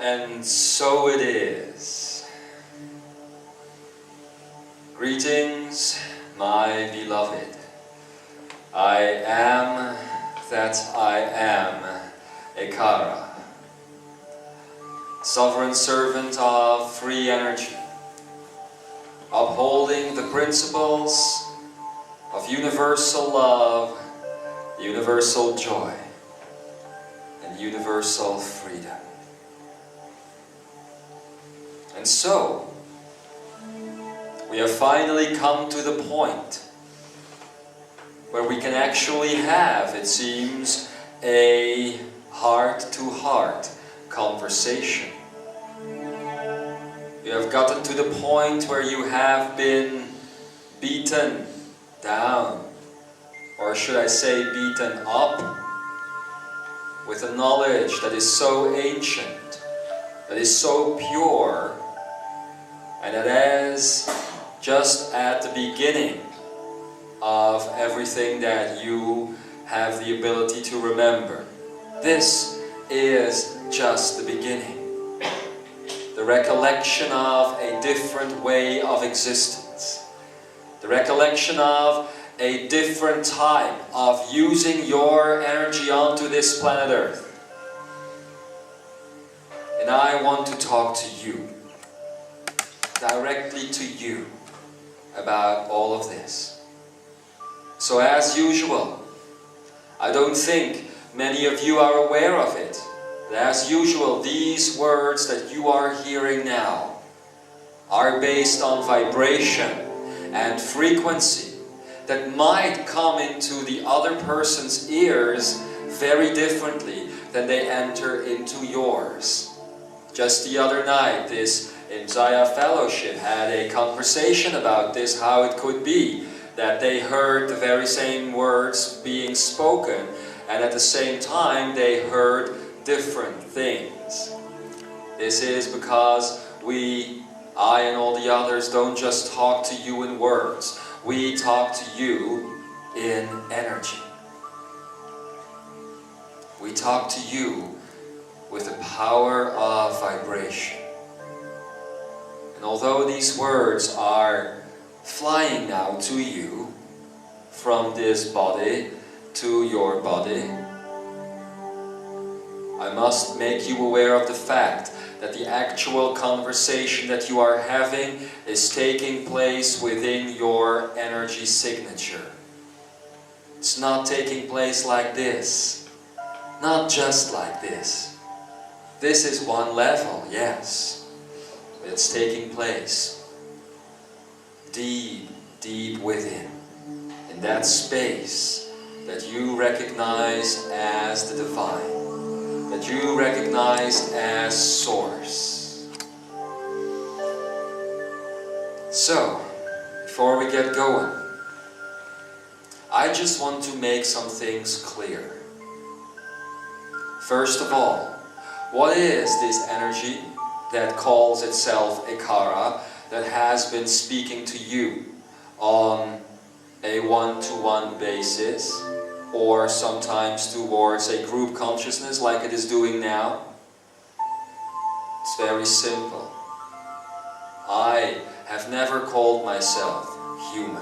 And so it is. Greetings, my beloved. I am that I am, Ekara, sovereign servant of free energy, upholding the principles of universal love, universal joy, and universal freedom. And so, we have finally come to the point where we can actually have, it seems, a heart-to-heart conversation. You have gotten to the point where you have been beaten down, or should I say beaten up, with a knowledge that is so ancient, that is so pure, and that is just at the beginning of everything that you have the ability to remember. This is just the beginning. The recollection of a different way of existence. The recollection of a different type of using your energy onto this planet Earth. And I want to talk to you, directly to you, about all of this. So as usual, I don't think many of you are aware of it, but as usual, these words that you are hearing now are based on vibration and frequency that might come into the other person's ears very differently than they enter into yours. Just the other night, this Imzaia Fellowship had a conversation about this, how it could be that they heard the very same words being spoken, and at the same time they heard different things. This is because I and all the others, don't just talk to you in words. We talk to you in energy. We talk to you with the power of vibration. And although these words are flying now to you from this body to your body, I must make you aware of the fact that the actual conversation that you are having is taking place within your energy signature. It's not taking place like this, not just like this. This is one level, yes, but it's taking place deep, deep within, in that space that you recognize as the divine, that you recognize as source. So, before we get going, I just want to make some things clear. First of all, what is this energy that calls itself Ekara, that has been speaking to you on a one-to-one basis, or sometimes towards a group consciousness like it is doing now? It's very simple. I have never called myself human.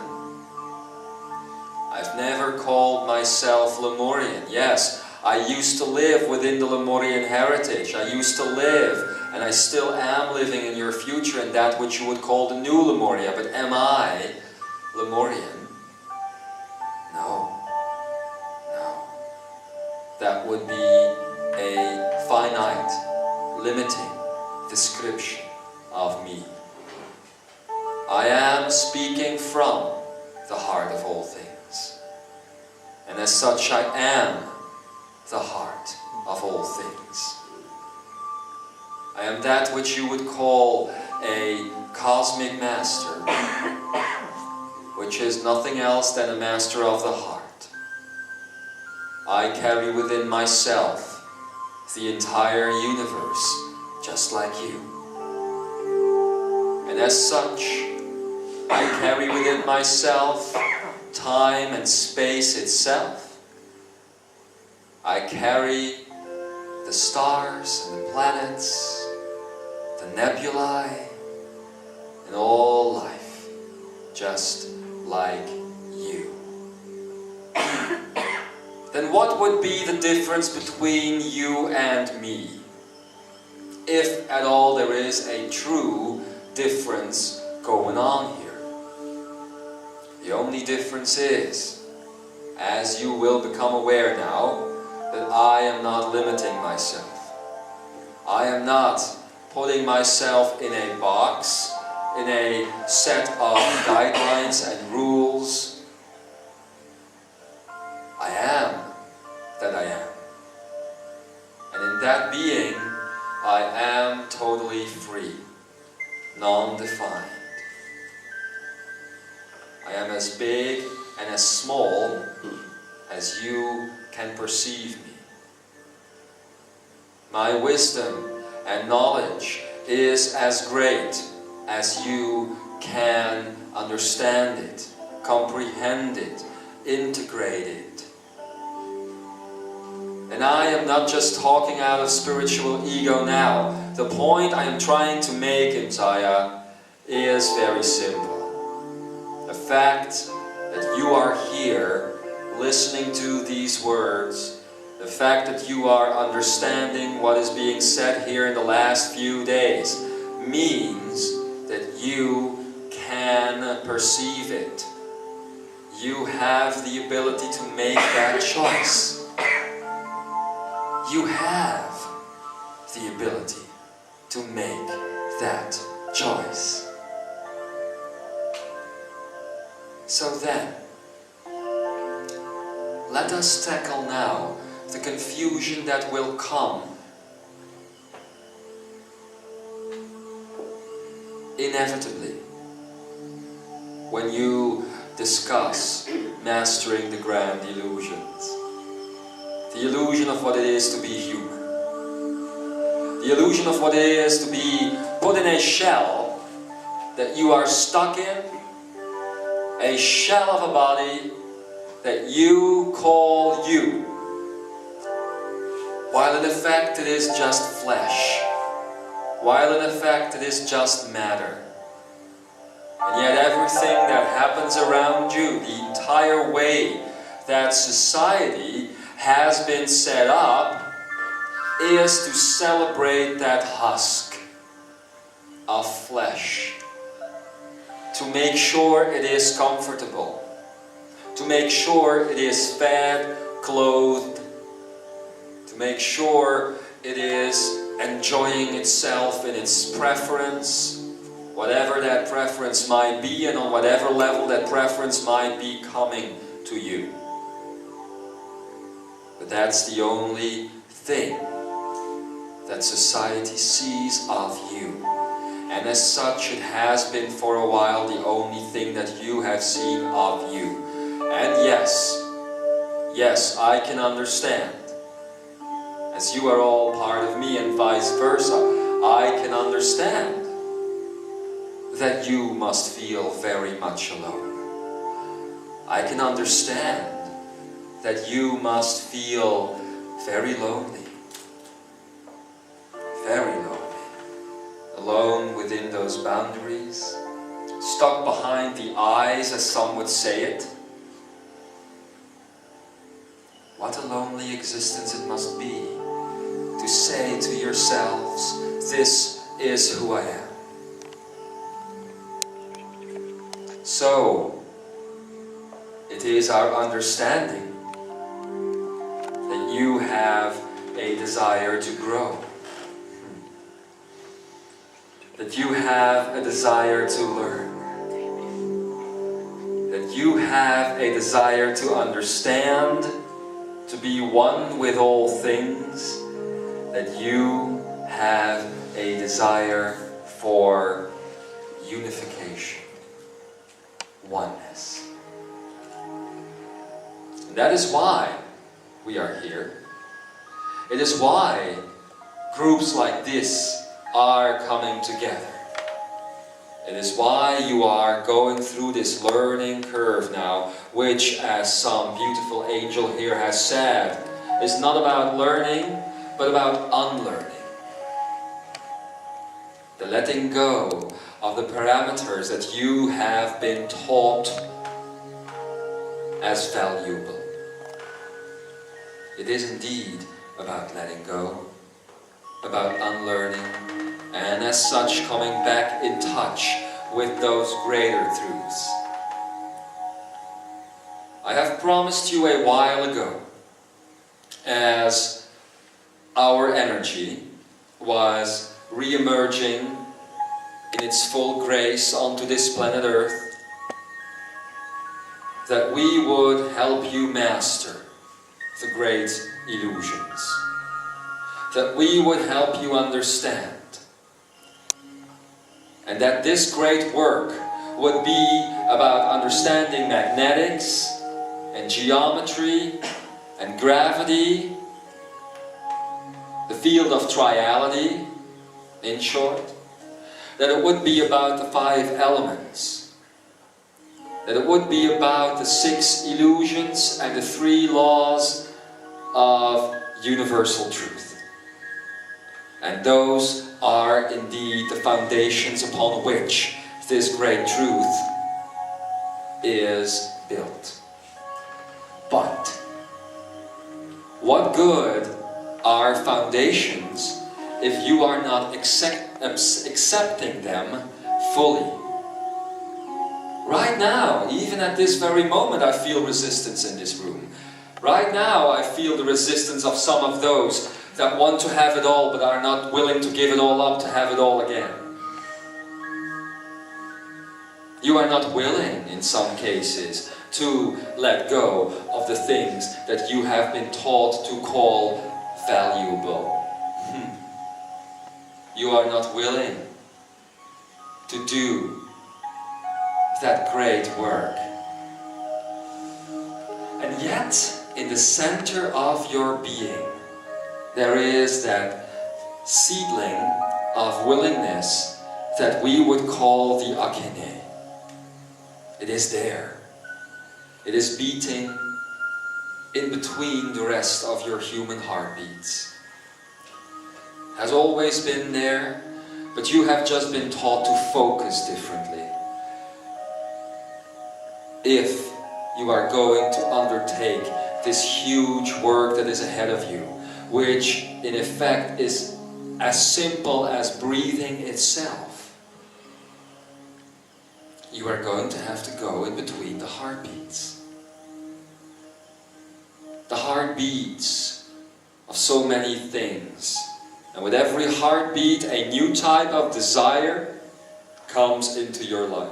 I've never called myself Lemurian. Yes, I used to live within the Lemurian heritage. I used to live, and I still am living in your future in that which you would call the new Lemuria. But am I Lemurian? No. No. That would be a finite, limiting description of me. I am speaking from the heart of all things. And as such, I am the heart of all things. I am that which you would call a cosmic master, which is nothing else than a master of the heart. I carry within myself the entire universe, just like you. And as such, I carry within myself time and space itself. I carry the stars and the planets the nebulae, and all life, just like you. Then what would be the difference between you and me? If at all there is a true difference going on here. The only difference is, as you will become aware now, that I am not limiting myself. I am not putting myself in a box, in a set of guidelines and rules. I am that I am. And in that being, I am totally free, non-defined. I am as big and as small as you can perceive me. My wisdom and knowledge is as great as you can understand it, comprehend it, integrate it. And I am not just talking out of spiritual ego now. The point I am trying to make, Imzaia, is very simple. The fact that you are here listening to these words, the fact that you are understanding what is being said here in the last few days, means that you can perceive it. You have the ability to make that choice. You have the ability to make that choice. So then, let us tackle now the confusion that will come inevitably when you discuss mastering the grand illusions. The illusion of what it is to be human. The illusion of what it is to be put in a shell that you are stuck in, a shell of a body that you call you, while in effect it is just flesh, while in effect it is just matter. And yet everything that happens around you, the entire way that society has been set up, is to celebrate that husk of flesh, to make sure it is comfortable, to make sure it is fed, clothed, to make sure it is enjoying itself in its preference, whatever that preference might be, and on whatever level that preference might be coming to you. But that's the only thing that society sees of you. And as such, it has been for a while the only thing that you have seen of you. And yes, I can understand. As you are all part of me and vice versa, I can understand that you must feel very much alone. I can understand that you must feel very lonely. Very lonely. Alone within those boundaries, stuck behind the eyes, as some would say it. What a lonely existence it must be to say to yourselves, this is who I am. So, it is our understanding that you have a desire to grow. That you have a desire to learn. That you have a desire to understand, to be one with all things. That you have a desire for unification, oneness. And that is why we are here. It is why groups like this are coming together. It is why you are going through this learning curve now, which, as some beautiful angel here has said, is not about learning, but about unlearning. the letting go of the parameters that you have been taught as valuable. It is indeed about letting go, about unlearning, and as such coming back in touch with those greater truths. I have promised you a while ago, as our energy was re-emerging in its full grace onto this planet Earth, that we would help you master the great illusions, that we would help you understand, and that this great work would be about understanding magnetics and geometry and gravity, the field of triality, in short, that it would be about the 5 elements, that it would be about the 6 illusions and the 3 laws of universal truth. And those are indeed the foundations upon which this great truth is built. But what good are foundations if you are not accepting them fully? Right now, even at this very moment, I feel resistance in this room. Right now, I feel the resistance of some of those that want to have it all but are not willing to give it all up to have it all again. You are not willing, in some cases, to let go of the things that you have been taught to call valuable. You are not willing to do that great work. And yet, in the center of your being, there is that seedling of willingness that we would call the akene. It is there. It is beating in between the rest of your human heartbeats. Has always been there, but you have just been taught to focus differently. If you are going to undertake this huge work that is ahead of you, which in effect is as simple as breathing itself, you are going to have to go in between the heartbeats. The heartbeats of so many things. And with every heartbeat, a new type of desire comes into your life.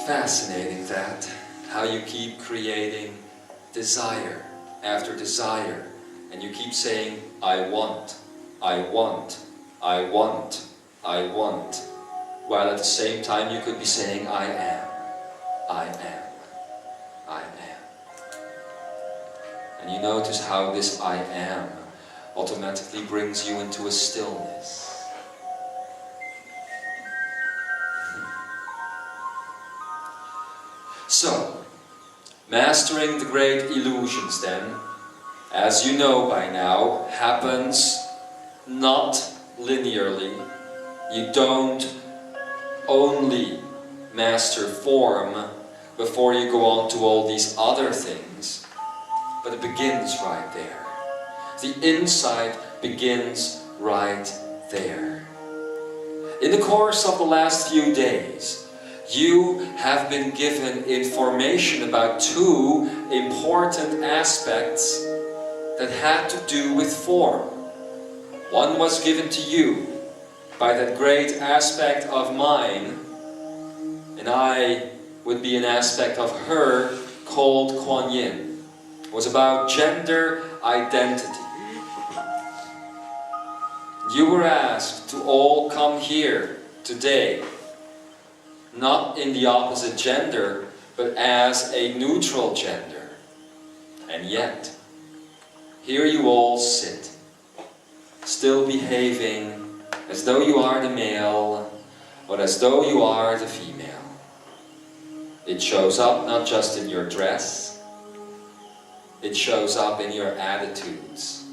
Fascinating that, how you keep creating desire after desire, and you keep saying, I want, I want, I want, I want, while at the same time you could be saying, I am, I am, I am. And you notice how this I am automatically brings you into a stillness. So, mastering the great illusions then, as you know by now, happens not linearly. You don't only master form before you go on to all these other things, but it begins right there. The insight begins right there. In the course of the last few days, you have been given information about 2 important aspects that had to do with form. One was given to you by that great aspect of mine, and I would be an aspect of her called Kuan Yin. It was about gender identity. You were asked to all come here today, not in the opposite gender, but as a neutral gender. And yet, here you all sit, still behaving as though you are the male, or as though you are the female. It shows up not just in your dress, it shows up in your attitudes.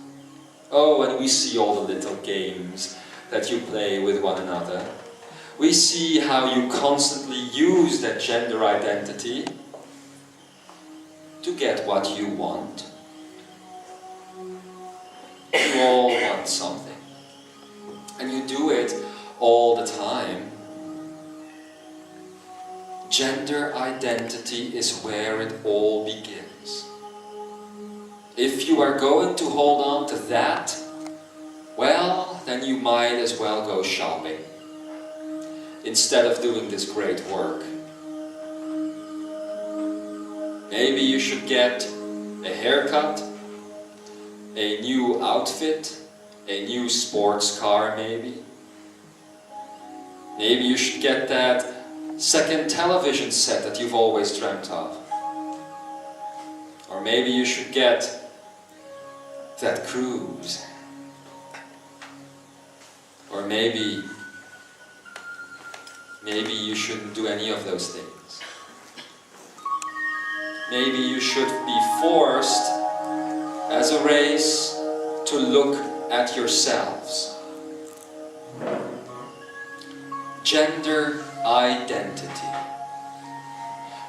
Oh, and we see all the little games that you play with one another. We see how you constantly use that gender identity to get what you want. You all want something. And you do it all the time. Gender identity is where it all begins. If you are going to hold on to that, well, then you might as well go shopping instead of doing this great work. Maybe you should get a haircut, a new outfit, a new sports car maybe. Maybe you should get that second television set that you've always dreamt of. Or maybe you should get that cruise. Or maybe you shouldn't do any of those things. Maybe you should be forced as a race to look at yourselves. Gender identity.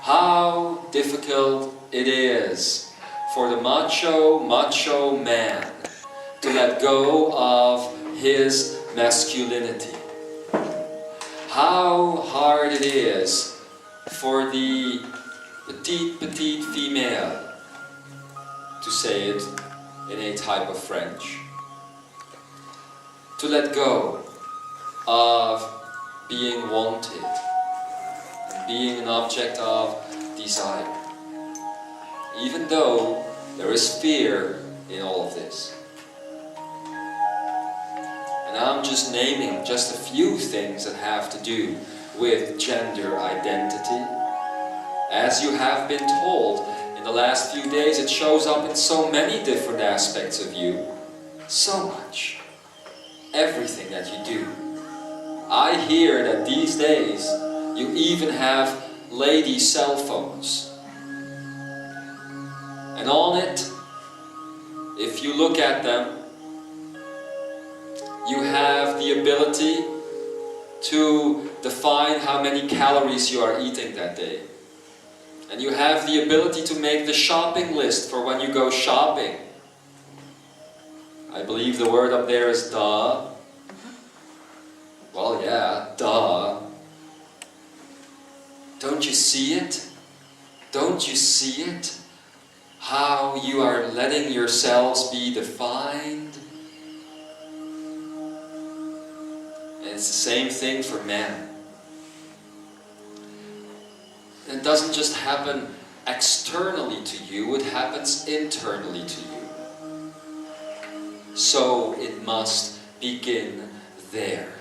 How difficult it is for the macho man to let go of his masculinity. How hard it is for the petite female, to say it in a type of French, to let go of being wanted, being an object of desire, even though there is fear in all of this. And I'm just naming just a few things that have to do with gender identity. As you have been told in the last few days, it shows up in so many different aspects of you. So much. Everything that you do. I hear that these days you even have lady cell phones. And on it, if you look at them, you have the ability to define how many calories you are eating that day. And you have the ability to make the shopping list for when you go shopping. I believe the word up there is duh. Well, yeah, duh. Don't you see it? Don't you see it? How you are letting yourselves be defined? And it's the same thing for men. It doesn't just happen externally to you, it happens internally to you. So it must begin there.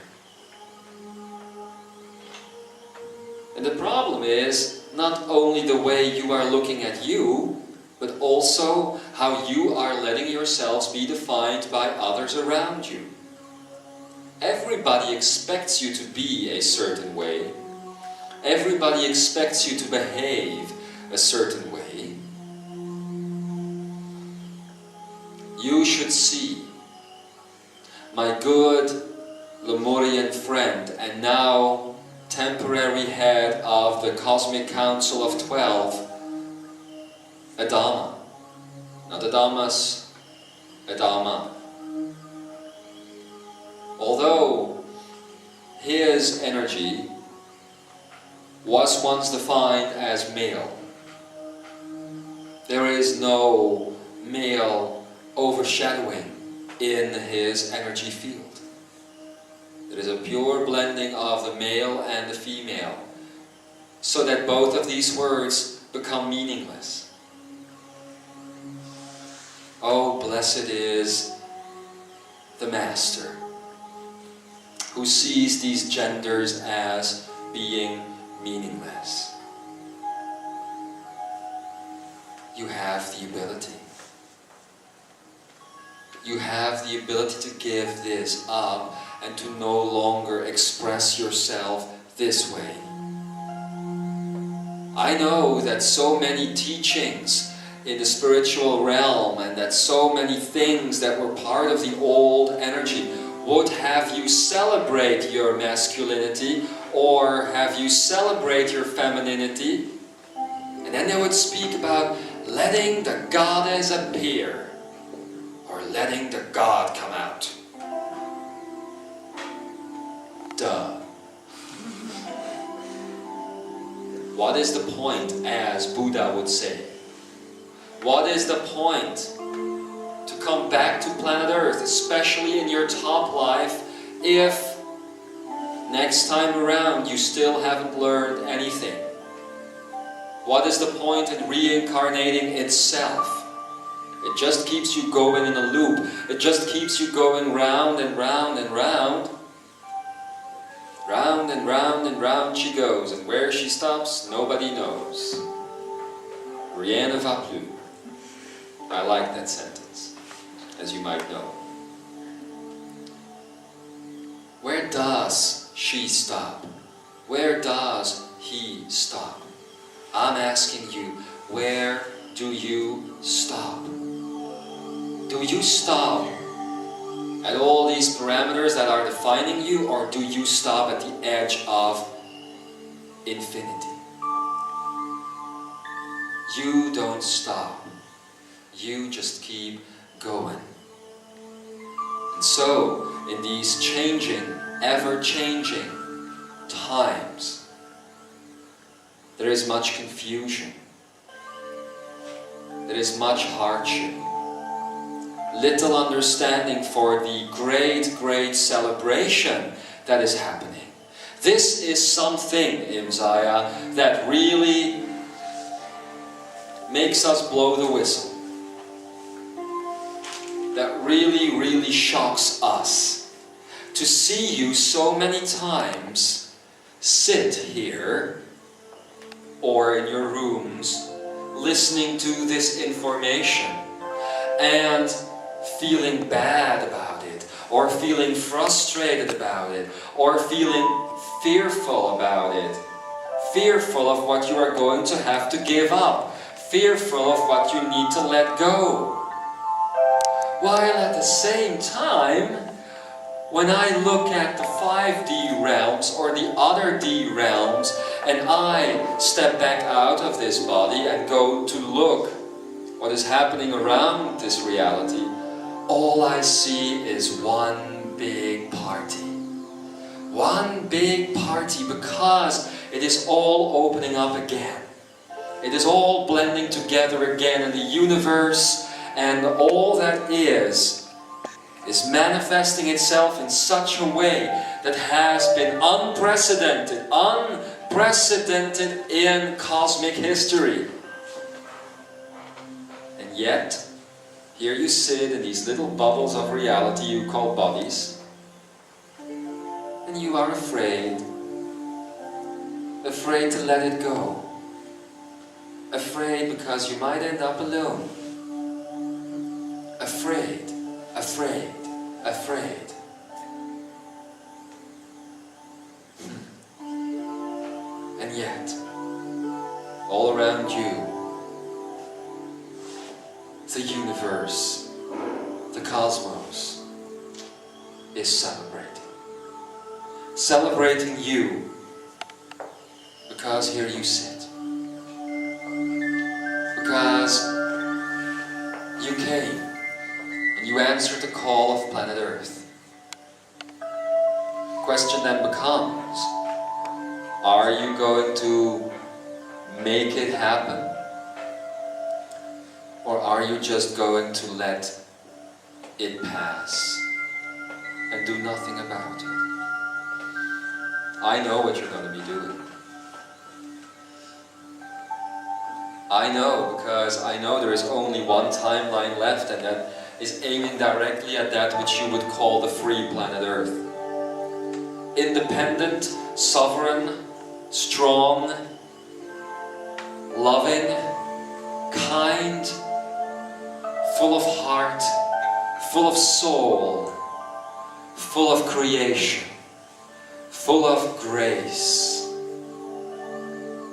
And the problem is not only the way you are looking at you, but also how you are letting yourselves be defined by others around you. Everybody expects you to be a certain way. Everybody expects you to behave a certain way. You should see my good Lemurian friend and now temporary head of the Cosmic Council of 12, Adama. Not Adamas, Adama. Although his energy was once defined as male, there is no male overshadowing in his energy field. It is a pure blending of the male and the female, so that both of these words become meaningless. Oh, blessed is the Master, who sees these genders as being meaningless. You have the ability. You have the ability to give this up and to no longer express yourself this way. I know that so many teachings in the spiritual realm, and that so many things that were part of the old energy would have you celebrate your masculinity or have you celebrate your femininity. And then they would speak about letting the goddess appear or letting the god come out. Duh. What is the point, as Buddha would say? What is the point to come back to planet Earth, especially in your top life, if next time around you still haven't learned anything? What is the point in reincarnating itself? It just keeps you going in a loop. It just keeps you going round and round and round. Round and round and round she goes, and where she stops, nobody knows. Rien ne va plus. I like that sentence, as you might know. Where does she stop? Where does he stop? I'm asking you, where do you stop? Do you stop at all these parameters that are defining you, or do you stop at the edge of infinity? You don't stop. You just keep going. And so, in these changing, ever-changing times, there is much confusion. There is much hardship. Little understanding for the great, great celebration that is happening. This is something, Imzaia, that really makes us blow the whistle. That really, really shocks us. To see you so many times sit here or in your rooms listening to this information and feeling bad about it, or feeling frustrated about it, or feeling fearful about it, fearful of what you are going to have to give up, fearful of what you need to let go. While at the same time, when I look at the 5D realms or the other D realms, and I step back out of this body and go to look what is happening around this reality, all I see is one big party. One big party, because it is all opening up again. It is all blending together again in the universe, and all that is manifesting itself in such a way that has been unprecedented in cosmic history. And yet, here you sit in these little bubbles of reality you call bodies, and you are afraid to let it go. Afraid because you might end up alone. Afraid. And yet, all around you, the universe, the cosmos, is celebrating. Celebrating you, because here you sit. Because you came, and you answered the call of planet Earth. The question then becomes, are you going to make it happen? Or are you just going to let it pass and do nothing about it? I know what you're going to be doing. I know, because I know there is only one timeline left, and that is aiming directly at that which you would call the free planet Earth. Independent, sovereign, strong, loving, kind, full of heart, full of soul, full of creation, full of grace,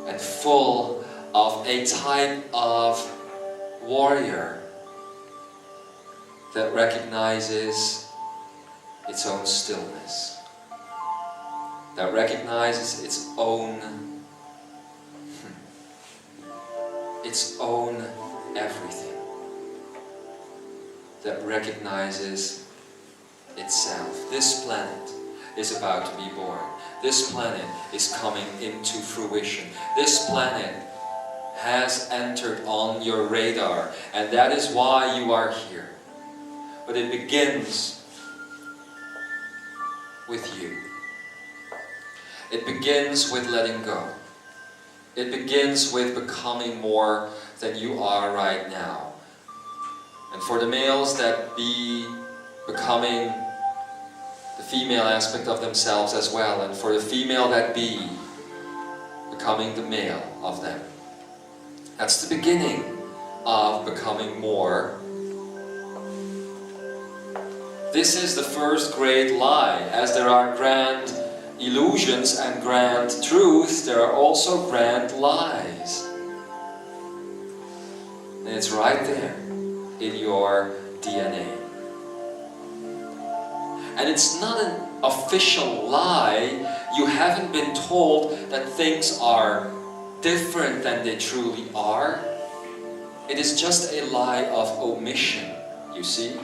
and full of a type of warrior that recognizes its own stillness, that recognizes its own everything, that recognizes itself. This planet is about to be born. This planet is coming into fruition. This planet has entered on your radar, and that is why you are here. But it begins with you. It begins with letting go. It begins with becoming more than you are right now. And for the males, that be becoming the female aspect of themselves as well, and for the female, that be becoming the male of them. That's the beginning of becoming more. This is the first great lie. As there are grand illusions and grand truths, there are also grand lies. And it's right there in your DNA. And it's not an official lie. You haven't been told that things are different than they truly are. It is just a lie of omission, you see?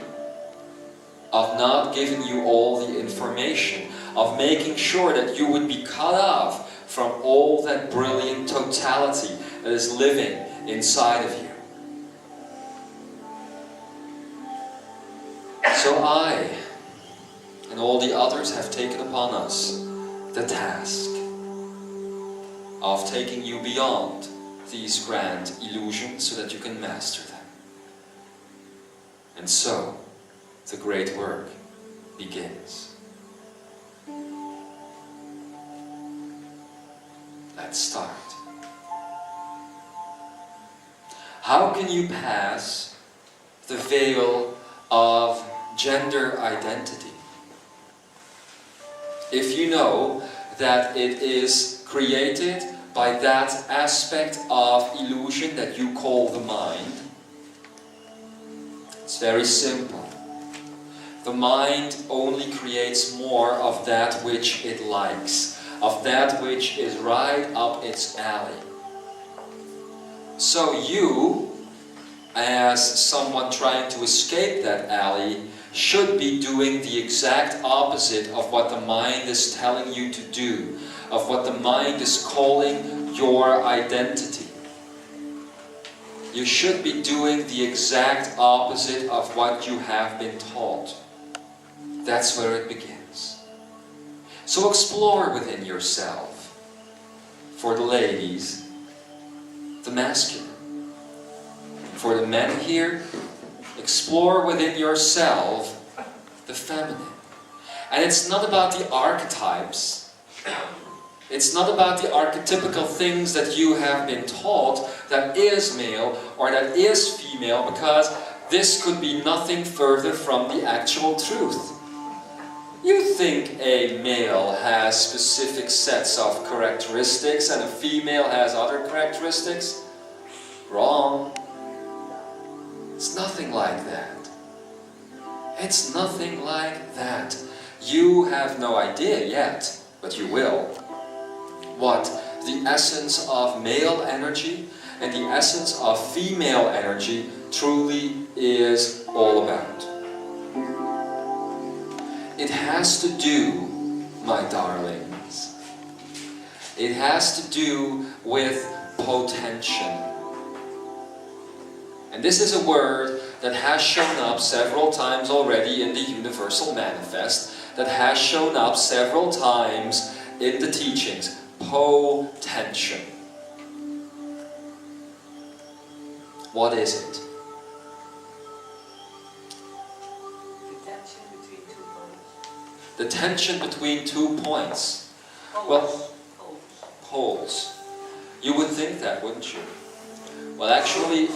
Of not giving you all the information, of making sure that you would be cut off from all that brilliant totality that is living inside of you. So I and all the others have taken upon us the task of taking you beyond these grand illusions so that you can master them. And so, the great work begins. Let's start. How can you pass the veil of gender identity if you know that it is created by that aspect of illusion that you call the mind? It's very simple. The mind only creates more of that which it likes, of that which is right up its alley. So you, as someone trying to escape that alley, should be doing the exact opposite of what the mind is telling you to do, of what the mind is calling your identity. You should be doing the exact opposite of what you have been taught. That's where it begins. So explore within yourself. For the ladies, the masculine. For the men here, explore within yourself the feminine. And it's not about the archetypes. It's not about the archetypical things that you have been taught that is male or that is female, because this could be nothing further from the actual truth. You think a male has specific sets of characteristics and a female has other characteristics? Wrong. It's nothing like that. It's nothing like that. You have no idea yet, but you will, what the essence of male energy and the essence of female energy truly is all about. It has to do, my darlings, it has to do with potention. And this is a word that has shown up several times already in the Universal Manifest, that has shown up several times in the teachings. Potention. What is it? The tension between 2 points. Well, poles. You would think that, wouldn't you? Well, actually,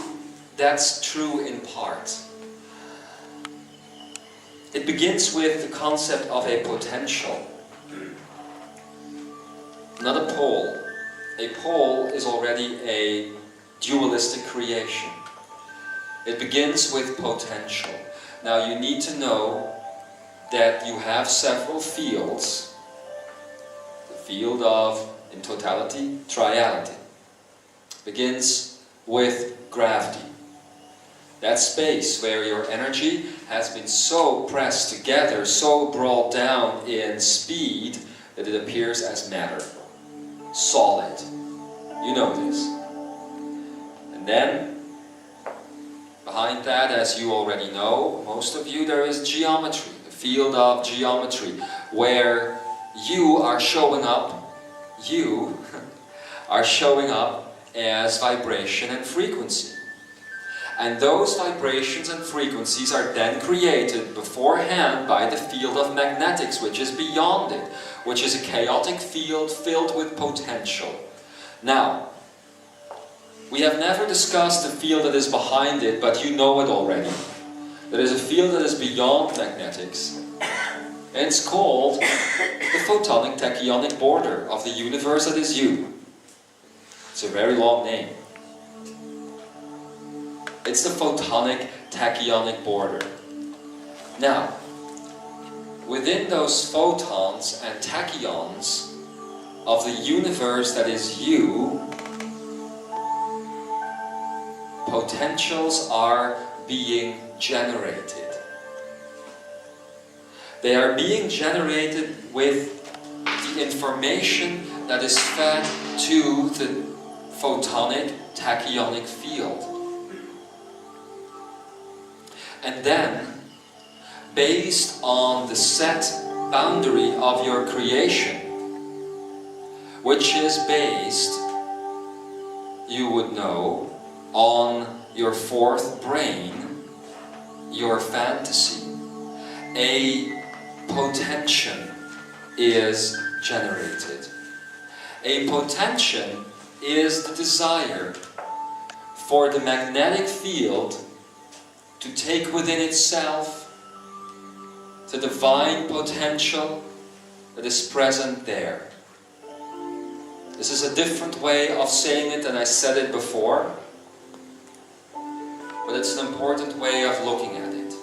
that's true in part. It begins with the concept of a potential. Not a pole. A pole is already a dualistic creation. It begins with potential. Now you need to know that you have several fields. The field of, in totality, triality. Begins with gravity. That space where your energy has been so pressed together, so brought down in speed, that it appears as matter. Solid. You know this. And then, behind that, as you already know, most of you, there is geometry, the field of geometry, where you are showing up as vibration and frequency. And those vibrations and frequencies are then created beforehand by the field of magnetics, which is beyond it, which is a chaotic field filled with potential. Now, we have never discussed the field that is behind it, but you know it already. There is a field that is beyond magnetics, and it's called the photonic tachyonic border of the universe that is you. It's a very long name. It's the photonic tachyonic border. Now, within those photons and tachyons of the universe that is you, potentials are being generated. They are being generated with the information that is fed to the photonic tachyonic field. And then, based on the set boundary of your creation, which is based, you would know, on your fourth brain, your fantasy, a potention is generated. A potention is the desire for the magnetic field to take within itself the divine potential that is present there. This is a different way of saying it than I said it before, but it's an important way of looking at it.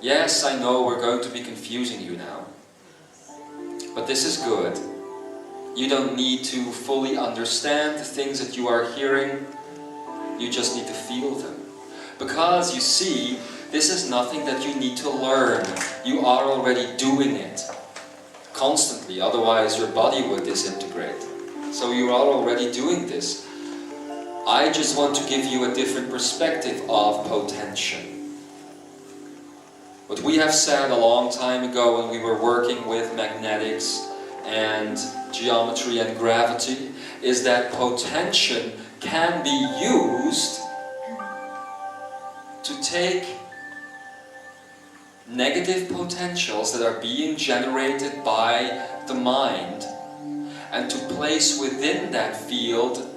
Yes, I know we're going to be confusing you now, but this is good. You don't need to fully understand the things that you are hearing, you just need to feel them. Because, you see, this is nothing that you need to learn. You are already doing it constantly, otherwise your body would disintegrate. So you are already doing this. I just want to give you a different perspective of potention. What we have said a long time ago when we were working with magnetics and geometry and gravity is that potention can be used to take negative potentials that are being generated by the mind and to place within that field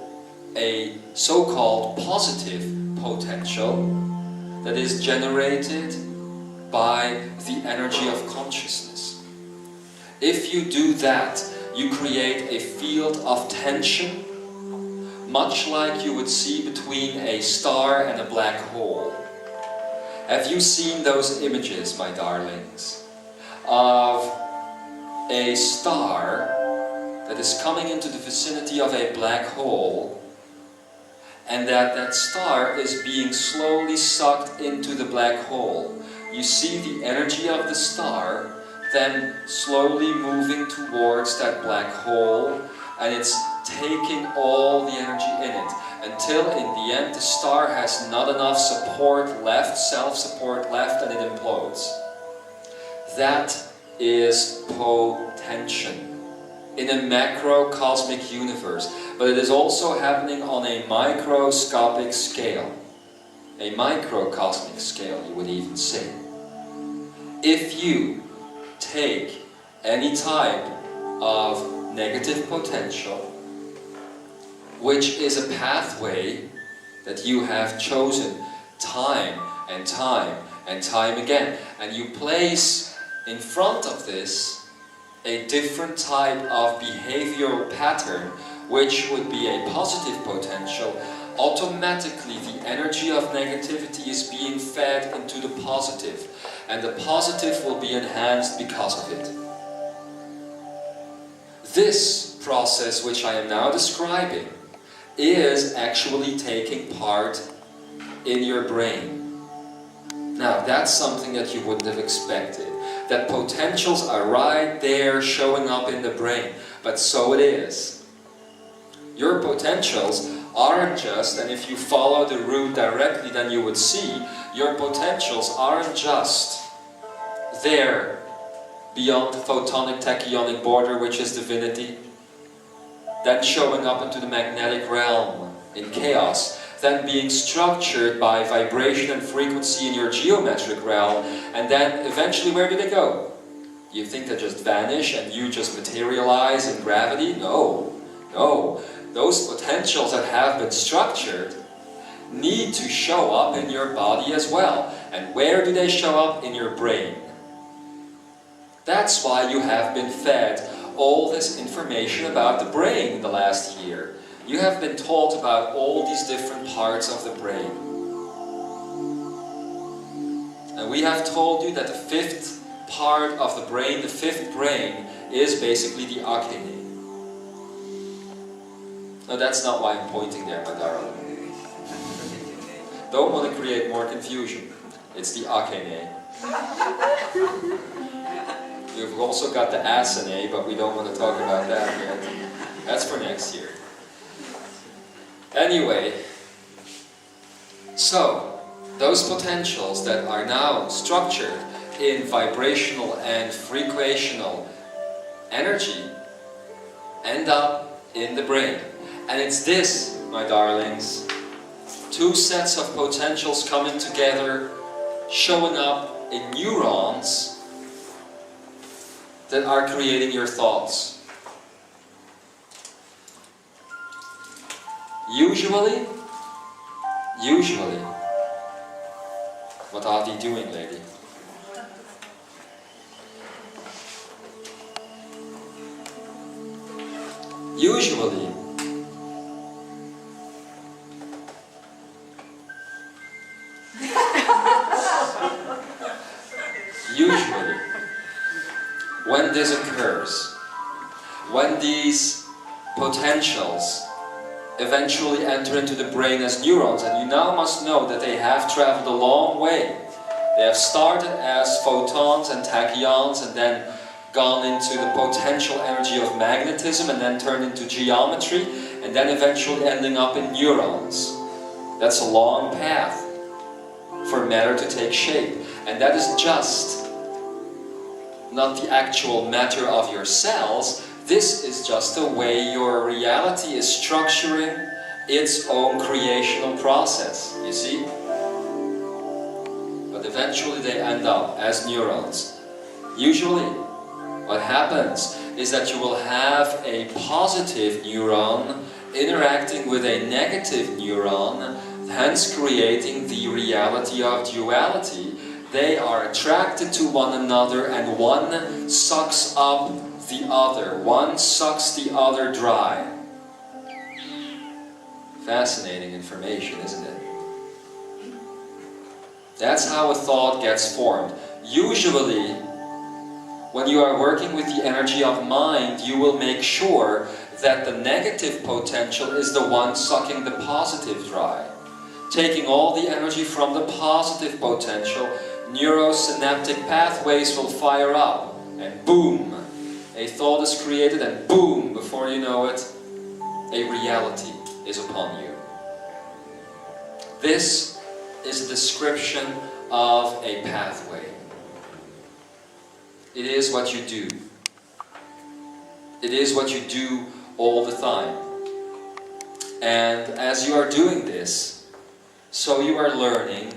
a so-called positive potential that is generated by the energy of consciousness. If you do that, you create a field of tension, much like you would see between a star and a black hole. Have you seen those images, my darlings, of a star that is coming into the vicinity of a black hole, and that star is being slowly sucked into the black hole? You see the energy of the star then slowly moving towards that black hole, and it's taking all the energy in it, until in the end the star has not enough support left, self-support left, and it implodes. That is potention in a macrocosmic universe, but it is also happening on a microscopic scale. A microcosmic scale, you would even say. If you take any type of negative potential, which is a pathway that you have chosen time and time and time again, and you place in front of this a different type of behavioral pattern, which would be a positive potential, automatically the energy of negativity is being fed into the positive, and the positive will be enhanced because of it. This process which I am now describing is actually taking part in your brain. Now, that's something that you wouldn't have expected. That potentials are right there showing up in the brain. But so it is. Your potentials aren't just, and if you follow the route directly, then you would see, your potentials aren't just there beyond the photonic tachyonic border, which is divinity, then showing up into the magnetic realm in chaos, then being structured by vibration and frequency in your geometric realm, and then eventually where do they go? You think they just vanish and you just materialize in gravity? No, no. Those potentials that have been structured need to show up in your body as well. And where do they show up? In your brain. That's why you have been fed all this information about the brain the last year. You have been taught about all these different parts of the brain. And we have told you that the fifth part of the brain, the fifth brain, is basically the achene. No, that's not why I'm pointing there, my darling. Don't want to create more confusion. It's the achene. You've also got the asene, but we don't want to talk about that yet. That's for next year. Anyway, so those potentials that are now structured in vibrational and frequentional energy end up in the brain. And it's this, my darlings, two sets of potentials coming together, showing up in neurons that are creating your thoughts. Usually, what are they doing, lady? Usually, when this occurs, when these potentials eventually enter into the brain as neurons, and you now must know that they have traveled a long way. They have started as photons and tachyons and then gone into the potential energy of magnetism and then turned into geometry and then eventually ending up in neurons. That's a long path for matter to take shape. And that is just not the actual matter of your cells. This is just the way your reality is structuring its own creational process, you see? But eventually they end up as neurons. Usually, what happens is that you will have a positive neuron interacting with a negative neuron, hence creating the reality of duality. They are attracted to one another and one sucks up the other. One sucks the other dry. Fascinating information, isn't it? That's how a thought gets formed. Usually, when you are working with the energy of mind, you will make sure that the negative potential is the one sucking the positive dry. Taking all the energy from the positive potential, neurosynaptic pathways will fire up, and boom, a thought is created, and boom, before you know it, a reality is upon you. This is a description of a pathway. It is what you do. It is what you do all the time. And as you are doing this, so you are learning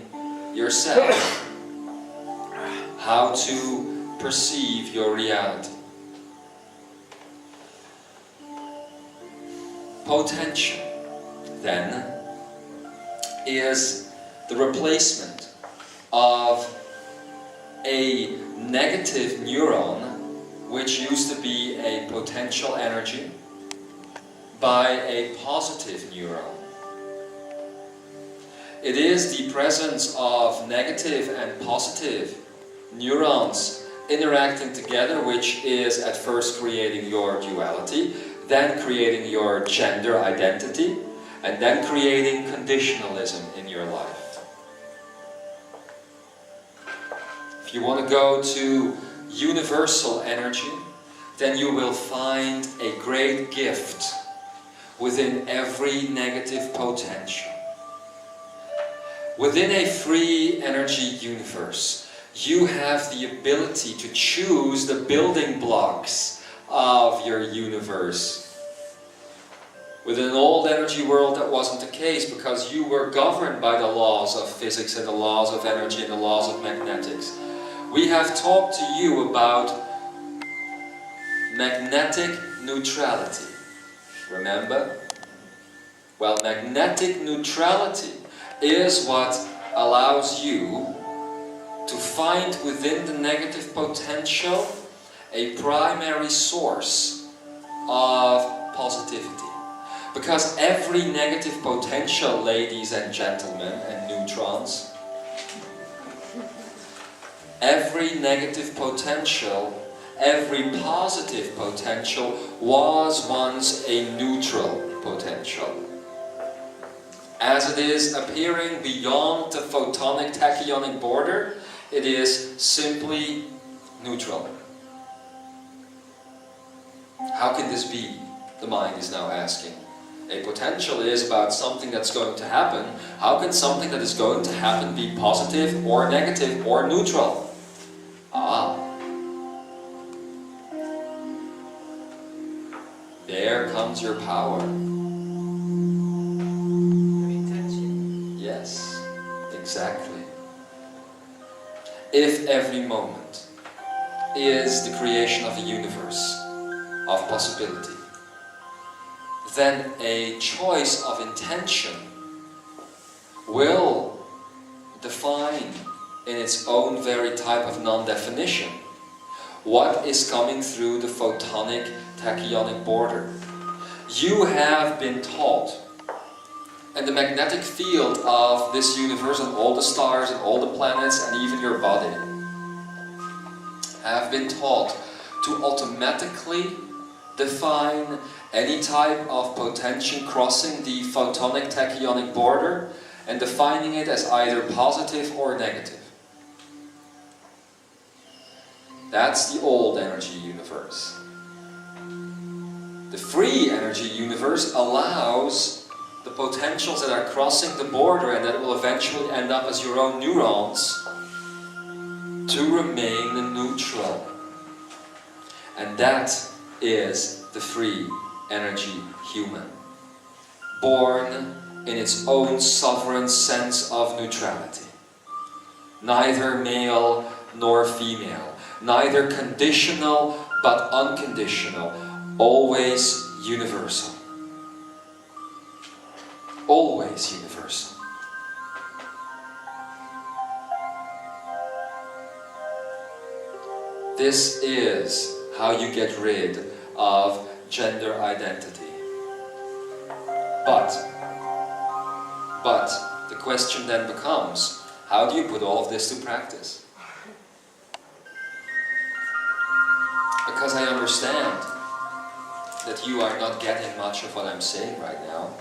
yourself how to perceive your reality. Potential, then, is the replacement of a negative neuron, which used to be a potential energy, by a positive neuron. it is the presence of negative and positive neurons interacting together, which is at first creating your duality, then creating your gender identity, and then creating conditionalism in your life. If you want to go to universal energy, then you will find a great gift within every negative potential. Within a free energy universe, you have the ability to choose the building blocks of your universe. Within an old energy world, that wasn't the case, because you were governed by the laws of physics and the laws of energy and the laws of magnetics. We have talked to you about magnetic neutrality. Remember? Well, magnetic neutrality is what allows you to find within the negative potential a primary source of positivity. Because every negative potential, ladies and gentlemen, and neutrons, every negative potential, every positive potential was once a neutral potential. As it is appearing beyond the photonic tachyonic border, it is simply neutral. How can this be? The mind is now asking. A potential is about something that's going to happen. How can something that is going to happen be positive or negative or neutral? There comes your power. Yes, exactly. If every moment is the creation of a universe of possibility, then a choice of intention will define in its own very type of non-definition what is coming through the photonic tachyonic border. You have been taught, and the magnetic field of this universe and all the stars and all the planets and even your body have been taught to automatically define any type of potential crossing the photonic tachyonic border and defining it as either positive or negative. That's the old energy universe. The free energy universe allows the potentials that are crossing the border and that will eventually end up as your own neurons to remain neutral. And that is the free energy human, born in its own sovereign sense of neutrality. Neither male nor female, neither conditional but unconditional, always universal. Always universal. This is how you get rid of gender identity. But the question then becomes, how do you put all of this to practice? Because I understand that you are not getting much of what I'm saying right now.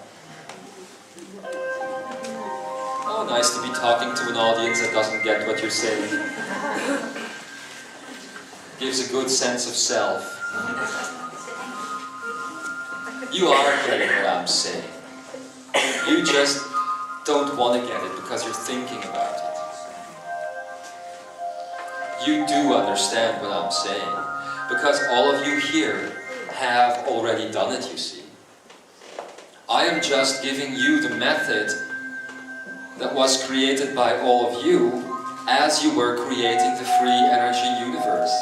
Oh, nice to be talking to an audience that doesn't get what you're saying. Gives a good sense of self. You are getting what I'm saying. You just don't want to get it because you're thinking about it. You do understand what I'm saying, because all of you here have already done it, you see. I am just giving you the method that was created by all of you as you were creating the free energy universe.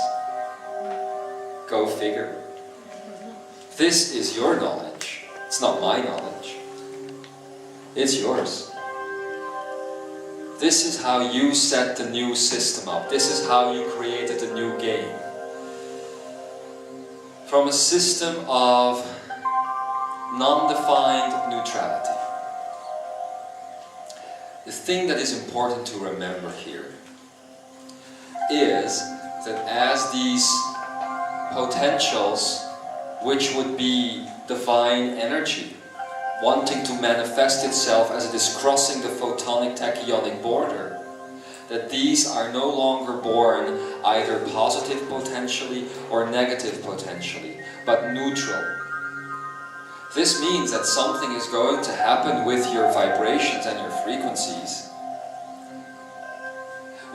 Go figure. This is your knowledge. It's not my knowledge. It's yours. This is how you set the new system up. This is how you created the new game. From a system of non-defined neutrality. The thing that is important to remember here is that as these potentials, which would be divine energy, wanting to manifest itself as it is crossing the photonic tachyonic border, that these are no longer born either positive potentially or negative potentially, but neutral. This means that something is going to happen with your vibrations and your frequencies.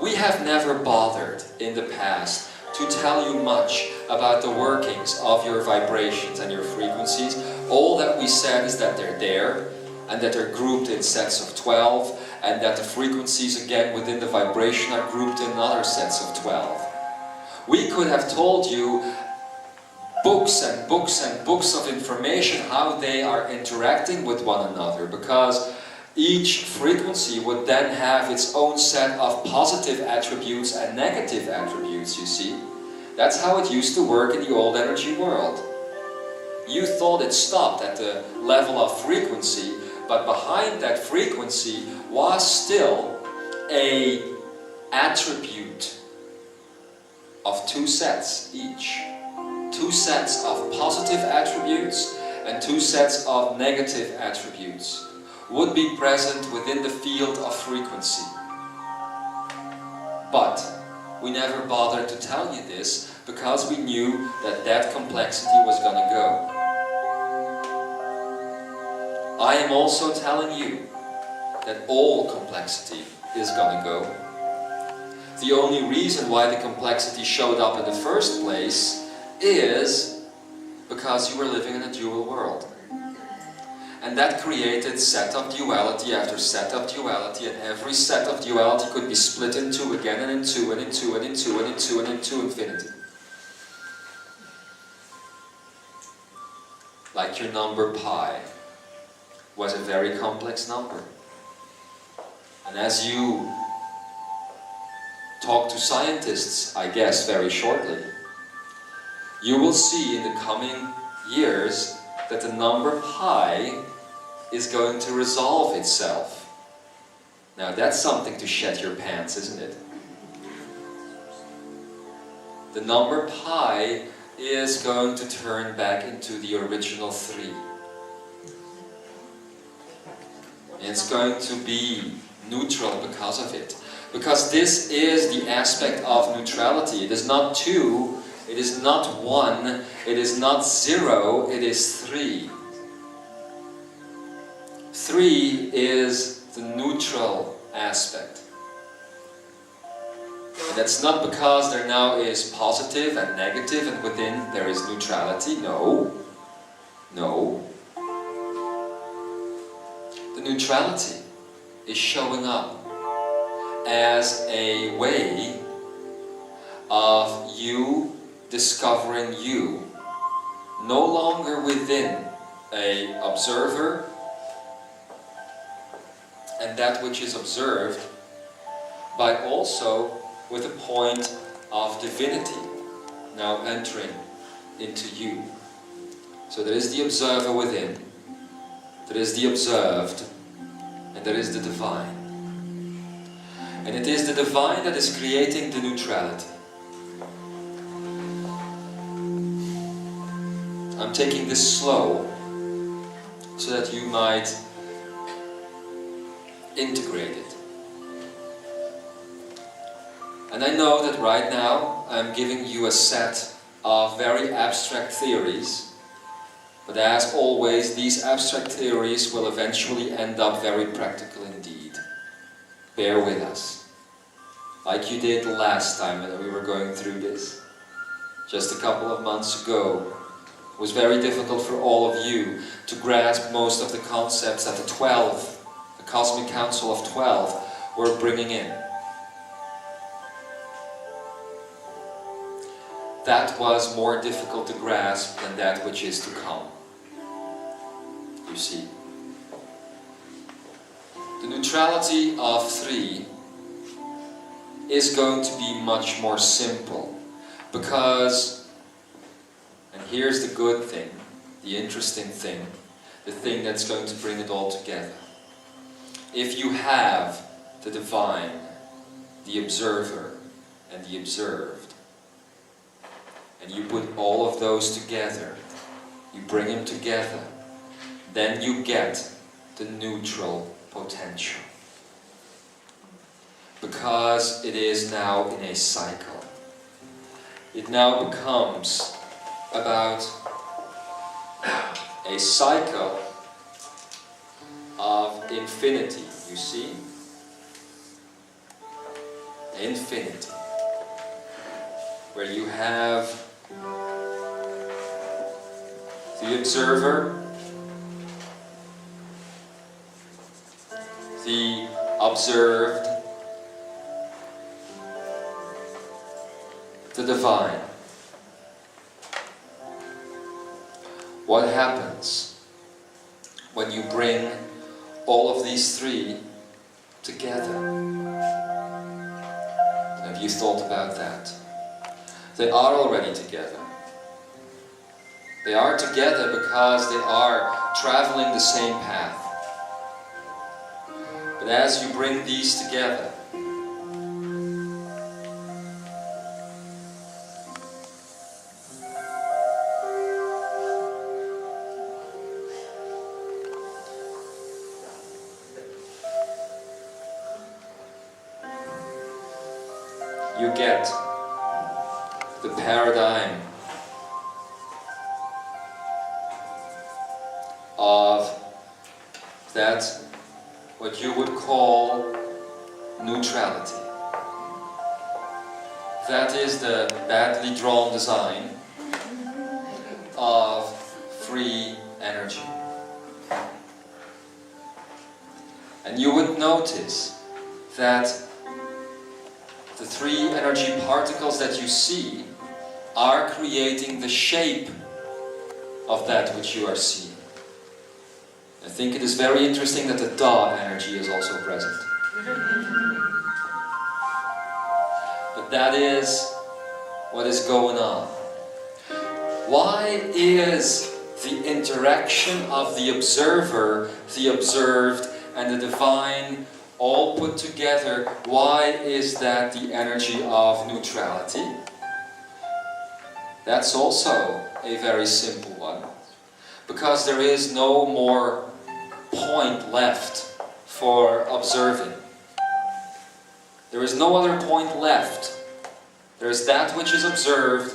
We have never bothered in the past to tell you much about the workings of your vibrations and your frequencies. All that we said is that they're there, and that they're grouped in sets of 12, and that the frequencies again within the vibration are grouped in other sets of 12. We could have told you books and books and books of information how they are interacting with one another, because each frequency would then have its own set of positive attributes and negative attributes, you see. That's how it used to work in the old energy world. You thought it stopped at the level of frequency, but behind that frequency was still an attribute of two sets each. Two sets of positive attributes and two sets of negative attributes would be present within the field of frequency. But we never bothered to tell you this because we knew that that complexity was going to go. I am also telling you that all complexity is going to go. The only reason why the complexity showed up in the first place is because you were living in a dual world. And that created set of duality after set of duality, and every set of duality could be split in two again, and in two, and in two, and in two, and in two, and into infinity. Like your number pi was a very complex number. And as you talk to scientists, I guess, very shortly, you will see in the coming years that the number pi is going to resolve itself. Now that's something to shed your pants, isn't it? The number pi is going to turn back into the original 3. And it's going to be neutral because of it. Because this is the aspect of neutrality. It is not 2, it is not 1, it is not 0, it is 3. 3 is the neutral aspect. And that's not because there now is positive and negative and within there is neutrality. No. No. The neutrality is showing up as a way of you discovering you, no longer within an observer and that which is observed, but also with a point of divinity now entering into you. So there is the observer within, there is the observed, and there is the divine. And it is the divine that is creating the neutrality. I'm taking this slow so that you might integrate it. And I know that right now I'm giving you a set of very abstract theories, but as always, these abstract theories will eventually end up very practical indeed. Bear with us. Like you did last time when we were going through this. Just a couple of months ago, it was very difficult for all of you to grasp most of the concepts that the 12, the Cosmic Council of 12, were bringing in. That was more difficult to grasp than that which is to come. You see. The neutrality of 3 is going to be much more simple, because, and here's the good thing, the interesting thing, the thing that's going to bring it all together. if you have the divine, the observer, and the observed, and you put all of those together, you bring them together, then you get the neutral potential. Because it is now in a cycle. It now becomes about a cycle of infinity, you see? Infinity. Where you have the observer, the observed, the divine. What happens when you bring all of these three together? Have you thought about that? They are already together. They are together because they are traveling the same path. But as you bring these together, you get the paradigm of that, what you would call neutrality. That is the badly drawn design of free energy. And you would notice that the three energy particles that you see are creating the shape of that which you are seeing. I think it is very interesting that the Da energy is also present. But that is what is going on. Why is the interaction of the observer, the observed, and the divine all put together, why is that the energy of neutrality? That's also a very simple one. Because there is no more point left for observing. There is no other point left. There is that which is observed,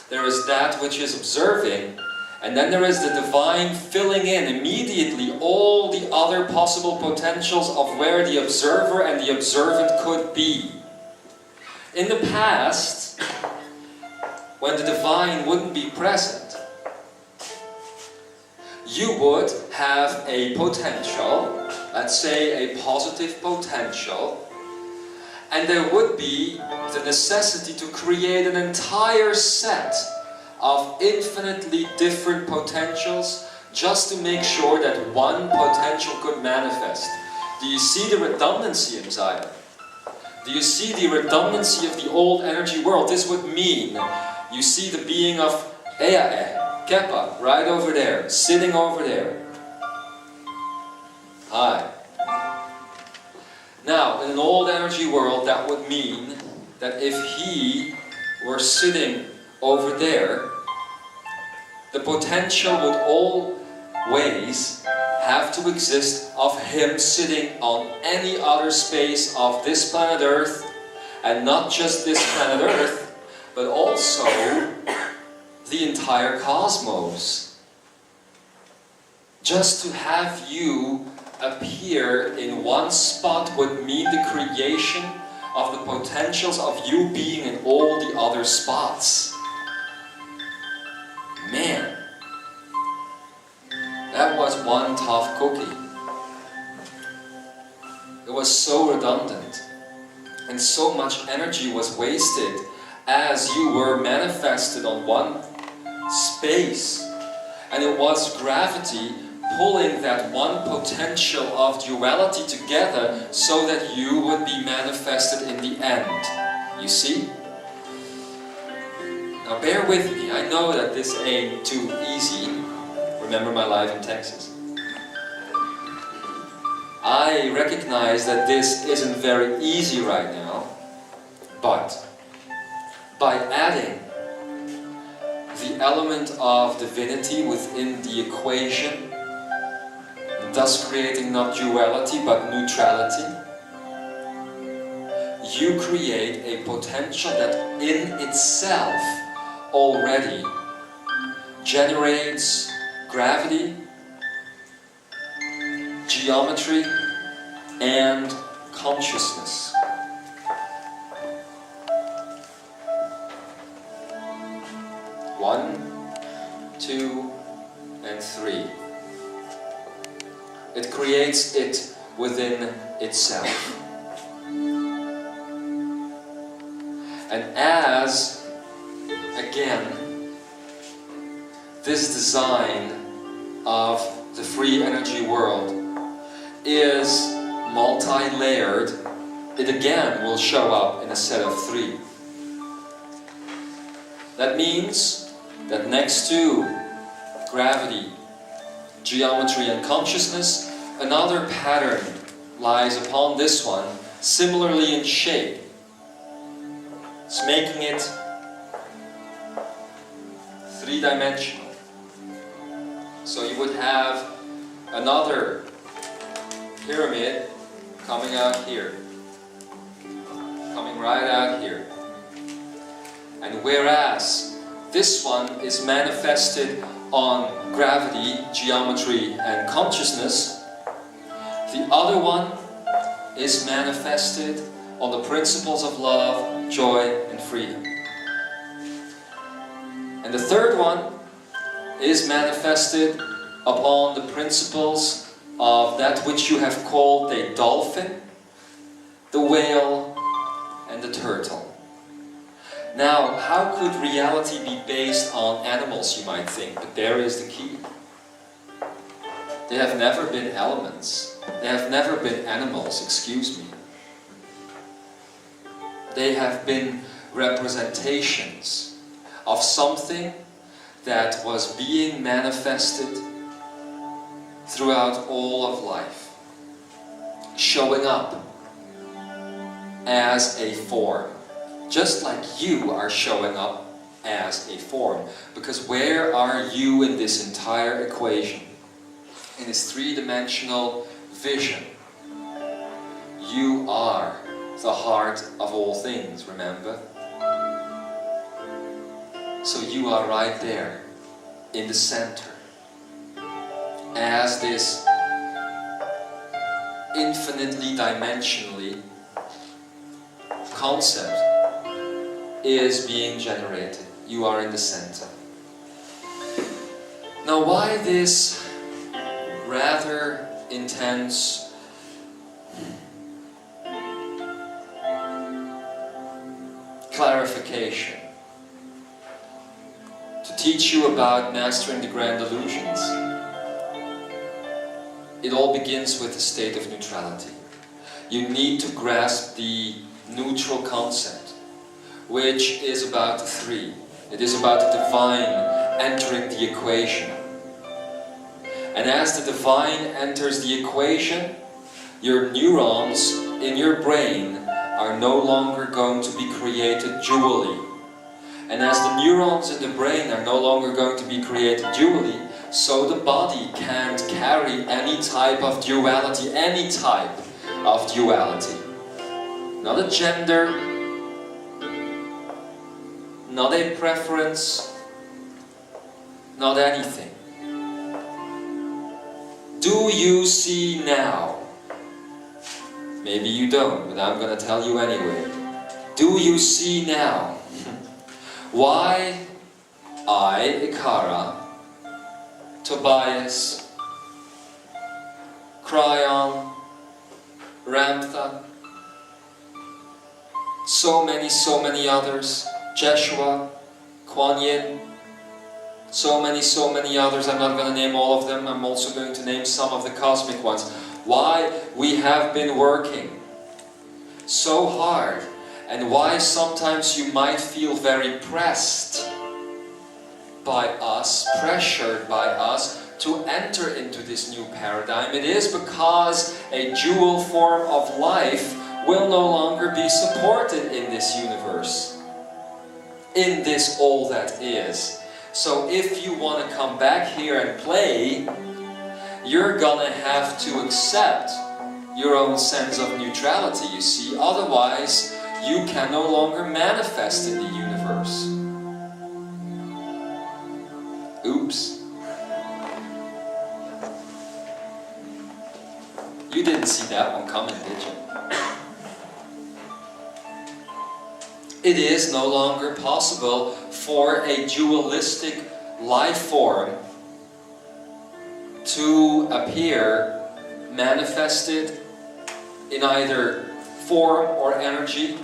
there is that which is observing, and then there is the divine filling in immediately all the other possible potentials of where the observer and the observant could be. In the past, when the divine wouldn't be present, you would have a potential, let's say a positive potential, and there would be the necessity to create an entire set of infinitely different potentials just to make sure that one potential could manifest. Do you see the redundancy, Imzaia? Do you see the redundancy of the old energy world? This would mean you see the being of Ea'e, Kepa, right over there, sitting over there. Hi. Now, in an old energy world, that would mean that if he were sitting over there, the potential would always have to exist of him sitting on any other space of this planet Earth, and not just this planet Earth, but also the entire cosmos. Just to have you appear in one spot would mean the creation of the potentials of you being in all the other spots. Man, that was one tough cookie. It was so redundant, and so much energy was wasted as you were manifested on one space, and it was gravity pulling that one potential of duality together so that you would be manifested in the end. You see? Now bear with me, I know that this ain't too easy. Remember my life in Texas. I recognize that this isn't very easy right now, but by adding the element of divinity within the equation, thus creating not duality but neutrality, you create a potential that in itself already generates gravity, geometry, and consciousness. One, two, and three. It creates it within itself. And as, again, this design of the free energy world is multi-layered, it again will show up in a set of three. That means that next to gravity, geometry and consciousness, another pattern lies upon this one, similarly in shape. It's making it three-dimensional. So you would have another pyramid coming out here, coming right out here. And whereas this one is manifested on gravity, geometry and consciousness, the other one is manifested on the principles of love, joy and freedom. And the third one is manifested upon the principles of that which you have called a dolphin, the whale and the turtle. Now, how could reality be based on animals, you might think, but there is the key. They have never been elements. They have never been animals, excuse me. They have been representations of something that was being manifested throughout all of life, showing up as a form, just like you are showing up as a form. Because where are you in this entire equation, in this three-dimensional vision? You are the heart of all things, remember? So you are right there, in the center, as this infinitely dimensionally concept is being generated. You are in the center. Now, why this rather intense clarification? To teach you about mastering the grand illusions. It all begins with a state of neutrality. You need to grasp the neutral concept, which is about the three. It is about the divine entering the equation. And as the divine enters the equation, your neurons in your brain are no longer going to be created dually. And as the neurons in the brain are no longer going to be created dually, so the body can't carry any type of duality, any type of duality. Not a gender, not a preference, not anything. Do you see now? Maybe you don't, but I'm going to tell you anyway. Do you see now why I, Ikara, Tobias, Cryon, Ramtha, so many others, Jeshua, Kuan Yin, so many others, I'm not going to name all of them, I'm also going to name some of the cosmic ones. Why we have been working so hard, and why sometimes you might feel very pressed by us, pressured by us to enter into this new paradigm. It is because a dual form of life will no longer be supported in this universe, in this all that is. So if you want to come back here and play, you're gonna have to accept your own sense of neutrality, you see. Otherwise, you can no longer manifest in the universe. Oops. You didn't see that one coming, did you? It is no longer possible for a dualistic life form to appear manifested in either form or energy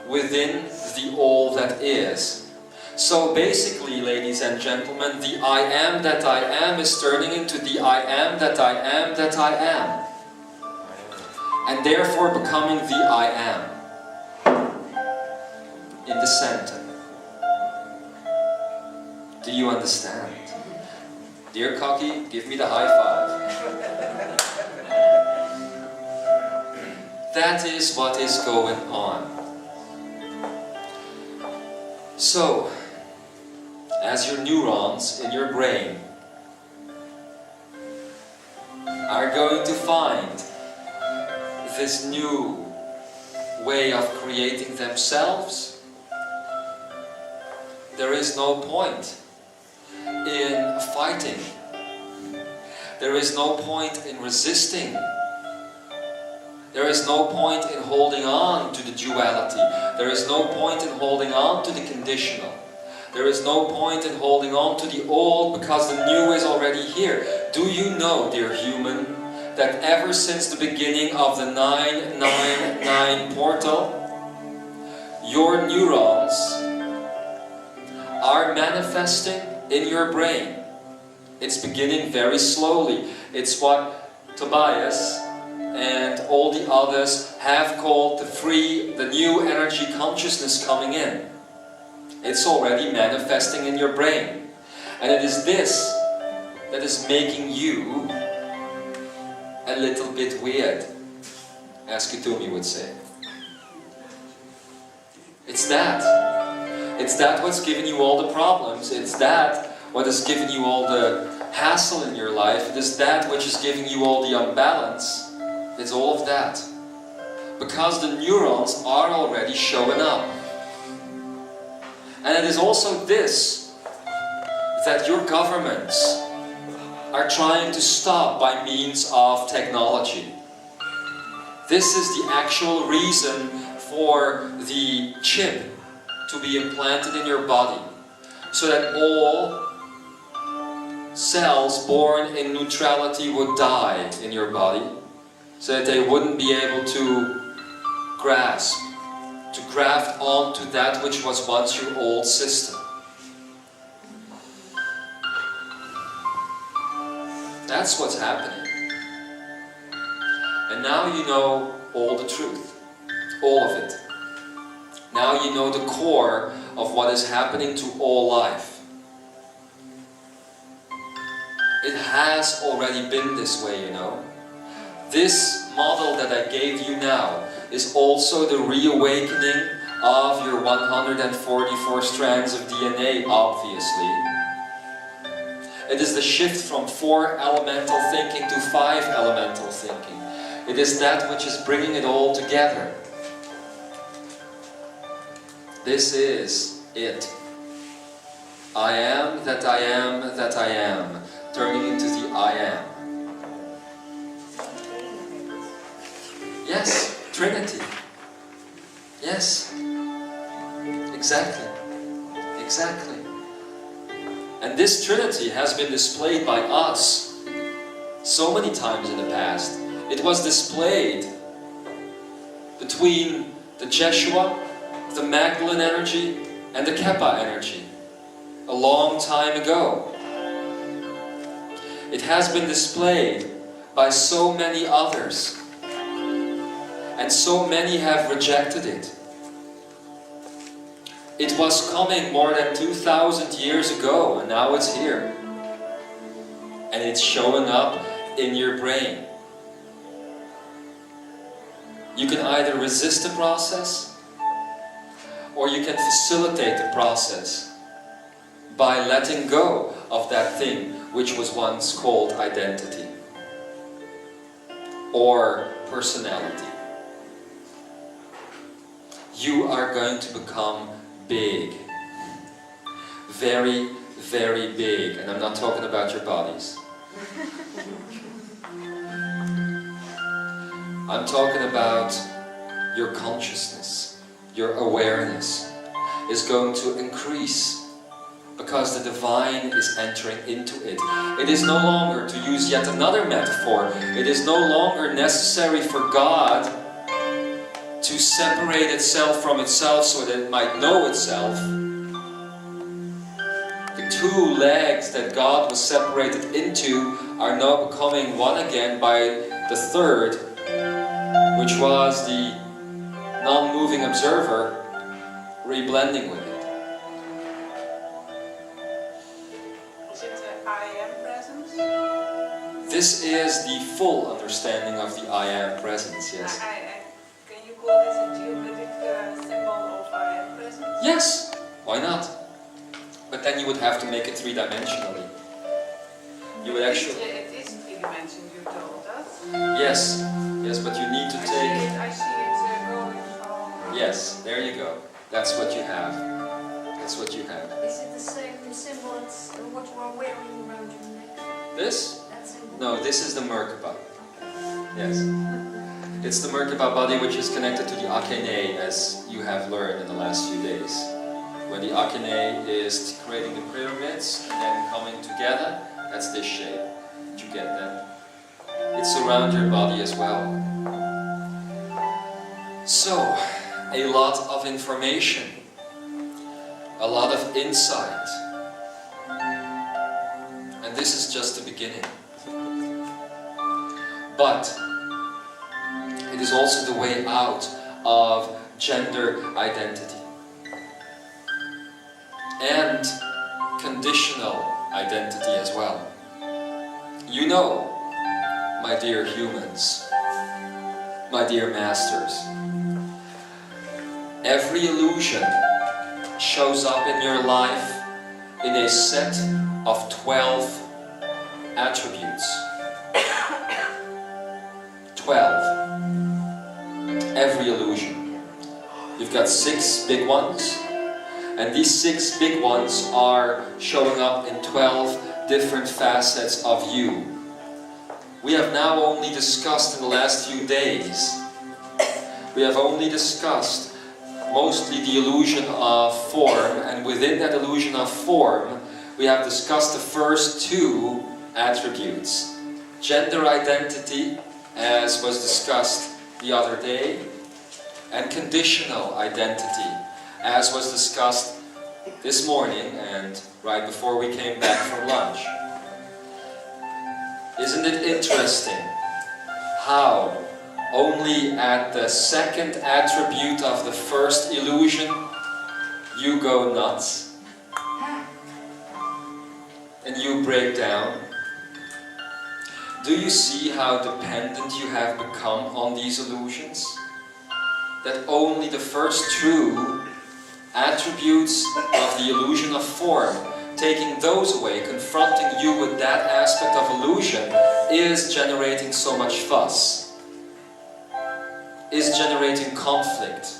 within the all that is. So basically, ladies and gentlemen, the I am that I am is turning into the I am that I am that I am. And therefore becoming the I am in the center. Do you understand? Dear Cocky, give me the high five. That is what is going on. So, as your neurons in your brain are going to find this new way of creating themselves, there is no point in fighting. There is no point in resisting. There is no point in holding on to the duality. There is no point in holding on to the conditional. There is no point in holding on to the old, because the new is already here. Do you know, dear human, that ever since the beginning of the 999 portal, your neurons are manifesting in your brain? It's beginning very slowly. It's what Tobias and all the others have called the new energy consciousness coming in. It's already manifesting in your brain. And it is this that is making you a little bit weird, as Kutumi would say. It's that. It's that what's giving you all the problems. It's that what has given you all the hassle in your life. It is that which is giving you all the unbalance. It's all of that. Because the neurons are already showing up. And it is also this that your governments are trying to stop by means of technology. This is the actual reason for the chip to be implanted in your body, so that all cells born in neutrality would die in your body, so that they wouldn't be able to grasp, to graft onto that which was once your old system. That's what's happening. And now you know all the truth, all of it. Now you know the core of what is happening to all life. It has already been this way, you know. This model that I gave you now is also the reawakening of your 144 strands of DNA, obviously. It is the shift from 4 elemental thinking to 5 elemental thinking. It is that which is bringing it all together. This is it. I am that I am that I am, turning into the I am. Yes, Trinity. Yes. Exactly. Exactly. And this Trinity has been displayed by us so many times in the past. It was displayed between the Jeshua, the Magdalene energy, and the Kepha energy a long time ago. It has been displayed by so many others, and so many have rejected it. It was coming more than 2,000 years ago, and now it's here. And it's showing up in your brain. You can either resist the process, or you can facilitate the process by letting go of that thing which was once called identity or personality. You are going to become big. Very, very big. And I'm not talking about your bodies. I'm talking about your consciousness, your awareness is going to increase because the divine is entering into it. It is no longer, to use yet another metaphor, it is no longer necessary for God to separate itself from itself so that it might know itself. The two legs that God was separated into are now becoming one again by the third, which was the non-moving observer, reblending with it. Is it the I am presence? This is the full understanding of the I am presence, yes. Can you call this a geometric symbol of I am presence? Yes, why not? But then you would have to make it three-dimensionally. You would actually... It is three-dimensional, you told us. Yes, yes, but you need to take... I see it going from... Yes, there you go. That's what you have. That's what you have. Is it the same symbol as what you are wearing around your neck? This? That symbol? No, this is the Merkaba. Yes. It's the Merkaba body which is connected to the Akene, as you have learned in the last few days. When the Akene is creating the pyramids and then coming together, that's this shape. Did you get that? It's around your body as well. So, a lot of information, a lot of insight. And this is just the beginning. But it is also the way out of gender identity and conditional identity as well. You know, my dear humans, my dear masters, every illusion shows up in your life in a set of 12 attributes. 12. Every illusion. You've got 6 big ones, and these 6 big ones are showing up in 12 different facets of you. We have now only discussed in the last few days, we have only discussed mostly the illusion of form, and within that illusion of form, we have discussed the first 2 attributes. Gender identity, as was discussed the other day, and conditional identity, as was discussed this morning and right before we came back from lunch. Isn't it interesting how only at the second attribute of the first illusion you go nuts and you break down? Do you see how dependent you have become on these illusions? That only the first true attributes of the illusion of form, taking those away, confronting you with that aspect of illusion, is generating so much fuss, is generating conflict.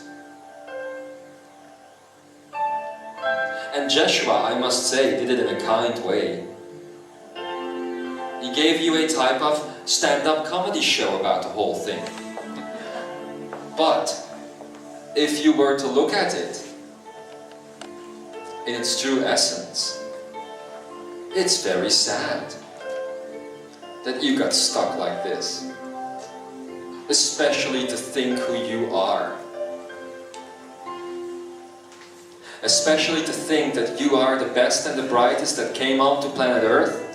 And Jeshua, I must say, did it in a kind way. He gave you a type of stand-up comedy show about the whole thing. But if you were to look at it in its true essence, it's very sad that you got stuck like this. Especially to think who you are. Especially to think that you are the best and the brightest that came onto planet Earth.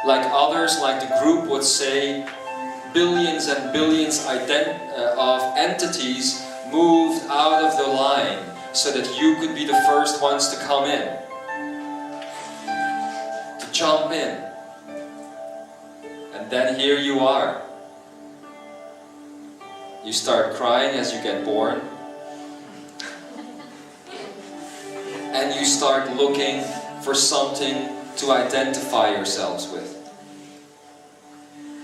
Like others, like the group would say, billions and billions of entities moved out of the line so that you could be the first ones to come in, to jump in. And then here you are. You start crying as you get born. And you start looking for something to identify yourselves with.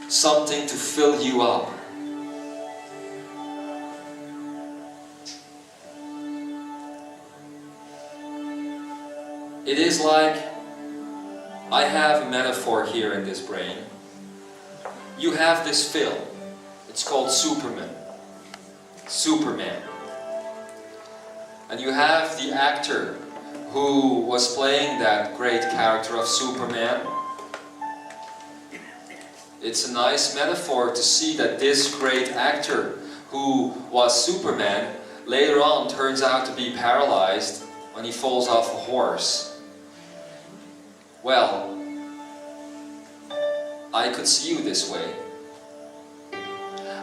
Something to fill you up. It is like, I have a metaphor here in this brain. You have this film. It's called Superman. Superman. And you have the actor who was playing that great character of Superman. It's a nice metaphor to see that this great actor who was Superman later on turns out to be paralyzed when he falls off a horse. Well, I could see you this way.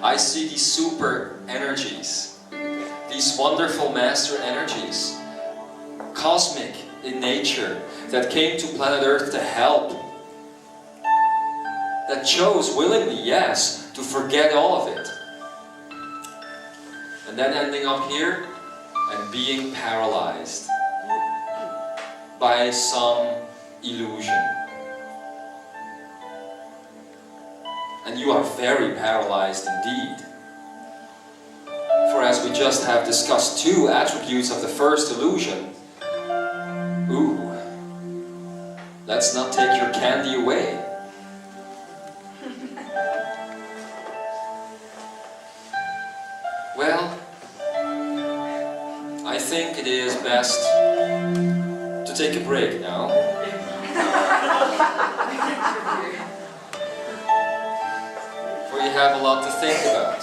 I see these super energies, these wonderful master energies, cosmic in nature, that came to planet Earth to help, that chose willingly, yes, to forget all of it, and then ending up here and being paralyzed by some illusion. And you are very paralyzed indeed. For as we just have discussed two attributes of the first illusion, let's not take your candy away. Well, I think it is best to take a break now. For you have a lot to think about.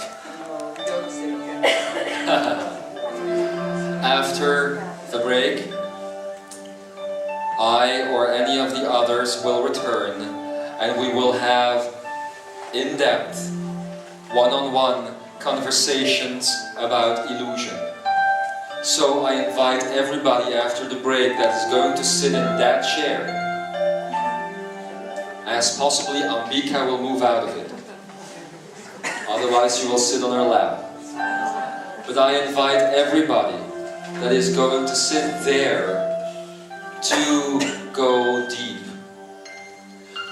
After the break, I or any of the others will return and we will have in-depth, one-on-one conversations about illusion. So I invite everybody after the break that is going to sit in that chair, as possibly Ambika will move out of it. Otherwise you will sit on her lap. But I invite everybody that is going to sit there to go deep.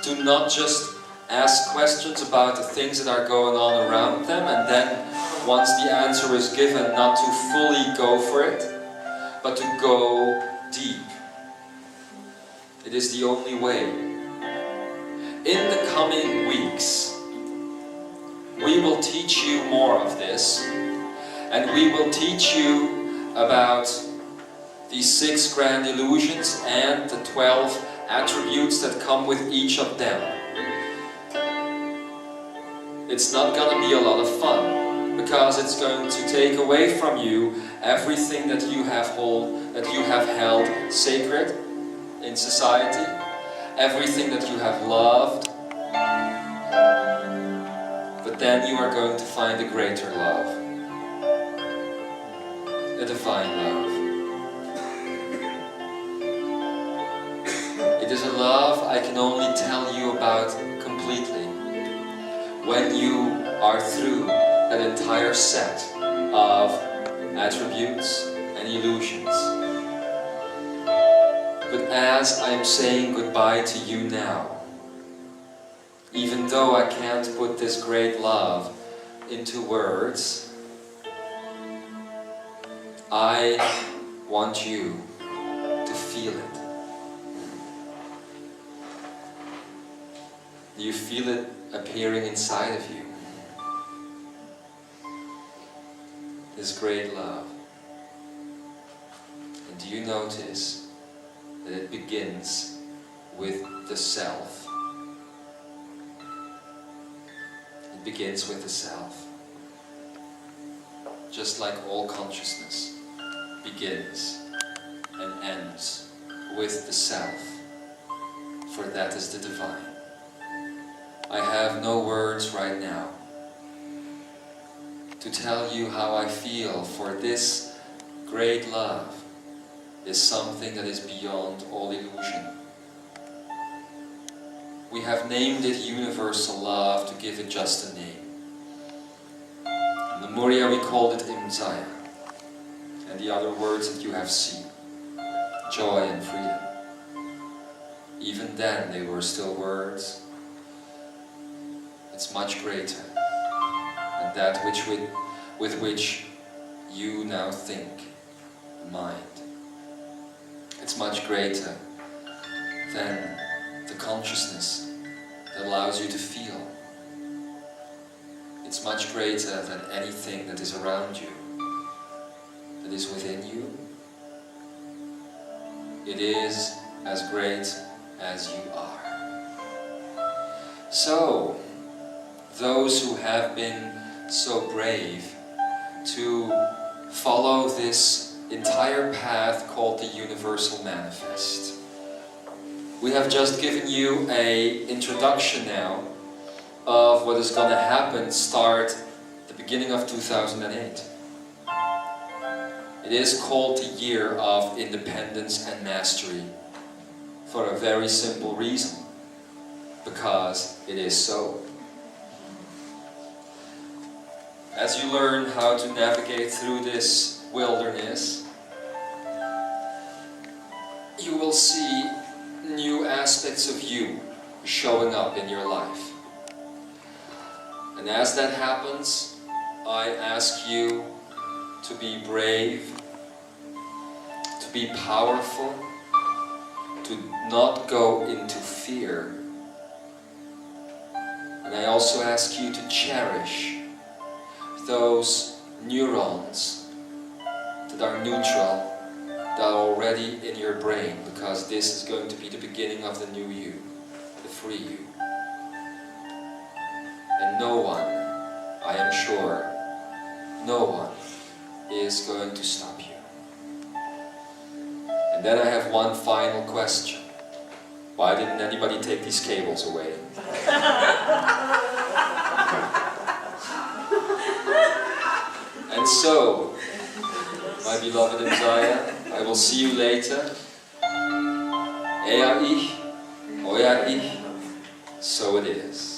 To not just ask questions about the things that are going on around them, and then once the answer is given, not to fully go for it, but to go deep. It is the only way. In the coming weeks, we will teach you more of this, and we will teach you about these 6 grand illusions and the 12 attributes that come with each of them. It's not going to be a lot of fun, because it's going to take away from you everything that you have held sacred in society, everything that you have loved. But then you are going to find a greater love, a divine love. It is a love I can only tell you about completely when you are through that entire set of attributes and illusions. But as I am saying goodbye to you now, even though I can't put this great love into words, I want you to feel it. Do you feel it appearing inside of you? This great love. And do you notice that it begins with the self? It begins with the self. Just like all consciousness begins and ends with the self, for that is the divine. I have no words right now to to tell you how I feel, for this great love is something that is beyond all illusion. We have named it universal love to give it just a name. In the Murya we called it Imzaia, and the other words that you have seen, joy and freedom. Even then they were still words. It's much greater than that with which you now think, mind. It's much greater than the consciousness that allows you to feel. It's much greater than anything that is around you, that is within you. It is as great as you are. So, those who have been so brave to follow this entire path called the Universal Manifest, we have just given you an introduction now of what is going to happen start the beginning of 2008. It is called the Year of Independence and Mastery for a very simple reason, because it is so. As you learn how to navigate through this wilderness, you will see new aspects of you showing up in your life. And as that happens, I ask you to be brave, to be powerful, to not go into fear. And I also ask you to cherish those neurons that are neutral, that are already in your brain, because this is going to be the beginning of the new you, the free you. And no one, I am sure, no one is going to stop you. And then I have one final question. Why didn't anybody take these cables away? And so, my beloved Imzaia, I will see you later. Ea ich, oya ich, so it is.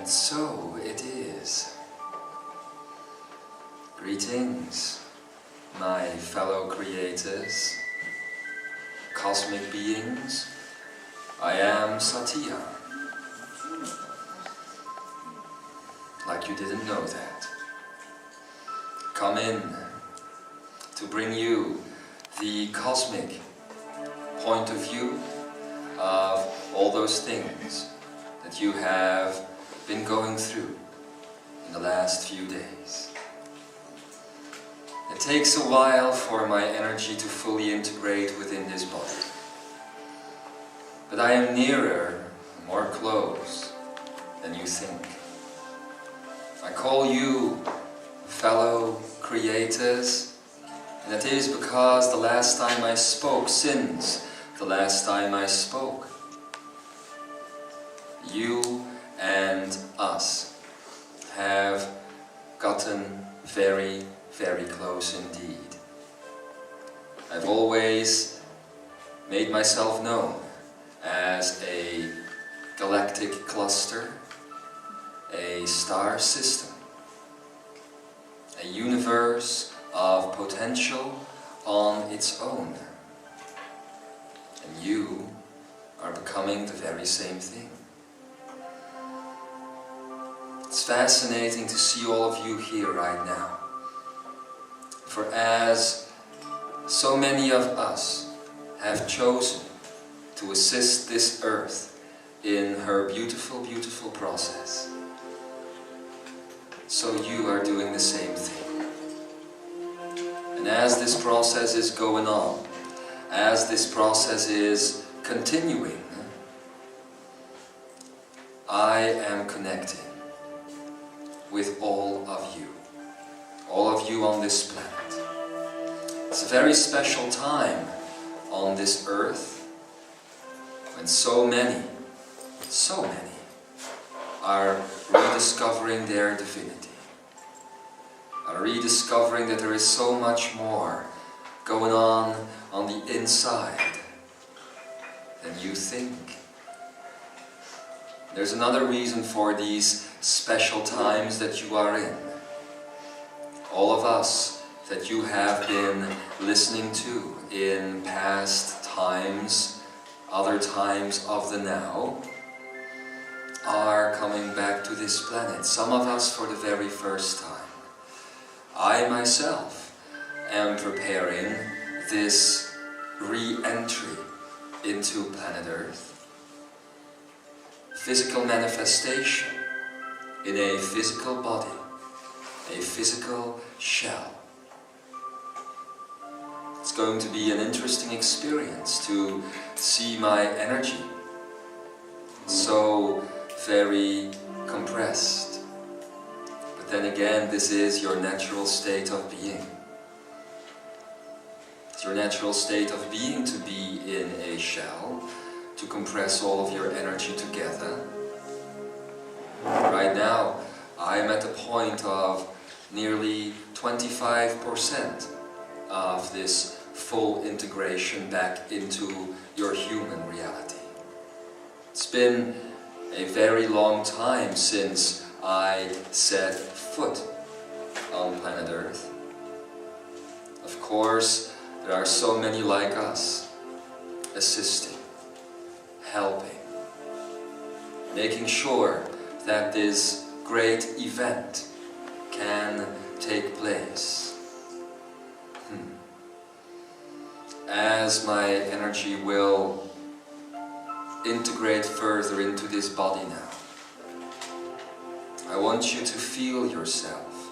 And so it is. Greetings, my fellow creators, cosmic beings. I am Satya. Like you didn't know that. Come in to bring you the cosmic point of view of all those things that you have been going through in the last few days. It takes a while for my energy to fully integrate within this body. But I am nearer, more close than you think. I call you fellow creators, and it is because the last time I spoke, since the last time I spoke, you and us have gotten very, very close indeed. I've always made myself known as a galactic cluster, a star system, a universe of potential on its own. And you are becoming the very same thing. It's fascinating to see all of you here right now. For as so many of us have chosen to assist this earth in her beautiful, beautiful process, so you are doing the same thing. And as this process is going on, as this process is continuing, I am connecting with all of you on this planet. It's a very special time on this earth when so many are rediscovering their divinity, are rediscovering that there is so much more going on the inside than you think. There's another reason for these special times that you are in. All of us that you have been listening to in past times, other times of the now, are coming back to this planet. Some of us for the very first time. I myself am preparing this re-entry into planet Earth. Physical manifestation in a physical body, a physical shell. It's going to be an interesting experience to see my energy so very compressed. But then again, this is your natural state of being. It's your natural state of being to be in a shell, to compress all of your energy together. Right now, I'm at the point of nearly 25% of this full integration back into your human reality. It's been a very long time since I set foot on planet Earth. Of course, there are so many like us, assisting, helping, making sure that this great event can take place. As my energy will integrate further into this body now, I want you to feel yourself.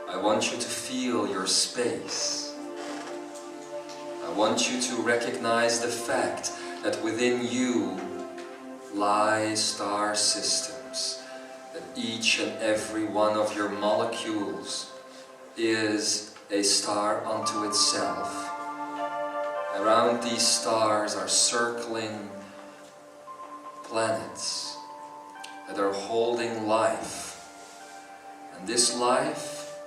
I want you to feel your space. I want you to recognize the fact that within you lie star systems, that each and every one of your molecules is a star unto itself. Around these stars are circling planets that are holding life. And this life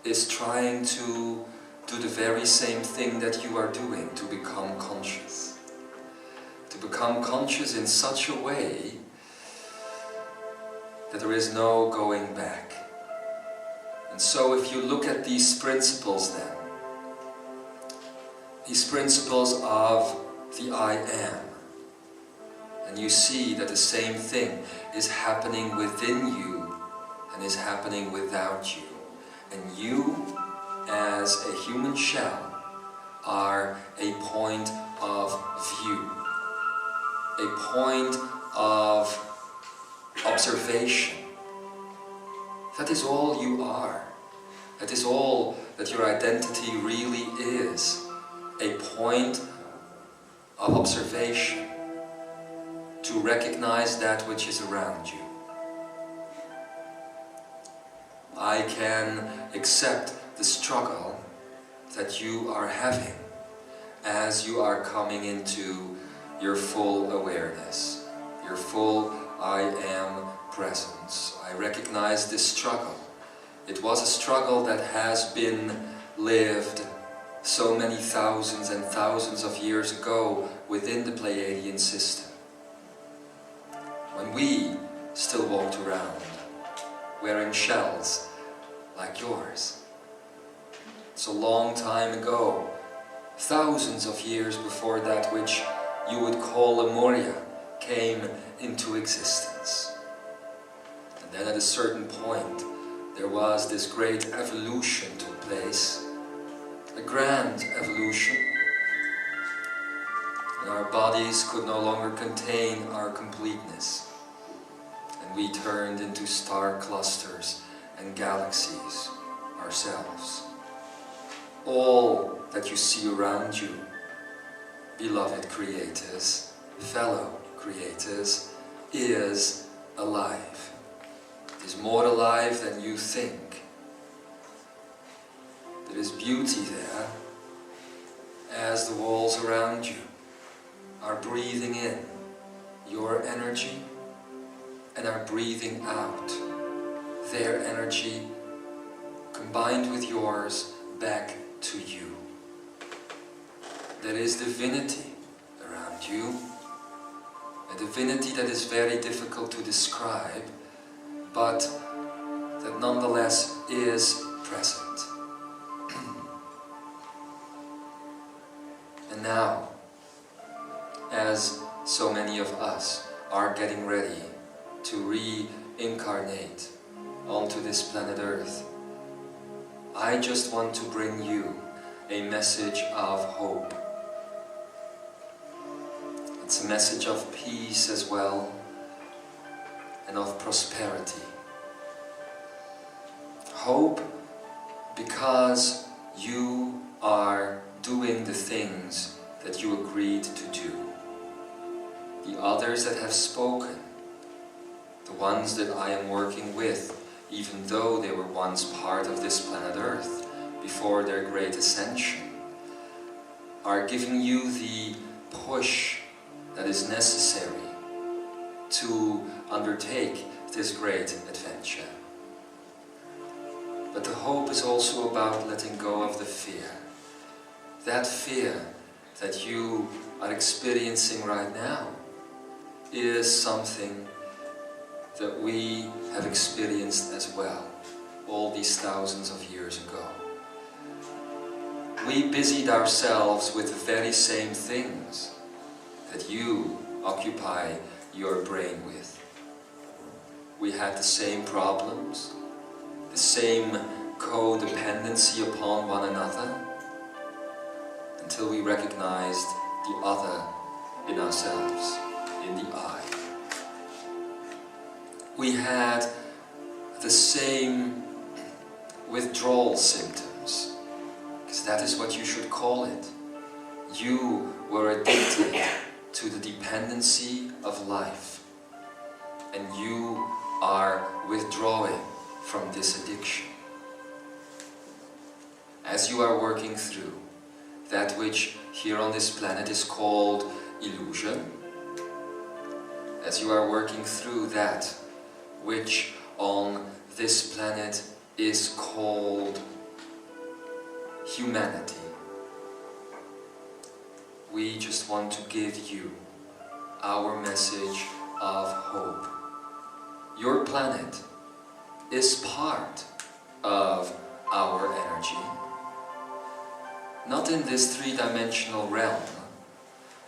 is trying to do the very same thing that you are doing, to become conscious. To become conscious in such a way that there is no going back. And so if you look at these principles then, these principles of the I am, and you see that the same thing is happening within you and is happening without you. And you, as a human shell, are a point of view, a point of observation. That is all you are. That is all that your identity really is. A point of observation to recognize that which is around you. I can accept the struggle that you are having as you are coming into your full awareness, your full I am presence. I recognize this struggle. It was a struggle that has been lived so many thousands and thousands of years ago within the Pleiadian system. When we still walked around wearing shells like yours. It's a long time ago, thousands of years before that which you would call Lemuria came into existence. And then at a certain point, there was this great evolution took place, a grand evolution, and our bodies could no longer contain our completeness, and we turned into star clusters and galaxies ourselves. All that you see around you, beloved creators, fellow creators, is alive. It is more alive than you think. There is beauty there as the walls around you are breathing in your energy and are breathing out their energy combined with yours back to you. There is divinity around you, a divinity that is very difficult to describe, but that nonetheless is present. And now, as so many of us are getting ready to reincarnate onto this planet Earth, I just want to bring you a message of hope. It's a message of peace as well, and of prosperity. Hope because you are doing the things that you agreed to do. The others that have spoken, the ones that I am working with, even though they were once part of this planet Earth before their great ascension, are giving you the push that is necessary to undertake this great adventure. But the hope is also about letting go of the fear. That fear that you are experiencing right now is something that we have experienced as well, all these thousands of years ago. We busied ourselves with the very same things that you occupy your brain with. We had the same problems, the same codependency upon one another, until we recognized the other in ourselves, in the I. We had the same withdrawal symptoms, because that is what you should call it. You were addicted to the dependency of life, and you are withdrawing from this addiction. As you are working through that which here on this planet is called illusion, as you are working through that which on this planet is called humanity, we just want to give you our message of hope. your planet is part of our energy. Not in this three-dimensional realm,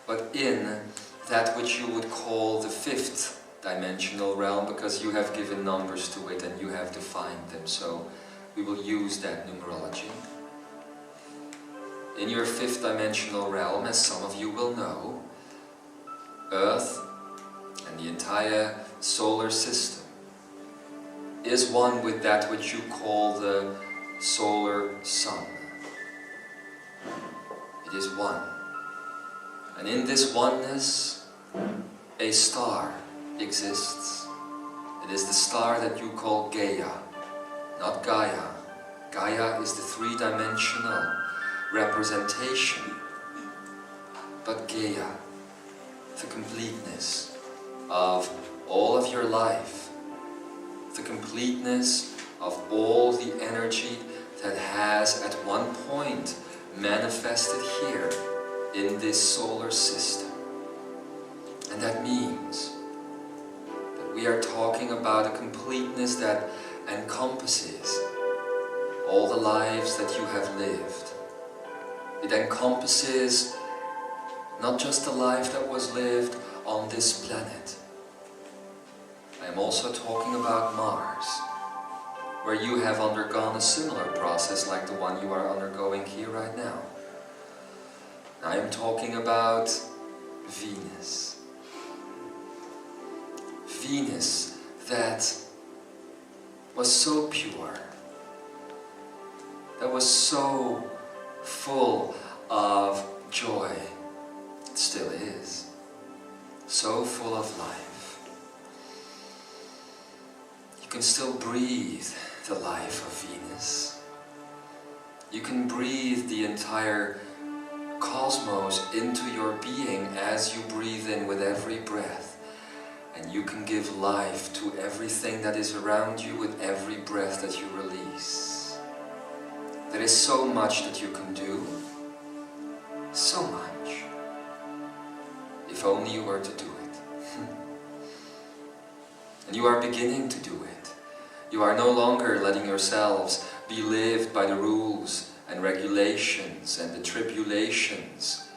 but in that which you would call the fifth dimensional realm, because you have given numbers to it and you have defined them, so we will use that numerology. In your fifth dimensional realm, as some of you will know, Earth and the entire solar system is one with that which you call the solar sun. It is one. And in this oneness, a star exists. It is the star that you call Gaia, not Gaia. Gaia is the three-dimensional representation, but Gaia, the completeness of all of your life, the completeness of all the energy that has at one point manifested here in this solar system. And that means that we are talking about a completeness that encompasses all the lives that you have lived. It encompasses not just the life that was lived on this planet. I am also talking about Mars, where you have undergone a similar process like the one you are undergoing here right now. I am talking about Venus. Venus that was so pure, that was so full of joy, it still is, so full of life. You can still breathe the life of Venus. You can breathe the entire cosmos into your being as you breathe in with every breath. And you can give life to everything that is around you with every breath that you release. There is so much that you can do. So much. If only you were to do it. And you are beginning to do it. You are no longer letting yourselves be lived by the rules and regulations and the tribulations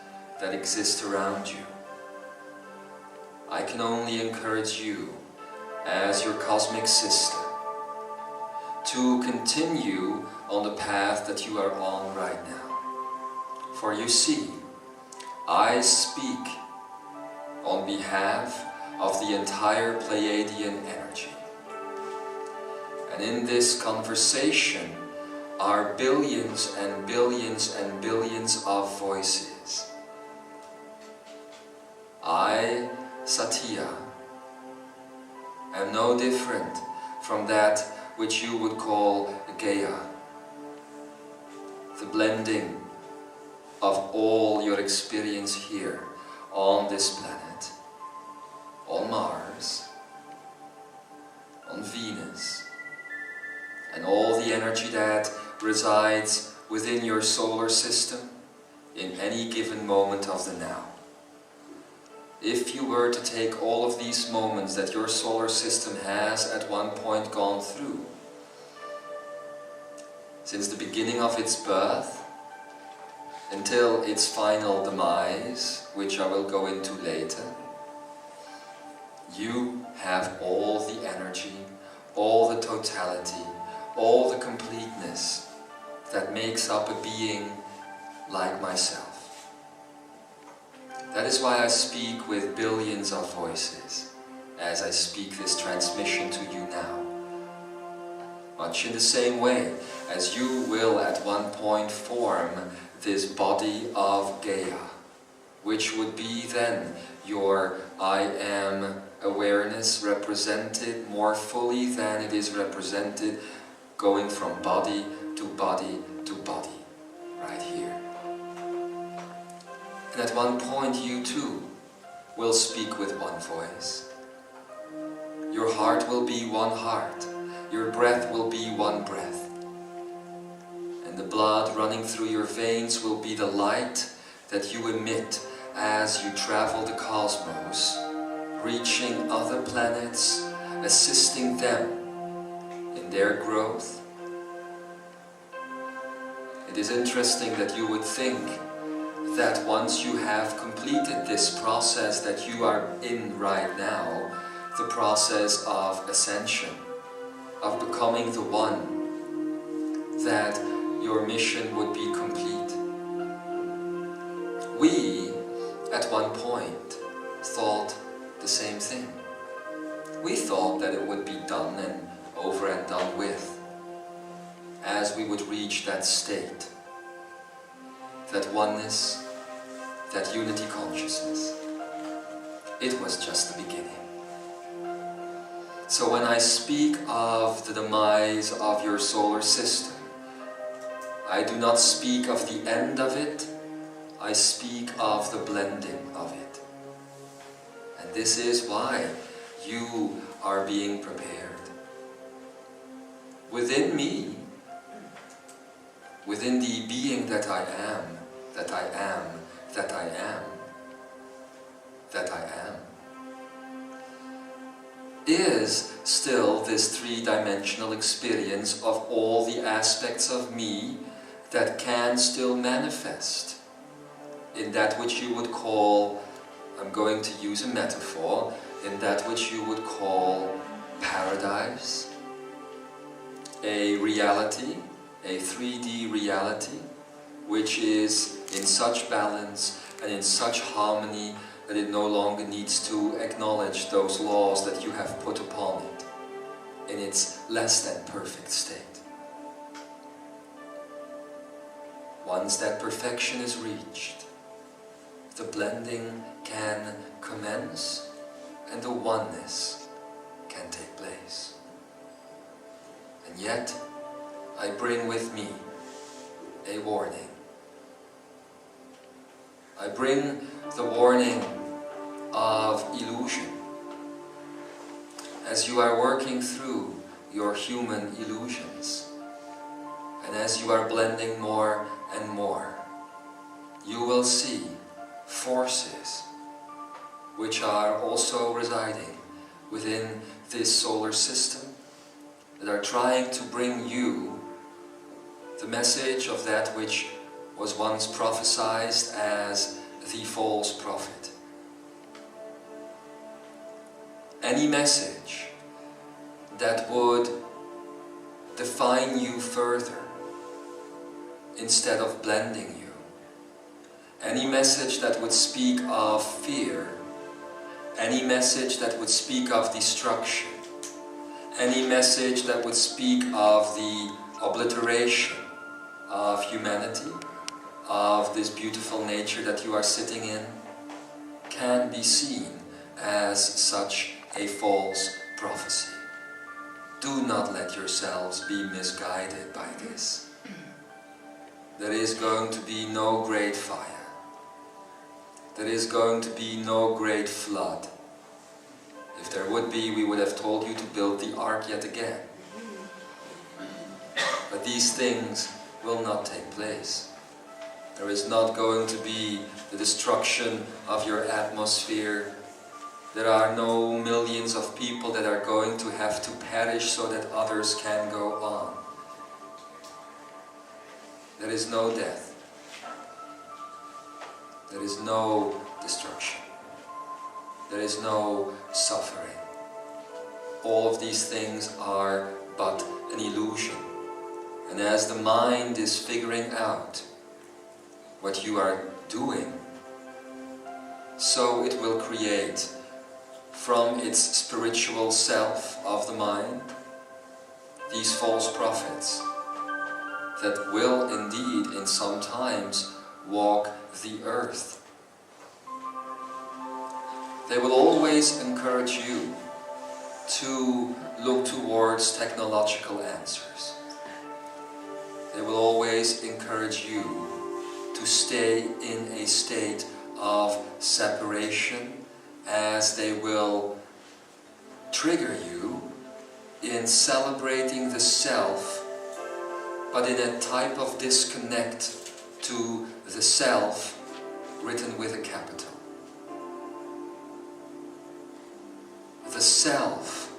that exist around you. I can only encourage you, as your cosmic sister, to continue on the path that you are on right now. For you see, I speak on behalf of the entire Pleiadian energy. And in this conversation are billions and billions and billions of voices. I, Satya, am no different from that which you would call Gaia, the blending of all your experience here on this planet, on Mars, on Venus, and all the energy that resides within your solar system in any given moment of the now. If you were to take all of these moments that your solar system has at one point gone through, since the beginning of its birth until its final demise, which I will go into later, you have all the energy, all the totality, all the completeness that makes up a being like myself. That is why I speak with billions of voices as I speak this transmission to you now. Much in the same way as you will at one point form this body of Gaia, which would be then your I am awareness represented more fully than it is represented going from body to body to body, right here. And at one point you too will speak with one voice. Your heart will be one heart. Your breath will be one breath. And the blood running through your veins will be the light that you emit as you travel the cosmos, reaching other planets, assisting them in their growth. It is interesting that you would think that once you have completed this process that you are in right now, the process of ascension, of becoming the one, that your mission would be complete. We, at one point, thought the same thing. We thought that it would be done and over and done with, as we would reach that state, that oneness, that unity consciousness. It was just the beginning. So when I speak of the demise of your solar system, I do not speak of the end of it, I speak of the blending of it. And this is why you are being prepared. Within me, within the being that I am, that I am, that I am, that I am, is still this three-dimensional experience of all the aspects of me that can still manifest in that which you would call, I'm going to use a metaphor, in that which you would call paradise, a reality, a 3D reality, which is in such balance and in such harmony that it no longer needs to acknowledge those laws that you have put upon it in its less than perfect state. Once that perfection is reached, the blending can commence and the oneness can take place. And yet, I bring with me a warning. I bring the warning of illusion. As you are working through your human illusions, and as you are blending more and more, you will see forces which are also residing within this solar system that are trying to bring you the message of that which was once prophesied as the false prophet. Any message that would define you further instead of blending you. Any message that would speak of fear. Any message that would speak of destruction. Any message that would speak of the obliteration of humanity, of this beautiful nature that you are sitting in, can be seen as such a false prophecy. Do not let yourselves be misguided by this. There is going to be no great fire. There is going to be no great flood. If there would be, we would have told you to build the ark yet again. But these things will not take place. There is not going to be the destruction of your atmosphere. There are no millions of people that are going to have to perish so that others can go on. There is no death. There is no destruction. There is no suffering. All of these things are but an illusion. And as the mind is figuring out what you are doing, so it will create from its spiritual self of the mind these false prophets that will indeed in some times walk the earth. They will always encourage you to look towards technological answers. They will always encourage you to stay in a state of separation, as they will trigger you in celebrating the self, but in a type of disconnect to the self written with a capital. The self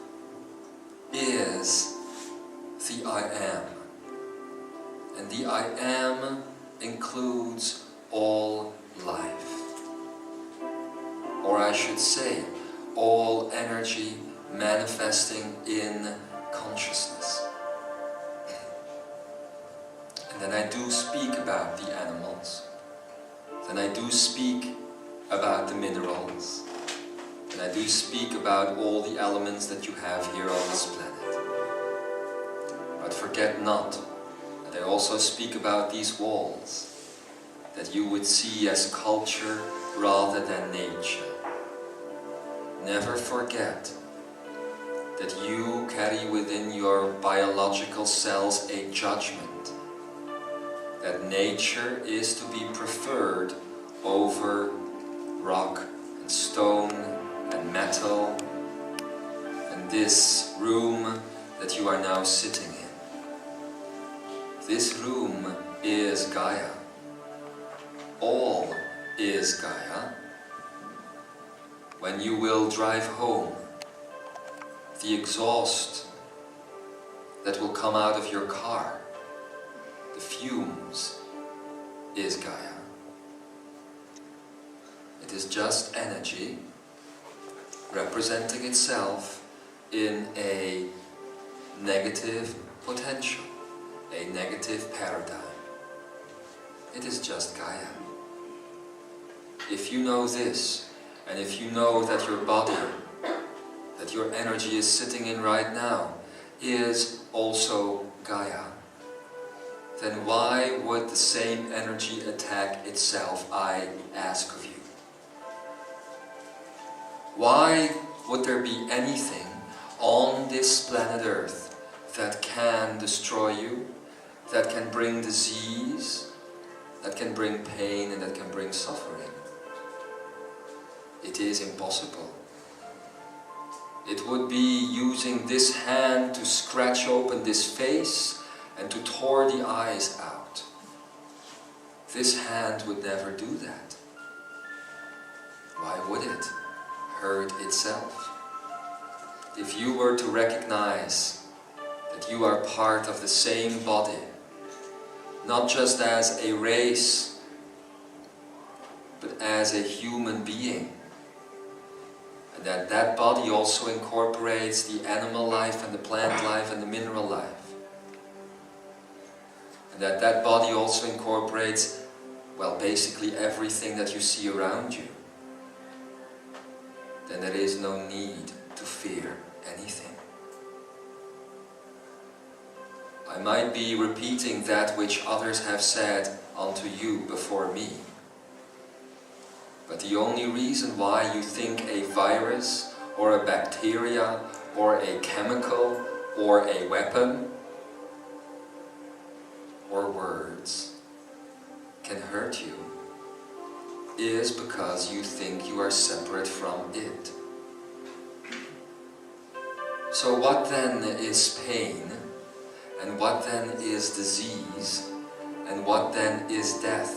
should say, all energy manifesting in consciousness. And then I do speak about the animals. Then I do speak about the minerals. And I do speak about all the elements that you have here on this planet. But forget not that I also speak about these walls, that you would see as culture rather than nature. Never forget that you carry within your biological cells a judgment, that nature is to be preferred over rock and stone and metal and this room that you are now sitting in. This room is Gaia. All is Gaia. When you will drive home, the exhaust that will come out of your car, the fumes, is Gaia. It is just energy representing itself in a negative potential, a negative paradigm. It is just Gaia. If you know this, and if you know that your body, that your energy is sitting in right now, is also Gaia, then why would the same energy attack itself, I ask of you? Why would there be anything on this planet Earth that can destroy you, that can bring disease, that can bring pain and that can bring suffering? It is impossible. It would be using this hand to scratch open this face and to tear the eyes out. This hand would never do that. Why would it hurt itself? If you were to recognize that you are part of the same body, not just as a race, but as a human being, and that that body also incorporates the animal life and the plant life and the mineral life, and that that body also incorporates, well, basically everything that you see around you, then there is no need to fear anything. I might be repeating that which others have said unto you before me, but the only reason why you think a virus or a bacteria or a chemical or a weapon or words can hurt you is because you think you are separate from it. So what then is pain? And what then is disease? And what then is death?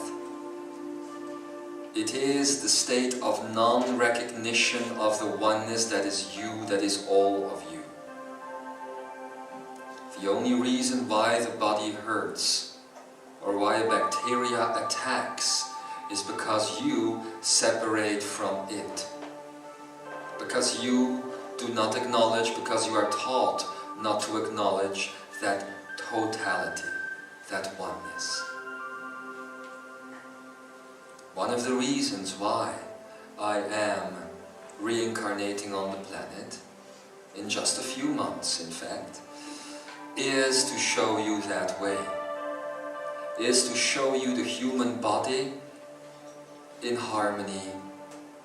It is the state of non-recognition of the oneness that is you, that is all of you. The only reason why the body hurts or why a bacteria attacks is because you separate from it. Because you do not acknowledge, because you are taught not to acknowledge that totality, that oneness. One of the reasons why I am reincarnating on the planet, in just a few months in fact, is to show you that way. Is to show you the human body in harmony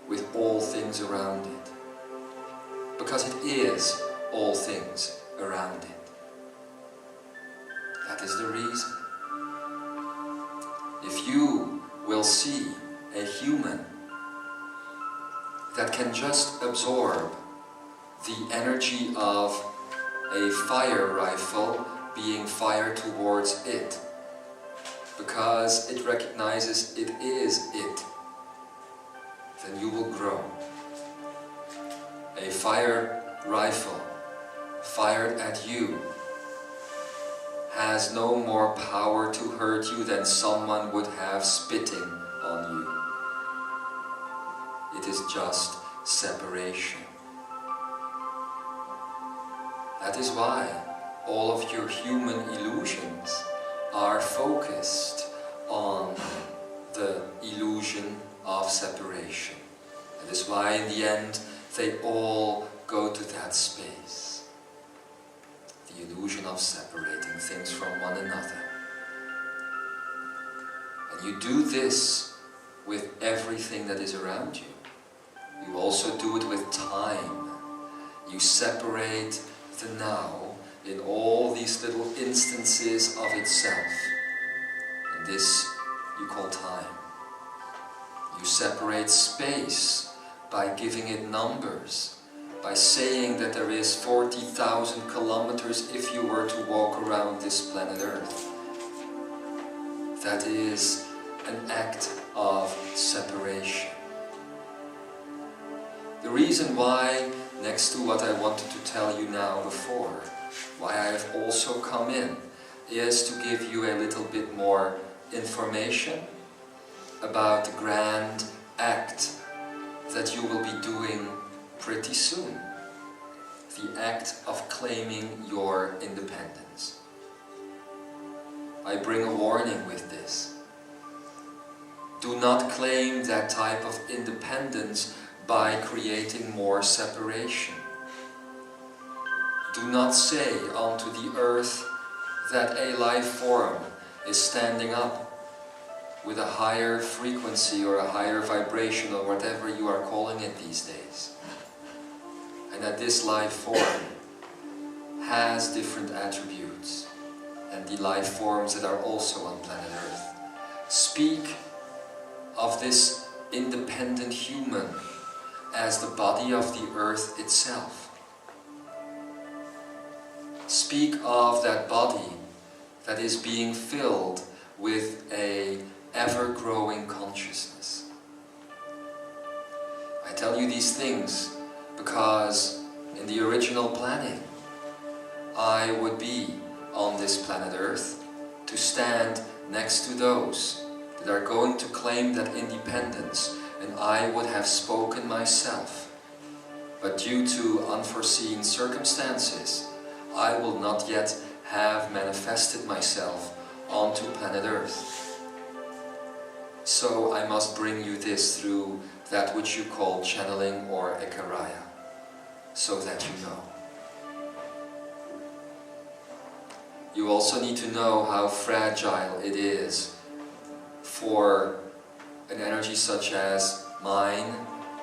with all things around it. Because it is all things around it. That is the reason. If you will see a human that can just absorb the energy of a fire rifle being fired towards it, because it recognizes it is it, then you will grow. A fire rifle fired at you has no more power to hurt you than someone would have spitting on you. It is just separation. That is why all of your human illusions are focused on the illusion of separation. That is why in the end they all go to that space. The illusion of separating things from one another. And you do this with everything that is around you. You also do it with time. You separate the now in all these little instances of itself. And this you call time. You separate space by giving it numbers, by saying that there is 40,000 kilometers if you were to walk around this planet Earth. That is an act of separation. The reason why, next to what I wanted to tell you now before, why I have also come in, is to give you a little bit more information about the grand act that you will be doing pretty soon. The act of claiming your independence. I bring a warning with this. Do not claim that type of independence by creating more separation. Do not say onto the earth that a life form is standing up with a higher frequency or a higher vibration or whatever you are calling it these days. And that this life form has different attributes and the life forms that are also on planet Earth. Speak of this independent human as the body of the earth itself. Speak of that body that is being filled with a ever-growing consciousness. I tell you these things because in the original planning I would be on this planet Earth to stand next to those that are going to claim that independence, and I would have spoken myself. But due to unforeseen circumstances, I will not yet have manifested myself onto planet Earth. So I must bring you this through that which you call channeling or ekaraya, so that you know. You also need to know how fragile it is for an energy such as mine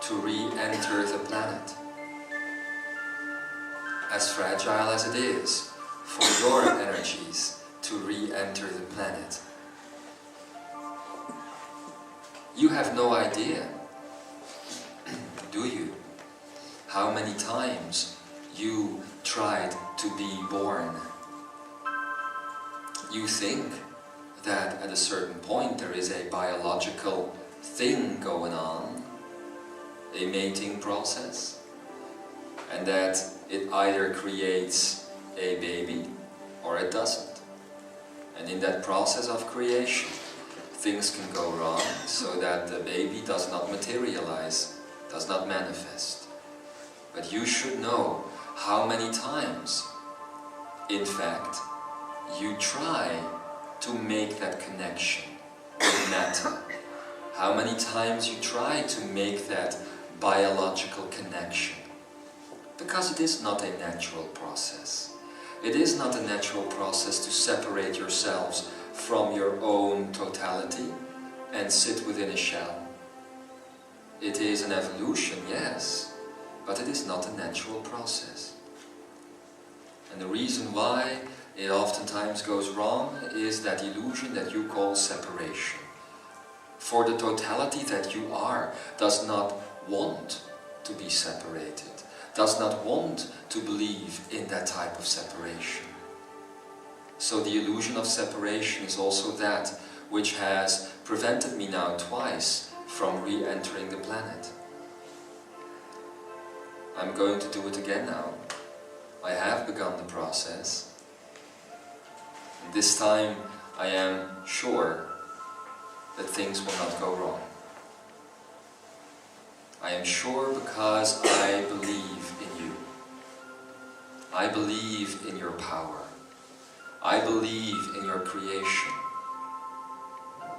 to re-enter the planet. As fragile as it is for your energies to re-enter the planet. You have no idea, do you, how many times you tried to be born. You think that at a certain point there is a biological thing going on, a mating process, and that it either creates a baby or it doesn't. And in that process of creation, things can go wrong so that the baby does not materialize, does not manifest. But you should know how many times, in fact, you try to make that connection with matter. How many times you try to make that biological connection. Because it is not a natural process. It is not a natural process to separate yourselves from your own totality and sit within a shell. It is an evolution, yes, but it is not a natural process. And the reason why it oftentimes goes wrong is that illusion that you call separation. For the totality that you are does not want to be separated, does not want to believe in that type of separation. So the illusion of separation is also that which has prevented me now twice from re-entering the planet. I'm going to do it again now. I have begun the process. And this time I am sure that things will not go wrong. I am sure because I believe in you. I believe in your power. I believe in your creation.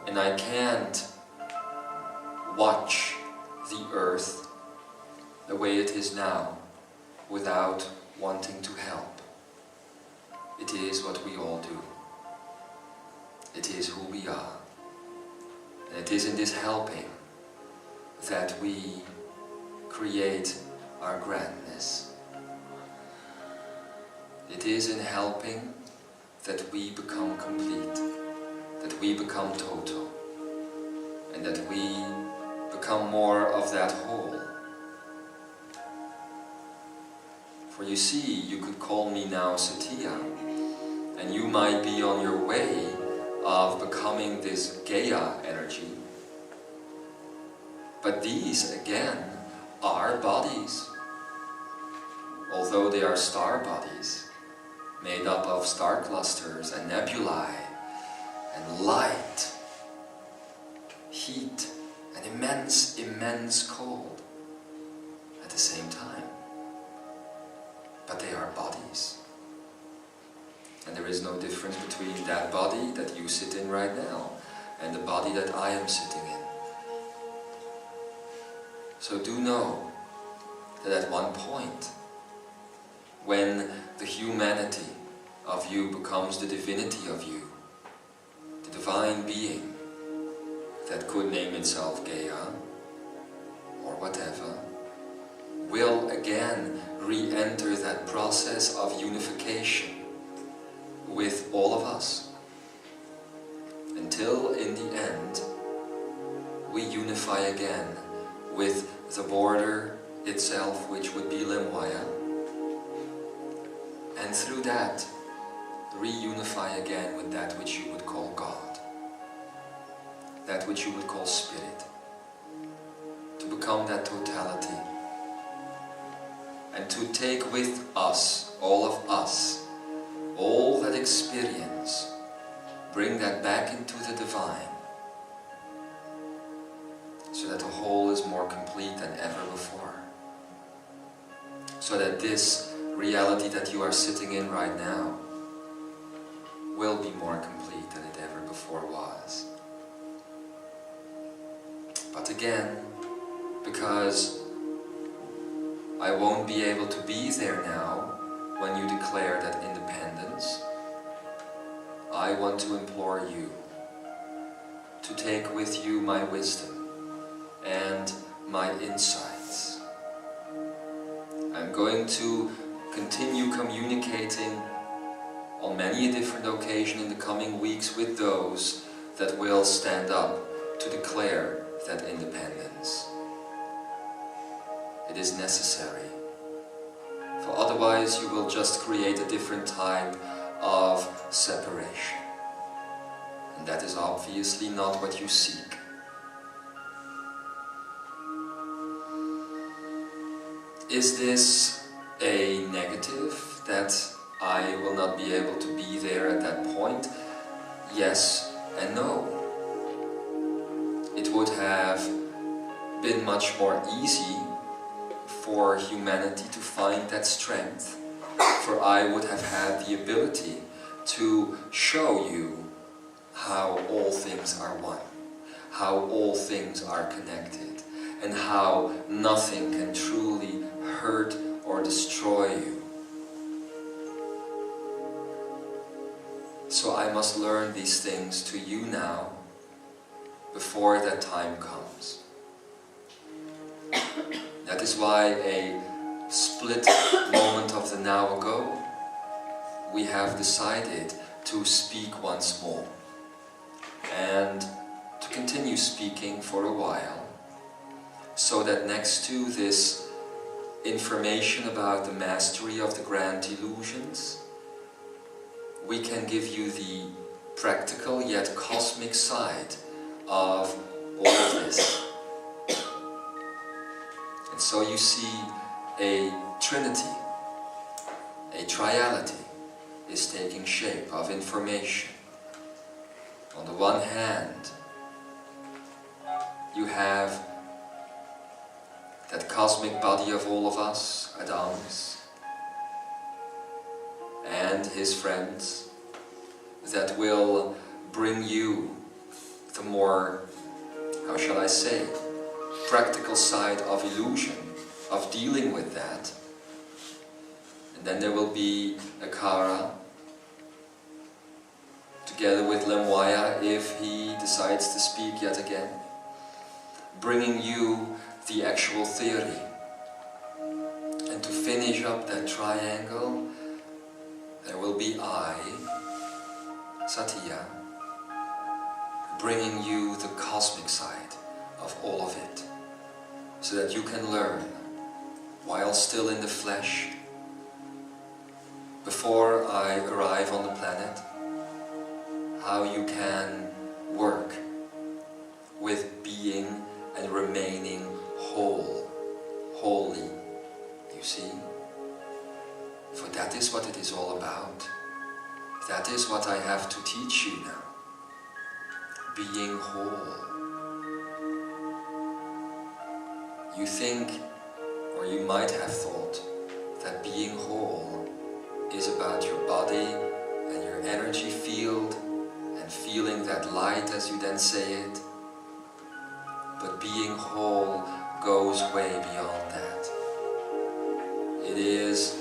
And I can't watch the earth the way it is now without wanting to help. It is what we all do. It is who we are. And it is in this helping that we create our grandness. It is in helping that we become complete, that we become total, and that we become more of that whole. For you see, you could call me now Satya, and you might be on your way of becoming this Gaia energy. But these, again, are bodies. Although they are star bodies, made up of star clusters and nebulae, and light, heat, and immense, immense cold at the same time. But they are bodies. And there is no difference between that body that you sit in right now and the body that I am sitting in. So do know that at one point, when the humanity of you becomes the divinity of you, the divine being that could name itself Gaia, or whatever, will again re-enter that process of unification with all of us, until in the end we unify again with the border itself, which would be Limwaya, and through that reunify again with that which you would call God, that which you would call Spirit, to become that totality, and to take with us, all that experience, bring that back into the divine, so that the whole is more complete than ever before. So that this reality that you are sitting in right now will be more complete than it ever before was. But again, because I won't be able to be there now when you declare that independence, I want to implore you to take with you my wisdom and my insights. I'm going to continue communicating on many a different occasion in the coming weeks with those that will stand up to declare that independence. It is necessary, for otherwise you will just create a different type of separation. And that is obviously not what you seek. Is this a negative, that I will not be able to be there at that point? Yes and no. It would have been much more easy for humanity to find that strength, for I would have had the ability to show you how all things are one, how all things are connected, and how nothing can truly hurt or destroy you. So I must learn these things to you now, before that time comes. That is why a split moment of the now ago, we have decided to speak once more and to continue speaking for a while, so that next to this information about the mastery of the grand illusions, we can give you the practical yet cosmic side of all of this. And so you see a trinity, a triality is taking shape of information. On the one hand, you have cosmic body of all of us, Adams, and his friends, that will bring you the more, how shall I say, practical side of illusion, of dealing with that. And then there will be Akara, together with Lemwaya, if he decides to speak yet again, bringing you the actual theory. And to finish up that triangle, there will be I, Satya, bringing you the cosmic side of all of it, so that you can learn, while still in the flesh, before I arrive on the planet, how you can work with being and remaining whole, holy, you see? For that is what it is all about. That is what I have to teach you now. Being whole. You think, or you might have thought, that being whole is about your body and your energy field and feeling that light as you then say it. But being whole goes way beyond that. It is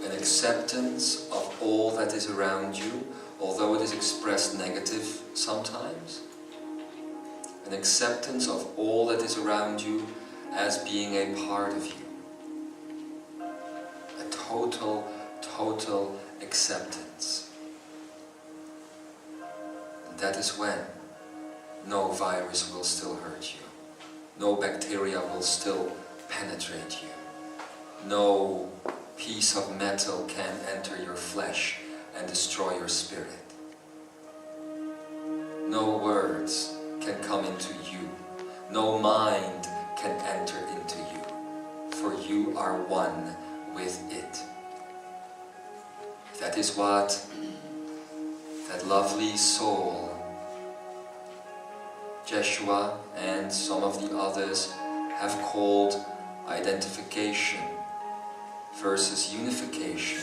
an acceptance of all that is around you, although it is expressed negative sometimes. An acceptance of all that is around you as being a part of you. A total acceptance. And that is when no virus will still hurt you. No bacteria will still penetrate you. No piece of metal can enter your flesh and destroy your spirit. No words can come into you. No mind can enter into you. For you are one with it. That is what that lovely soul, Jeshua and some of the others, have called identification versus unification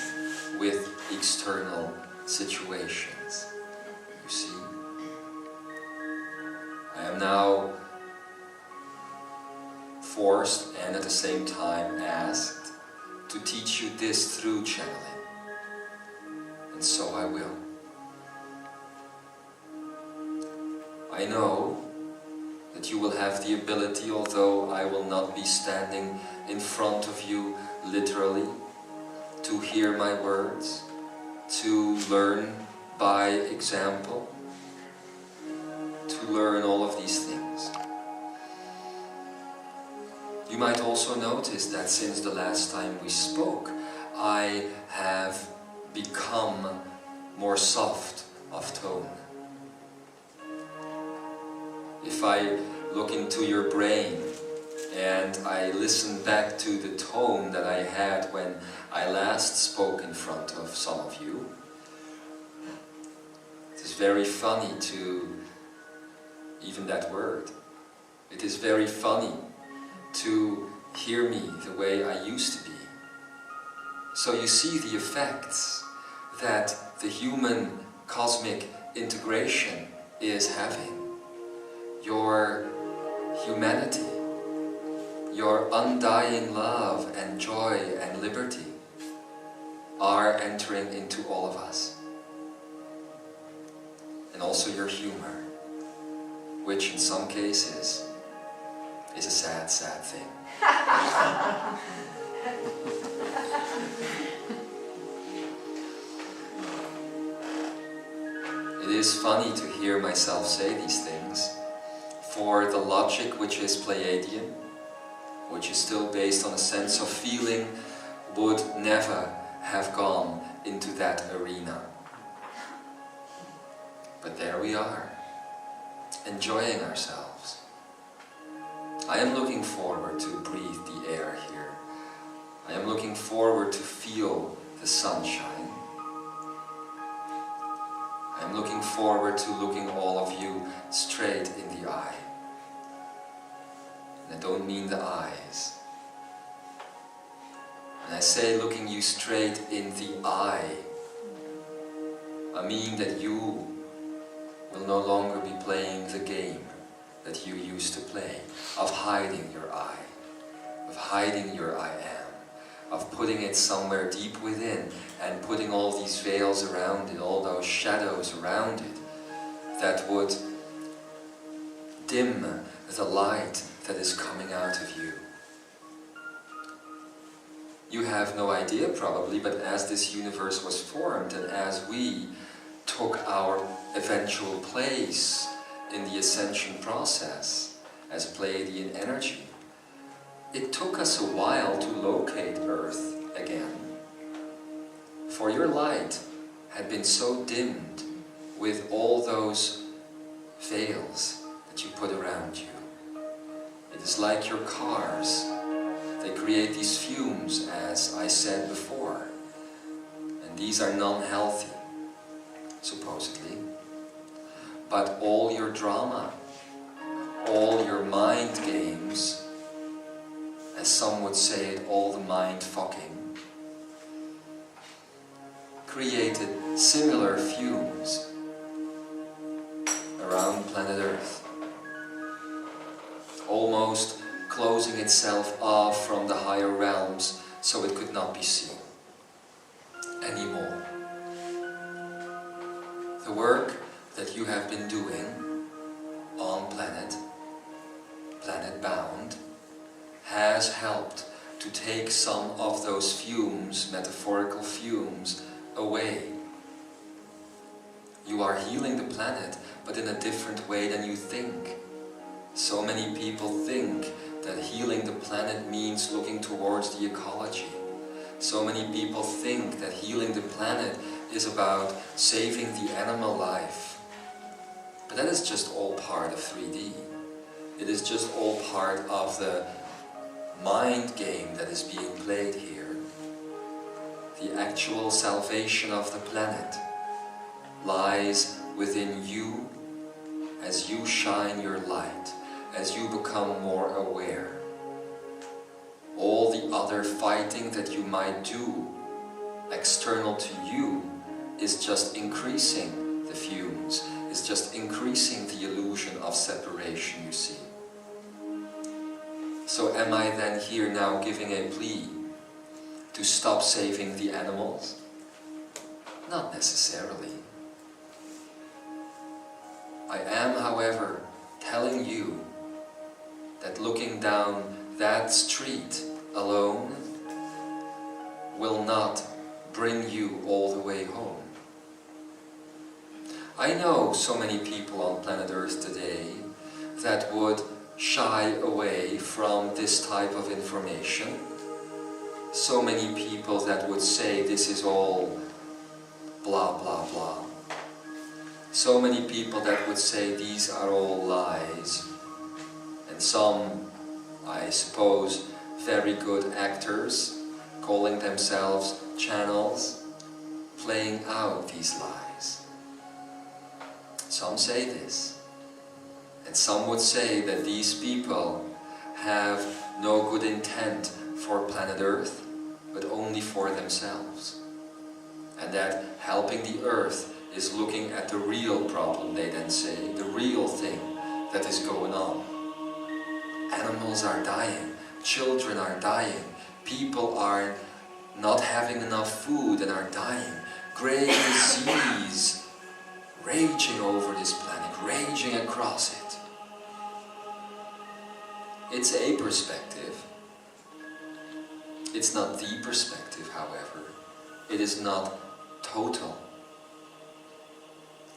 with external situations. You see? I am now forced and at the same time asked to teach you this through channeling. And so I will. I know that you will have the ability, although I will not be standing in front of you literally, to hear my words, to learn by example, to learn all of these things. You might also notice that since the last time we spoke, I have become more soft of tone. If I look into your brain and I listen back to the tone that I had when I last spoke in front of some of you, it is very funny to, even that word, it is very funny to hear me the way I used to be. So you see the effects that the human cosmic integration is having. Your humanity, your undying love and joy and liberty are entering into all of us. And also your humor, which in some cases is a sad, sad thing. It is funny to hear myself say these things, for the logic which is Pleiadian, which is still based on a sense of feeling, would never have gone into that arena. But there we are, enjoying ourselves. I am looking forward to breathe the air here. I am looking forward to feel the sunshine. I am looking forward to looking all of you straight in the eye. And I don't mean the eyes, And I say looking you straight in the eye, I mean that you will no longer be playing the game that you used to play, of hiding your I, of hiding your I am, of putting it somewhere deep within and putting all these veils around it, all those shadows around it that would dim the light that is coming out of you. You have no idea probably, but as this universe was formed and as we took our eventual place in the ascension process as Pleiadian energy, it took us a while to locate Earth again. For your light had been so dimmed with all those veils that you put around you. It is like your cars. They create these fumes, as I said before. And these are non-healthy, supposedly. But all your drama, all your mind games, as some would say it, all the mind fucking, created similar fumes around planet Earth, almost closing itself off from the higher realms so it could not be seen anymore. The work that you have been doing on planet bound, has helped to take some of those fumes, metaphorical fumes, away. You are healing the planet, but in a different way than you think. So many people think that healing the planet means looking towards the ecology. So many people think that healing the planet is about saving the animal life. But that is just all part of 3D. It is just all part of the mind game that is being played here. The actual salvation of the planet lies within you as you shine your light, as you become more aware. All the other fighting that you might do external to you is just increasing the fumes, is just increasing the illusion of separation you see. So am I then here now giving a plea to stop saving the animals? Not necessarily. I am, however, telling you that looking down that street alone will not bring you all the way home. I know so many people on planet Earth today that would shy away from this type of information. So many people that would say this is all blah blah blah. So many people that would say these are all lies. And some, I suppose, very good actors, calling themselves channels, playing out these lies. Some say this. And some would say that these people have no good intent for planet Earth, but only for themselves. And that helping the Earth is looking at the real problem, they then say, the real thing that is going on. Animals are dying, children are dying, people are not having enough food and are dying. Great disease raging over this planet, raging across it. It's a perspective. It's not the perspective, however. It is not total.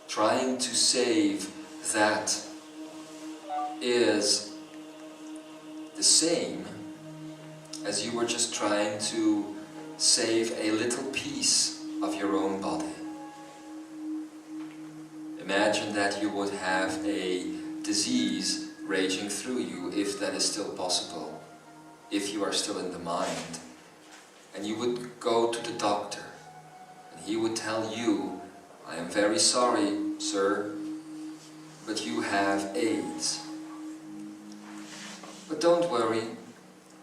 Trying to save that is the same as you were just trying to save a little piece of your own body. Imagine that you would have a disease raging through you, if that is still possible, if you are still in the mind, and you would go to the doctor, and he would tell you, I am very sorry, sir, but you have AIDS. But don't worry,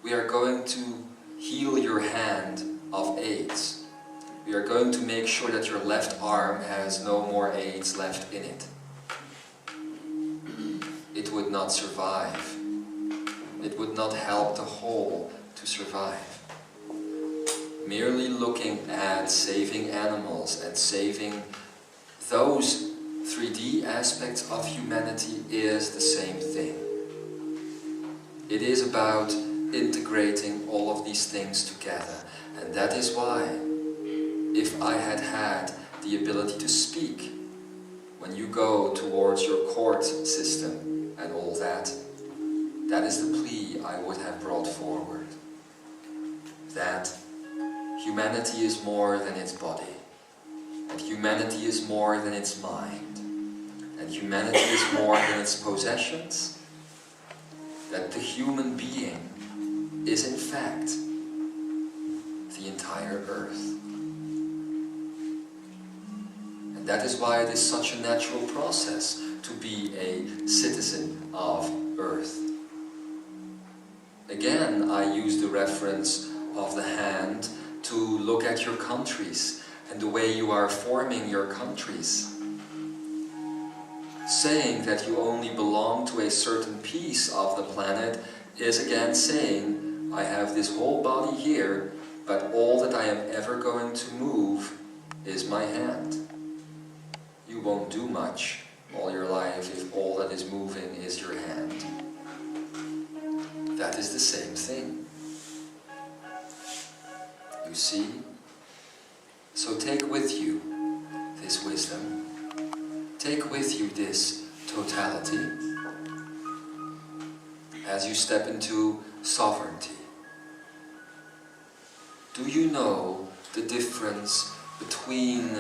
we are going to heal your hand of AIDS. We are going to make sure that your left arm has no more AIDS left in it. It would not survive. It would not help the whole to survive. Merely looking at saving animals and saving those 3D aspects of humanity is the same thing. It is about integrating all of these things together. And that is why, if I had had the ability to speak, when you go towards your court system and all that, that is the plea I would have brought forward. That humanity is more than its body. That humanity is more than its mind. And humanity is more than its possessions. That the human being is in fact the entire earth. And that is why it is such a natural process to be a citizen of earth. Again, I use the reference of the hand to look at your countries and the way you are forming your countries. Saying that you only belong to a certain piece of the planet is again saying, I have this whole body here, but all that I am ever going to move is my hand. You won't do much all your life if all that is moving is your hand. That is the same thing. You see? So take with you this wisdom. Take with you this totality as you step into sovereignty. Do you know the difference between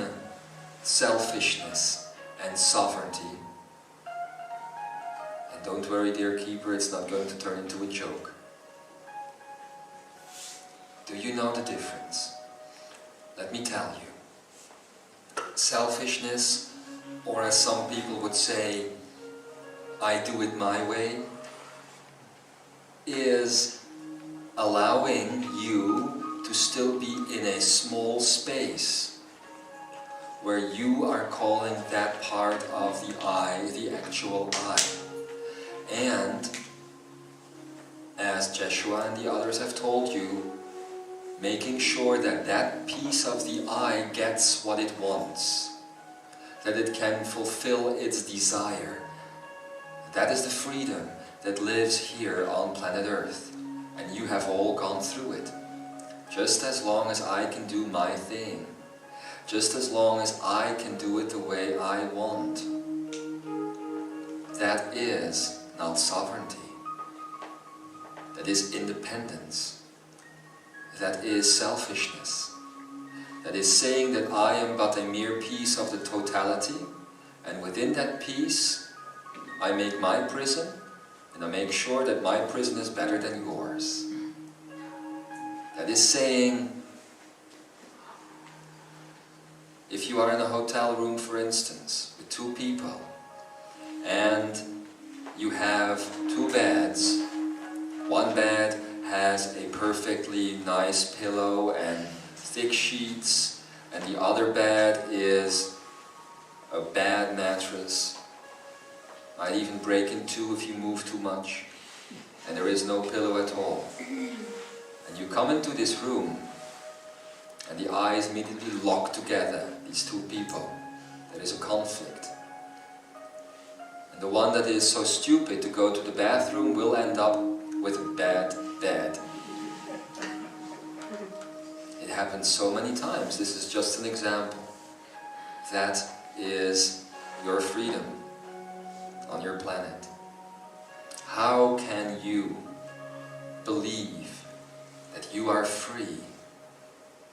selfishness and sovereignty? And don't worry, dear keeper, it's not going to turn into a joke. Do you know the difference? Let me tell you. Selfishness, or as some people would say, I do it my way, is allowing you to still be in a small space where you are calling that part of the I, the actual I. And, as Jeshua and the others have told you, making sure that that piece of the I gets what it wants, that it can fulfill its desire. That is the freedom that lives here on planet Earth, and you have all gone through it. Just as long as I can do my thing, just as long as I can do it the way I want, that is not sovereignty. That is independence. That is selfishness. That is saying that I am but a mere piece of the totality, and within that piece I make my prison, and I make sure that my prison is better than yours. That is saying, if you are in a hotel room, for instance, with two people, and you have two beds, one bed has a perfectly nice pillow and thick sheets, and the other bed is a bad mattress, might even break in two if you move too much, and there is no pillow at all. And you come into this room, and the eyes immediately lock together, these two people. There is a conflict. And the one that is so stupid to go to the bathroom will end up with a bad bed. It happens so many times. This is just an example. That is your freedom on your planet. How can you believe that you are free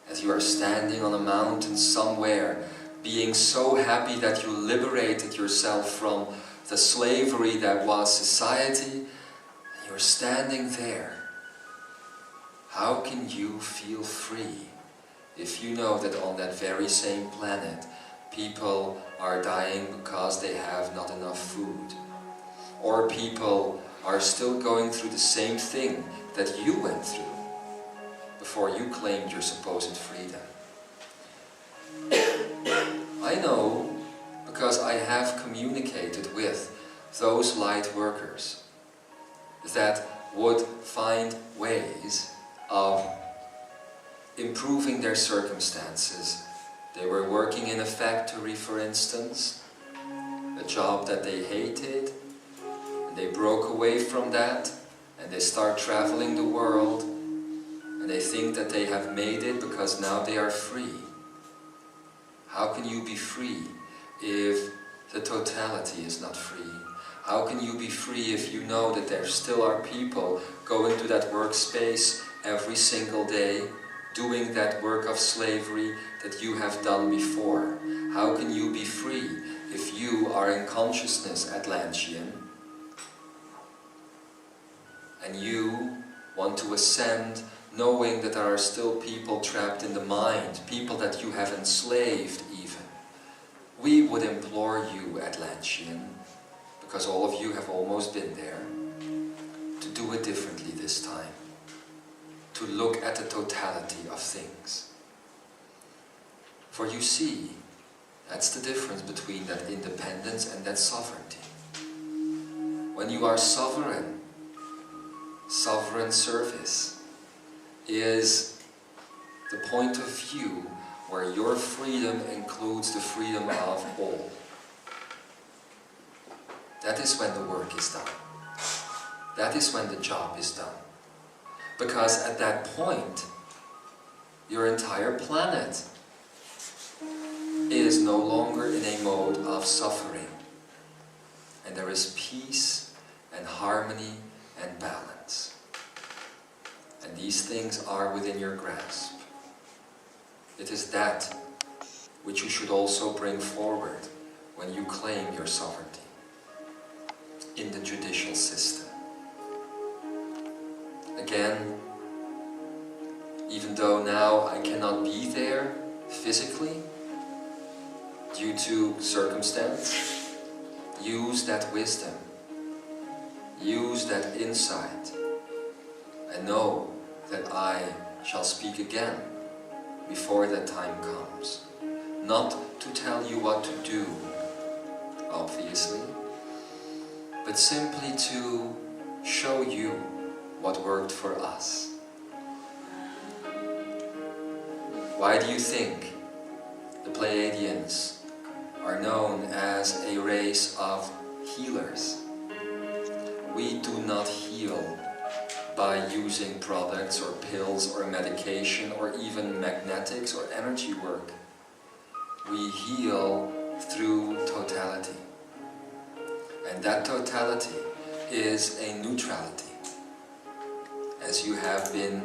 as you are standing on a mountain somewhere, being so happy that you liberated yourself from the slavery that was society, and you're standing there? How can you feel free if you know that on that very same planet people are dying because they have not enough food? Or people are still going through the same thing that you went through? The before you claimed your supposed freedom. I know because I have communicated with those light workers that would find ways of improving their circumstances. They were working in a factory, for instance, a job that they hated, and they broke away from that, and they start traveling the world, and they think that they have made it because now they are free. How can you be free if the totality is not free? How can you be free if you know that there still are people going to that workspace every single day, doing that work of slavery that you have done before? How can you be free if you are in consciousness, Atlantean, and you want to ascend, knowing that there are still people trapped in the mind, people that you have enslaved even? We would implore you, Atlantean, because all of you have almost been there, to do it differently this time. To look at the totality of things. For you see, that's the difference between that independence and that sovereignty. When you are sovereign, sovereign service is the point of view where your freedom includes the freedom of all. That is when the work is done. That is when the job is done. Because at that point, your entire planet is no longer in a mode of suffering. And there is peace and harmony and balance. And these things are within your grasp. It is that which you should also bring forward when you claim your sovereignty in the judicial system. Again, even though now I cannot be there physically due to circumstance, use that wisdom, use that insight, and know that I shall speak again before that time comes. Not to tell you what to do, obviously, but simply to show you what worked for us. Why do you think the Pleiadians are known as a race of healers? We do not heal by using products or pills or medication or even magnetics or energy work. We heal through totality. And that totality is a neutrality, as you have been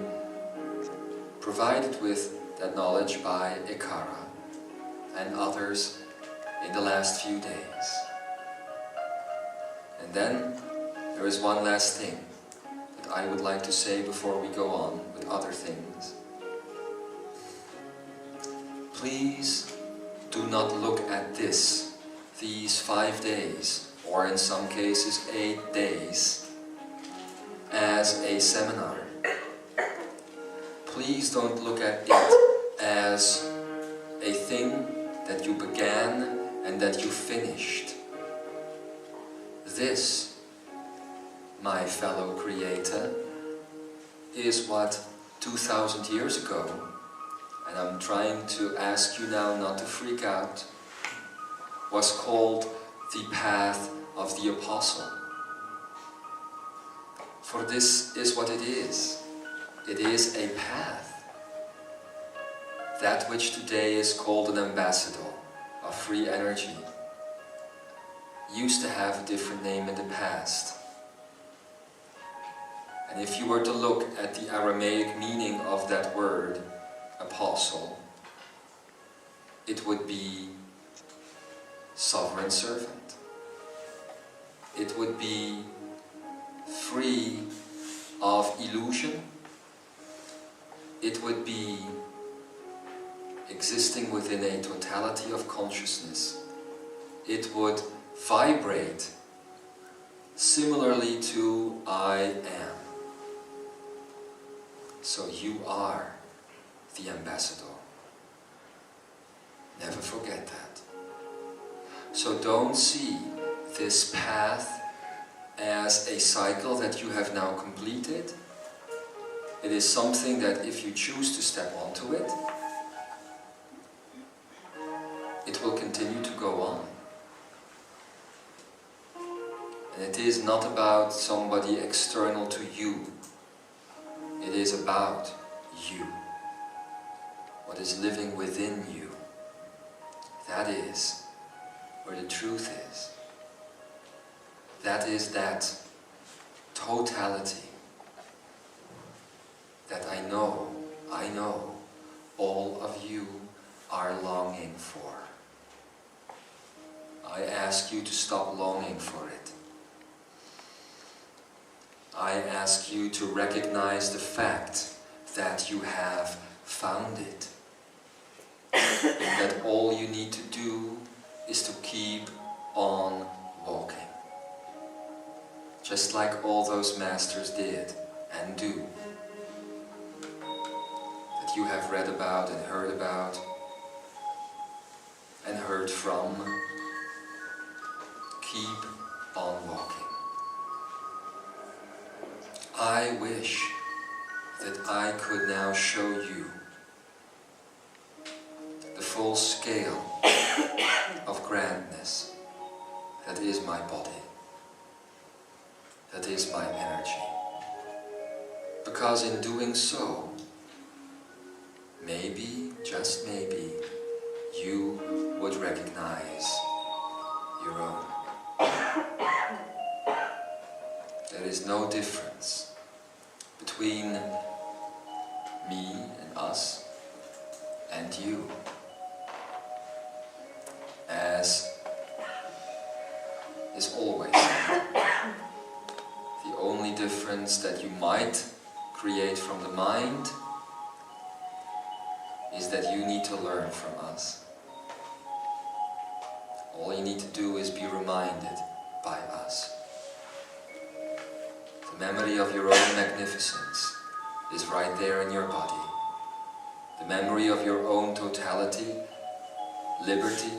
provided with that knowledge by Ikara and others in the last few days. And then there is one last thing that I would like to say before we go on with other things. Please do not look at these 5 days, or in some cases 8 days, as a seminar. Please don't look at it as a thing that you began and that you finished. This, my fellow creator, is what 2000 years ago, and I'm trying to ask you now not to freak out, was called the path of the apostle. For this is what it is. It is a path. That which today is called an ambassador of free energy used to have a different name in the past. And if you were to look at the Aramaic meaning of that word, apostle, it would be sovereign servant. It would be free of illusion. It would be existing within a totality of consciousness. It would vibrate similarly to I am. So you are the ambassador. Never forget that. So don't see this path as a cycle that you have now completed. It is something that if you choose to step onto it, it will continue to go on. And it is not about somebody external to you. It is about you. What is living within you. That is where the truth is. That is that totality that I know all of you are longing for. I ask you to stop longing for it. I ask you to recognize the fact that you have found it. And that all you need to do is to keep on walking. Just like all those masters did and do. That you have read about and heard from. Keep on walking. I wish that I could now show you the full scale of grandness that is my body, that is my energy. Because in doing so, maybe, just maybe, you would recognize your own. There is no difference between me and us and you. As is always said, the only difference that you might create from the mind is that you need to learn from us. All you need to do is be reminded by us. The memory of your own magnificence is right there in your body. The memory of your own totality, liberty,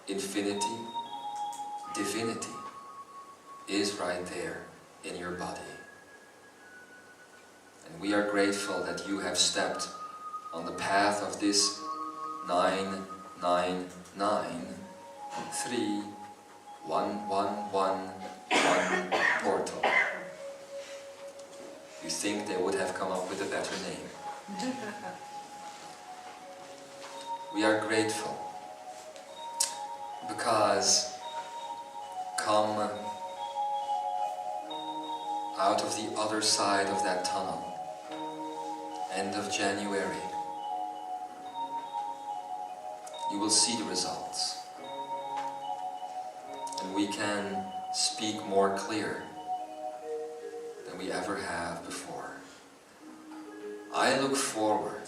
infinity, divinity is right there in your body. And we are grateful that you have stepped on the path of this 9993111 portal. You think they would have come up with a better name. We are grateful because come out of the other side of that tunnel, end of January, you will see the results. And we can speak more clear than we ever have before. I look forward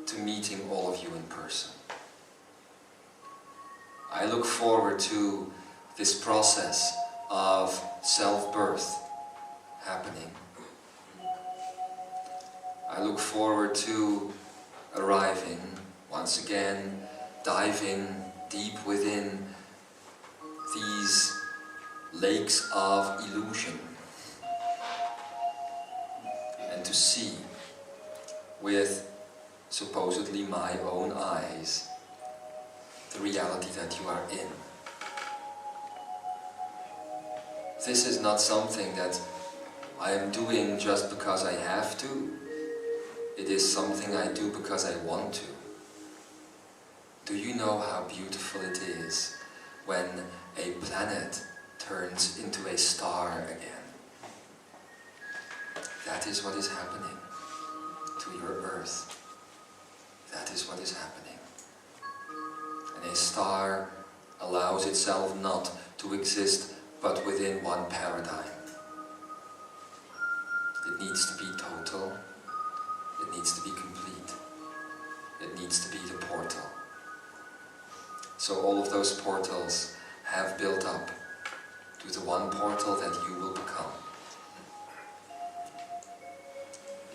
to meeting all of you in person. I look forward to this process of self-birth happening. I look forward to arriving, once again, diving deep within these lakes of illusion and to see with supposedly my own eyes the reality that you are in. This is not something that I am doing just because I have to. It is something I do because I want to. Do you know how beautiful it is when a planet turns into a star again? That is what is happening to your Earth. That is what is happening. And a star allows itself not to exist but within one paradigm. It needs to be total. It needs to be complete. It needs to be the portal. So all of those portals have built up to the one portal that you will become.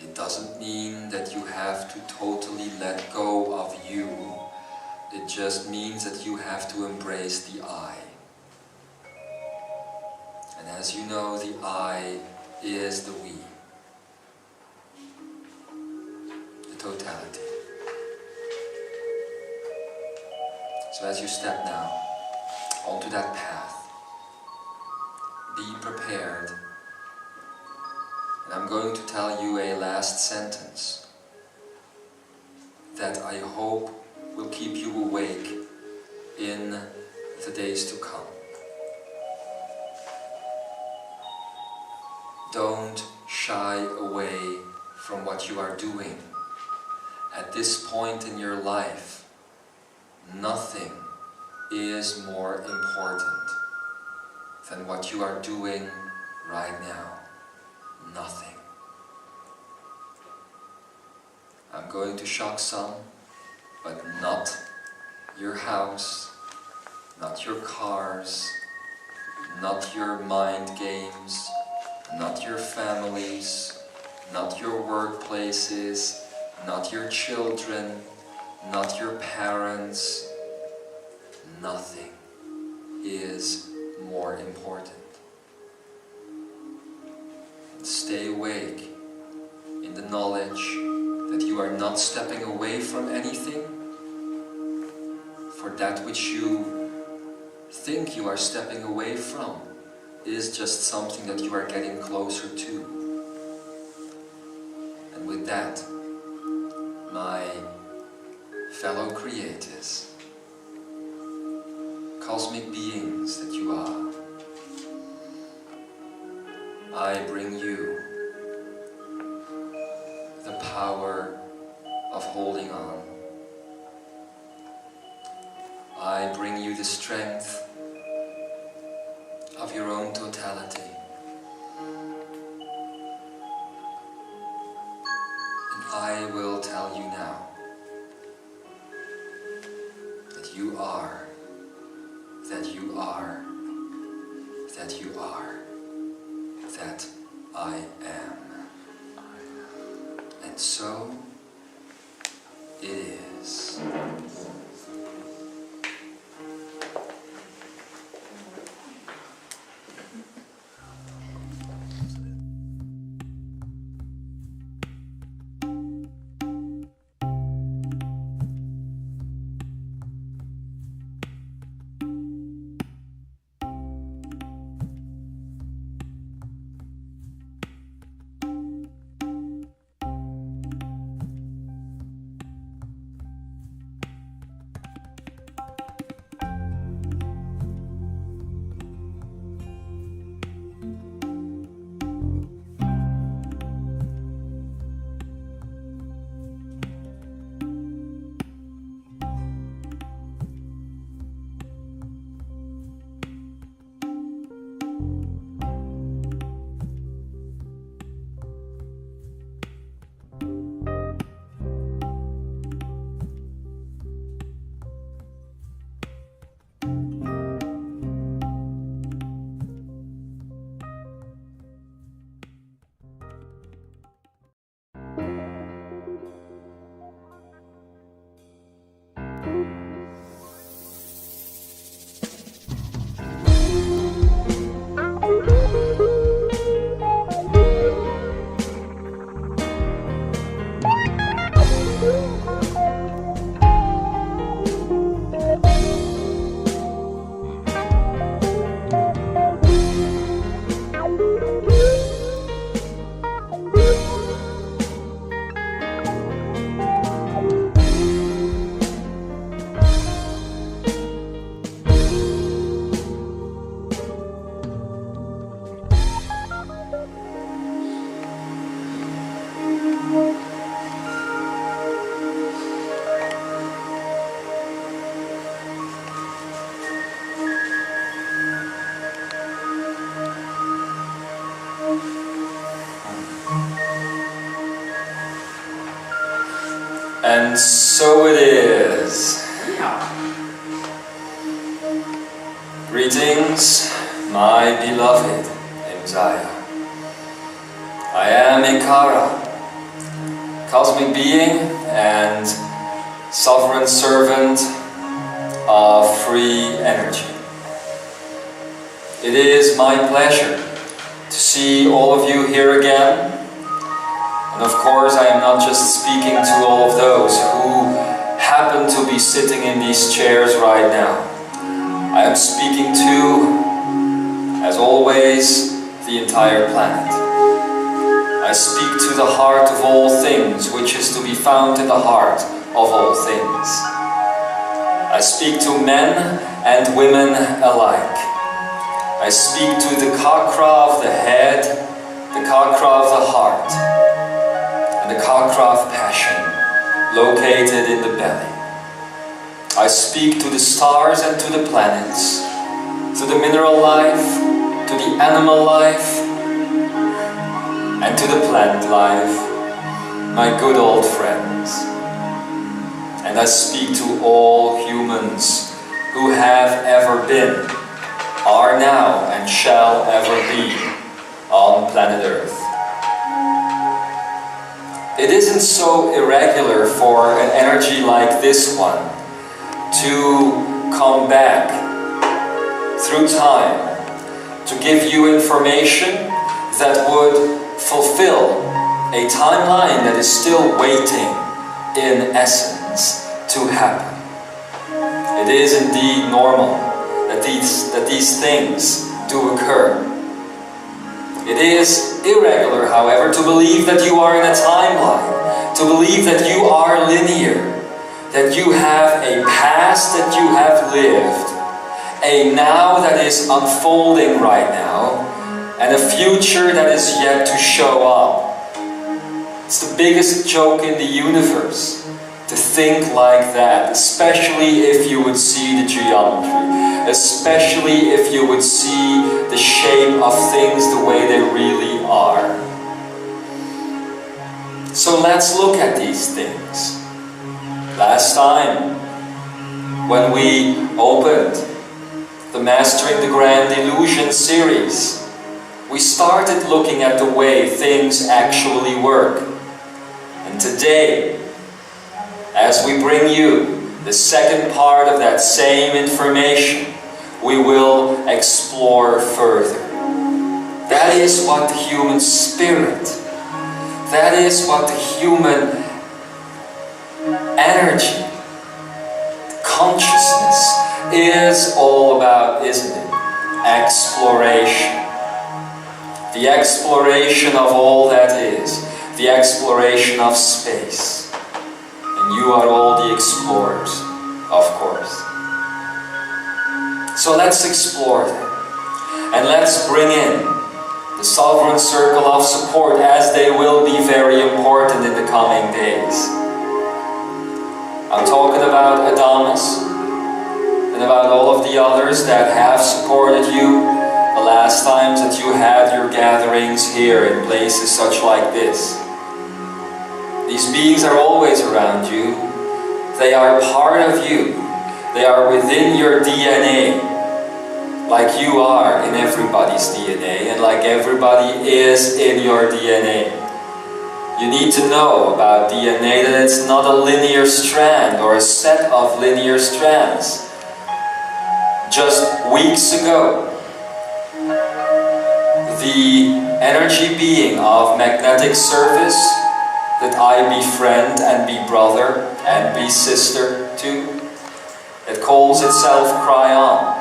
In It doesn't mean that you have to totally let go of you. It just means that you have to embrace the I. And as you know, the I is the we. The totality. So as you step now onto that path, be prepared. And I'm going to tell you a last sentence that I hope will keep you awake in the days to come. Don't shy away from what you are doing. At this point in your life, nothing is more important than what you are doing right now. Nothing. I'm going to shock some, but not your house, not your cars, not your mind games, not your families, not your workplaces, not your children, not your parents. Nothing is more important. Stay awake in the knowledge that you are not stepping away from anything, for that which you think you are stepping away from is just something that you are getting closer to. And with that, my fellow creators, cosmic beings that you are, I bring you the power of holding on. I bring you the strength of your own totality. And I will tell you now that you are, that you are, that you are, that I am. And so it is. And so it is. Greetings, my beloved Imzaia. I am Ikara, cosmic being and sovereign servant of free energy. It is my pleasure to see all of you here again. And of course, I am not just speaking to all of those who happen to be sitting in these chairs right now. I am speaking to, as always, the entire planet. I speak to the heart of all things, which is to be found in the heart of all things. I speak to men and women alike. I speak to the chakra of the head, the chakra of the heart, and the chakra of passion, located in the belly. I speak to the stars and to the planets, to the mineral life, to the animal life, and to the plant life, my good old friends. And I speak to all humans who have ever been, are now, and shall ever be on planet Earth. It isn't so irregular for an energy like this one to come back through time to give you information that would fulfill a timeline that is still waiting in essence to happen. It is indeed normal that these things do occur. It is irregular, however, to believe that you are in a timeline, to believe that you are linear, that you have a past that you have lived, a now that is unfolding right now, and a future that is yet to show up. It's the biggest joke in the universe to think like that, especially if you would see the geometry, especially if you would see the shape of things the way they really are. So let's look at these things. Last time, when we opened the Mastering the Grand Illusion series, we started looking at the way things actually work. And today, as we bring you the second part of that same information, we will explore further. That is what the human spirit, that is what the human energy, consciousness is all about, isn't it? Exploration. The exploration of all that is, the exploration of space. And you are all the explorers, of course. So let's explore them. And let's bring in the sovereign circle of support, as they will be very important in the coming days. I'm talking about Adamus and about all of the others that have supported you the last times that you had your gatherings here in places such like this. These beings are always around you. They are part of you. They are within your DNA, like you are in everybody's DNA, and like everybody is in your DNA. You need to know about DNA that it's not a linear strand or a set of linear strands. Just weeks ago, the energy being of magnetic service that I be friend and be brother and be sister to, it calls itself Cryon,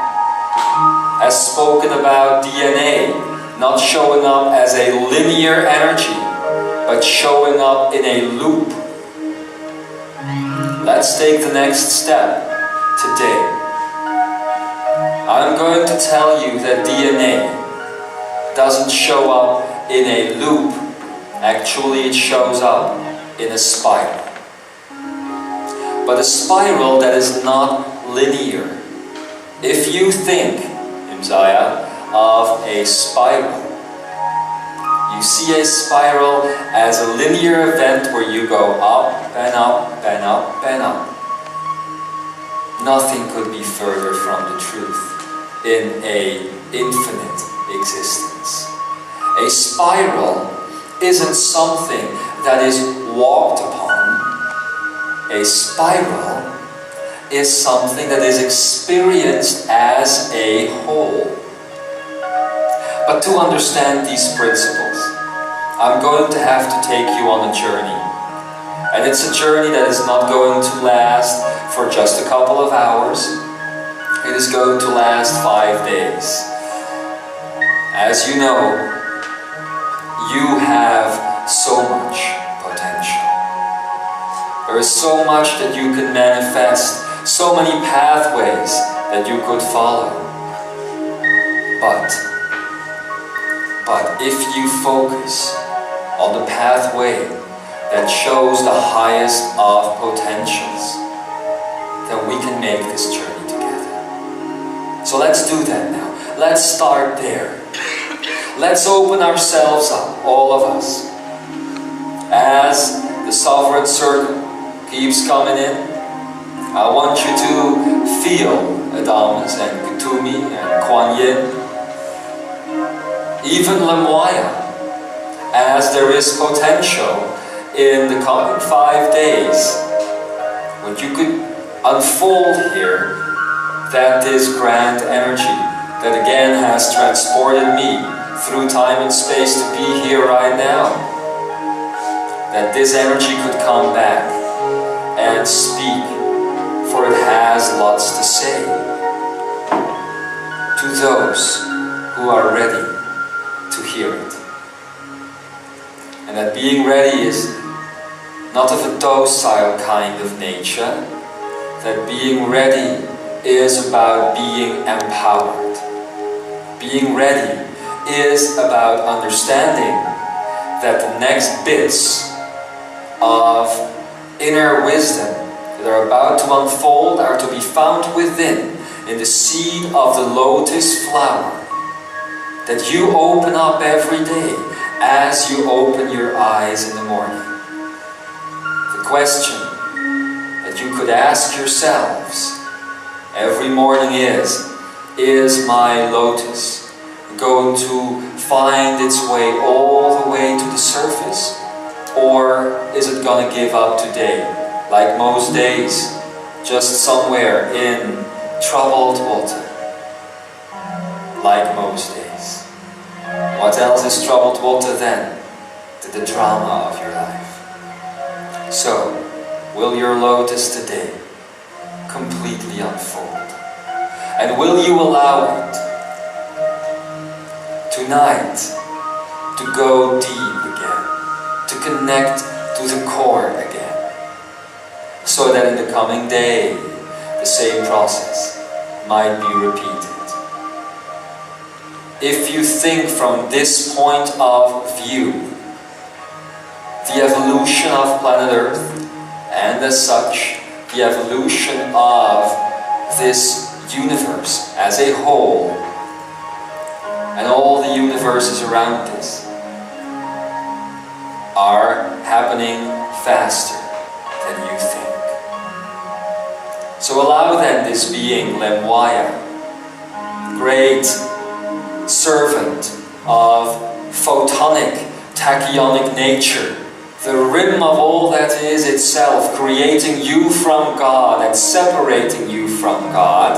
has spoken about DNA not showing up as a linear energy, but showing up in a loop. Let's take the next step today. I'm going to tell you that DNA doesn't show up in a loop. Actually, it shows up in a spiral. But a spiral that is not linear. If you think, Imzaia, of a spiral, you see a spiral as a linear event where you go up and up and up and up. Nothing could be further from the truth in an infinite existence. A spiral isn't something that is walked spiral is something that is experienced as a whole. But to understand these principles, I'm going to have to take you on a journey. And it's a journey that is not going to last for just a couple of hours. It is going to last 5 days. As you know, you have so much potential. There is so much that you can manifest, so many pathways that you could follow. But if you focus on the pathway that shows the highest of potentials, then we can make this journey together. So let's do that now. Let's start there. Let's open ourselves up, all of us. As the sovereign circle keeps coming in, I want you to feel Adamus and Kutumi and Kuan Yin, even Lemoya, as there is potential in the coming 5 days, what you could unfold here, that this grand energy that again has transported me through time and space to be here right now, that this energy could come back and speak, for it has lots to say to those who are ready to hear it. And that being ready is not of a docile kind of nature, that being ready is about being empowered. Being ready is about understanding that the next bits of inner wisdom that are about to unfold are to be found within, in the seed of the lotus flower, that you open up every day as you open your eyes in the morning. The question that you could ask yourselves every morning is my lotus going to find its way all the way to the surface? Or is it going to give up today, like most days, just somewhere in troubled water? Like most days. What else is troubled water then? The drama of your life. So, will your lotus today completely unfold? And will you allow it tonight to go deep again, to connect to the core again, so that in the coming day the same process might be repeated? If you think from this point of view, the evolution of planet Earth, and as such, the evolution of this universe as a whole, and all the universes around us, are happening faster than you think. So allow then this being Lemwaya, great servant of photonic, tachyonic nature, the rim of all that is itself, creating you from God and separating you from God,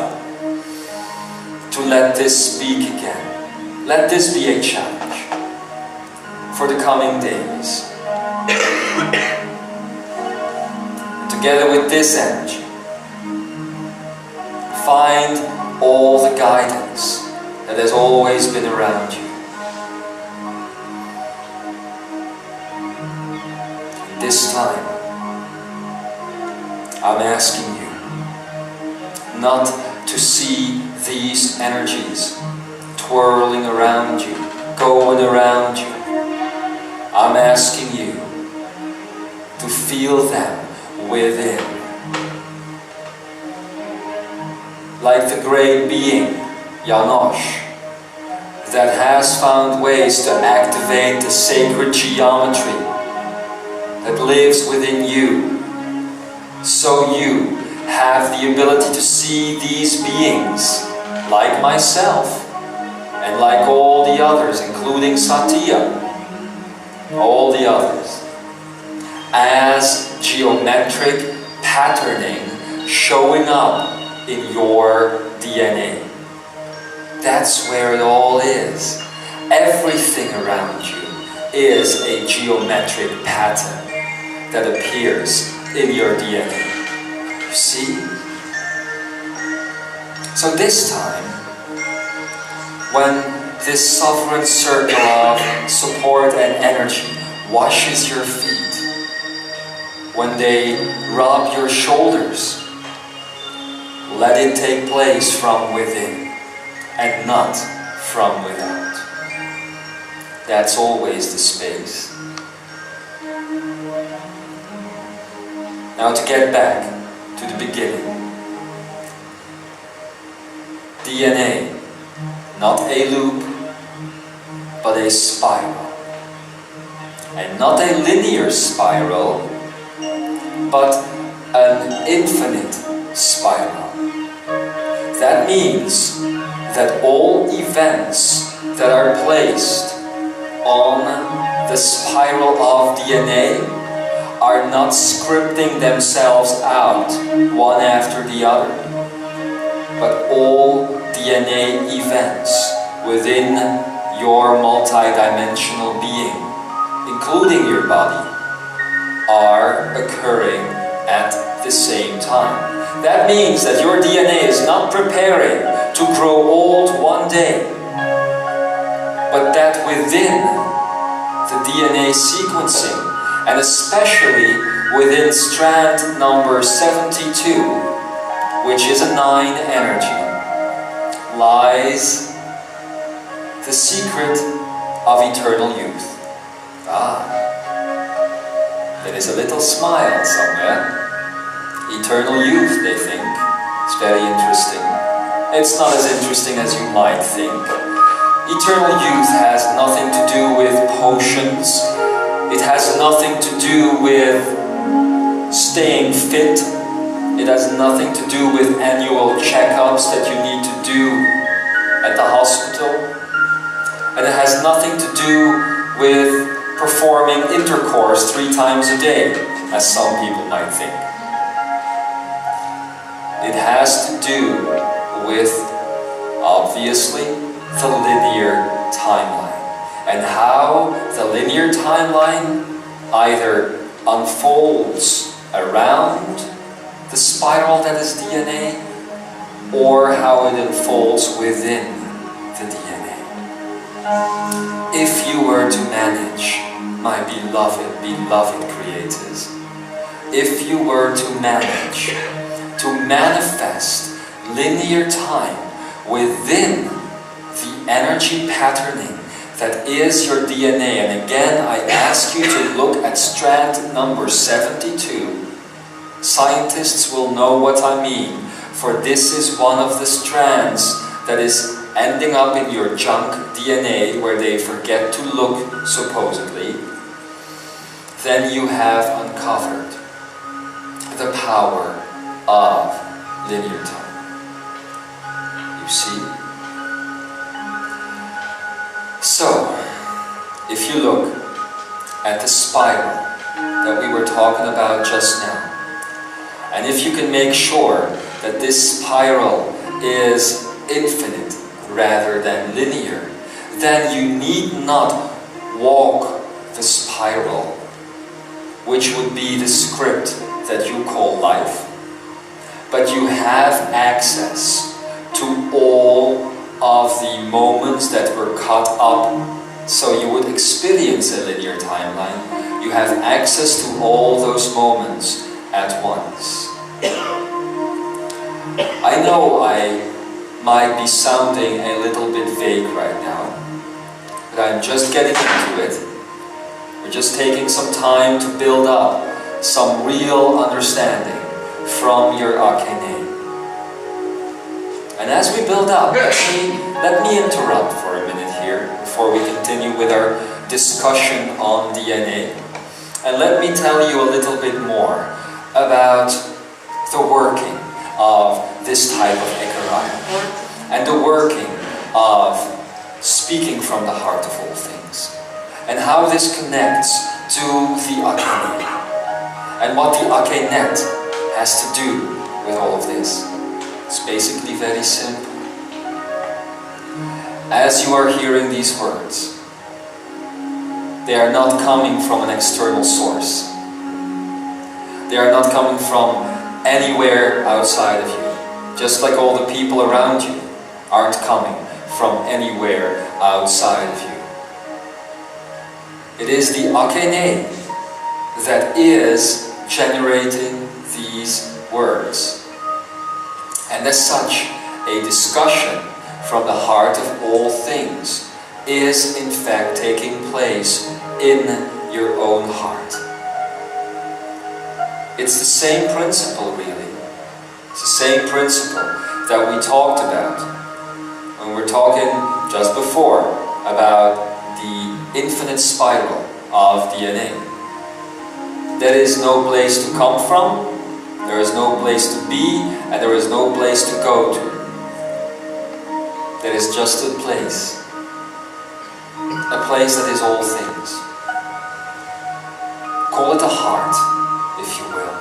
to let this speak again. Let this be a challenge for the coming days. Together with this energy, find all the guidance that has always been around you. This time, I'm asking you not to see these energies twirling around you, going around you. I'm asking you to feel them within. Like the great being, Janosch, that has found ways to activate the sacred geometry that lives within you, so you have the ability to see these beings, like myself, and like all the others, including Satya, all the others, as geometric patterning showing up in your DNA. That's where it all is. Everything around you is a geometric pattern that appears in your DNA. You see? So this time, when this sovereign circle of support and energy washes your feet, when they rub your shoulders, let it take place from within and not from without. That's always the space. Now to get back to the beginning. DNA, not a loop, but a spiral. And not a linear spiral, but an infinite spiral. That means that all events that are placed on the spiral of DNA are not scripting themselves out one after the other, but all DNA events within your multidimensional being, including your body, are occurring at the same time. That means that your DNA is not preparing to grow old one day, but that within the DNA sequencing, and especially within strand number 72, which is a 9 energy, lies the secret of eternal youth. There is a little smile somewhere. Eternal youth, they think. It's very interesting. It's not as interesting as you might think. Eternal youth has nothing to do with potions. It has nothing to do with staying fit. It has nothing to do with annual checkups that you need to do at the hospital. And it has nothing to do with performing intercourse 3 times a day, as some people might think. It has to do with, obviously, the linear timeline. And how the linear timeline either unfolds around the spiral that is DNA, or how it unfolds within the DNA. If you were to manage, my beloved creators, if you were to manage to manifest linear time within the energy patterning that is your DNA, and again I ask you to look at strand number 72. Scientists will know what I mean, for this is one of the strands that is ending up in your junk DNA where they forget to look, supposedly. Then you have uncovered the power of linear time. You see? So, if you look at the spiral that we were talking about just now, and if you can make sure that this spiral is infinite rather than linear, then you need not walk the spiral, which would be the script that you call life, but you have access to all of the moments that were cut up, so you would experience a linear timeline. You have access to all those moments at once. I know I might be sounding a little bit vague right now, but I'm just getting into it. We're just taking some time to build up some real understanding from your arcane. And as we build up, let me interrupt for a minute here before we continue with our discussion on DNA. And let me tell you a little bit more about the working of this type of ekarai, and the working of speaking from the heart of all things, and how this connects to the Akanet, and what the Akanet has to do with all of this? It's basically very simple. As you are hearing these words, they are not coming from an external source. They are not coming from anywhere outside of you. Just like all the people around you aren't coming from anywhere outside of you. It is the akene that is generating these words. And as such, a discussion from the heart of all things is in fact taking place in your own heart. It's the same principle, really. It's the same principle that we talked about when we were talking just before about the infinite spiral of DNA. There is no place to come from, there is no place to be, and there is no place to go to. There is just a place that is all things. Call it a heart, if you will,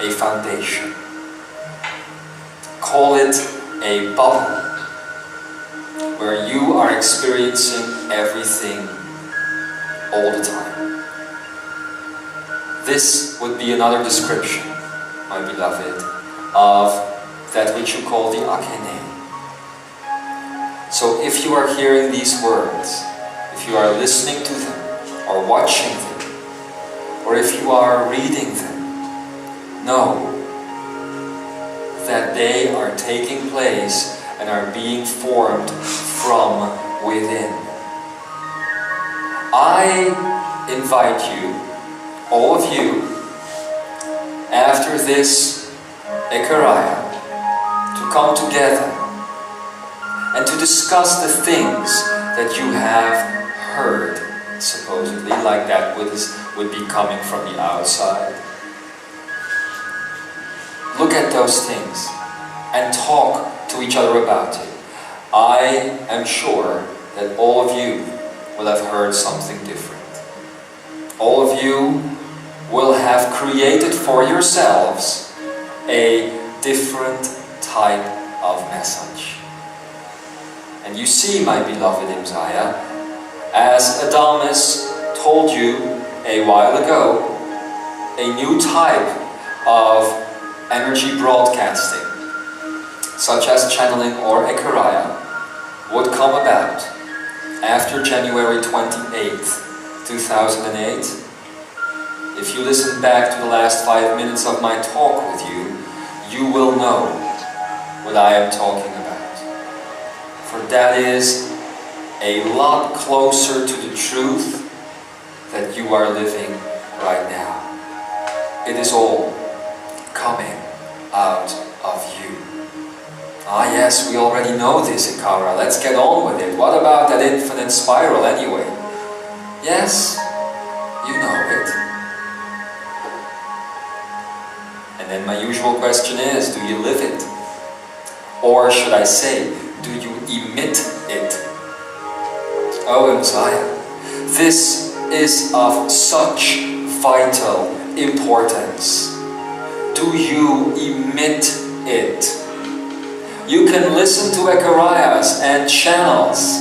a foundation. Call it a bubble where you are experiencing everything all the time. This would be another description, my beloved, of that which you call the akene. So if you are hearing these words, if you are listening to them, or watching them, or if you are reading them, know that they are taking place and are being formed from within. I invite you, all of you, after this Ekaraya, to come together and to discuss the things that you have heard, supposedly, like that would be coming from the outside. Look at those things and talk to each other about it. I am sure that all of you will have heard something different. All of you will have created for yourselves a different type of message. And you see, my beloved Imzaia, as Adamus told you a while ago, a new type of energy broadcasting, such as channeling or Ekaraya, would come about after January 28th, 2008. If you listen back to the last 5 minutes of my talk with you, you will know what I am talking about. For that is a lot closer to the truth that you are living right now. It is all coming out of you. Ah yes, we already know this, Ikara. Let's get on with it. What about that infinite spiral anyway? Yes, you know it. And then my usual question is, do you live it? Or should I say, do you emit it? Oh, Imzaia, this is of such vital importance. Do you emit it? You can listen to Ekarayas and channels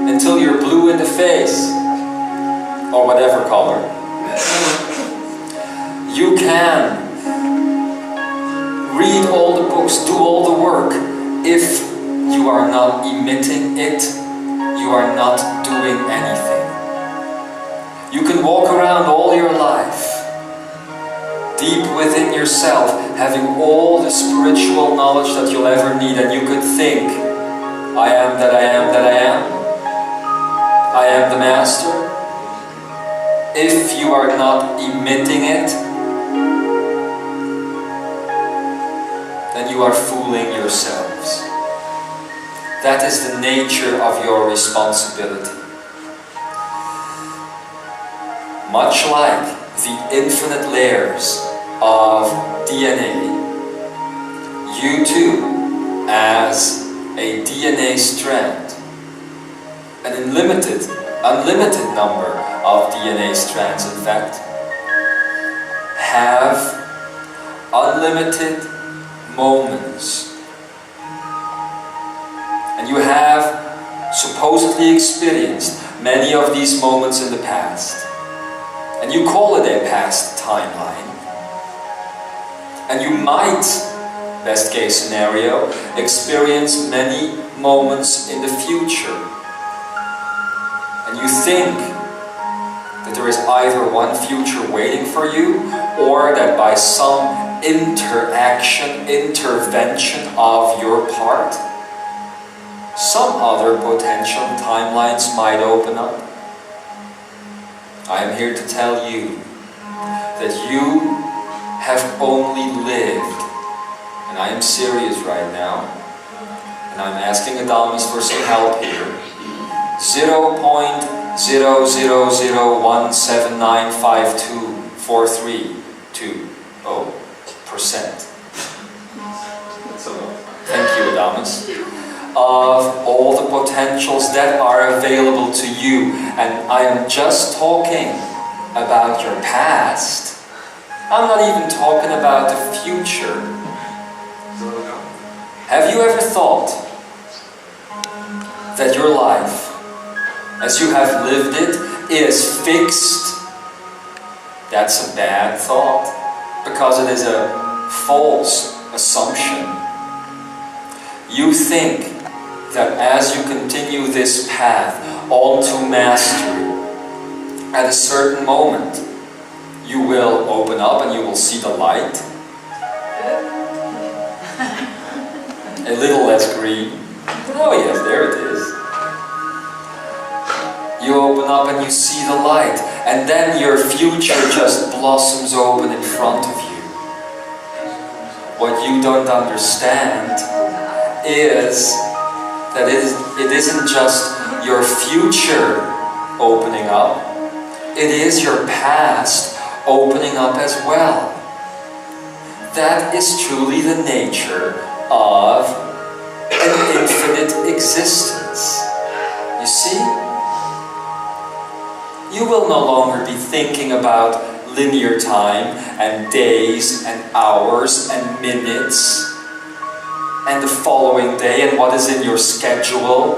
until you're blue in the face, or whatever color. You can read all the books, do all the work. If you are not emitting it, you are not doing anything. You can walk around all your life, deep within yourself, having all the spiritual knowledge that you'll ever need, and you could think, I am that I am that I am. I am the Master. If you are not emitting it, then you are fooling yourselves. That is the nature of your responsibility. Much like the infinite layers of DNA, you too, as a DNA strand, an unlimited number of DNA strands, in fact, have unlimited moments. And you have supposedly experienced many of these moments in the past. And you call it a past timeline. And you might, best case scenario, experience many moments in the future. And you think that there is either one future waiting for you, or that by some intervention of your part, some other potential timelines might open up. I am here to tell you that you have only lived, and I am serious right now, and I'm asking Adamus for some help here, 0.000179524320%. Thank you, Adamus. Of all the potentials that are available to you. And I am just talking about your past. I'm not even talking about the future. Have you ever thought that your life, as you have lived it, is fixed? That's a bad thought, because it is a false assumption. You think that as you continue this path on to mastery, at a certain moment, you will open up and you will see the light. A little less green. Oh yes, there it is. You open up and you see the light, and then your future just blossoms open in front of you. What you don't understand is that it isn't just your future opening up, it is your past opening up as well. That is truly the nature of an infinite existence. You see? You will no longer be thinking about linear time and days and hours and minutes and the following day and what is in your schedule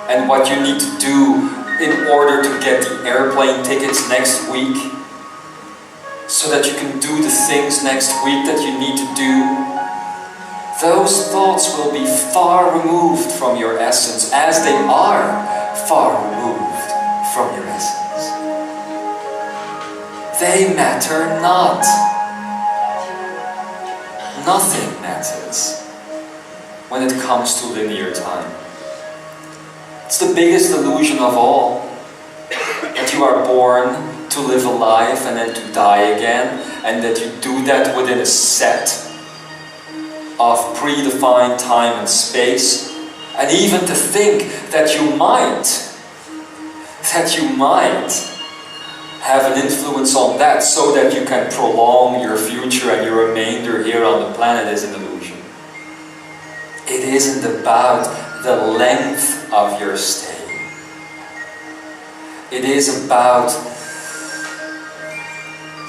and what you need to do in order to get the airplane tickets next week so that you can do the things next week that you need to do. Those thoughts will be far removed from your essence, as they are far removed from your essence. They matter not. Nothing matters when it comes to linear time. It's the biggest illusion of all, that you are born to live a life and then to die again, and that you do that within a set of predefined time and space, and even to think that you might have an influence on that so that you can prolong your future and your remainder here on the planet is an illusion. It isn't about the length of your stay. It is about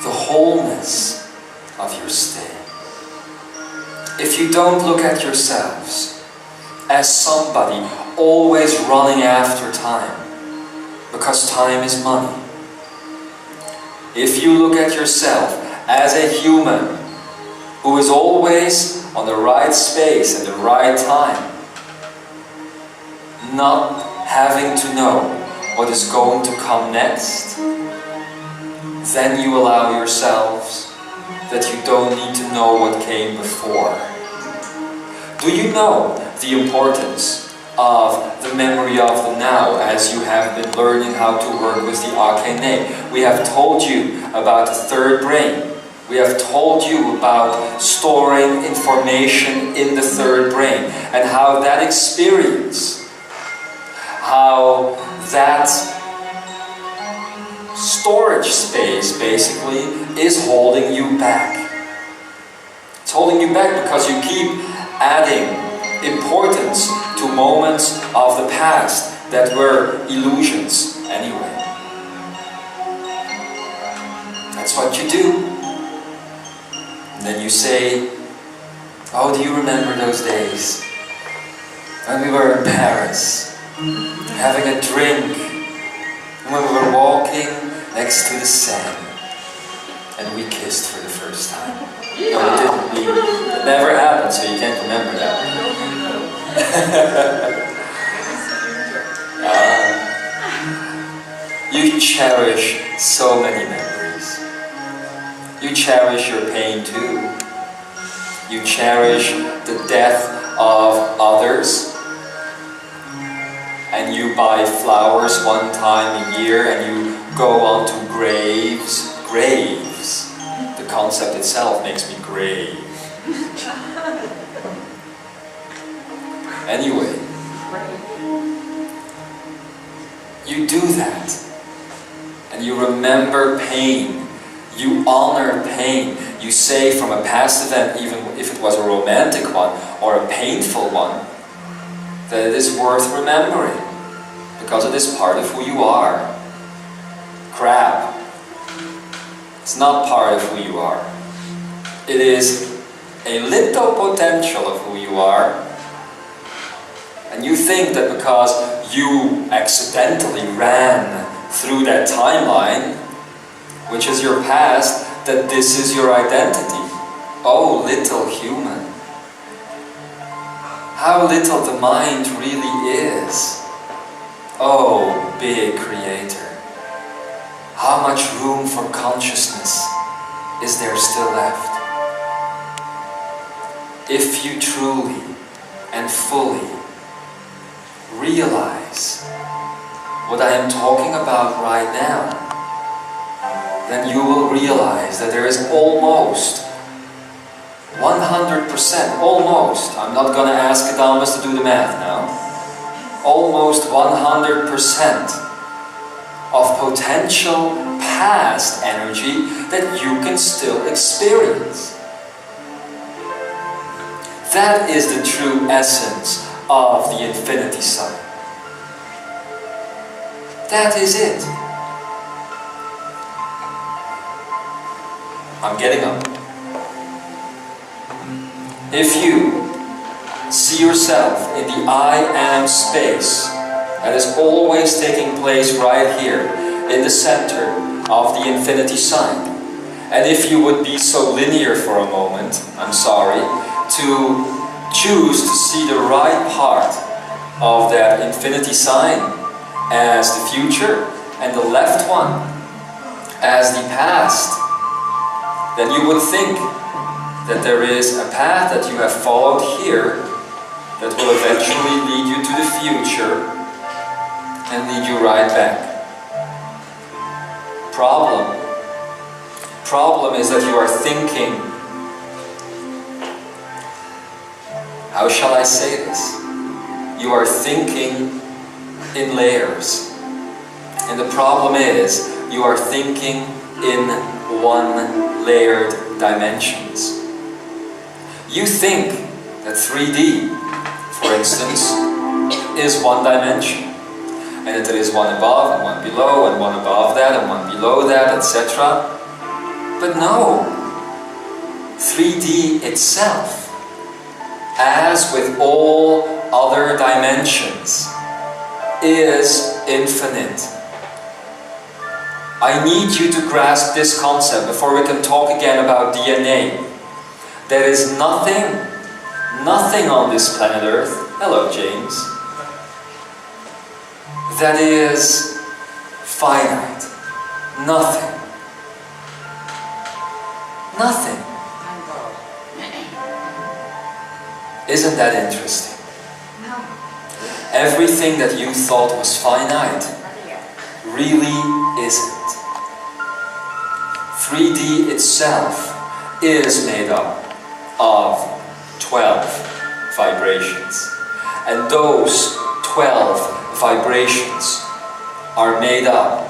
the wholeness of your stay. If you don't look at yourselves as somebody always running after time, because time is money. If you look at yourself as a human who is always on the right space at the right time, not having to know what is going to come next, then you allow yourselves that you don't need to know what came before. Do you know the importance of the memory of the now, as you have been learning how to work with the Arcane? We have told you about the third brain. We have told you about storing information in the third brain and how that experience, how that storage space basically is holding you back. It's holding you back because you keep adding importance to moments of the past that were illusions anyway. That's what you do. And then you say, oh, do you remember those days when we were in Paris, having a drink, and when we were walking next to the Seine, and we kissed for the first time? No, it didn't. It never happened, so you can't remember that. You cherish so many memories. You cherish your pain too. You cherish the death of others. And you buy flowers one time a year and you go on to graves. Graves. The concept itself makes me grave. Anyway, you do that. And you remember pain. You honor pain. You say from a past event, even if it was a romantic one or a painful one, that it is worth remembering because it is part of who you are. Crap. It's not part of who you are. It is a little potential of who you are. And you think that because you accidentally ran through that timeline, which is your past, that this is your identity. Oh, little human. How little the mind really is. Oh, big creator. How much room for consciousness is there still left? If you truly and fully realize what I am talking about right now, then you will realize that there is almost 100%, almost, I'm not going to ask Adamus to do the math now, almost 100% of potential past energy that you can still experience. That is the true essence of the infinity sign. That is it. I'm getting up. If you see yourself in the I am space that is always taking place right here in the center of the infinity sign, and if you would be so linear for a moment, I'm sorry, to choose to see the right part of that infinity sign as the future and the left one as the past, then you would think that there is a path that you have followed here that will eventually lead you to the future and lead you right back. Problem is that you are thinking, how shall I say this? You are thinking in layers. And the problem is, you are thinking in one-layered dimensions. You think that 3D, for instance, is one dimension. And that there is one above and one below and one above that and one below that, etc. But no, 3D itself, as with all other dimensions, is infinite. I need you to grasp this concept before we can talk again about DNA. There is nothing on this planet Earth, hello James, that is finite. Nothing. Nothing. Isn't that interesting? Everything that you thought was finite really isn't. 3D itself is made up of 12 vibrations. And those 12 vibrations are made up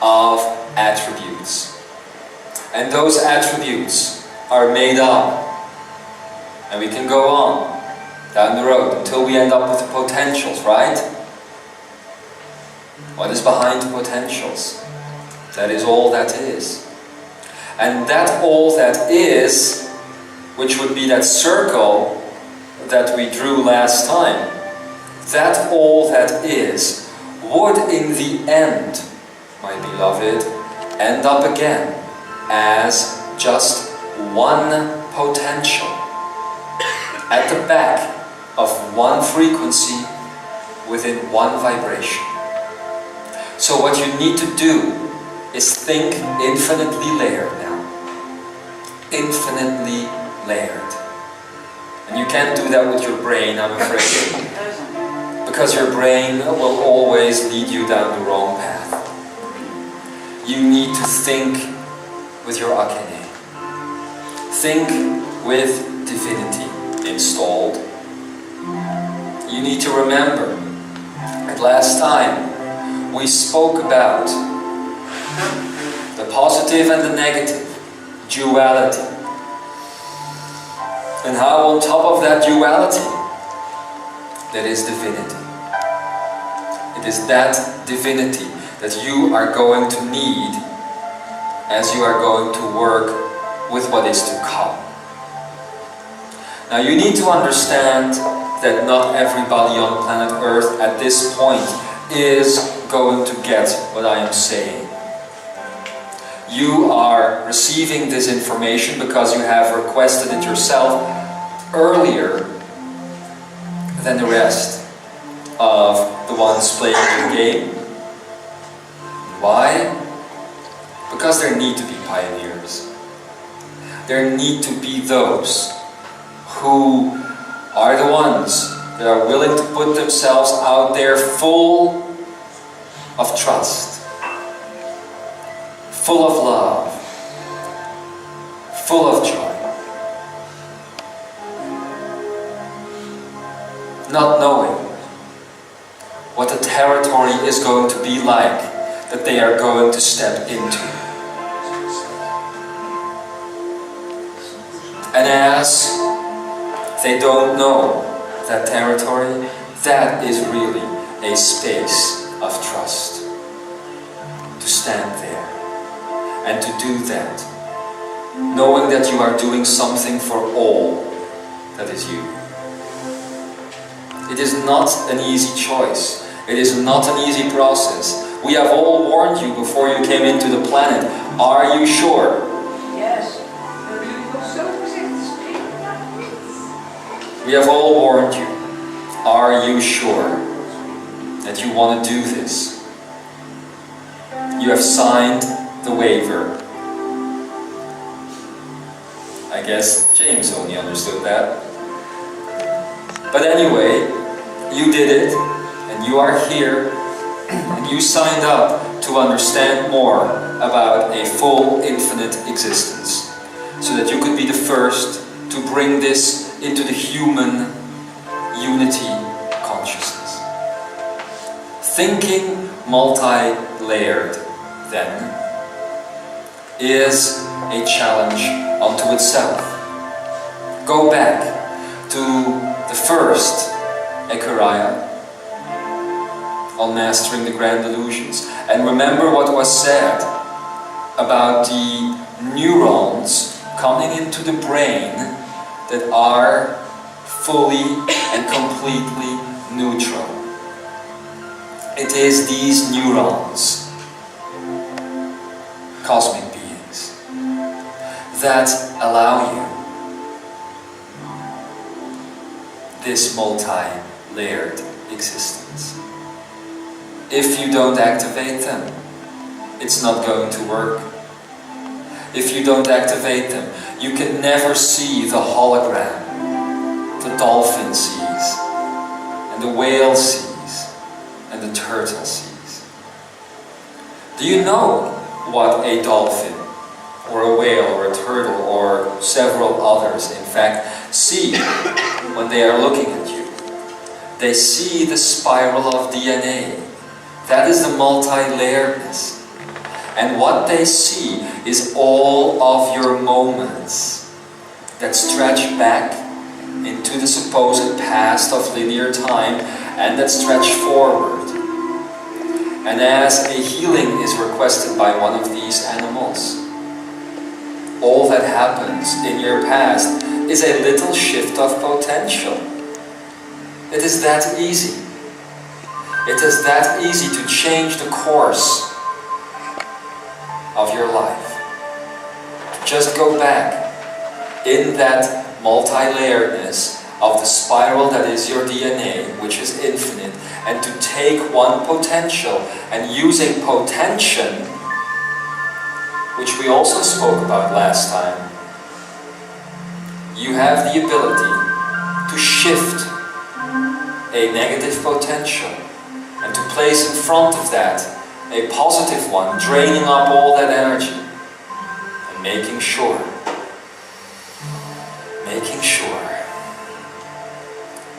of attributes. And those attributes are made up, and we can go on down the road until we end up with the potentials, right? What is behind the potentials? That is all that is. And that all that is, which would be that circle that we drew last time, that all that is would in the end, my beloved, end up again as just one potential at the back of one frequency within one vibration. So what you need to do is think infinitely layered now. Infinitely layered. And you can't do that with your brain, I'm afraid. Because your brain will always lead you down the wrong path. You need to think with your akene. Think with divinity installed. You need to remember that last time we spoke about the positive and the negative, duality. And how on top of that duality, there is divinity. It is that divinity that you are going to need as you are going to work with what is to come. Now you need to understand that not everybody on planet Earth at this point is going to get what I am saying. You are receiving this information because you have requested it yourself earlier than the rest of the ones playing the game. Why? Because there need to be pioneers. There need to be those who are the ones that are willing to put themselves out there full of trust, full of love, full of joy. Not knowing what the territory is going to be like that they are going to step into. And as they don't know that territory, that is really a space of trust. To stand there and to do that, knowing that you are doing something for all that is you. It is not an easy choice. It is not an easy process. We have all warned you before you came into the planet. Are you sure? Yes. We have all warned you. Are you sure that you want to do this? You have signed the waiver. I guess James only understood that. But anyway, you did it, and you are here, and you signed up to understand more about a full, infinite existence, so that you could be the first to bring this into the human unity consciousness. Thinking multi-layered, then, is a challenge unto itself. Go back to the first Ekaria on mastering the grand illusions, and remember what was said about the neurons coming into the brain that are fully and completely neutral. It is these neurons, cosmic beings, that allow you this multi-layered existence. If you don't activate them, it's not going to work. If you don't activate them, you can never see the hologram the dolphin sees, and the whale sees, and the turtle sees. Do you know what a dolphin, or a whale, or a turtle, or several others, in fact, see when they are looking at you? They see the spiral of DNA. That is the multi-layeredness. And what they see is all of your moments that stretch back into the supposed past of linear time and that stretch forward. And as a healing is requested by one of these animals, that happens in your past is a little shift of potential. It is that easy. It is that easy to change the course of your life. Just go back in that multi-layeredness of the spiral that is your DNA, which is infinite, and to take one potential and using potention, which we also spoke about last time, you have the ability to shift a negative potential and to place in front of that a positive one, draining up all that energy and making sure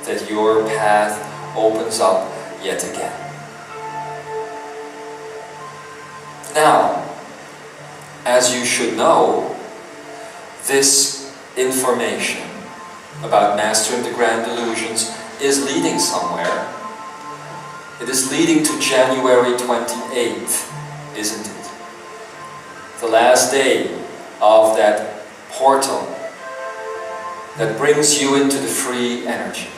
that your path opens up yet again. Now, as you should know, this information about mastering the grand illusions is leading somewhere. It is leading to January 28th, isn't it? The last day of that portal that brings you into the free energy.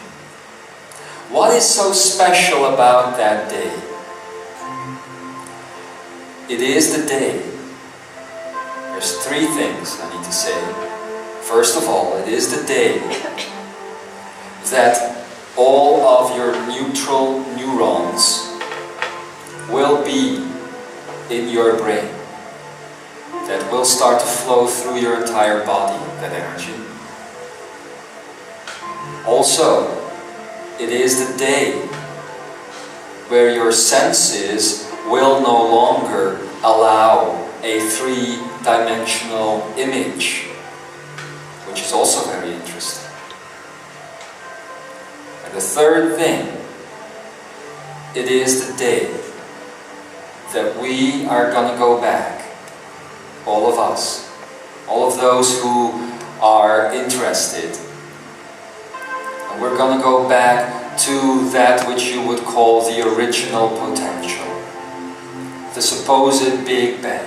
What is so special about that day? It is the day. There's three things I need to say. First of all, it is the day that all of your neutral neurons will be in your brain. That will start to flow through your entire body, that energy. Also, it is the day where your senses will no longer allow a three-dimensional image, which is also very interesting. And the third thing, it is the day that we are going to go back, all of us, all of those who are interested. And we're going to go back to that which you would call the original potential, the supposed Big Bang.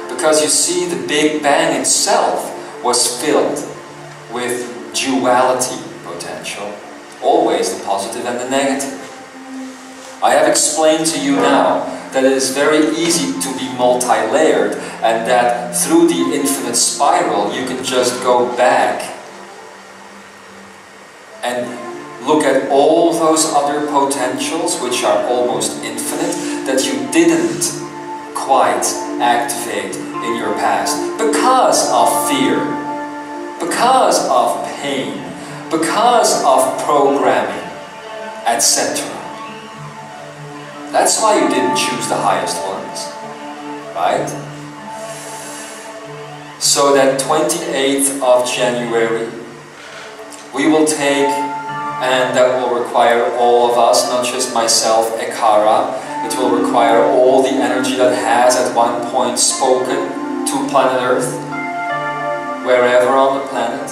Because you see, the Big Bang itself was filled with duality potential, always the positive and the negative. I have explained to you now that it is very easy to be multi-layered, and that through the infinite spiral you can just go back and look at all those other potentials which are almost infinite that you didn't quite activate in your past because of fear, because of pain, because of programming, etc. That's why you didn't choose the highest ones, right? So that 28th of January, we will take, and that will require all of us, not just myself, Ekara. It will require all the energy that has at one point spoken to planet Earth, wherever on the planet,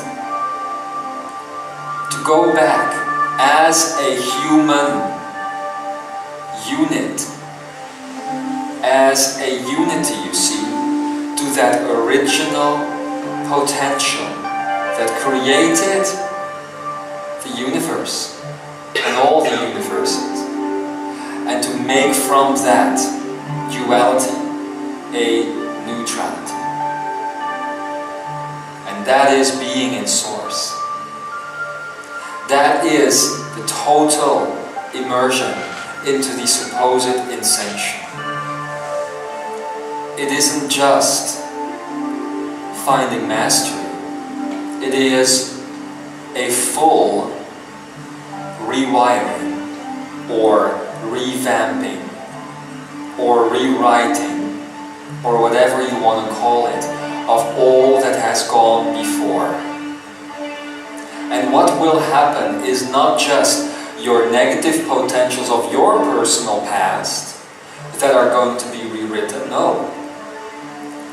to go back as a human unit, as a unity, you see, to that original potential that created the universe and all the universes, and to make from that duality a neutrality. And that is being in Source. That is the total immersion into the supposed ascension. It isn't just finding mastery. It is a full rewiring or revamping or rewriting or whatever you want to call it of all that has gone before. And what will happen is not just your negative potentials of your personal past that are going to be rewritten. No.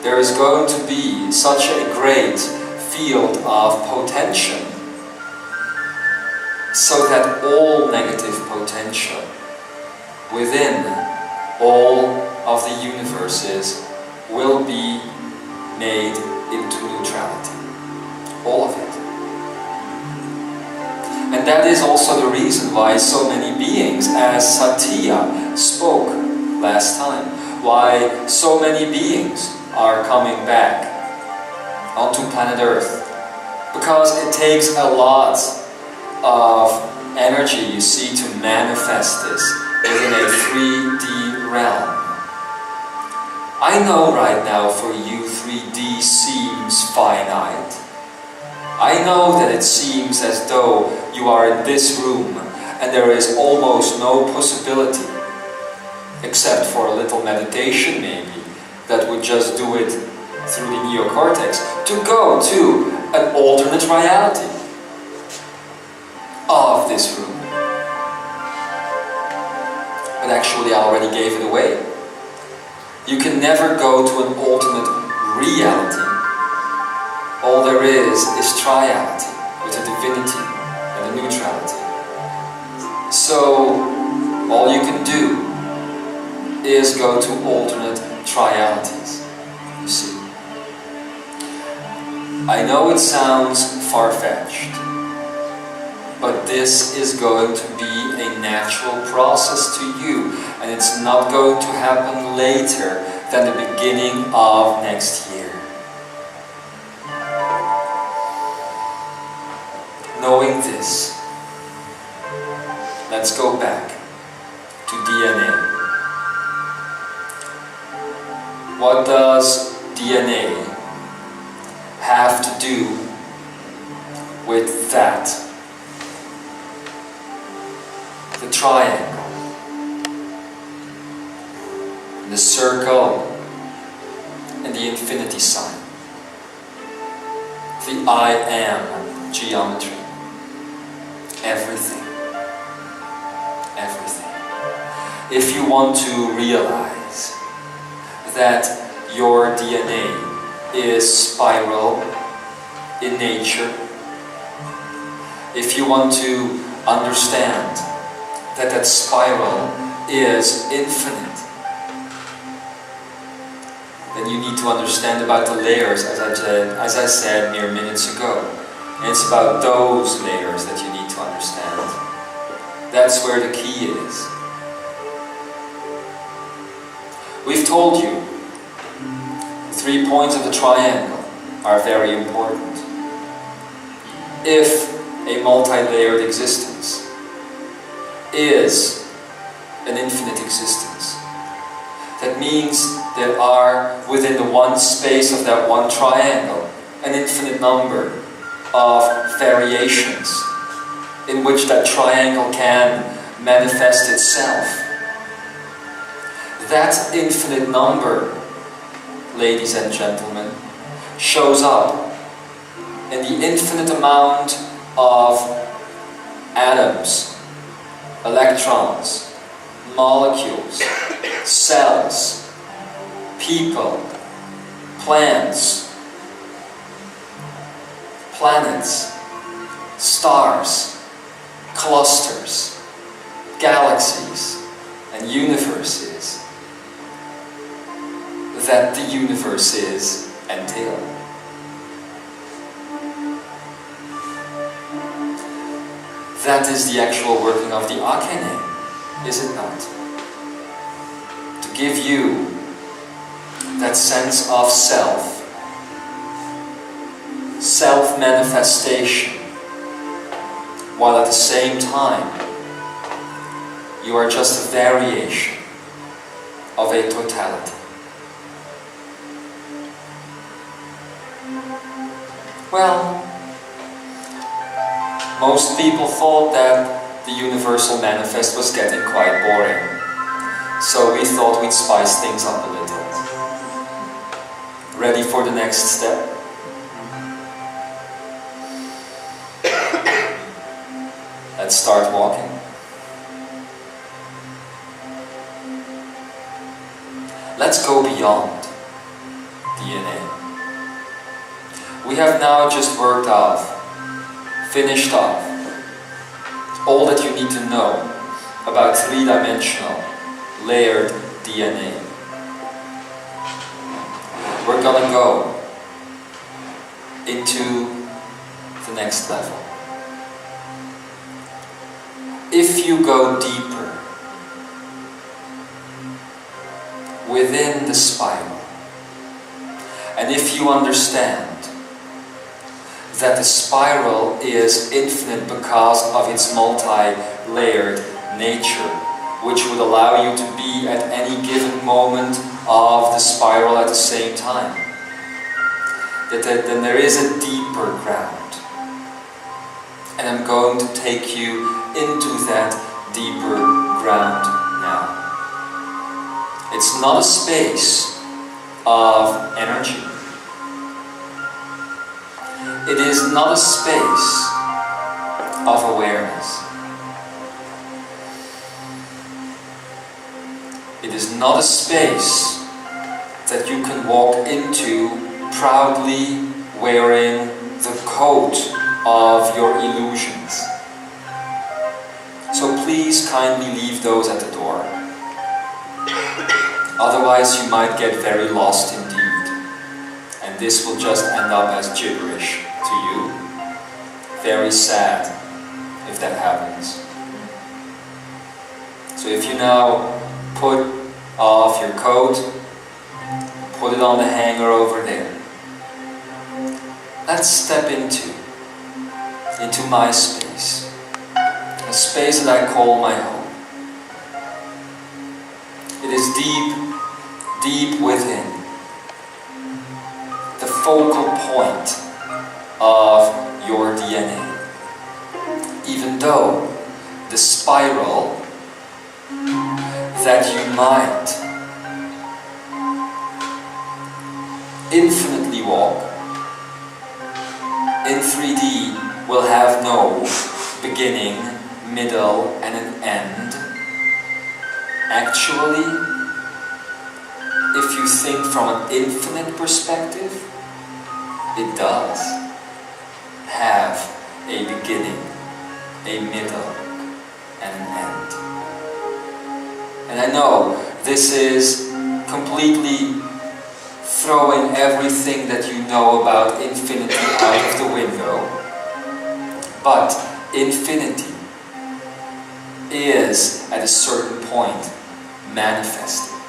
There is going to be such a great field of potential so that all negative potential within all of the universes will be made into neutrality. All of it. And that is also the reason why so many beings, as Satya spoke last time, why so many beings are coming back onto planet Earth. Because it takes a lot of energy, you see, to manifest this within a 3D realm. I know right now for you 3D seems finite. I know that it seems as though you are in this room and there is almost no possibility, except for a little meditation maybe, that would just do it through the neocortex, to go to an alternate reality of this room. But actually I already gave it away. You can never go to an alternate reality. All there is triality, with a divinity and a neutrality. So all you can do is go to alternate trialities, you see. I know it sounds far-fetched, but this is going to be a natural process to you, and it's not going to happen later than the beginning of next year. Knowing this, let's go back to DNA. What does DNA have to do with that? The triangle, the circle, and the infinity sign. The I am geometry. Everything. Everything. If you want to realize that your DNA is spiral in nature, if you want to understand that that spiral is infinite, then you need to understand about the layers, as I said mere minutes ago. And it's about those layers that you need to understand. That's where the key is. We've told you 3 points of the triangle are very important. If a multi-layered existence is an infinite existence, that means there are within the one space of that one triangle an infinite number of variations in which that triangle can manifest itself. That infinite number, ladies and gentlemen, shows up in the infinite amount of atoms, electrons, molecules, cells, people, plants, planets, stars, clusters, galaxies, and universes that the universes entail. That is the actual working of the Akene, is it not? To give you that sense of self, self-manifestation, while at the same time you are just a variation of a totality. Well, most people thought that the universal manifest was getting quite boring, so we thought we'd spice things up a little. Ready for the next step? Let's start walking. Let's go beyond DNA. We have now just worked off, finished off, all that you need to know about three-dimensional, layered DNA. We're gonna go into the next level. If you go deeper within the spiral, and if you understand that the spiral is infinite because of its multi-layered nature, which would allow you to be at any given moment of the spiral at the same time, then there is a deeper ground. And I'm going to take you into that deeper ground now. It's not a space of energy. It is not a space of awareness. It is not a space that you can walk into proudly wearing the coat of your illusions. So please kindly leave those at the door. Otherwise you might get very lost indeed. And this will just end up as gibberish to you. Very sad if that happens. So if you now put off your coat, put it on the hanger over there. Let's step into my space. A space that I call my home. It is deep, deep within. The focal point of your DNA. Even though the spiral that you might infinitely walk in 3D will have no beginning, middle and an end. Actually, if you think from an infinite perspective, it does have a beginning, a middle and an end. And I know this is completely throwing everything that you know about infinity out of the window, but infinity is at a certain point manifested,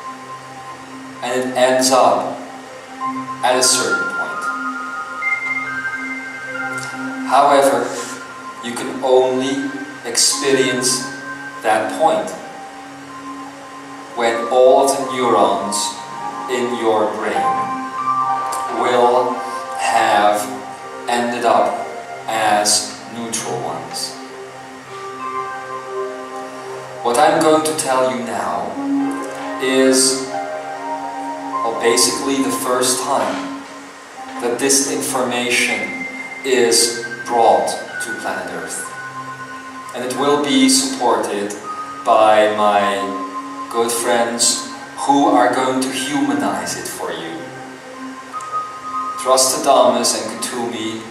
and it ends up at a certain point. However, you can only experience that point when all of the neurons in your brain will have ended up as neutral ones. What I'm going to tell you now is, well, basically the first time that this information is brought to planet Earth. And it will be supported by my good friends who are going to humanize it for you. Trustadamus and Kutumi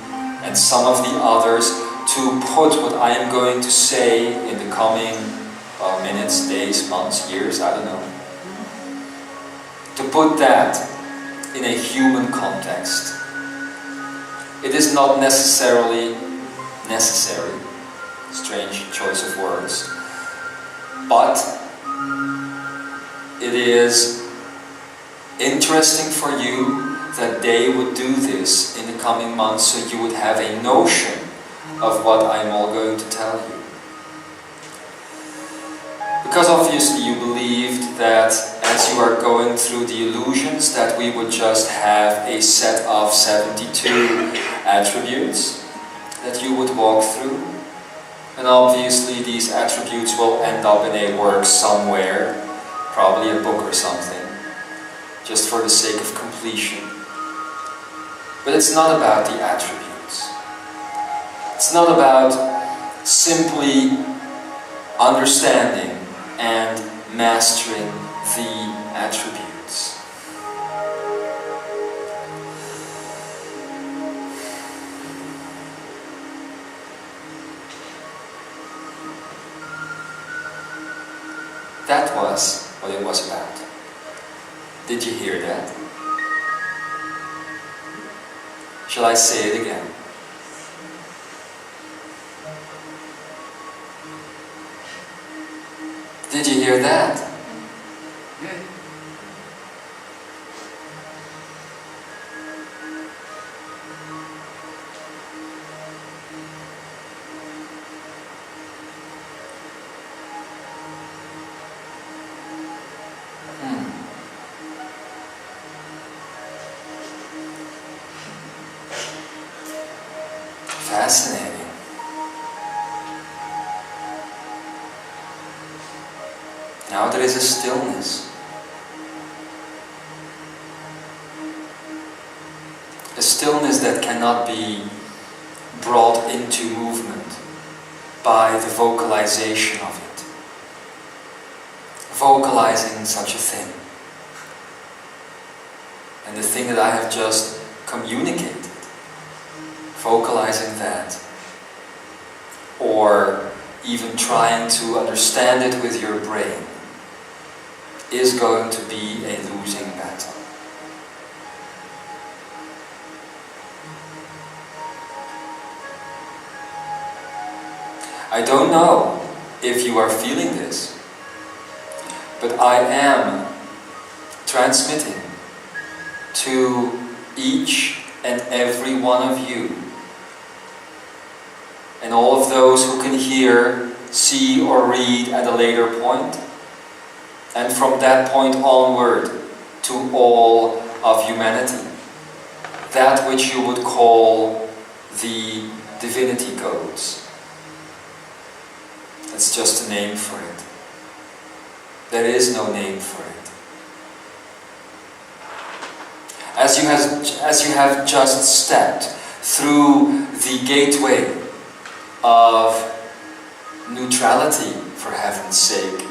and some of the others to put what I am going to say in the coming minutes, days, months, years, I don't know. To put that in a human context. It is not necessarily necessary, strange choice of words, but it is interesting for you that they would do this in the coming months so you would have a notion of what I'm all going to tell you. Because obviously you believed that as you are going through the illusions that we would just have a set of 72 attributes that you would walk through. And obviously these attributes will end up in a work somewhere, probably a book or something, just for the sake of completion. But it's not about the attributes. It's not about simply understanding and mastering the attributes. That was what it was about. Did you hear that? Shall I say it again? Did you hear that? Fascinating. Now there is a stillness. A stillness that cannot be brought into movement by the vocalization of it. Vocalizing such a thing. And the thing that I have just communicated, vocalizing that, or even trying to understand it with your brain, is going to be a losing battle. I don't know if you are feeling this, but I am transmitting to each and every one of you, and all of those who can hear, see or read at a later point, and from that point onward to all of humanity, that which you would call the divinity codes. That's just a name for it. There is no name for it. As you have just stepped through the gateway of neutrality, for heaven's sake,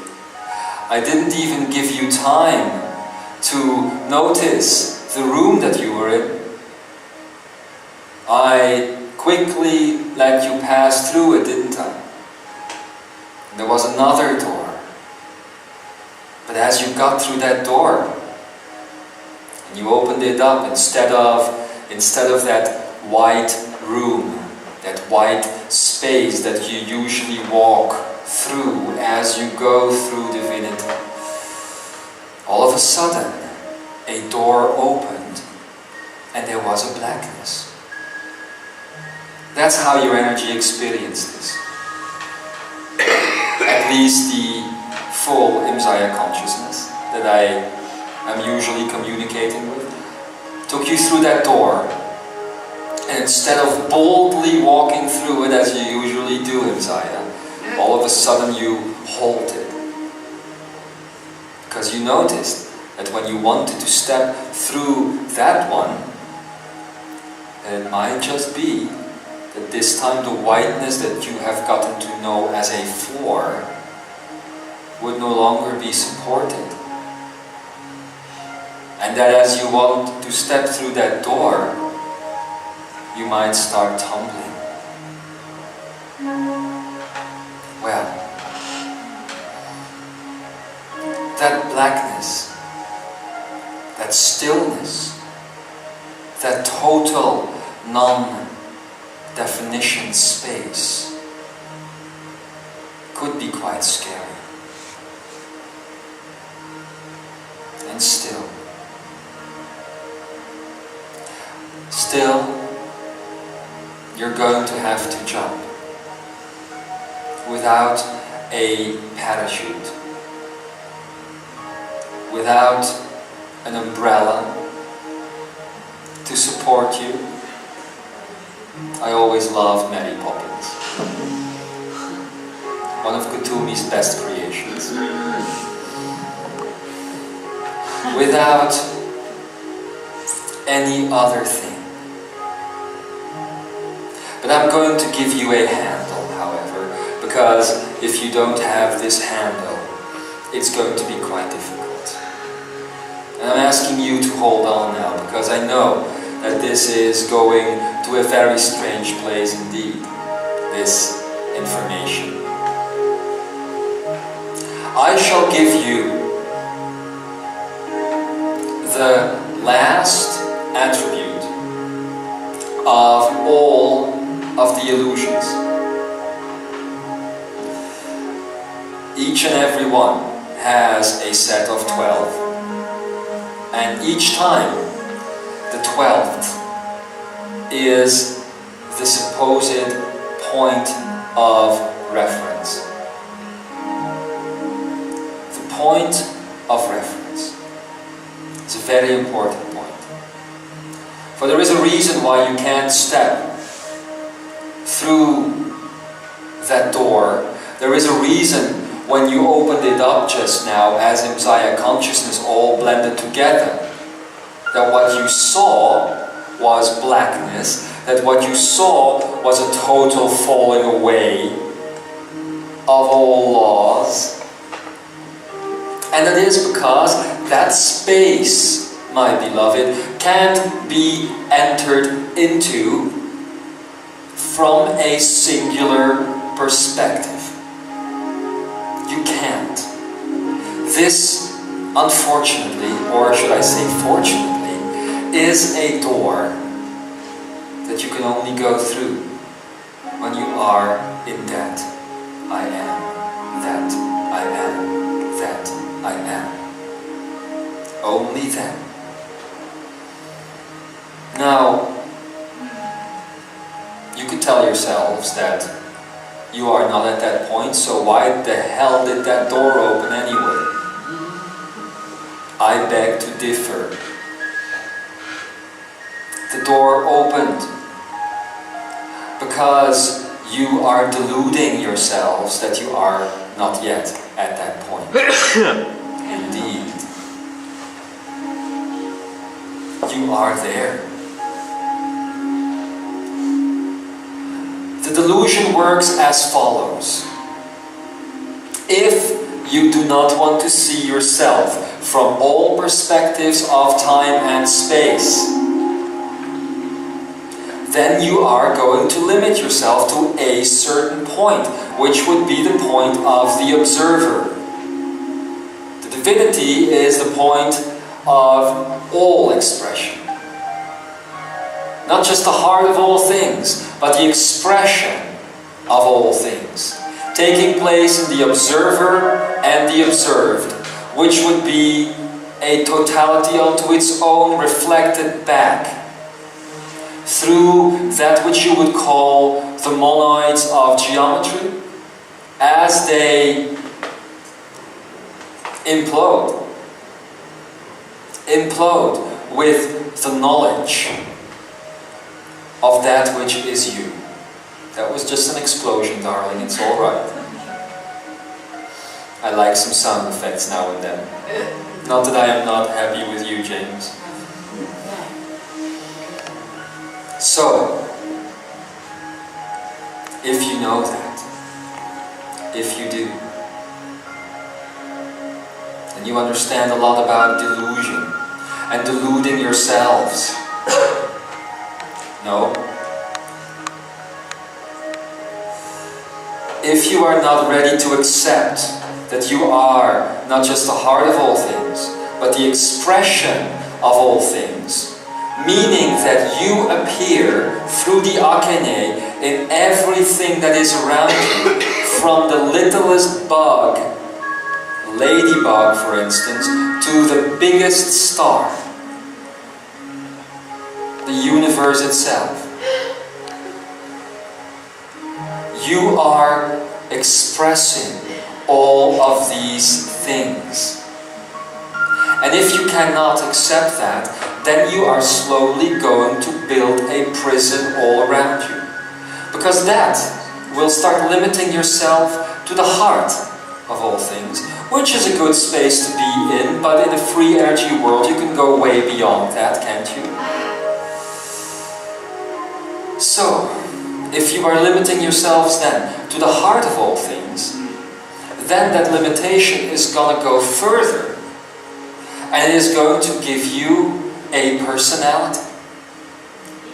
I didn't even give you time to notice the room that you were in. I quickly let you pass through it, didn't I? There was another door. But as you got through that door, and you opened it up, instead of that white room, that white space that you usually walk through as you go through divinity, all of a sudden a door opened and there was a blackness. That's how your energy experienced this. At least the full Imzaia consciousness that I am usually communicating with took you through that door, and instead of boldly walking through it as you usually do, Imzaia, all of a sudden you halted. Because you noticed that when you wanted to step through that one, it might just be that this time the whiteness that you have gotten to know as a floor would no longer be supported. And that as you want to step through that door, you might start tumbling. Well, that blackness, that stillness, that total non-definition space could be quite scary. And still, you're going to have to jump without a parachute, without an umbrella to support you. I always loved Mary Poppins, one of Kutumi's best creations. Without any other thing. But I'm going to give you a handle, however, because if you don't have this handle, it's going to be quite difficult. And I'm asking you to hold on now, because I know that this is going to a very strange place indeed, this information. I shall give you the last attribute of all of the illusions. Each and every one has a set of 12, and each time the 12th is the supposed point of reference. The point of reference. It's a very important point. For there is a reason why you can't step through that door. There is a reason when you opened it up just now as Imzaia consciousness all blended together, that what you saw was blackness, that what you saw was a total falling away of all laws. And that is because that space, my beloved, can't be entered into from a singular perspective. You can't. This, unfortunately, or should I say fortunately, is a door that you can only go through when you are in that I am, that I am, that I am. Only then. Now, you could tell yourselves that you are not at that point, so why the hell did that door open anyway? I beg to differ. The door opened because you are deluding yourselves that you are not yet at that point. Indeed. You are there. The delusion works as follows. If you do not want to see yourself from all perspectives of time and space, then you are going to limit yourself to a certain point, which would be the point of the observer. The divinity is the point of all expression. Not just the heart of all things, but the expression of all things, taking place in the observer and the observed, which would be a totality unto its own reflected back through that which you would call the monoids of geometry, as they implode with the knowledge of that which is you. That was just an explosion, darling, it's all right. I like some sound effects now and then. Not that I am not happy with you, James. So, if you know that, if you do, and you understand a lot about delusion and deluding yourselves, no. If you are not ready to accept that you are not just the heart of all things, but the expression of all things, meaning that you appear through the Akene in everything that is around you, from the littlest bug, ladybug for instance, to the biggest star, the universe itself. You are expressing all of these things. And if you cannot accept that, then you are slowly going to build a prison all around you. Because that will start limiting yourself to the heart of all things, which is a good space to be in, but in a free energy world you can go way beyond that, can't you? So, if you are limiting yourselves then to the heart of all things, then that limitation is going to go further. And it is going to give you a personality.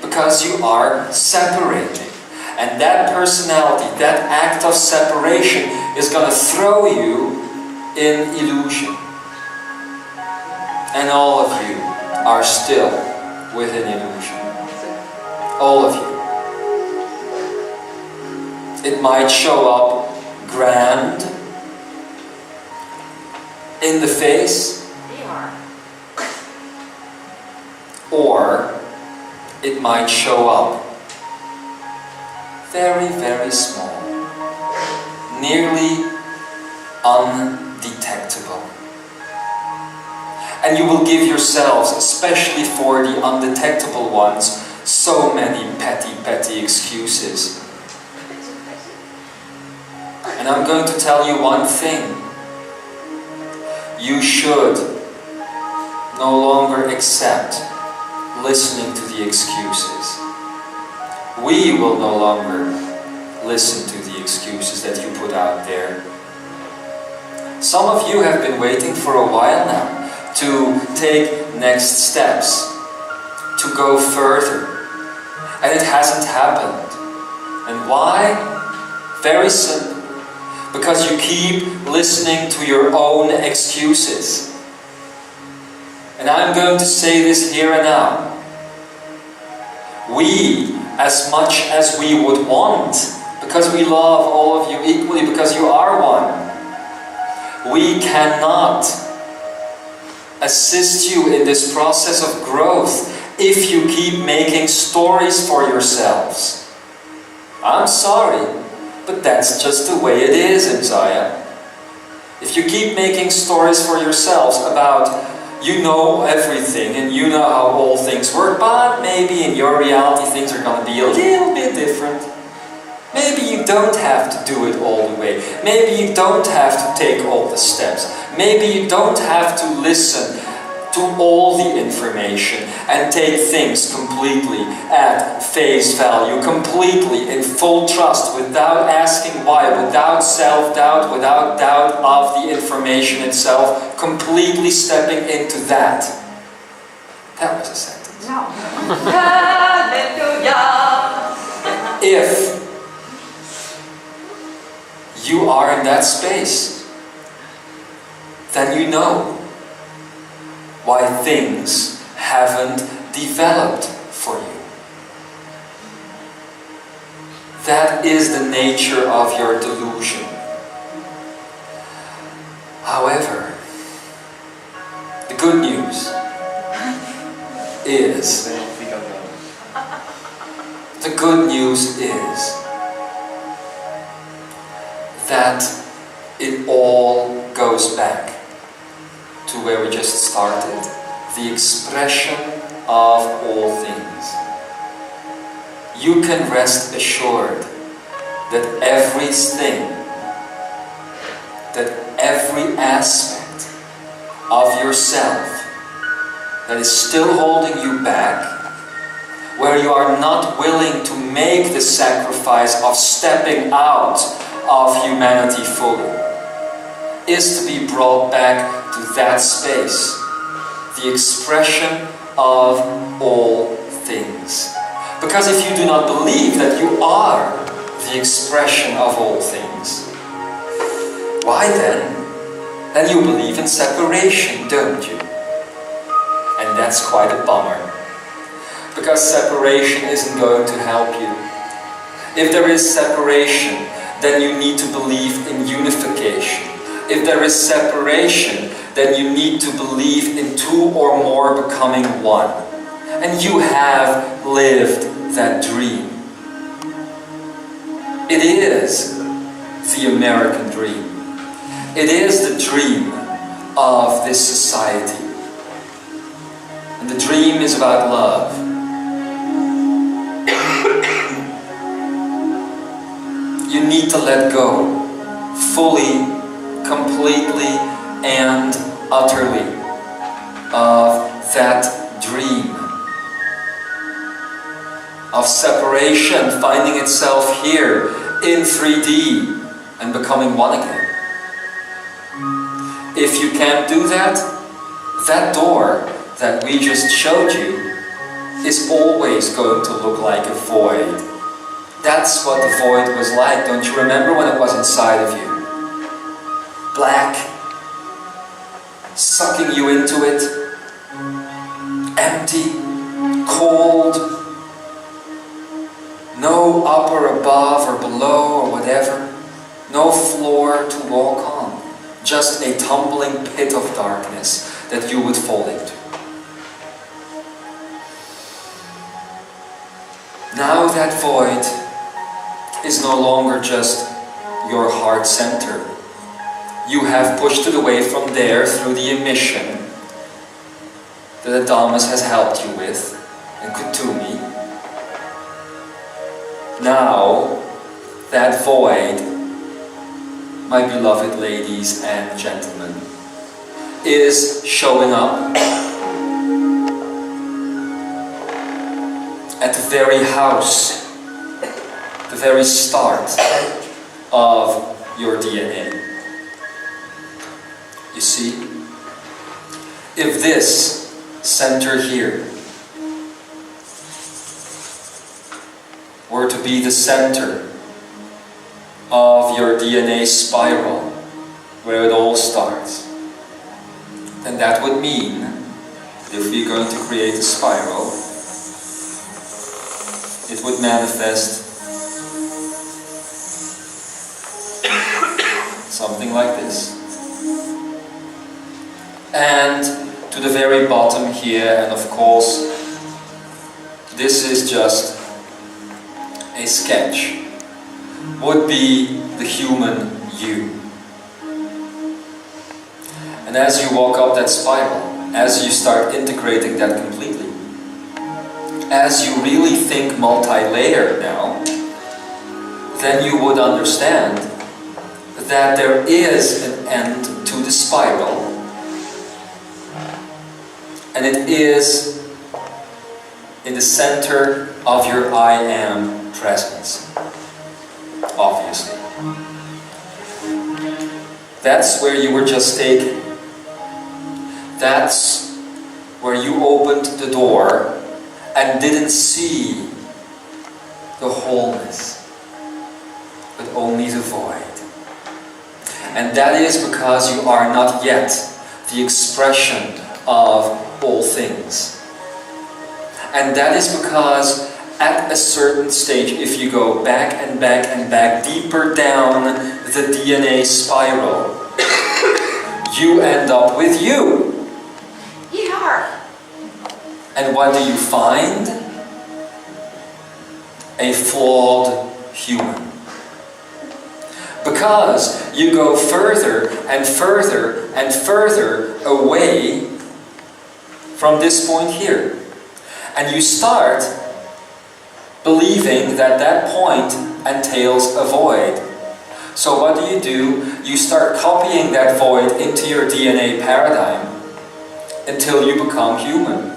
Because you are separating. And that personality, that act of separation is going to throw you in illusion. And all of you are still within illusion. all of you. It might show up grand, in the face, or it might show up very, very small, nearly undetectable. And you will give yourselves, especially for the undetectable ones, so many petty excuses. And I'm going to tell you one thing. You should no longer accept listening to the excuses. We will no longer listen to the excuses that you put out there. Some of you have been waiting for a while now to take next steps, to go further, and it hasn't happened. And why? Very simple. Because you keep listening to your own excuses. And I'm going to say this here and now. We, as much as we would want, because we love all of you equally, because you are one, we cannot assist you in this process of growth if you keep making stories for yourselves. I'm sorry, but that's just the way it is, Imzaia. If you keep making stories for yourselves about you know everything and you know how all things work, but maybe in your reality things are going to be a little bit different. Maybe you don't have to do it all the way. Maybe you don't have to take all the steps. Maybe you don't have to listen to all the information and take things completely at face value, completely in full trust, without asking why, without self-doubt, without doubt of the information itself, completely stepping into that. That was a sentence. No. Hallelujah. If you are in that space, then you know why things haven't developed for you. That is the nature of your delusion. However, the good news is, that it all goes back to where we just started, the expression of all things. You can rest assured that everything, that every aspect of yourself that is still holding you back, where you are not willing to make the sacrifice of stepping out of humanity fully, is to be brought back to that space, the expression of all things. Because if you do not believe that you are the expression of all things, why then? Then you believe in separation, don't you? And that's quite a bummer. Because separation isn't going to help you. If there is separation, then you need to believe in unification. If there is separation, then you need to believe in two or more becoming one. And you have lived that dream. It is the American dream. It is the dream of this society. And the dream is about love. You need to let go fully, completely, and utterly of that dream of separation finding itself here in 3D and becoming one again. If you can't do that, that door that we just showed you is always going to look like a void. That's what the void was like. Don't you remember when it was inside of you? Black, sucking you into it, empty, cold, above or below or whatever. No floor to walk on. Just a tumbling pit of darkness that you would fall into. Now that void is no longer just your heart center. You have pushed it away from there through the emission that Adamus has helped you with, and Kutumi. Now, that void, my beloved ladies and gentlemen, is showing up at the very house, the very start of your DNA. You see, if this center here were to be the center of your DNA spiral, where it all starts, then that would mean that if we're going to create a spiral, it would manifest something like this. And to the very bottom here, and of course, this is just a sketch, would be the human you. And as you walk up that spiral, as you start integrating that completely, as you really think multi-layered now, then you would understand that there is an end to the spiral, and it is in the center of your I am presence, obviously. That's where you were just taken. That's where you opened the door and didn't see the wholeness, but only the void. And that is because you are not yet the expression of all things. And that is because at a certain stage, if you go back and back and back, deeper down the DNA spiral, you end up with you. Yeah. And what do you find? A flawed human. Because you go further and further and further away from this point here. And you start believing that that point entails a void. So what do? You start copying that void into your DNA paradigm until you become human.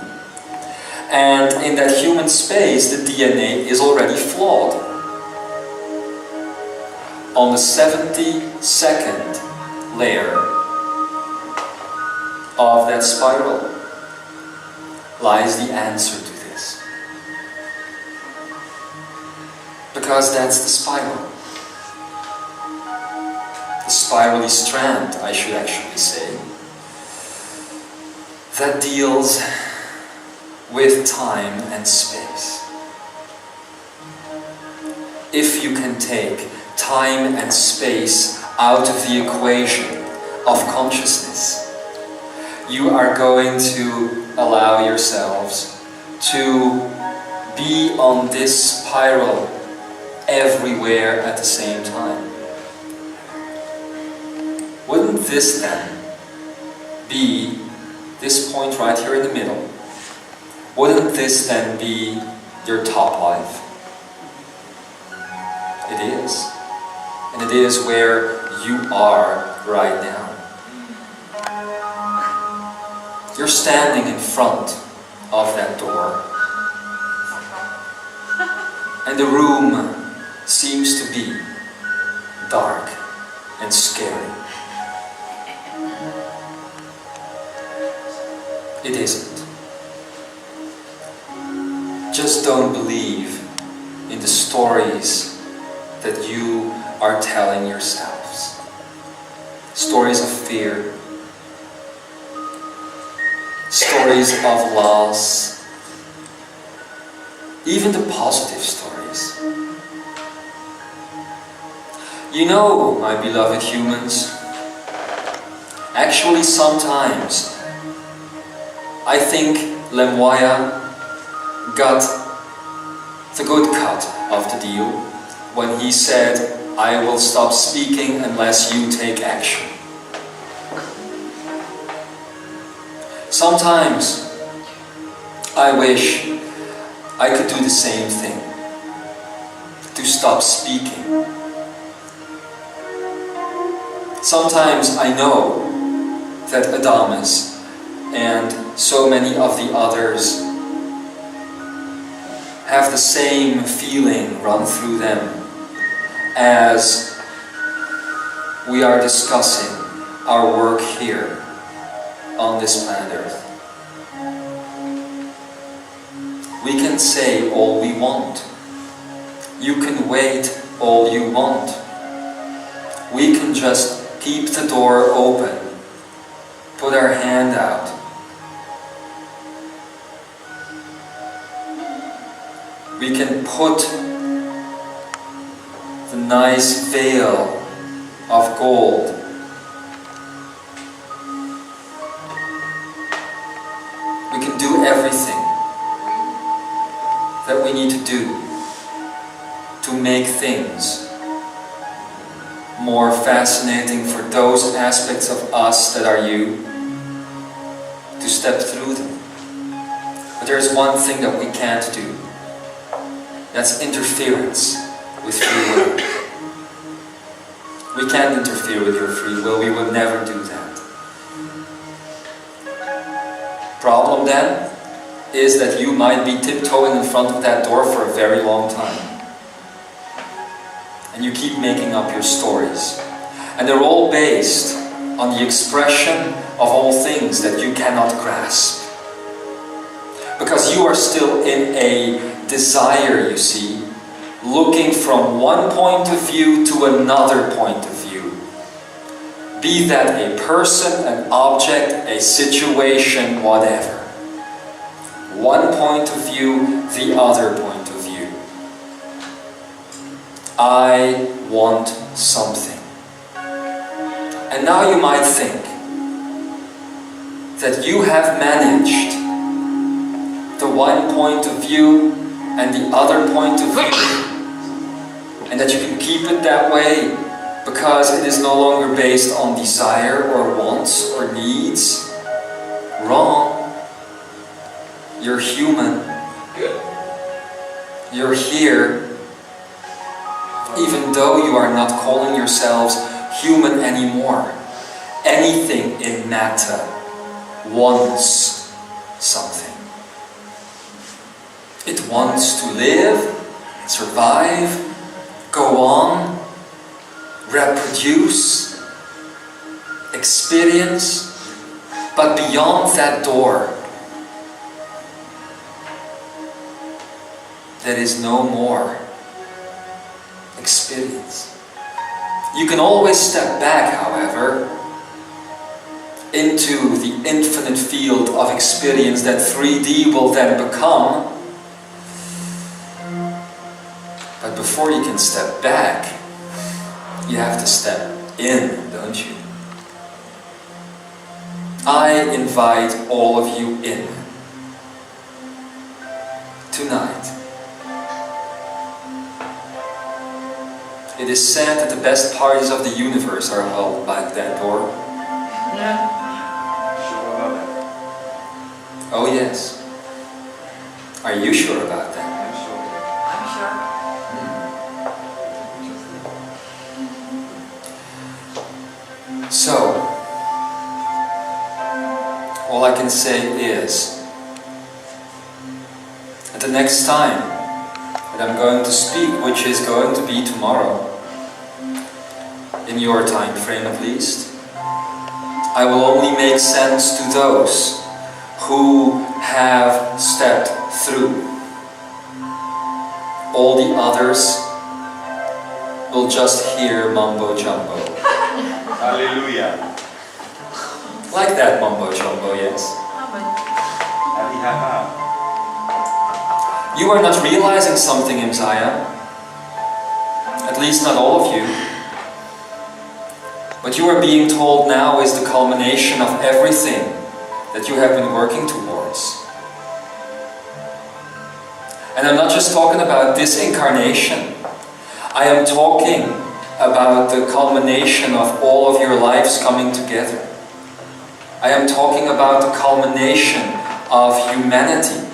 And in that human space, the DNA is already flawed. On the 72nd layer of that spiral lies the answer to this. Because that's the spiral. The spirally strand, I should actually say, that deals with time and space. If you can take time and space out of the equation of consciousness, you are going to allow yourselves to be on this spiral everywhere at the same time. Wouldn't this then be this point right here in the middle? Wouldn't this then be your top life? It is. And it is where you are right now. You're standing in front of that door. And the room seems to be dark and scary. It isn't. Just don't believe in the stories that you are telling yourselves. Stories of fear. Stories of loss. Even the positive stories. You know, my beloved humans, actually sometimes I think Lemwaya got the good cut of the deal when he said, I will stop speaking unless you take action. Sometimes I wish I could do the same thing, to stop speaking. Sometimes I know that Adamus and so many of the others have the same feeling run through them as we are discussing our work here on this planet Earth. We can say all we want. You can wait all you want. We can just keep the door open, put our hand out. We can put the nice veil of gold we can do everything that we need to do to make things more fascinating for those aspects of us that are you, to step through them. But there's one thing that we can't do. That's interference with free will. We can't interfere with your free will. We would never do that. Problem then is that you might be tiptoeing in front of that door for a very long time. And you keep making up your stories. And they're all based on the expression of all things that you cannot grasp. Because you are still in a desire, you see, looking from one point of view to another point of view. Be that a person, an object, a situation, whatever. One point of view, the other point of view. I want something. And now you might think that you have managed the one point of view and the other point of view, and that you can keep it that way because it is no longer based on desire or wants or needs. Wrong. You're human. You're here. Even though you are not calling yourselves human anymore. Anything in matter wants something. It wants to live, survive, go on, reproduce, experience, but beyond that door, there is no more experience. You can always step back, however, into the infinite field of experience that 3D will then become. But before you can step back, you have to step in, don't you? I invite all of you in tonight. It is said that the best parties of the universe are held by that door. Yeah. Oh yes. Are you sure about that? I'm sure. So, all I can say is that the next time that I'm going to speak, which is going to be tomorrow, in your time frame at least, I will only make sense to those who have stepped through. All the others will just hear mumbo jumbo. Hallelujah. Like that mumbo jumbo, yes. You are not realizing something, Imzaia. At least not all of you. What you are being told now is the culmination of everything that you have been working towards. And I'm not just talking about this incarnation. I am talking about the culmination of all of your lives coming together. I am talking about the culmination of humanity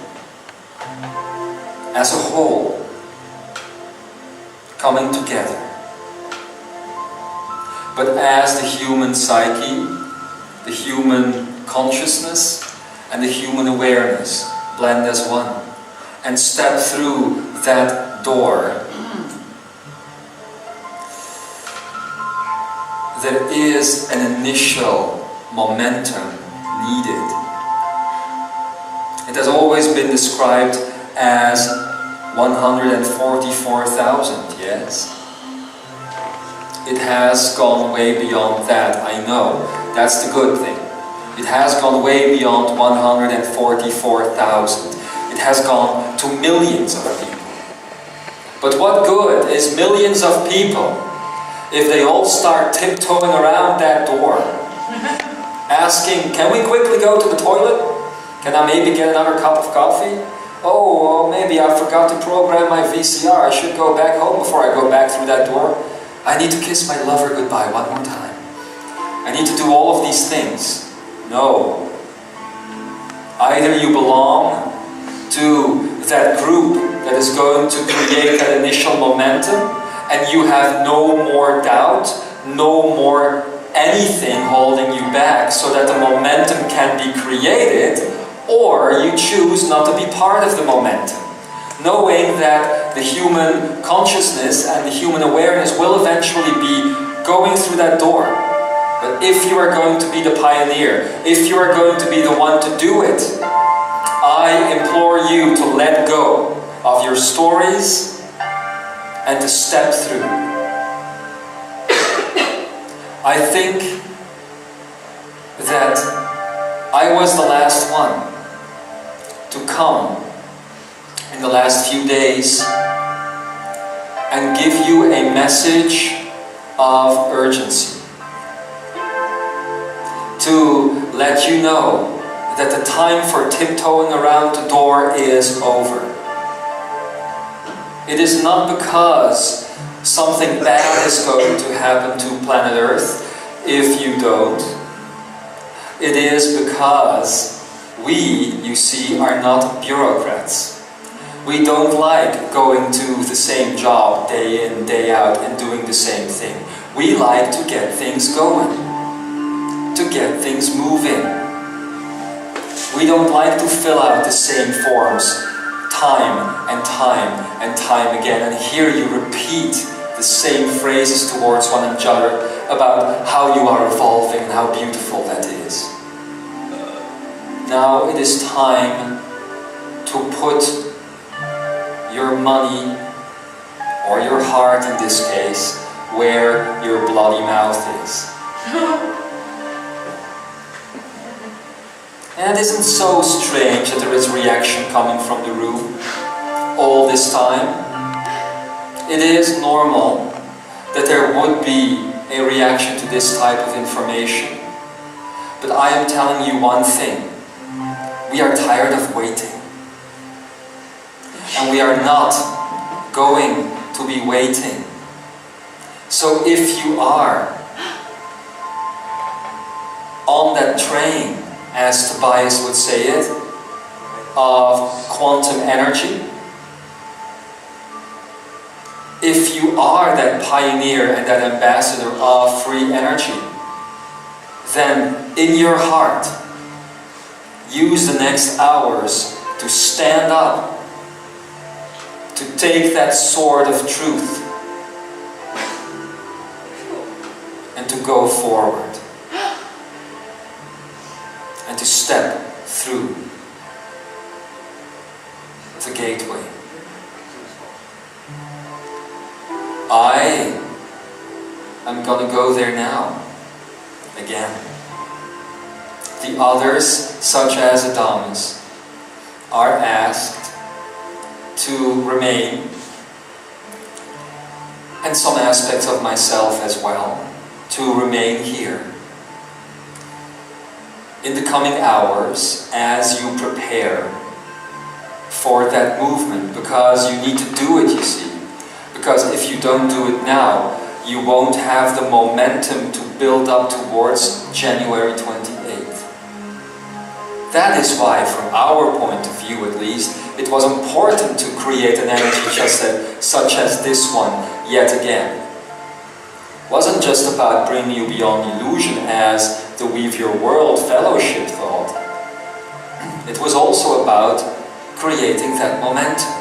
as a whole coming together. But as the human psyche, the human consciousness, and the human awareness blend as one and step through that door, there is an initial momentum needed. It has always been described as 144,000, yes? It has gone way beyond that, I know. That's the good thing. It has gone way beyond 144,000. It has gone to millions of people. But what good is millions of people if they all start tiptoeing around that door, asking, can we quickly go to the toilet? Can I maybe get another cup of coffee? Oh, well, maybe I forgot to program my VCR. I should go back home before I go back through that door. I need to kiss my lover goodbye one more time. I need to do all of these things. No. Either you belong to that group that is going to create that initial momentum, and you have no more doubt, no more anything holding you back so that the momentum can be created, or you choose not to be part of the momentum, knowing that the human consciousness and the human awareness will eventually be going through that door. But if you are going to be the pioneer, if you are going to be the one to do it, I implore you to let go of your stories and to step through. I think that I was the last one to come in the last few days and give you a message of urgency. To let you know that the time for tiptoeing around the door is over. It is not because something bad is going to happen to planet Earth if you don't. It is because we, you see, are not bureaucrats. We don't like going to the same job day in, day out and doing the same thing. We like to get things going, to get things moving. We don't like to fill out the same forms time and time and time again and hear you repeat the same phrases towards one another about how you are evolving and how beautiful that is. Now it is time to put your money, or your heart in this case, where your bloody mouth is. And it isn't so strange that there is reaction coming from the room all this time. It is normal that there would be a reaction to this type of information. But I am telling you one thing. We are tired of waiting. And we are not going to be waiting. So if you are on that train, as Tobias would say it, of quantum energy, if you are that pioneer and that ambassador of free energy, then in your heart, use the next hours to stand up, to take that sword of truth and to go forward and to step through the gateway. I am going to go there now, again. The others, such as Adamus, are asked to remain, and some aspects of myself as well, to remain here. In the coming hours, as you prepare for that movement, because you need to do it, you see. Because if you don't do it now, you won't have the momentum to build up towards January 28th. That is why, from our point of view at least, it was important to create an energy such as this one yet again. It wasn't just about bringing you beyond illusion as the Weave Your World Fellowship thought. It was also about creating that momentum.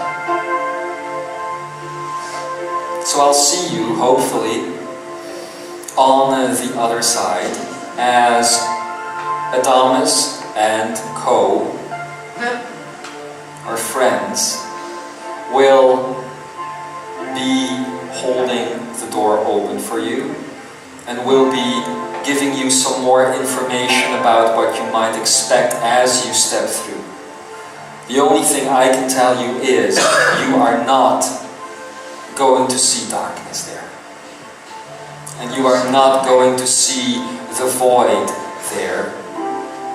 So I'll see you, hopefully, on the other side as Adamus and Co, our friends, will be holding the door open for you and will be giving you some more information about what you might expect as you step through. The only thing I can tell you is you are not going to see darkness there. And you are not going to see the void there.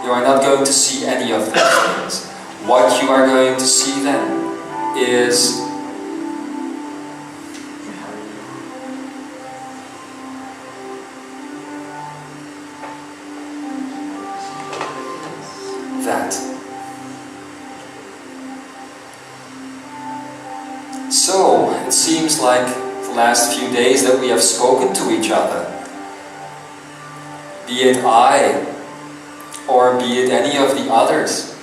You are not going to see any of those things. What you are going to see then is that. So, it seems like the last few days that we have spoken to each other, be it I or be it any of the others,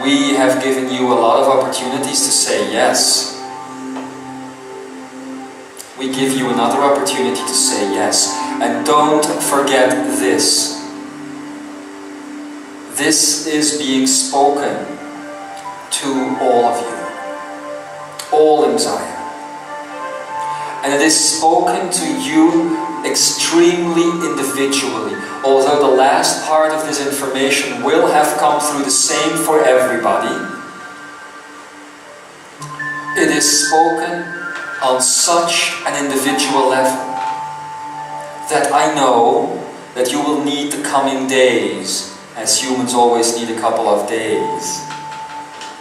we have given you a lot of opportunities to say yes. We give you another opportunity to say yes. And don't forget this. This is being spoken to all of you. All Imzaia. And it is spoken to you extremely individually. Although the last part of this information will have come through the same for everybody, it is spoken on such an individual level that I know that you will need the coming days, as humans always need a couple of days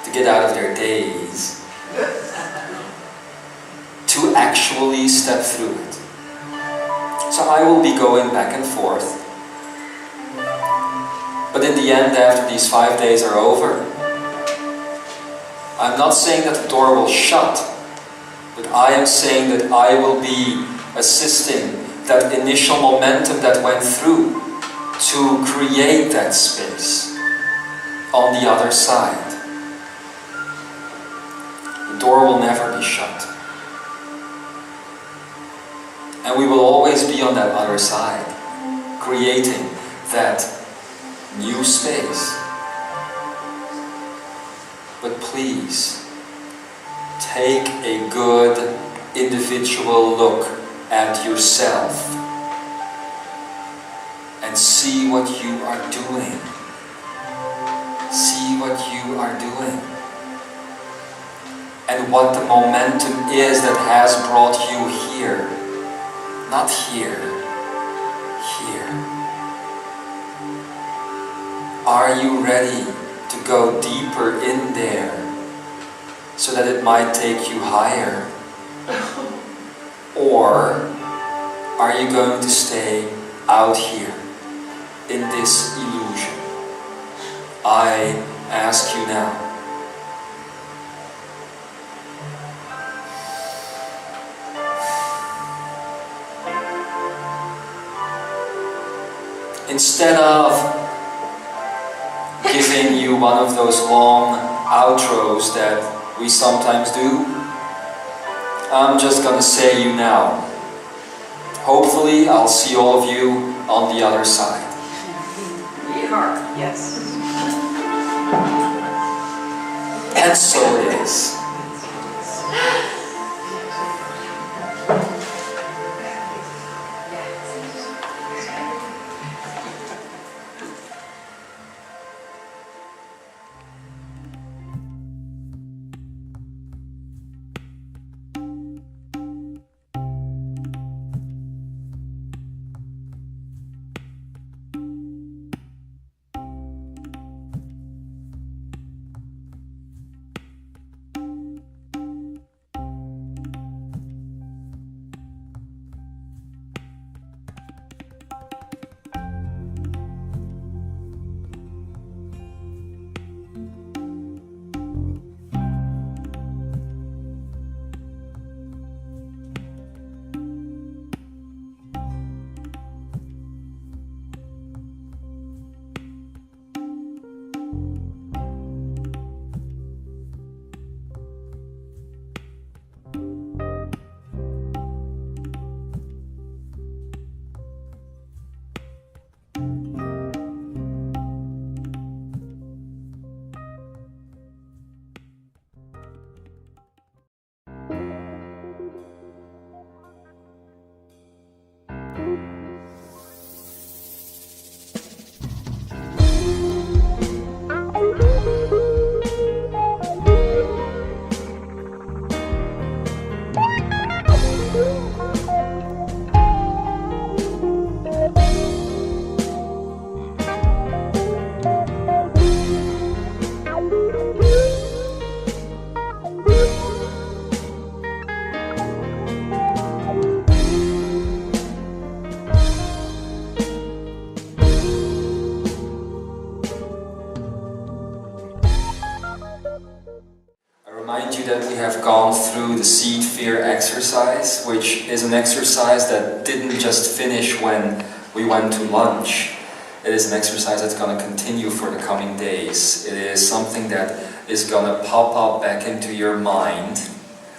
to get out of their days, to actually step through it. So I will be going back and forth. But in the end, after these 5 days are over, I'm not saying that the door will shut, but I am saying that I will be assisting that initial momentum that went through to create that space on the other side. The door will never be shut. And we will always be on that other side, creating that new space. But please, take a good individual look at yourself and see what you are doing. See what you are doing. And what the momentum is that has brought you here. Not here. Here. Are you ready to go deeper in there so that it might take you higher? Or are you going to stay out here in this illusion? I ask you now. Instead of giving you one of those long outros that we sometimes do, I'm just gonna say you now. Hopefully I'll see all of you on the other side. Yes. And so it is. the seed fear exercise, which is an exercise that didn't just finish when we went to lunch. It is an exercise that's going to continue for the coming days. It is something that is going to pop up back into your mind,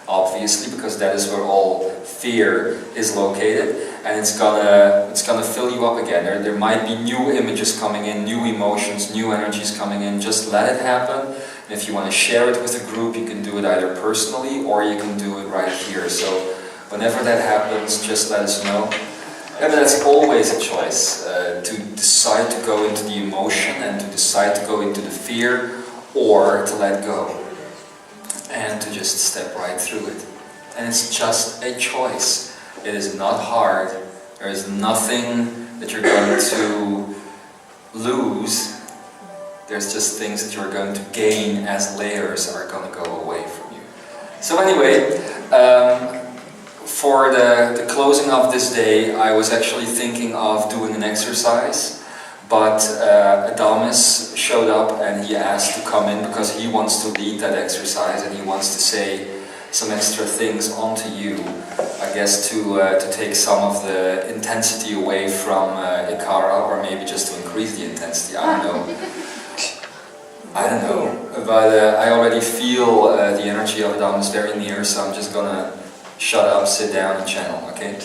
obviously, because that is where all fear is located, and it's gonna fill you up again. There might be new images coming in, new emotions, new energies coming in. Just let it happen. And if you want to share it with a group, you can do it either personally or you can do it right here. So whenever that happens, just let us know. And that's always a choice, to decide to go into the emotion and to decide to go into the fear, or to let go and to just step right through it. And it's just a choice. It is not hard. There is nothing that you're going to lose. There's just things that you're going to gain as layers are going to go away from you. So anyway, for the closing of this day, I was actually thinking of doing an exercise, but Adamus showed up and he asked to come in because he wants to lead that exercise and he wants to say some extra things onto you, I guess to take some of the intensity away from Ikara, or maybe just to increase the intensity, I don't know. But I already feel the energy of Adamus very near, so I'm just gonna shut up, sit down and channel, okay?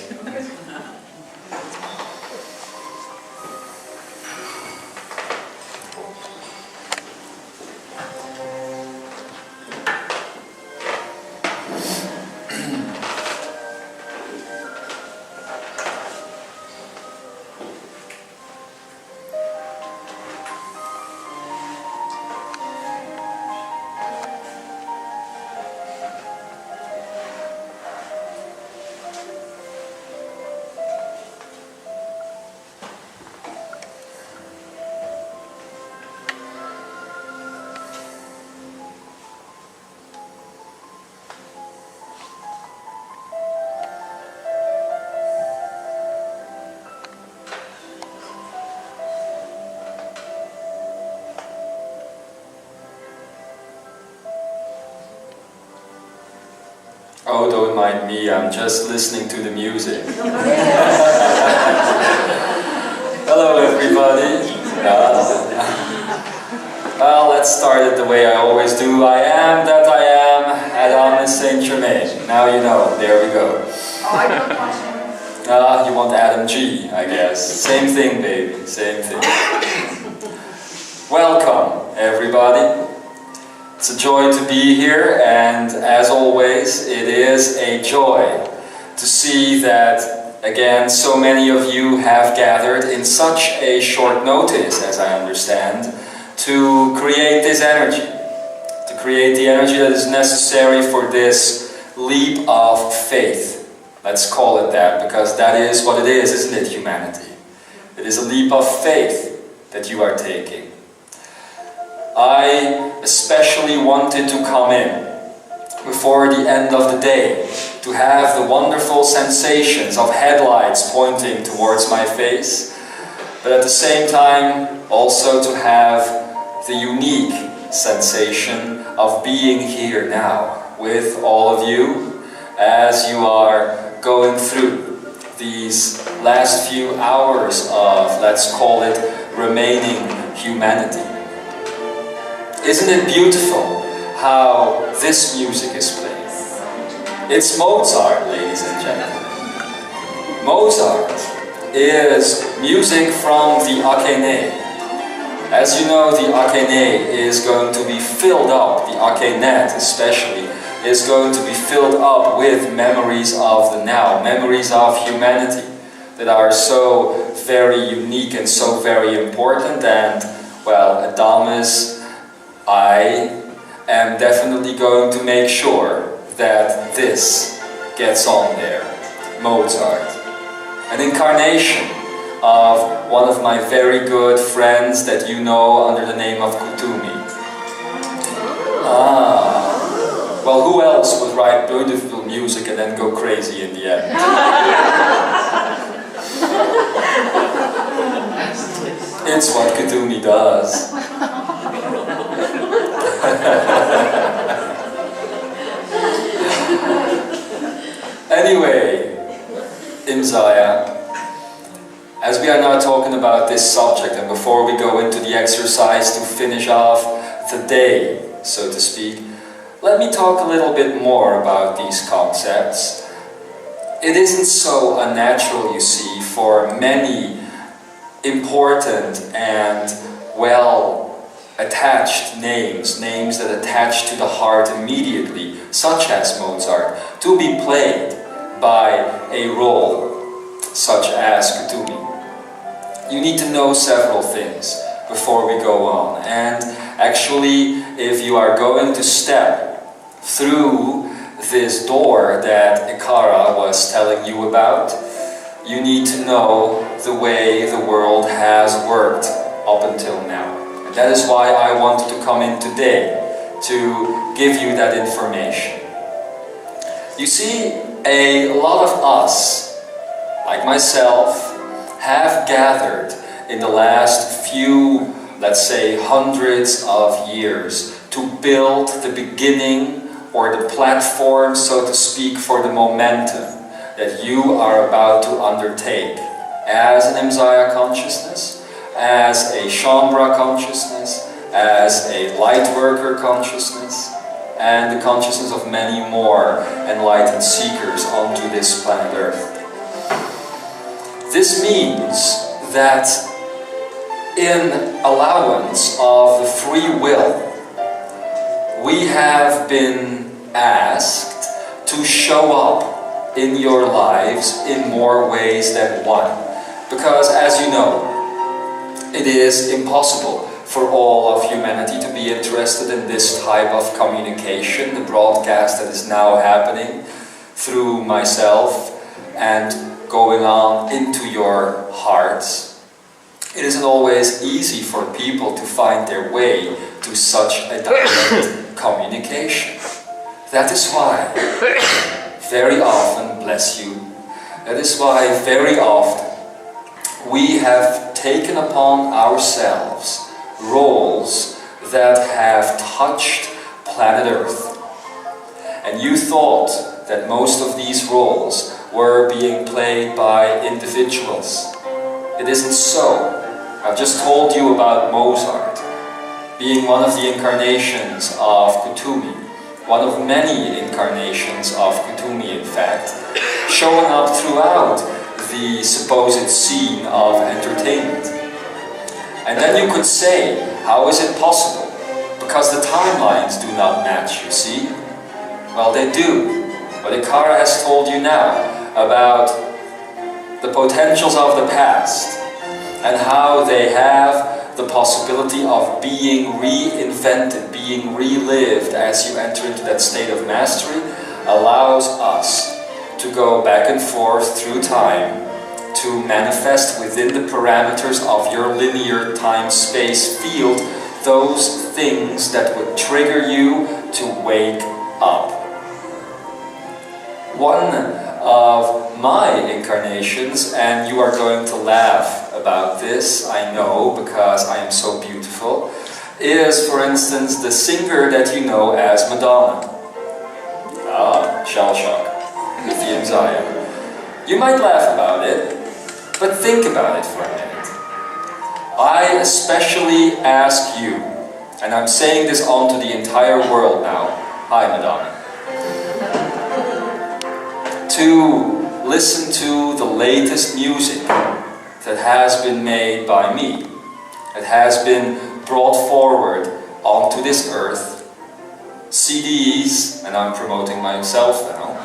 Oh, don't mind me, I'm just listening to the music. Hello everybody. Well, let's start it the way I always do. I am that I am, Adam Saint Germain. Now you know, there we go. Oh, I don't want him. You want Adam G, I guess. Same thing, baby, same thing. Welcome, everybody. It's a joy to be here, and as always, it is a joy to see that, again, so many of you have gathered in such a short notice, as I understand, to create this energy, to create the energy that is necessary for this leap of faith. Let's call it that, because that is what it is, isn't it, humanity? It is a leap of faith that you are taking. I especially wanted to come in before the end of the day to have the wonderful sensations of headlights pointing towards my face, but at the same time also to have the unique sensation of being here now with all of you as you are going through these last few hours of, let's call it, remaining humanity. Isn't it beautiful how this music is played? It's Mozart, ladies and gentlemen. Mozart is music from the Akene. As you know, the Akene is going to be filled up, the Akenet especially, is going to be filled up with memories of the now, memories of humanity that are so very unique and so very important. And, well, Adamus, I am definitely going to make sure that this gets on there. Mozart. An incarnation of one of my very good friends that you know under the name of Kutumi. Well, who else would write beautiful music and then go crazy in the end? It's what Kutumi does. Anyway, Imzaia, as we are now talking about this subject, and before we go into the exercise to finish off the day, so to speak, let me talk a little bit more about these concepts. It isn't so unnatural, you see, for many important and well-attached names that attach to the heart immediately, such as Mozart, to be played by a role such as Kutumi. You need to know several things before we go on. And actually, if you are going to step through this door that Ikara was telling you about, you need to know the way the world has worked up until now. And that is why I wanted to come in today, to give you that information. You see, a lot of us, like myself, have gathered in the last few, let's say, hundreds of years to build the beginning or the platform, so to speak, for the momentum that you are about to undertake as an Imzaia consciousness, as a Shambra consciousness, as a Lightworker consciousness, and the consciousness of many more enlightened seekers onto this planet Earth. This means that in allowance of the free will, we have been asked to show up in your lives in more ways than one. Because as you know, it is impossible for all of humanity to be interested in this type of communication, the broadcast that is now happening through myself and going on into your hearts. It isn't always easy for people to find their way to such a direct communication. That is why very often, bless you, that is why very often we have taken upon ourselves roles that have touched planet Earth. And you thought that most of these roles were being played by individuals. It isn't so. I've just told you about Mozart being one of the incarnations of Kutumi, one of many incarnations of Kutumi, in fact, showing up throughout the supposed scene of entertainment. And then you could say, how is it possible? Because the timelines do not match, you see? Well, they do. What Ikara has told you now about the potentials of the past and how they have the possibility of being reinvented, being relived as you enter into that state of mastery, allows us to go back and forth through time to manifest within the parameters of your linear time-space field those things that would trigger you to wake up. One of my incarnations, and you are going to laugh about this, I know, because I am so beautiful, is, for instance, the singer that you know as Madonna. Ah, shell shock, with the Imzaia. You might laugh about it, but think about it for a minute. I especially ask you, and I'm saying this onto the entire world now, hi Madonna, to listen to the latest music that has been made by me, that has been brought forward onto this earth. CDs, and I'm promoting myself now,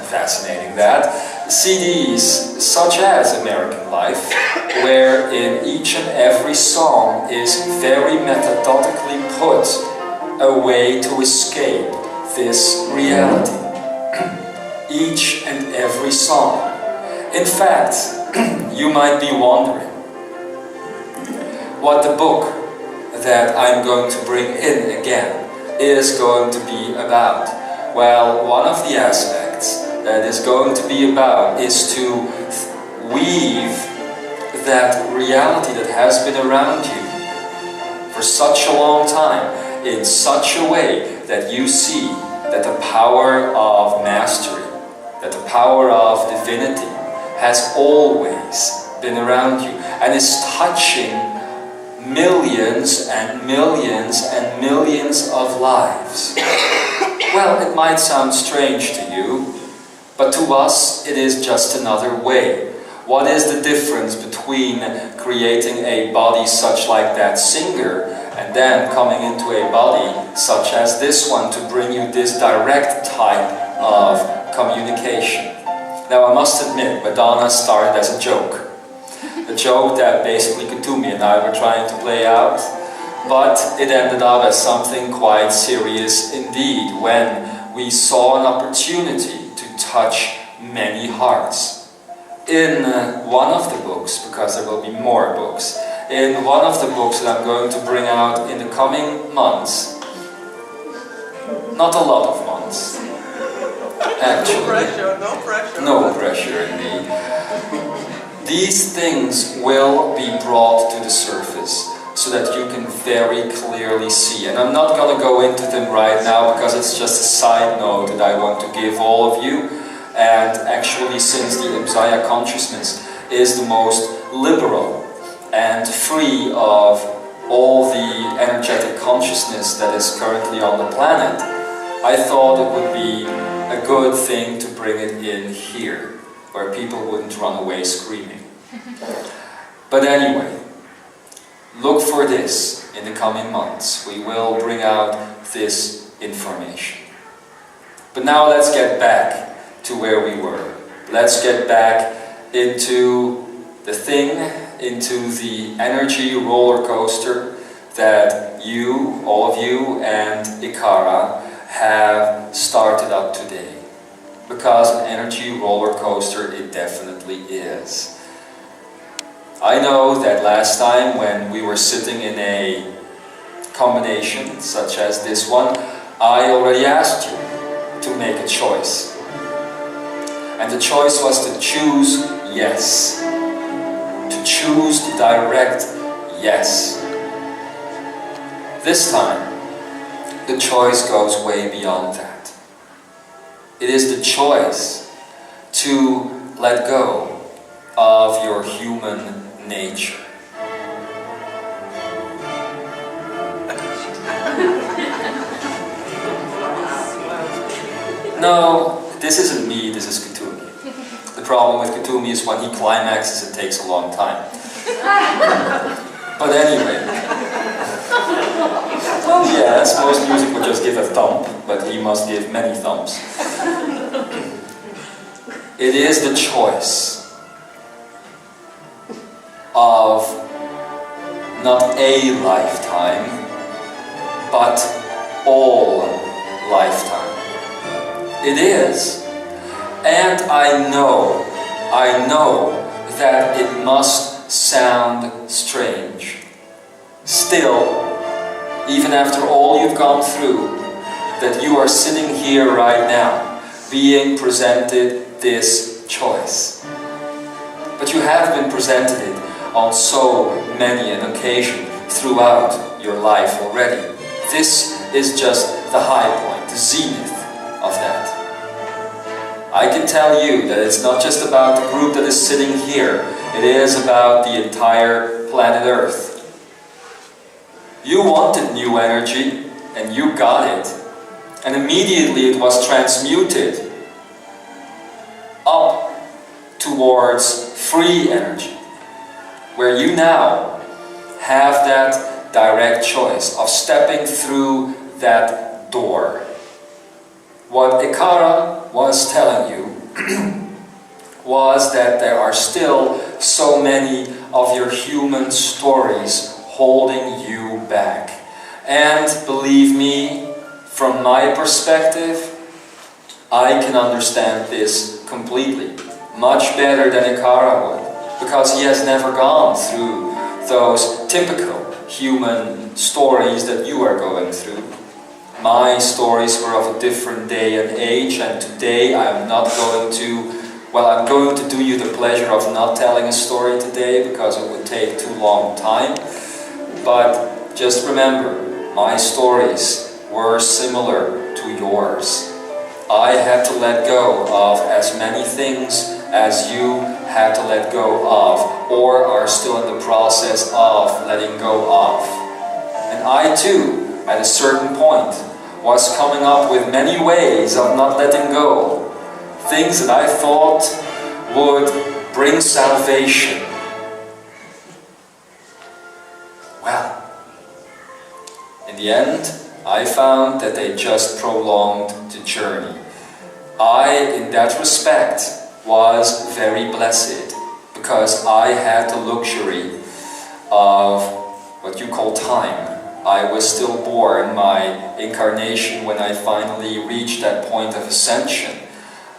fascinating that, CDs such as American Life, where in each and every song is very methodically put a way to escape this reality. Each and every song. In fact, you might be wondering what the book that I'm going to bring in again is going to be about. Well, one of the aspects that is going to be about is to weave that reality that has been around you for such a long time in such a way that you see that the power of mastery power of divinity has always been around you and is touching millions and millions and millions of lives. Well, it might sound strange to you, but to us it is just another way. What is the difference between creating a body such like that singer and then coming into a body such as this one to bring you this direct type of communication? Now, I must admit, Madonna started as a joke. A joke that basically Kutumi and I were trying to play out, but it ended up as something quite serious indeed when we saw an opportunity to touch many hearts. In one of the books, because there will be more books, in one of the books that I'm going to bring out in the coming months, not a lot of months, actually. No pressure. No pressure indeed. These things will be brought to the surface so that you can very clearly see. And I'm not going to go into them right now because it's just a side note that I want to give all of you. And actually, since the Imzaia consciousness is the most liberal and free of all the energetic consciousness that is currently on the planet, I thought it would be a good thing to bring it in here, where people wouldn't run away screaming. But anyway, look for this in the coming months. We will bring out this information. But now let's get back to where we were. Let's get back into the thing, into the energy roller coaster that you, all of you, and Ikara have started up today. Because an energy roller coaster it definitely is. I know that last time when we were sitting in a combination such as this one, I already asked you to make a choice. And the choice was to choose yes. To choose the direct yes. This time, the choice goes way beyond that. It is the choice to let go of your human nature. No, this isn't me, this is Kutumi. The problem with Kutumi is when he climaxes it takes a long time. But anyway. Yes, most music would just give a thump, but he must give many thumps. It is the choice of not a lifetime, but all lifetime. It is. And I know that it must sound strange. Still, even after all you've gone through, that you are sitting here right now, being presented this choice. But you have been presented it on so many an occasion throughout your life already. This is just the high point, the zenith of that. I can tell you that it's not just about the group that is sitting here, it is about the entire planet Earth. You wanted new energy, and you got it. And immediately it was transmuted up towards free energy, where you now have that direct choice of stepping through that door. What Ikara was telling you was that there are still so many of your human stories holding you back. And believe me, from my perspective, I can understand this completely. Much better than Ikara would, because he has never gone through those typical human stories that you are going through. My stories were of a different day and age, and today I'm not going to, well, I'm going to do you the pleasure of not telling a story today because it would take too long time. But just remember, my stories were similar to yours. I had to let go of as many things as you had to let go of, or are still in the process of letting go of. And I too, at a certain point, was coming up with many ways of not letting go. Things that I thought would bring salvation. Well, in the end, I found that they just prolonged the journey. I, in that respect, was very blessed because I had the luxury of what you call time. I was still born, my incarnation, when I finally reached that point of ascension.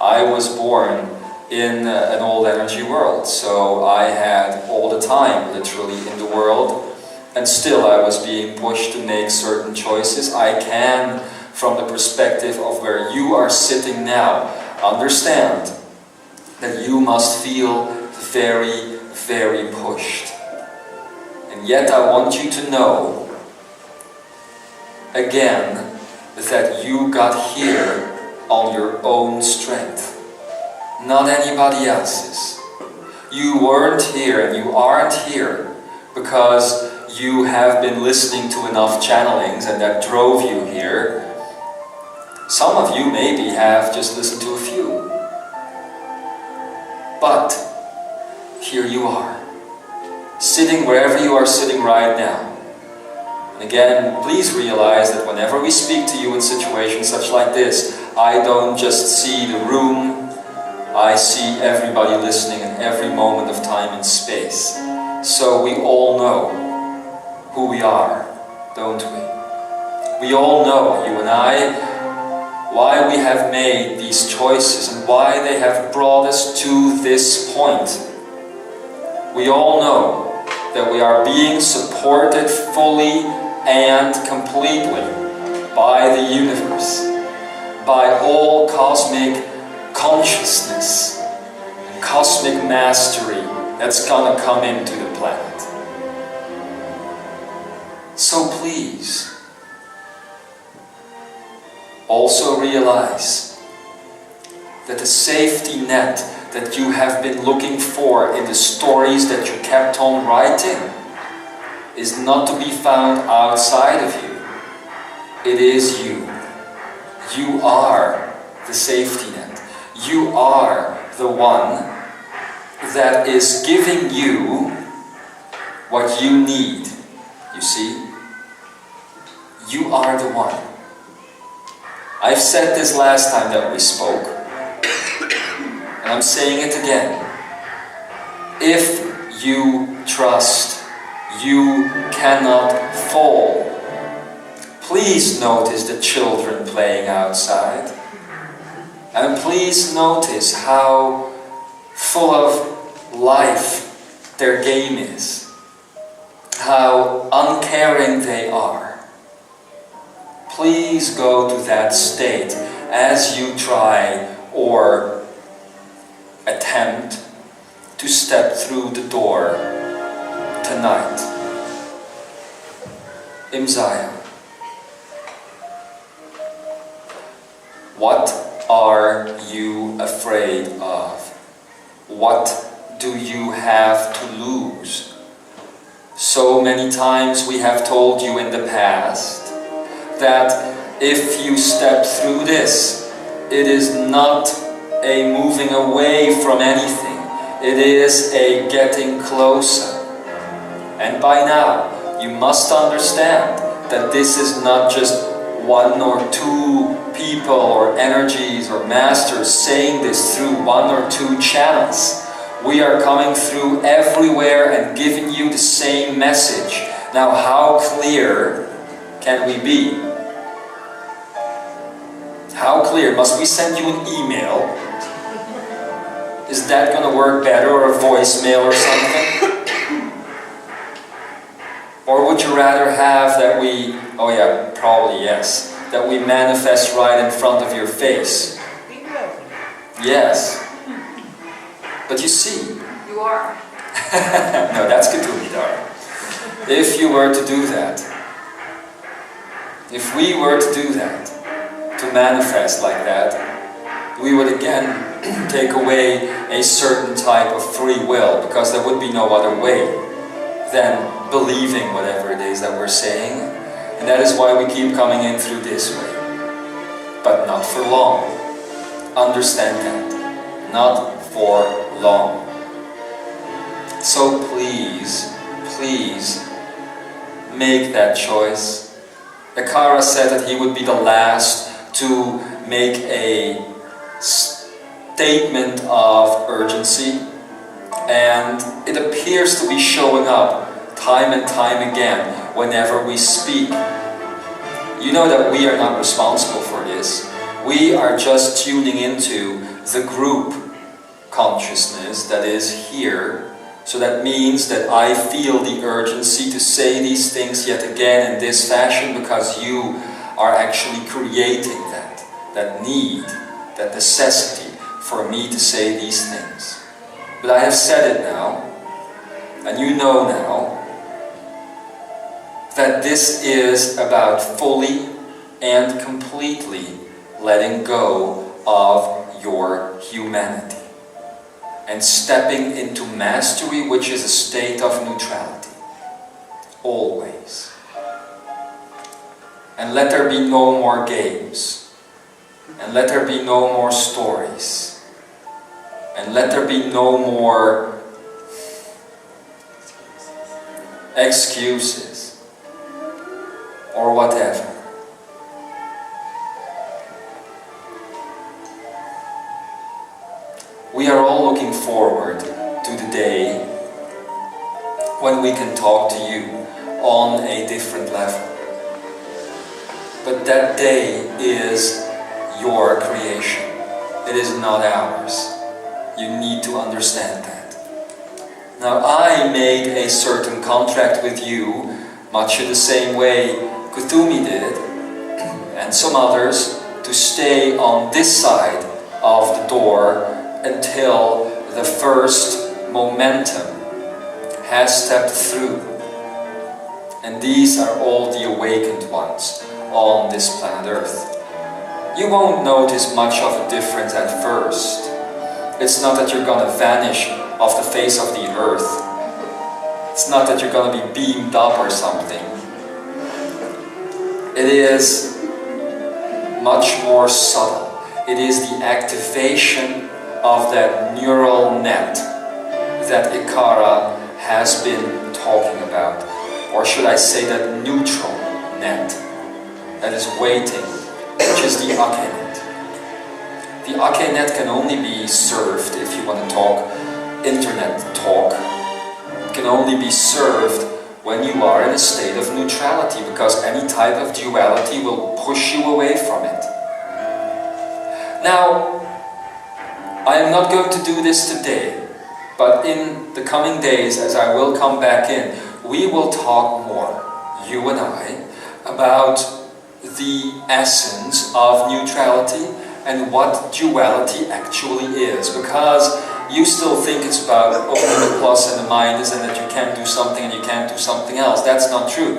I was born in an old energy world, so I had all the time, literally, in the world. And still I was being pushed to make certain choices. I can, from the perspective of where you are sitting now, understand that you must feel very, very pushed. And yet I want you to know, again, that you got here on your own strength, not anybody else's. You weren't here and you aren't here because you have been listening to enough channelings and that drove you here. Some of you maybe have just listened to a few. But here you are, sitting wherever you are sitting right now. And again, please realize that whenever we speak to you in situations such like this, I don't just see the room, I see everybody listening in every moment of time and space. So we all know who we are, don't we? We all know, you and I, why we have made these choices and why they have brought us to this point. We all know that we are being supported fully and completely by the universe, by all cosmic consciousness and cosmic mastery that's gonna come into the planet. So please, also realize that the safety net that you have been looking for in the stories that you kept on writing is not to be found outside of you. It is you. You are the safety net. You are the one that is giving you what you need. You see? You are the one. I've said this last time that we spoke, and I'm saying it again. If you trust, you cannot fall. Please notice the children playing outside. And please notice how full of life their game is. How uncaring they are. Please go to that state as you try or attempt to step through the door tonight. Imzaia, what are you afraid of? What do you have to lose? So many times we have told you in the past that if you step through this, it is not a moving away from anything. It is a getting closer. And by now, you must understand that this is not just one or two people or energies or masters saying this through one or two channels. We are coming through everywhere and giving you the same message. Now, how clear can we be? How clear? Must we send you an email? Is that going to work better, or a voicemail or something? Or would you rather have that we, oh yeah, probably yes, that we manifest right in front of your face? Yes. But you see, You are. no, that's Ketubidar. If you were to do that, if we were to do that, to manifest like that, we would again take away a certain type of free will, because there would be no other way than believing whatever it is that we're saying. And that is why we keep coming in through this way. But not for long. Understand that. Not for long. So please, please, make that choice. Ekara said that he would be the last to make a statement of urgency, and it appears to be showing up time and time again whenever we speak. You know that we are not responsible for this. We are just tuning into the group consciousness that is here. So that means that I feel the urgency to say these things yet again in this fashion, because you are actually creating that need, that necessity for me to say these things. But I have said it now, and you know now, that this is about fully and completely letting go of your humanity and stepping into mastery, which is a state of neutrality. Always. And let there be no more games. And let there be no more stories. And let there be no more excuses or whatever. We are all looking forward to the day when we can talk to you on a different level. But that day is your creation. It is not ours. You need to understand that. Now, I made a certain contract with you, much in the same way Kuthumi did, and some others, to stay on this side of the door until the first momentum has stepped through. And these are all the awakened ones on this planet Earth. You won't notice much of a difference at first. It's not that you're going to vanish off the face of the earth. It's not that you're going to be beamed up or something. It is much more subtle. It is the activation of that neural net that Ekara has been talking about. Or should I say that neutral net that is waiting, which is the Ake net. The Ake net can only be served, if you want to talk internet talk, it can only be served when you are in a state of neutrality, because any type of duality will push you away from it. Now, I am not going to do this today, but in the coming days, as I will come back in, we will talk more, you and I, about the essence of neutrality and what duality actually is, because you still think it's about only the plus and the minus, and that you can't do something and you can't do something else. That's not true.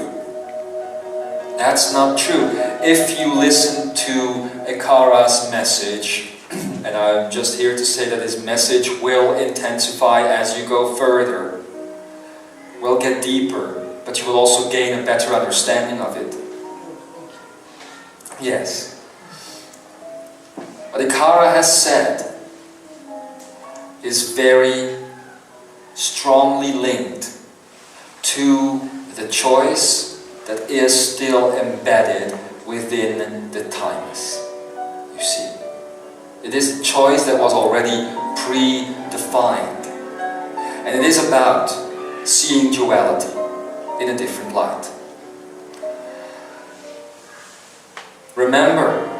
That's not true. If you listen to Ekara's message, and I'm just here to say that his message will intensify as you go further, will get deeper, but you will also gain a better understanding of it. Yes. What Ekara has said is very strongly linked to the choice that is still embedded within the times. You see, it is a choice that was already predefined, and it is about seeing duality in a different light. Remember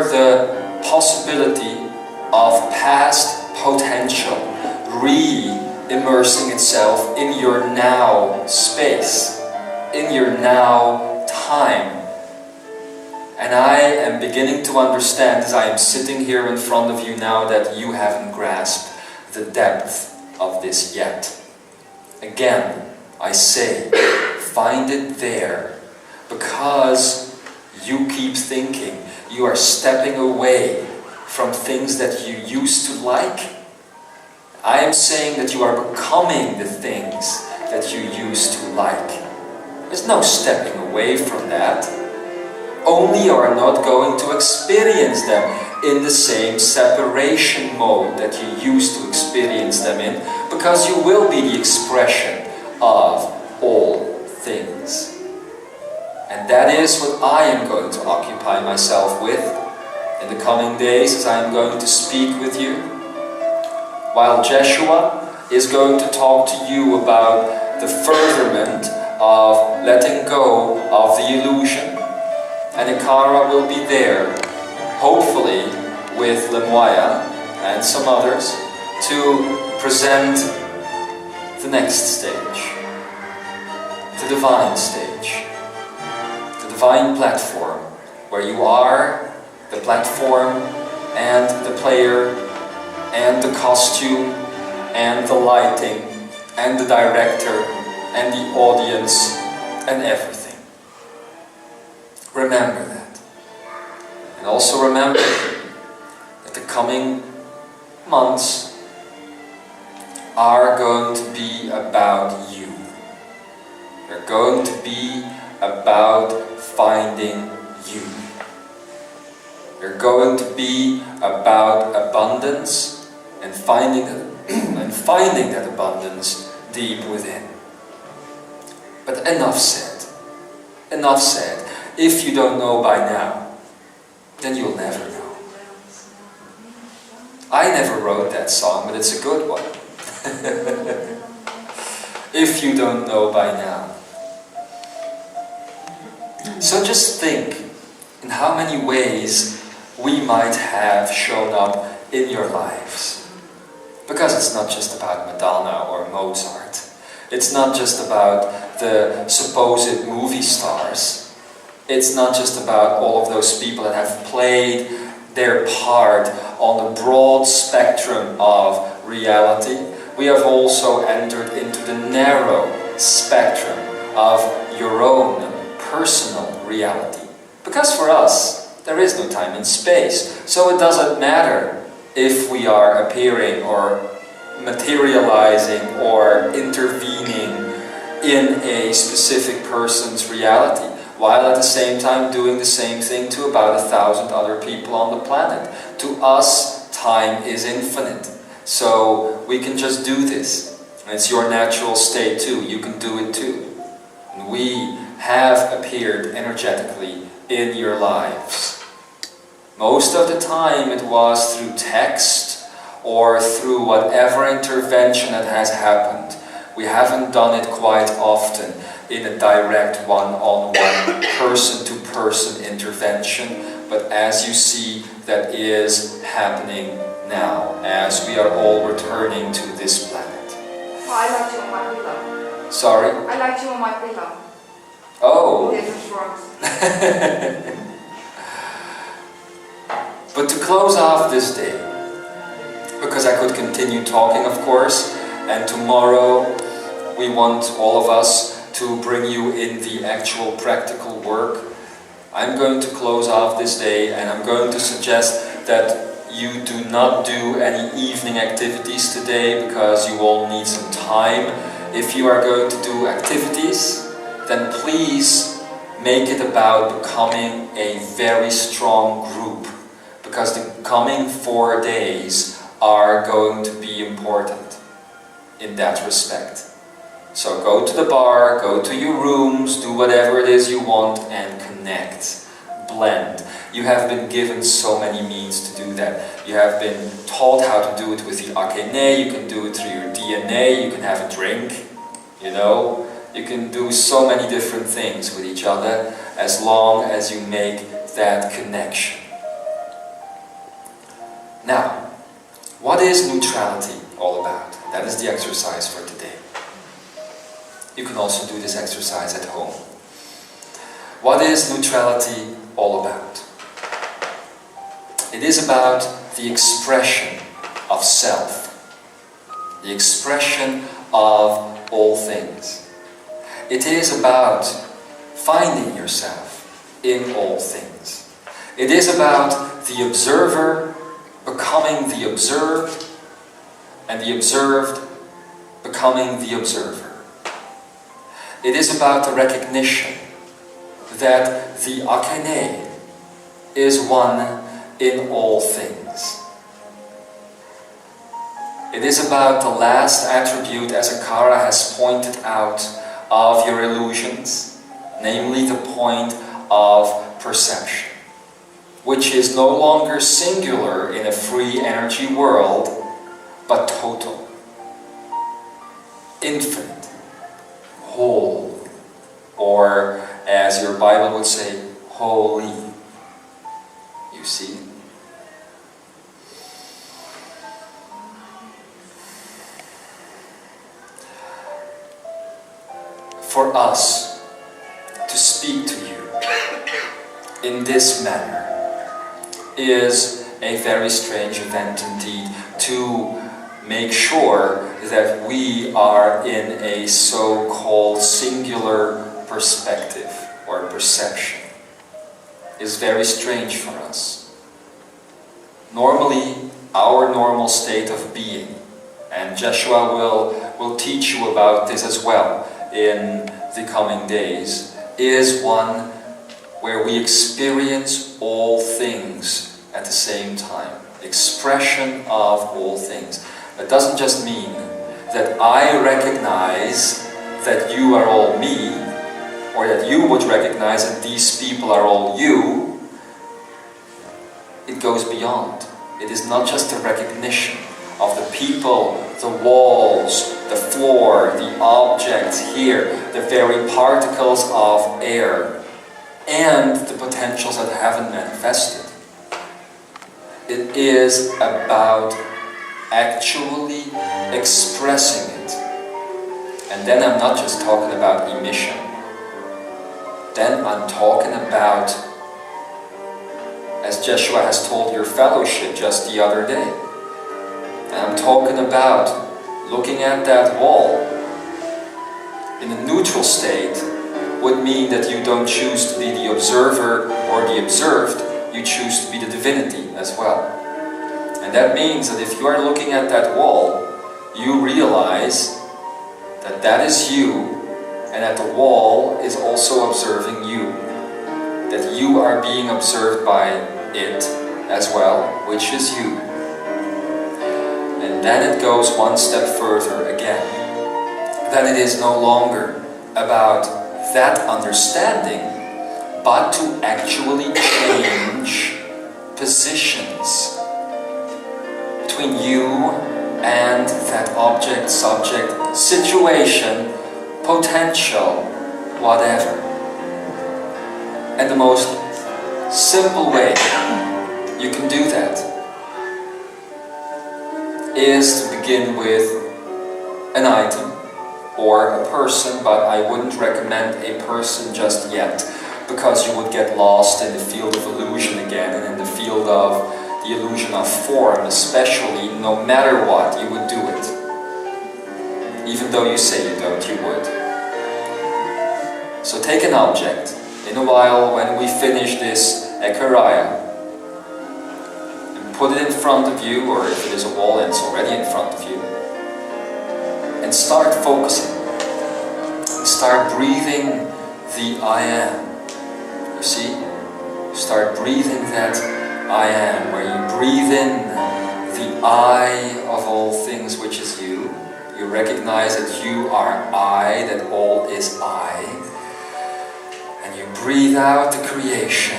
the possibility of past potential re-immersing itself in your now space, in your now time. And I am beginning to understand, as I am sitting here in front of you now, that you haven't grasped the depth of this yet. Again, I say, find it there, because you keep thinking you are stepping away from things that you used to like. I am saying that you are becoming the things that you used to like. There's no stepping away from that. Only you are not going to experience them in the same separation mode that you used to experience them in, because you will be the expression of all things. And that is what I am going to occupy myself with in the coming days as I am going to speak with you. While Jeshua is going to talk to you about the furtherment of letting go of the illusion, and Ikara will be there, hopefully with Lemoya and some others, to present the next stage, the divine stage, the divine platform, where you are the platform and the player and the costume and the lighting and the director and the audience and everything. Remember that. And also remember that the coming months are going to be about you. They're going to be about finding you. They're going to be about abundance and finding that abundance deep within. But enough said. Enough said. If you don't know by now, then you'll never know. I never wrote that song, but it's a good one. If you don't know by now. So just think in how many ways we might have shown up in your lives. Because it's not just about Madonna or Mozart. It's not just about the supposed movie stars. It's not just about all of those people that have played their part on the broad spectrum of reality. We have also entered into the narrow spectrum of your own personal reality. Because for us, there is no time and space. So it doesn't matter if we are appearing or materializing or intervening in a specific person's reality, while at the same time doing the same thing to about 1,000 other people on the planet. To us, time is infinite. So we can just do this. And it's your natural state too. You can do it too. And we have appeared energetically in your lives. Most of the time it was through text or through whatever intervention that has happened. We haven't done it quite often in a direct one-on-one, person-to-person intervention, but as you see, that is happening now, as we are all returning to this planet. Oh, I like you on my pillow. Sorry? I like you on my pillow. Oh! Different forms. But to close off this day, because I could continue talking, of course, and tomorrow we want all of us to bring you in the actual practical work. I'm going to close off this day, and I'm going to suggest that you do not do any evening activities today, because you all need some time. If you are going to do activities, then please make it about becoming a very strong group, because the coming 4 days are going to be important in that respect. So go to the bar, go to your rooms, do whatever it is you want and connect, blend. You have been given so many means to do that. You have been taught how to do it with the Akene, you can do it through your DNA, you can have a drink, you know. You can do so many different things with each other as long as you make that connection. Now, what is neutrality all about? That is the exercise for today. You can also do this exercise at home. What is neutrality all about? It is about the expression of self, the expression of all things. It is about finding yourself in all things. It is about the observer becoming the observed, and the observed becoming the observer. It is about the recognition that the Akene is one in all things. It is about the last attribute, as Akara has pointed out, of your illusions, namely the point of perception, which is no longer singular in a free energy world, but total, infinite, whole, or as your Bible would say, holy. You see? For us to speak to you in this manner is a very strange event indeed, to make sure that we are in a so-called singular perspective or perception is very strange for us. Normally, our normal state of being, and Joshua will teach you about this as well in the coming days, is one where we experience all things at the same time. Expression of all things. It doesn't just mean that I recognize that you are all me, or that you would recognize that these people are all you. It goes beyond. It is not just a recognition of the people, the walls, the floor, the objects here, the very particles of air, and the potentials that haven't manifested. It is about actually expressing it. And then I'm not just talking about emission. Then I'm talking about, as Joshua has told your fellowship just the other day, and I'm talking about looking at that wall in a neutral state would mean that you don't choose to be the observer or the observed, you choose to be the divinity as well. And that means that if you are looking at that wall, you realize that that is you, and that the wall is also observing you. That you are being observed by it as well, which is you. And then it goes one step further again. Then it is no longer about that understanding, but to actually change positions between you and that object, subject, situation, potential, whatever. And the most simple way you can do that is to begin with an item or a person, but I wouldn't recommend a person just yet, because you would get lost in the field of illusion again, and in the field of the illusion of form especially. No matter what, you would do it. Even though you say you don't, you would. So take an object. In a while, when we finish this Ekaraya, and put it in front of you, or if it is a wall and it's already in front of you, and start focusing. Start breathing the I am. You see? Start breathing that I am, where you breathe in the I of all things, which is you. You recognize that you are I, that all is I. And you breathe out the creation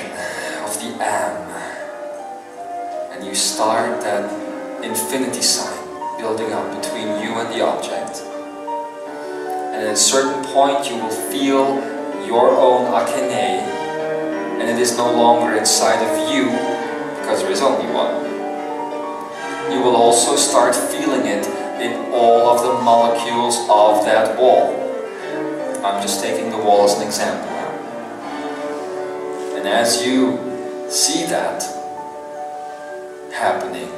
of the am. And you start that infinity sign building up between you and the object. And at a certain point you will feel your own Akene, and it is no longer inside of you, because there is only one. You will also start feeling it in all of the molecules of that wall. I'm just taking the wall as an example now. And as you see that happening,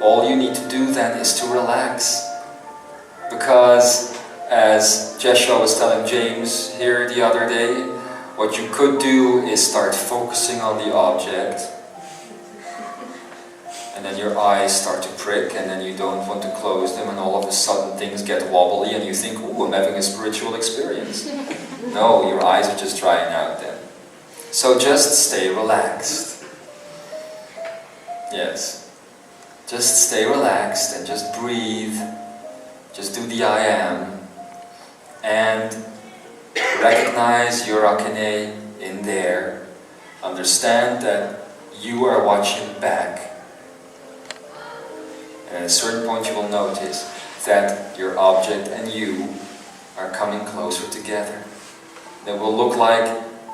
all you need to do then is to relax. Because as Joshua was telling James here the other day, what you could do is start focusing on the object. and then your eyes start to prick, and then you don't want to close them, and all of a sudden things get wobbly, and you think, ooh, I'm having a spiritual experience. No, your eyes are just drying out then. So just stay relaxed. Yes. Just stay relaxed and just breathe. Just do the I am. And recognize your Akane in there. Understand that you are watching back. And at a certain point you will notice that your object and you are coming closer together. It will look like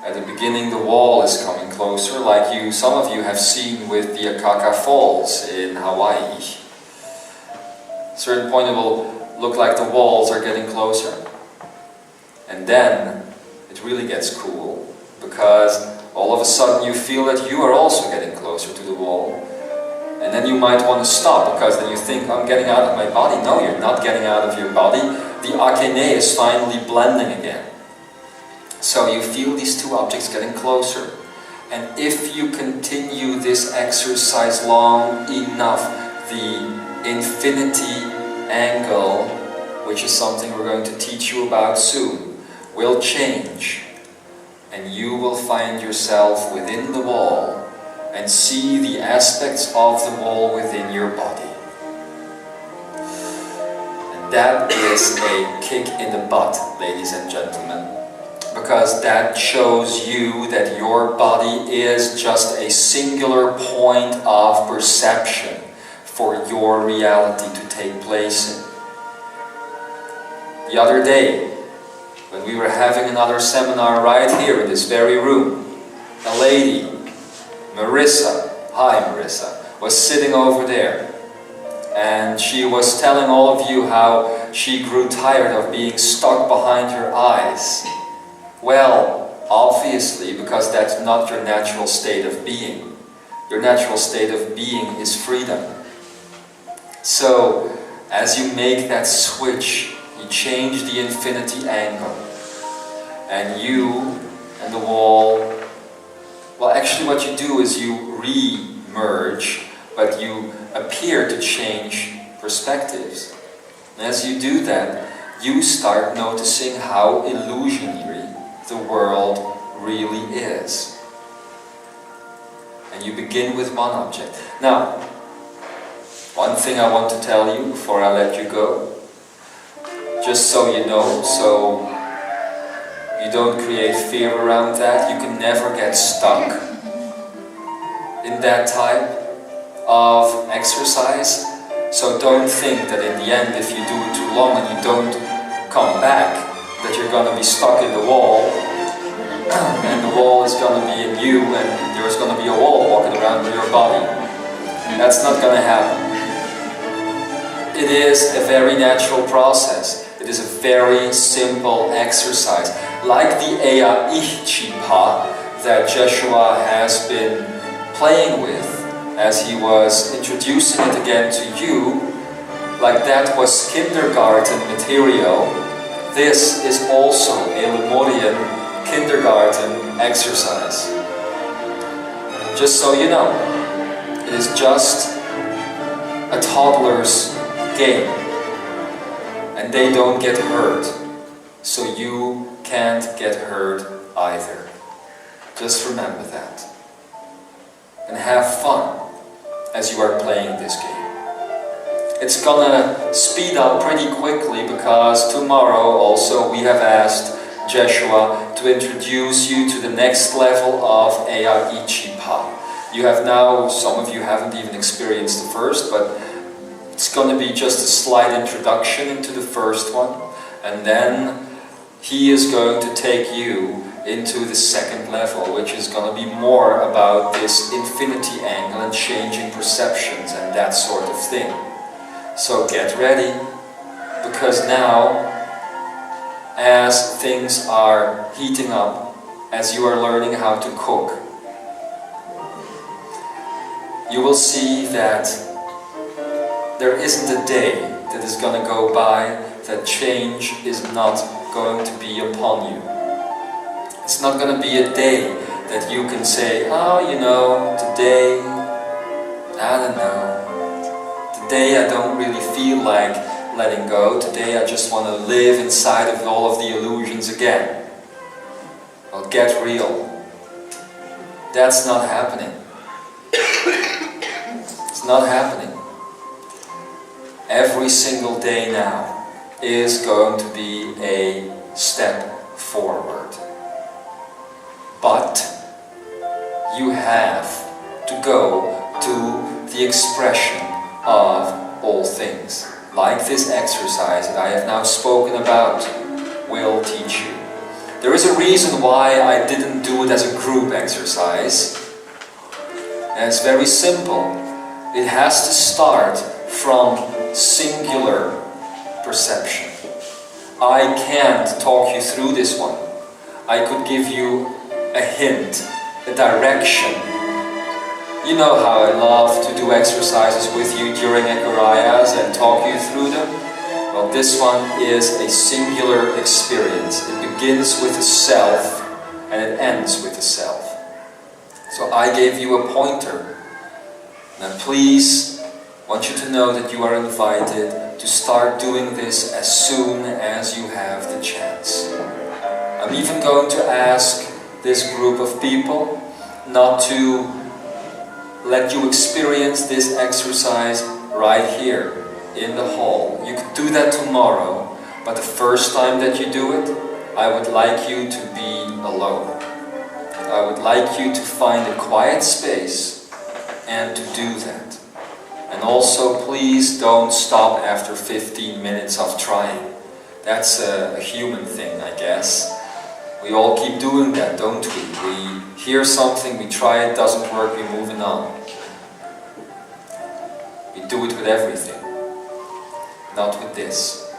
at the beginning the wall is coming closer, like some of you have seen with the Akaka Falls in Hawaii. At a certain point it will look like the walls are getting closer. And then it really gets cool, because all of a sudden you feel that you are also getting closer to the wall. And then you might want to stop, because then you think, I'm getting out of my body. No, you're not getting out of your body. The Akane is finally blending again. So you feel these two objects getting closer. And if you continue this exercise long enough, the infinity angle, which is something we're going to teach you about soon, will change. And you will find yourself within the wall and see the aspects of the wall within your body. And that is a kick in the butt, ladies and gentlemen, because that shows you that your body is just a singular point of perception for your reality to take place in. The other day, when we were having another seminar right here in this very room, a lady, Marissa, hi Marissa, was sitting over there, and she was telling all of you how she grew tired of being stuck behind her eyes. Well, obviously, because that's not your natural state of being. Your natural state of being is freedom. So, as you make that switch, you change the infinity angle, and you and the wall, well, actually what you do is you re-merge, but you appear to change perspectives. And as you do that, you start noticing how illusionary the world really is. And you begin with one object. Now, one thing I want to tell you before I let you go, just so you know, so you don't create fear around that. You can never get stuck in that type of exercise. So don't think that in the end, if you do it too long and you don't come back, that you're going to be stuck in the wall, and the wall is going to be in you, and there's going to be a wall walking around in your body. That's not going to happen. It is a very natural process. It is a very simple exercise. Like the Eya Ichipa that Joshua has been playing with as he was introducing it again to you, like that was kindergarten material. This is also a Lemurian kindergarten exercise. Just so you know, it is just a toddler's game. And they don't get hurt, so you can't get hurt either. Just remember that. And have fun as you are playing this game. It's gonna speed up pretty quickly, because tomorrow also we have asked Joshua to introduce you to the next level of Eya Ichipa. You have now, some of you haven't even experienced the first, but it's going to be just a slight introduction into the first one, and then he is going to take you into the second level, which is going to be more about this infinity angle and changing perceptions and that sort of thing. So get ready, because now, as things are heating up, as you are learning how to cook, you will see that there isn't a day that is going to go by that change is not going to be upon you. It's not going to be a day that you can say, oh, you know, today I don't know. Today I don't really feel like letting go. Today I just want to live inside of all of the illusions again. Well, get real. That's not happening. It's not happening. Every single day now is going to be a step forward. But you have to go to the expression of all things. Like this exercise that I have now spoken about will teach you. There is a reason why I didn't do it as a group exercise. And it's very simple. It has to start from singular perception. I can't talk you through this one. I could give you a hint, a direction. You know how I love to do exercises with you during Ekarayas and talk you through them? Well, this one is a singular experience. It begins with the self and it ends with the self. So I gave you a pointer. Now please, I want you to know that you are invited to start doing this as soon as you have the chance. I'm even going to ask this group of people not to let you experience this exercise right here in the hall. You could do that tomorrow, but the first time that you do it, I would like you to be alone. I would like you to find a quiet space and to do that. And also, please don't stop after 15 minutes of trying. That's a human thing, I guess. We all keep doing that, don't we? We hear something, we try it, doesn't work, we're moving on. We do it with everything, not with this.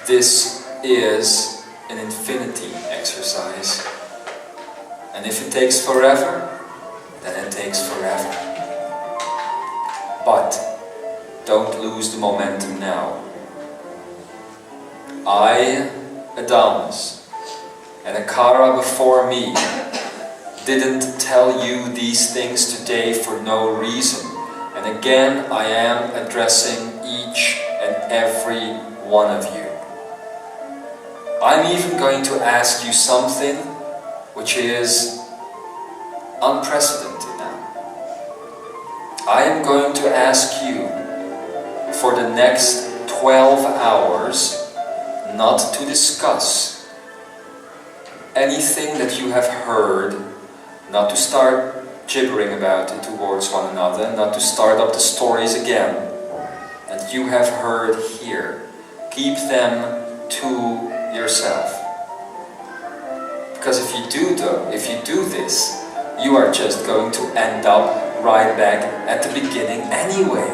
This is an infinity exercise. And if it takes forever, then it takes forever. But don't lose the momentum now. I, Adamus, and Akara before me didn't tell you these things today for no reason. And again, I am addressing each and every one of you. I'm even going to ask you something which is unprecedented now. I am going to ask you for the next 12 hours not to discuss anything that you have heard, not to start gibbering about it towards one another, not to start up the stories again that you have heard here. Keep them to yourself. Because if you do this, you are just going to end up right back at the beginning anyway.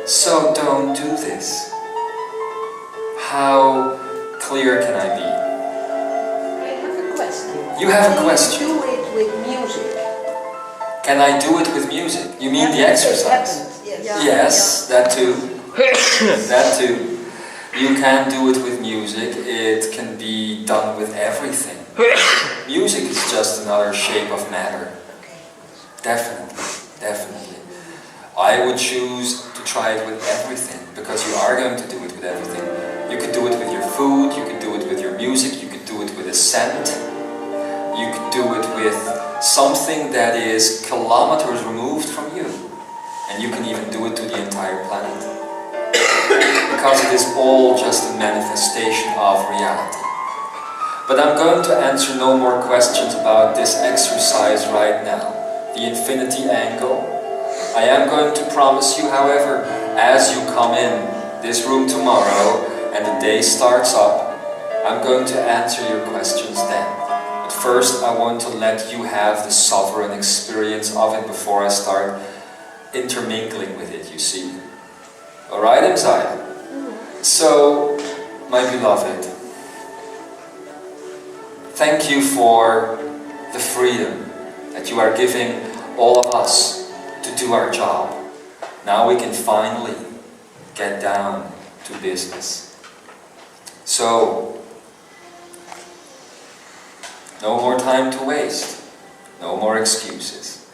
So don't do this. How clear can I be? I have a question. You have a question. Can you do it with music? Can I do it with music? You mean the exercise? Yes. Yes, that too. That too. You can do it with music. It can be done with everything. Music is just another shape of matter. Definitely, definitely. I would choose to try it with everything, because you are going to do it with everything. You could do it with your food, you could do it with your music, you could do it with a scent, you could do it with something that is kilometers removed from you, and you can even do it to the entire planet. Because it is all just a manifestation of reality. But I'm going to answer no more questions about this exercise right now. The infinity angle. I am going to promise you, however, as you come in this room tomorrow and the day starts up, I'm going to answer your questions then. But first I want to let you have the sovereign experience of it before I start intermingling with it, you see. Alright, Imzaia? So, my beloved, thank you for the freedom that you are giving all of us to do our job. Now we can finally get down to business. So, no more time to waste. No more excuses.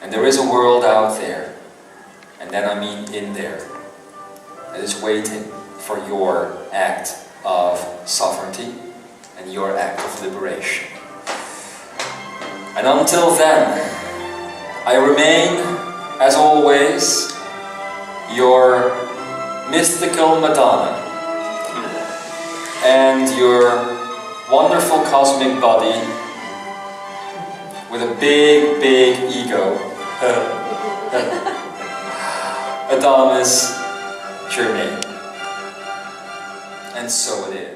And there is a world out there, and then I mean in there, that is waiting for your act of sovereignty and your act of liberation. And until then, I remain, as always, your mystical Madonna and your wonderful cosmic body with a big, big ego, Adamus Germain. And so it is.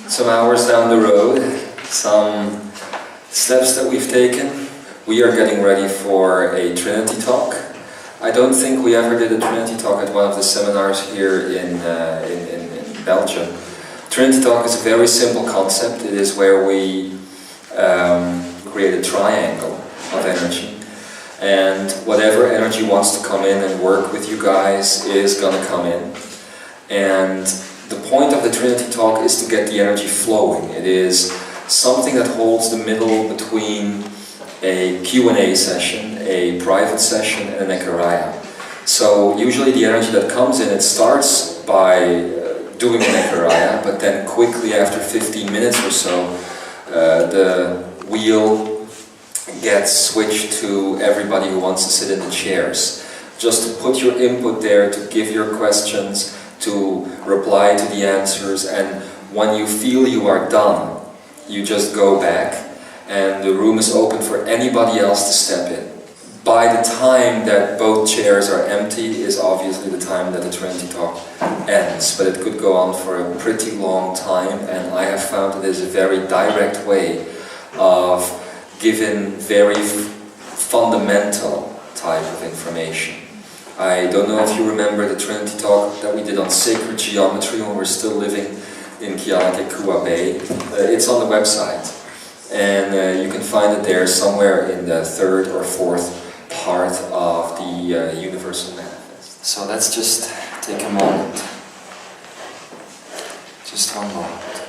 Some hours down the road, some steps that we've taken. We are getting ready for a Trinity talk. I don't think we ever did a Trinity talk at one of the seminars here in Belgium. Trinity talk is a very simple concept. It is where we create a triangle of energy. And whatever energy wants to come in and work with you guys is going to come in. And the point of the Trinity talk is to get the energy flowing. It is something that holds the middle between a Q&A session, a private session, and an Ekaraya. So usually the energy that comes in, it starts by doing an Ekaraya, but then quickly after 15 minutes or so, the wheel gets switched to everybody who wants to sit in the chairs. Just to put your input there, to give your questions, to reply to the answers, and when you feel you are done, you just go back and the room is open for anybody else to step in. By the time that both chairs are empty is obviously the time that the Trinity talk ends, but it could go on for a pretty long time, and I have found it is a very direct way of giving very fundamental type of information. I don't know if you remember the Trinity talk that we did on sacred geometry when we're still living in Kianakekua Bay. It's on the website, and you can find it there somewhere in the 3rd or 4th part of the Universal Manifest. So let's just take a moment. Just one moment.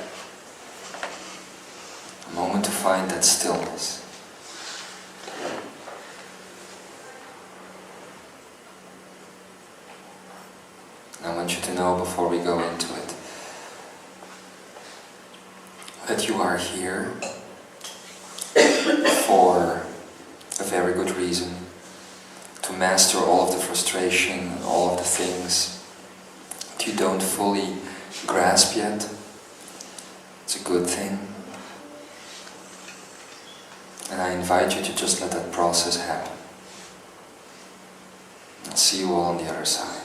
A moment to find that stillness. I want you to know before we go into it that you are here for a very good reason, to master all of the frustration and all of the things that you don't fully grasp yet. It's a good thing. And I invite you to just let that process happen. I'll see you all on the other side.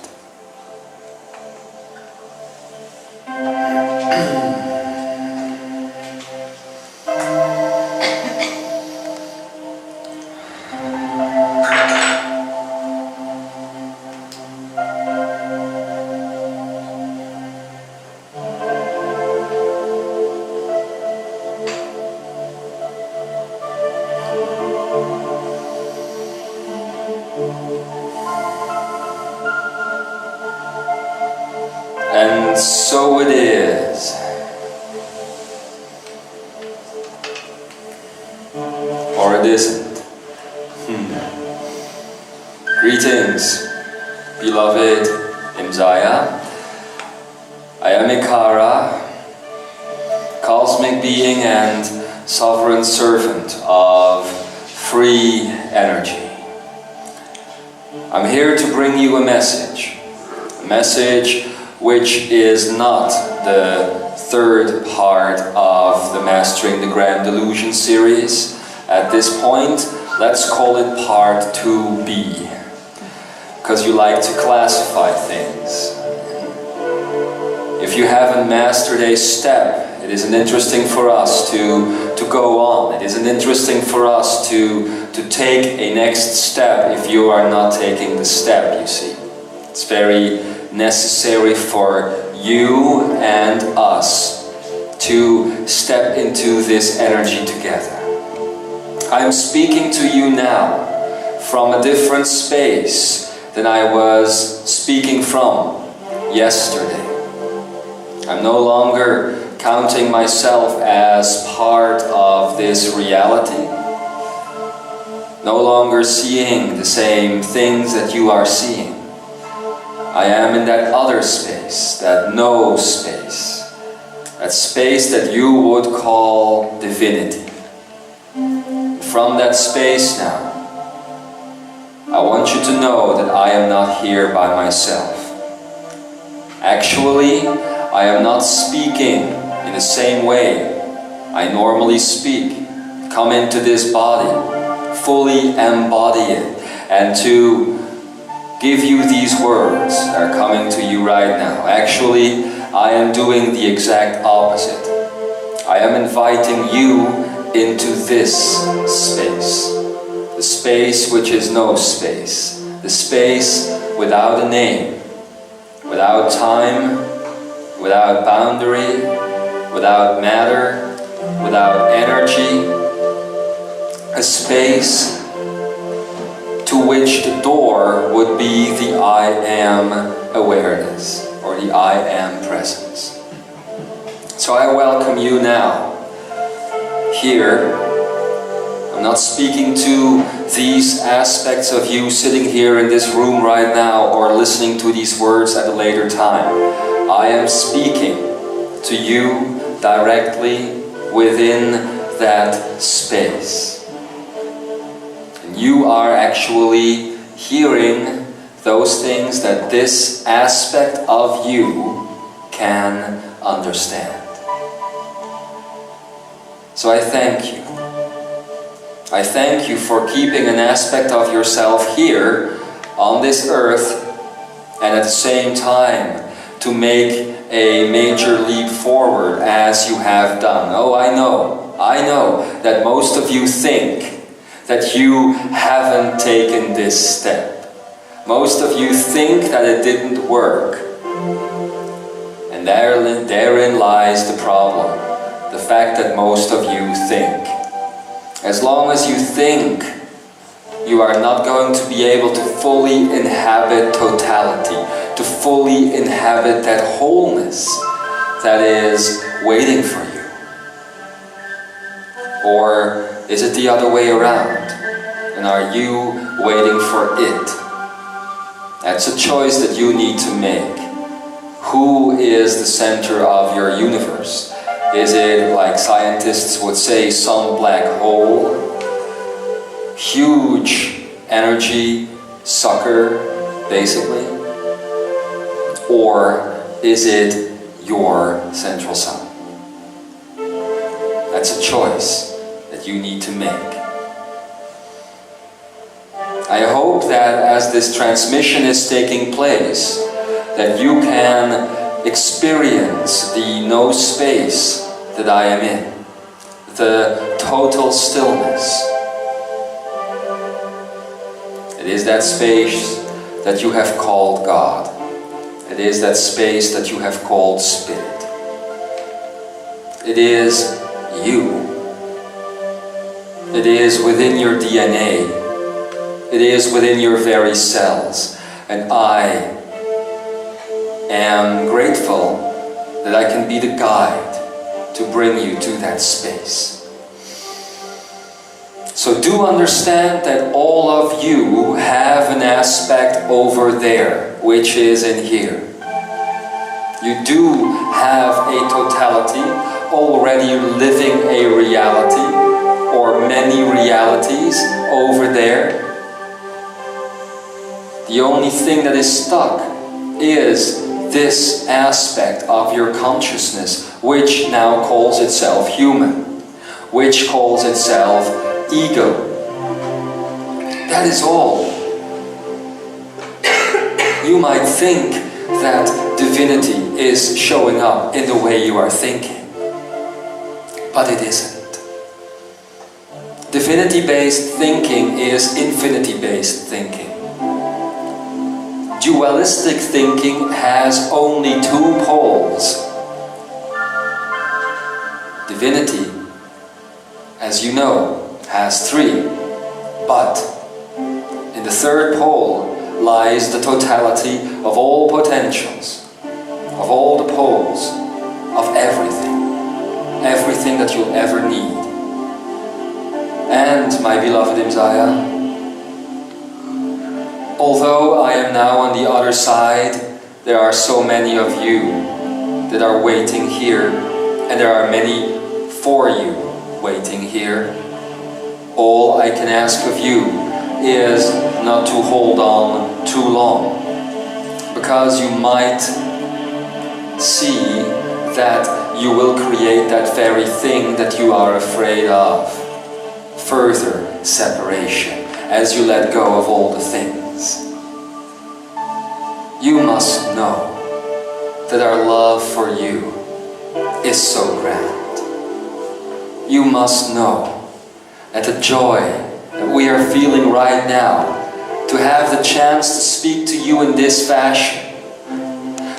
or it isn't. Greetings, beloved Imzaia. I am Ikara, cosmic being and sovereign servant of free energy. I'm here to bring you a message which is not the third part of the Mastering the Grand Delusion series. At this point, let's call it part 2B, because you like to classify things. If you haven't mastered a step, it isn't interesting for us to go on. It isn't interesting for us to take a next step if you are not taking the step, you see. It's very necessary for you and us to step into this energy together. I am speaking to you now from a different space than I was speaking from yesterday. I'm no longer counting myself as part of this reality, no longer seeing the same things that you are seeing. I am in that other space, that no space, that space that you would call divinity. From that space now, I want you to know that I am not here by myself. Actually, I am not speaking in the same way I normally speak. Come into this body, fully embody it, and to give you these words that are coming to you right now. Actually, I am doing the exact opposite. I am inviting you into this space. The space which is no space. The space without a name, without time, without boundary, without matter, without energy. A space to which the door would be the I am awareness, or the I am presence. So I welcome you now, here. I'm not speaking to these aspects of you sitting here in this room right now, or listening to these words at a later time. I am speaking to you directly within that space. You are actually hearing those things that this aspect of you can understand. So I thank you. I thank you for keeping an aspect of yourself here on this earth, and at the same time to make a major leap forward as you have done. Oh, I know that most of you think that you haven't taken this step. Most of you think that it didn't work. And therein lies the problem. The fact that most of you think. As long as you think, you are not going to be able to fully inhabit totality, to fully inhabit that wholeness that is waiting for you. Or is it the other way around? And are you waiting for it? That's a choice that you need to make. Who is the center of your universe? Is it, like scientists would say, some black hole? Huge energy sucker, basically? Or is it your central sun? That's a choice that you need to make. I hope that as this transmission is taking place, that you can experience the no space that I am in, the total stillness. It is that space that you have called God. It is that space that you have called Spirit. It is you. It is within your DNA. It is within your very cells. And I am grateful that I can be the guide to bring you to that space. So do understand that all of you have an aspect over there, which is in here. You do have a totality, already living a reality, or many realities over there. The only thing that is stuck is this aspect of your consciousness, which now calls itself human, which calls itself ego. That is all. You might think that divinity is showing up in the way you are thinking, but it isn't. Divinity-based thinking is infinity-based thinking. Dualistic thinking has only two poles. Divinity, as you know, has three, but in the third pole lies the totality of all potentials, of all the poles, of everything that you'll ever need. And, my beloved Imzaia, although I am now on the other side, there are so many of you that are waiting here, and there are many for you waiting here. All I can ask of you is not to hold on too long, because you might see that you will create that very thing that you are afraid of. Further separation, as you let go of all the things. You must know that our love for you is so grand. You must know that the joy that we are feeling right now, to have the chance to speak to you in this fashion,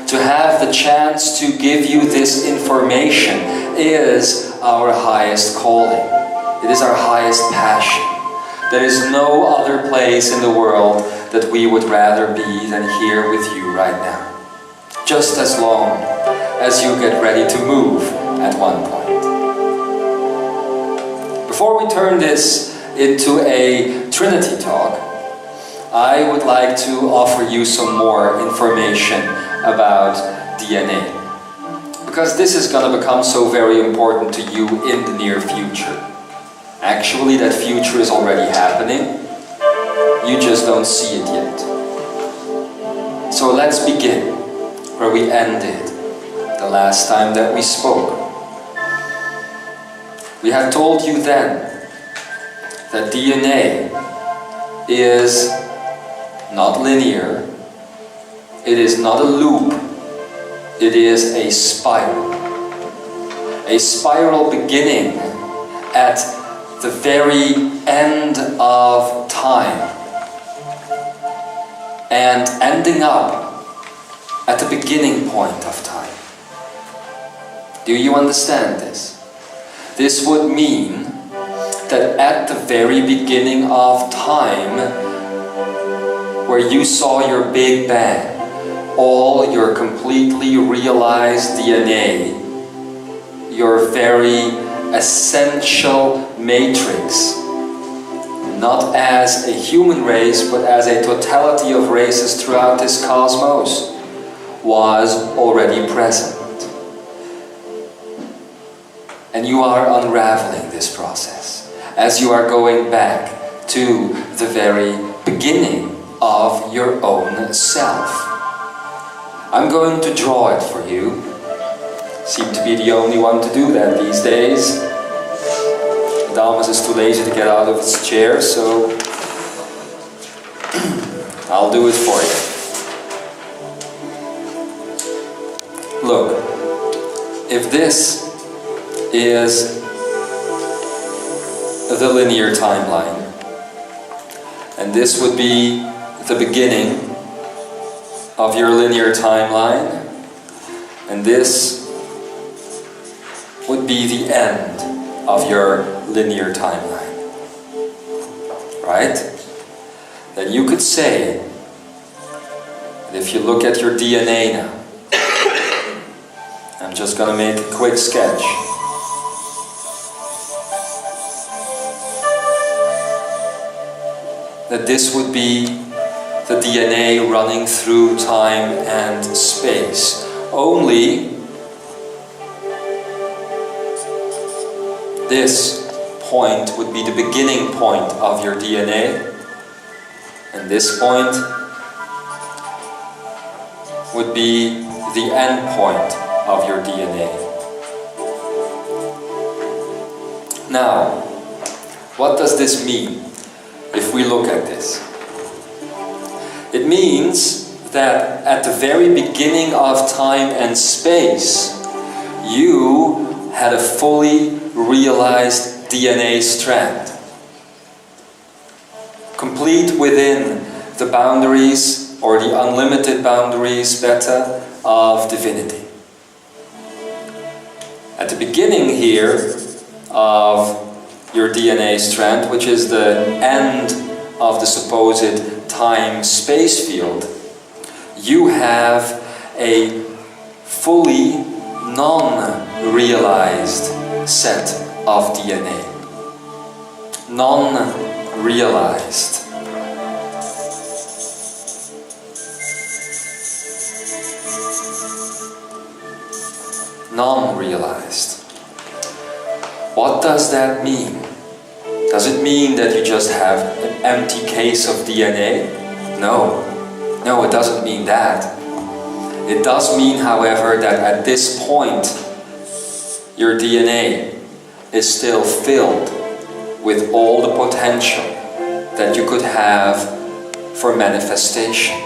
to have the chance to give you this information, is our highest calling. It is our highest passion. There is no other place in the world that we would rather be than here with you right now. Just as long as you get ready to move at one point. Before we turn this into a Trinity talk, I would like to offer you some more information about DNA. Because this is going to become so very important to you in the near future. Actually, that future is already happening. You just don't see it yet. So let's begin where we ended the last time that we spoke. We have told you then that DNA is not linear. It is not a loop. It is a spiral. A spiral beginning at the very end of time and ending up at the beginning point of time. Do you understand this? This would mean that at the very beginning of time, where you saw your Big Bang, all your completely realized DNA, your very essential matrix, not as a human race, but as a totality of races throughout this cosmos, was already present. And you are unraveling this process as you are going back to the very beginning of your own self. I'm going to draw it for you. Seem to be the only one to do that these days. Dalmas is too lazy to get out of his chair, so I'll do it for you. Look, if this is the linear timeline, and this would be the beginning of your linear timeline, and this would be the end of your linear timeline. Right? Then you could say that if you look at your DNA now, I'm just going to make a quick sketch. that this would be the DNA running through time and space. Only this point would be the beginning point of your DNA, and this point would be the end point of your DNA. Now, what does this mean if we look at this? It means that at the very beginning of time and space, you had a fully realized DNA strand, complete within the boundaries or the unlimited boundaries, beta, of divinity. At the beginning here of your DNA strand, which is the end of the supposed time-space field, you have a fully non-realized set of DNA. Non-realized. Non-realized. What does that mean? Does it mean that you just have an empty case of DNA? No. No, it doesn't mean that. It does mean, however, that at this point, your DNA is still filled with all the potential that you could have for manifestation.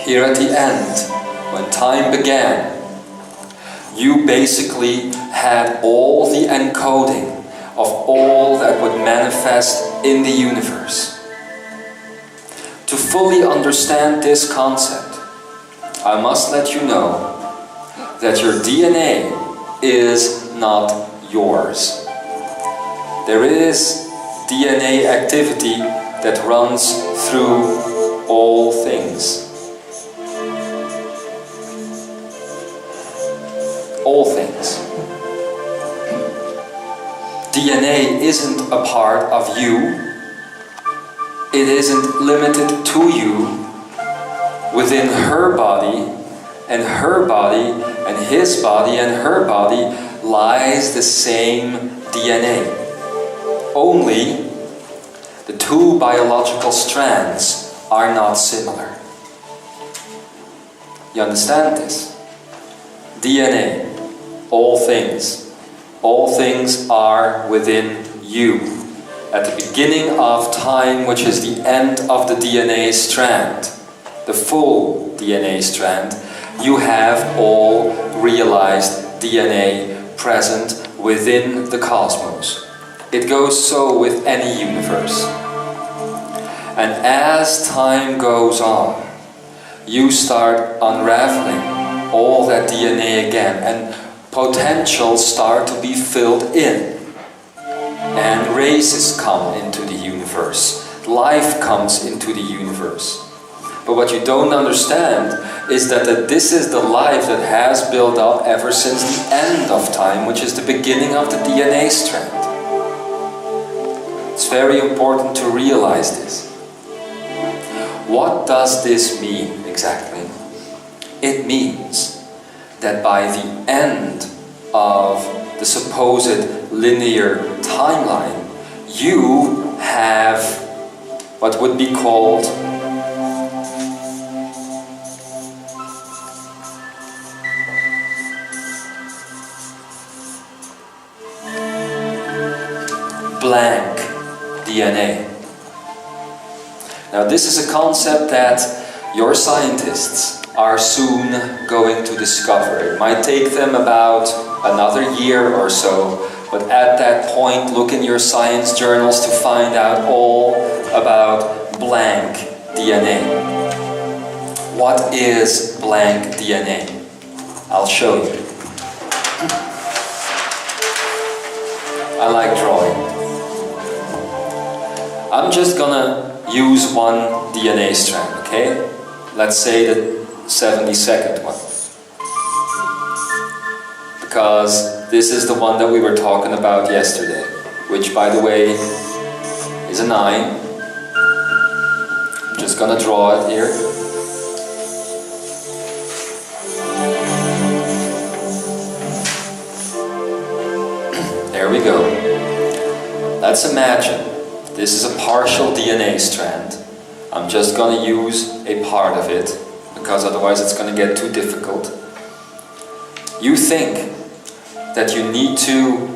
Here at the end, when time began, you basically had all the encoding of all that would manifest in the universe. To fully understand this concept, I must let you know that your DNA is not yours. There is DNA activity that runs through all things. All things. DNA isn't a part of you. It isn't limited to you. Within her body and her body and his body and her body lies the same DNA. Only the two biological strands are not similar. You understand this? DNA. All things are within you. At the beginning of time, which is the end of the DNA strand, the full DNA strand, you have all realized DNA present within the cosmos. It goes so with any universe. And as time goes on, you start unraveling all that DNA again, and potentials start to be filled in, and races come into the universe, life comes into the universe. But what you don't understand is that this is the life that has built up ever since the end of time, which is the beginning of the DNA strand. It's very important to realize this. What does this mean exactly? It means that by the end of the supposed linear timeline, you have what would be called blank DNA. Now, this is a concept that your scientists are soon going to discover. It might take them about another year or so, but at that point, look in your science journals to find out all about blank DNA. What is blank DNA? I'll show you. I like drawing. I'm just gonna use one DNA strand, okay? Let's say the 72nd one. Because this is the one that we were talking about yesterday, which, by the way, is a 9. I'm just gonna draw it here. There we go. Let's imagine this is a partial DNA strand. I'm just gonna use a part of it, because otherwise it's gonna get too difficult. You think that you need to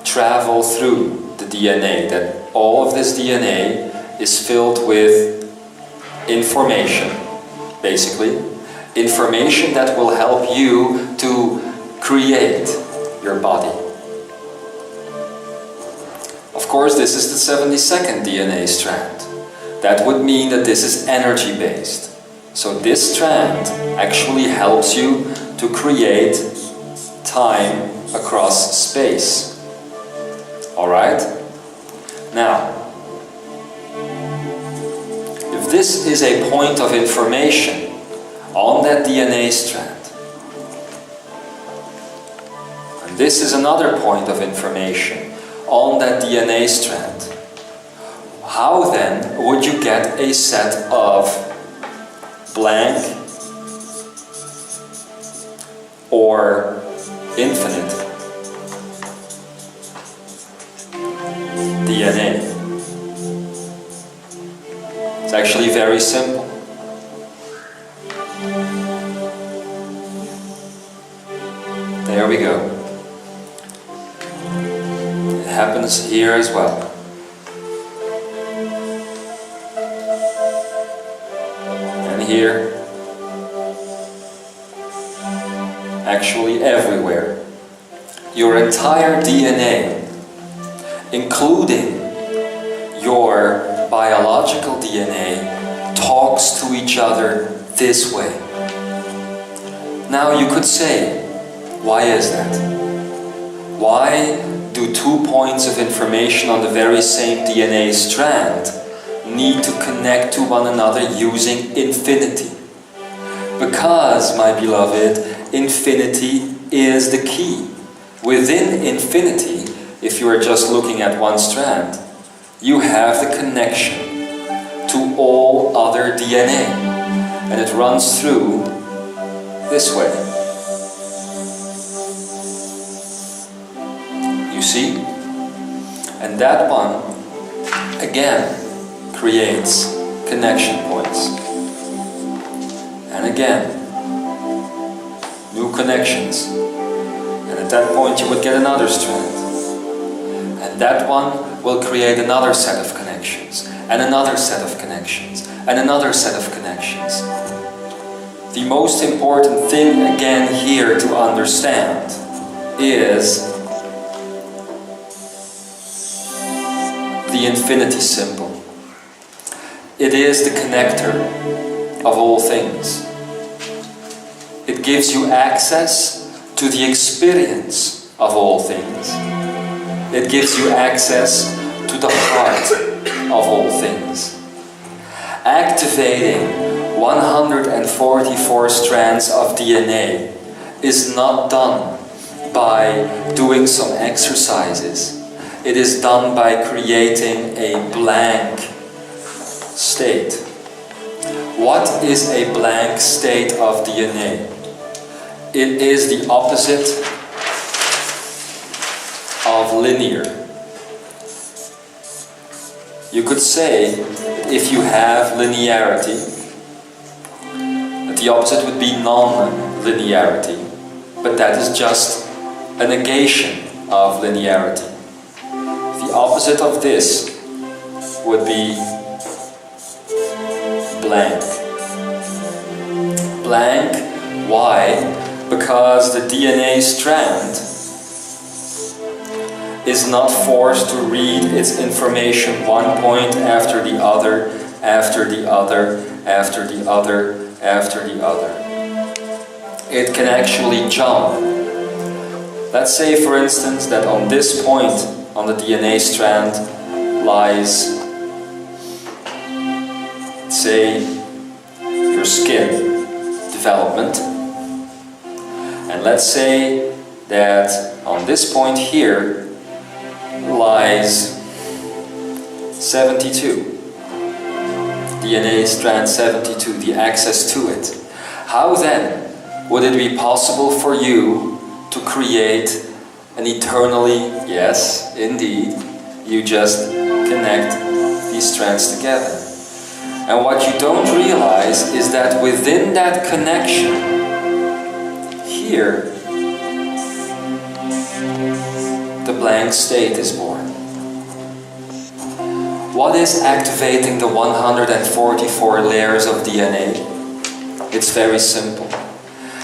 travel through the DNA, that all of this DNA is filled with information, basically. Information that will help you to create your body. Of course, this is the 72nd DNA strand. That would mean that this is energy-based. So this strand actually helps you to create time across space. Alright? Now, if this is a point of information on that DNA strand, and this is another point of information on that DNA strand, how then would you get a set of blank or infinite DNA? It's actually very simple. There we go. It happens here as well. And here. Actually everywhere. Your entire DNA, including your biological DNA, talks to each other this way. Now you could say, why is that? Why do 2 points of information on the very same DNA strand need to connect to one another using infinity? Because, my beloved, infinity is the key. Within infinity, if you are just looking at one strand, you have the connection to all other DNA. And it runs through this way. You see? And that one, again, creates connection points. And again, new connections. And at that point you would get another strand. And that one will create another set of connections. And another set of connections. And another set of connections. The most important thing again here to understand is the infinity symbol. It is the connector of all things. It gives you access to the experience of all things. It gives you access to the heart of all things. Activating 144 strands of DNA is not done by doing some exercises. It is done by creating a blank state. What is a blank state of DNA? It is the opposite of linear. You could say, if you have linearity, that the opposite would be non-linearity. But that is just a negation of linearity. The opposite of this would be blank. Blank, why? Because the DNA strand is not forced to read its information one point after the other, after the other, after the other, after the other. It can actually jump. Let's say, for instance, that on this point on the DNA strand lies, say, your skin development. And let's say that on this point here lies 72. DNA strand 72, the access to it. How then would it be possible for you to create an eternally, yes, indeed, you just connect these strands together. And what you don't realize is that within that connection, here, the blank state is born. What is activating the 144 layers of DNA? It's very simple.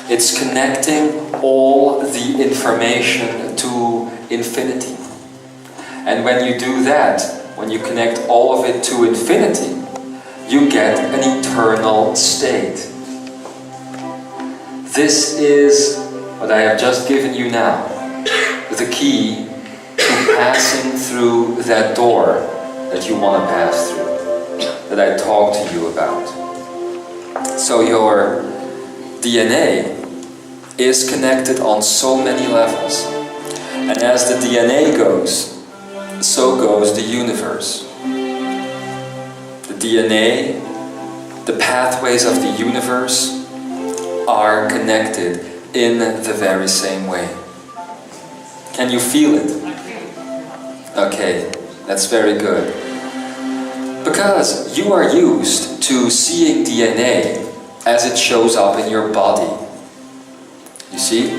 It's connecting all the information to infinity. And when you do that, when you connect all of it to infinity, you get an eternal state. This is what I have just given you now, the key to passing through that door that you want to pass through, that I talked to you about. So your DNA is connected on so many levels. And as the DNA goes, so goes the universe. The DNA, the pathways of the universe are connected in the very same way. Can you feel it? Okay, that's very good. Because you are used to seeing DNA as it shows up in your body. You see?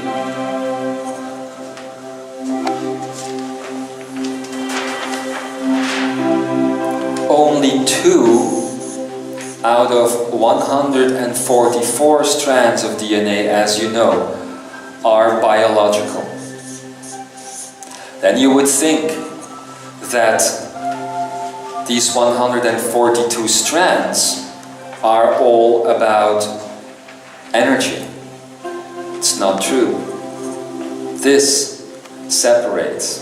Only 2 out of 144 strands of DNA, as you know, are biological. Then you would think that these 142 strands are all about energy. It's not true. This separates.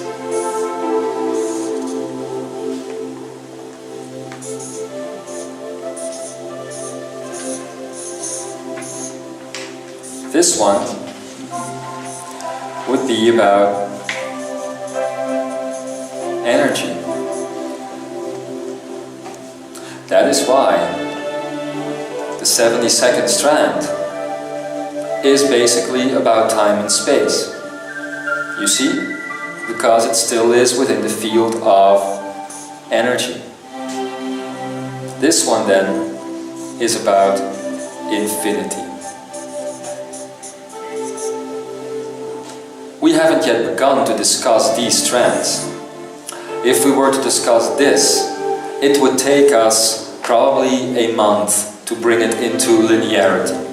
This one would be about energy. That is why the 72nd strand is basically about time and space. You see? Because it still is within the field of energy. This one then is about infinity. We haven't yet begun to discuss these strands. If we were to discuss this, it would take us probably a month to bring it into linearity.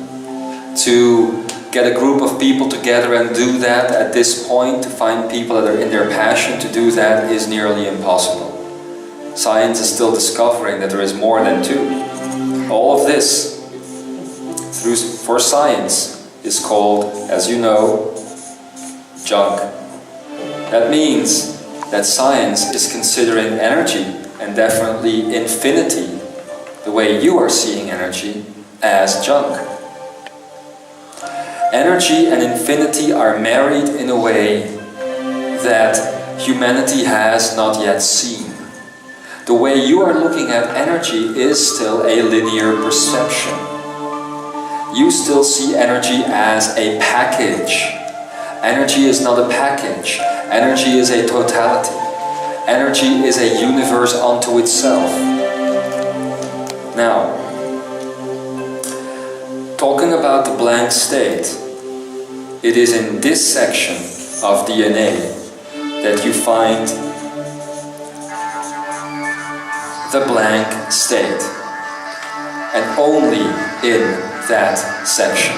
To get a group of people together and do that at this point, to find people that are in their passion to do that, is nearly impossible. Science is still discovering that there is more than 2. All of this, for science, is called, as you know, junk. That means that science is considering energy, and definitely infinity, the way you are seeing energy, as junk. Energy and infinity are married in a way that humanity has not yet seen. The way you are looking at energy is still a linear perception. You still see energy as a package. Energy is not a package. Energy is a totality. Energy is a universe unto itself. Now, talking about the blank state, it is in this section of DNA that you find the blank state, and only in that section.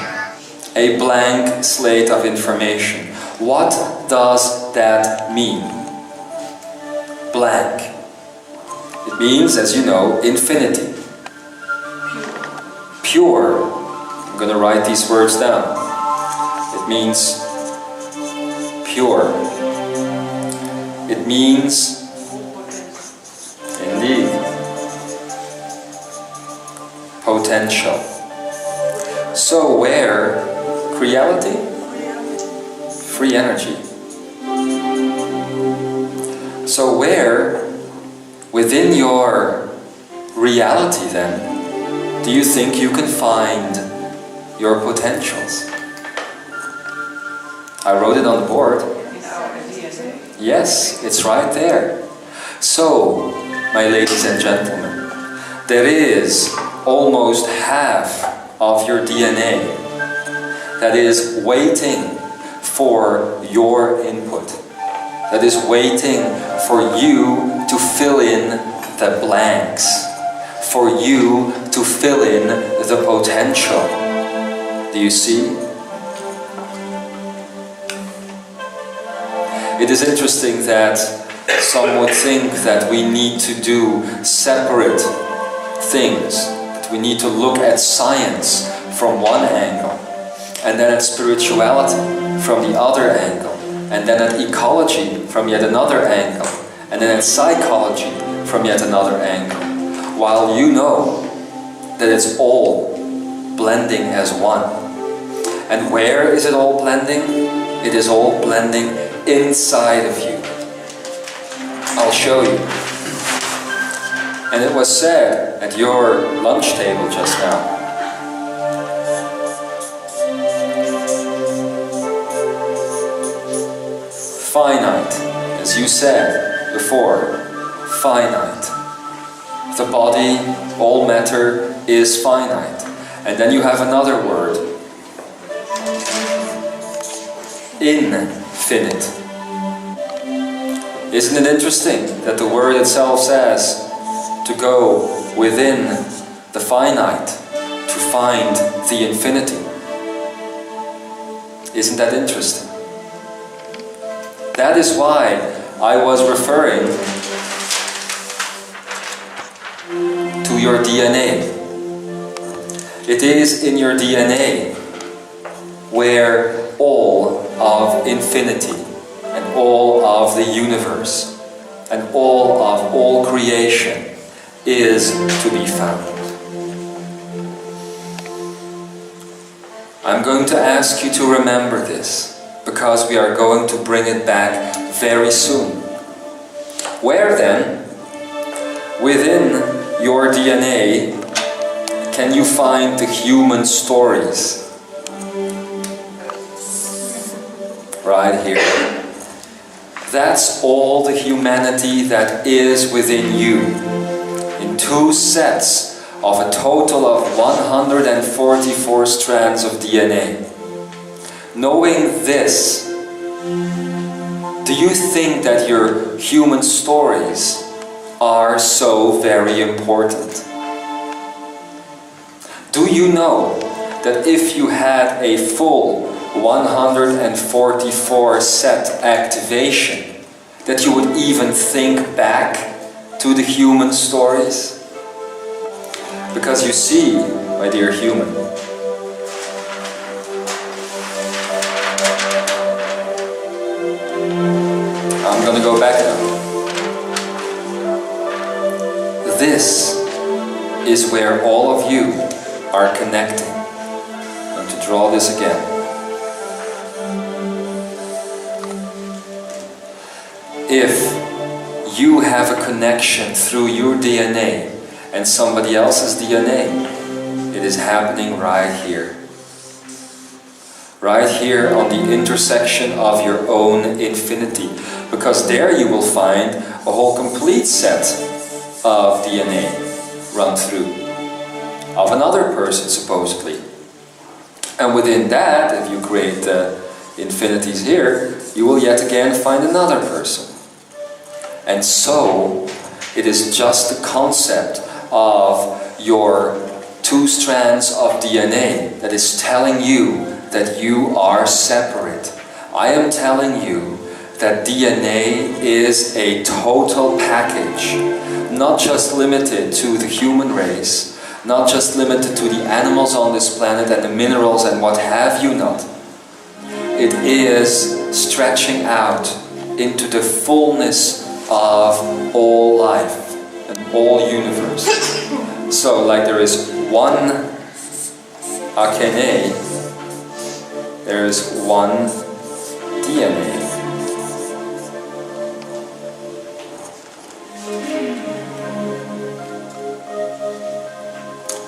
A blank slate of information. What does that mean? Blank. It means, as you know, infinity. Pure. I'm going to write these words down. It means pure. It means, indeed, potential. So where reality? Free energy. So where within your reality then, do you think you can find your potentials? I wrote it on the board. Yes, it's right there. So, my ladies and gentlemen, there is almost half of your DNA that is waiting for your input, that is waiting for you to fill in the blanks, for you to fill in the potential. Do you see? It is interesting that some would think that we need to do separate things, that we need to look at science from one angle, and then at spirituality from the other angle, and then at ecology from yet another angle, and then at psychology from yet another angle, while you know that it's all blending as one. And where is it all blending? It is all blending inside of you. I'll show you. And it was said at your lunch table just now, finite, as you said before, finite. The body, all matter is finite. And then you have another word, infinite. Isn't it interesting that the word itself says to go within the finite to find the infinity? Isn't that interesting? That is why I was referring to your DNA. It is in your DNA where all of infinity and all of the universe and all creation is to be found. I'm going to ask you to remember this, because we are going to bring it back very soon. Where then, within your DNA, can you find the human stories? Right here. That's all the humanity that is within you, in 2 sets of a total of 144 strands of DNA. Knowing this, do you think that your human stories are so very important? Do you know that if you had a full 144 set activation, that you would even think back to the human stories? Because you see, my dear human, I'm going to go back now. This is where all of you are connecting. I'm going to draw this again. If you have a connection through your DNA and somebody else's DNA, it is happening right here. Right here on the intersection of your own infinity. Because there you will find a whole complete set of DNA run through of another person, supposedly. And within that, if you create the infinities here, you will yet again find another person. And so, it is just the concept of your 2 strands of DNA that is telling you that you are separate. I am telling you that DNA is a total package, not just limited to the human race, not just limited to the animals on this planet and the minerals and what have you not. It is stretching out into the fullness of all life and all universe. So, like there is one Akene, there is one DNA.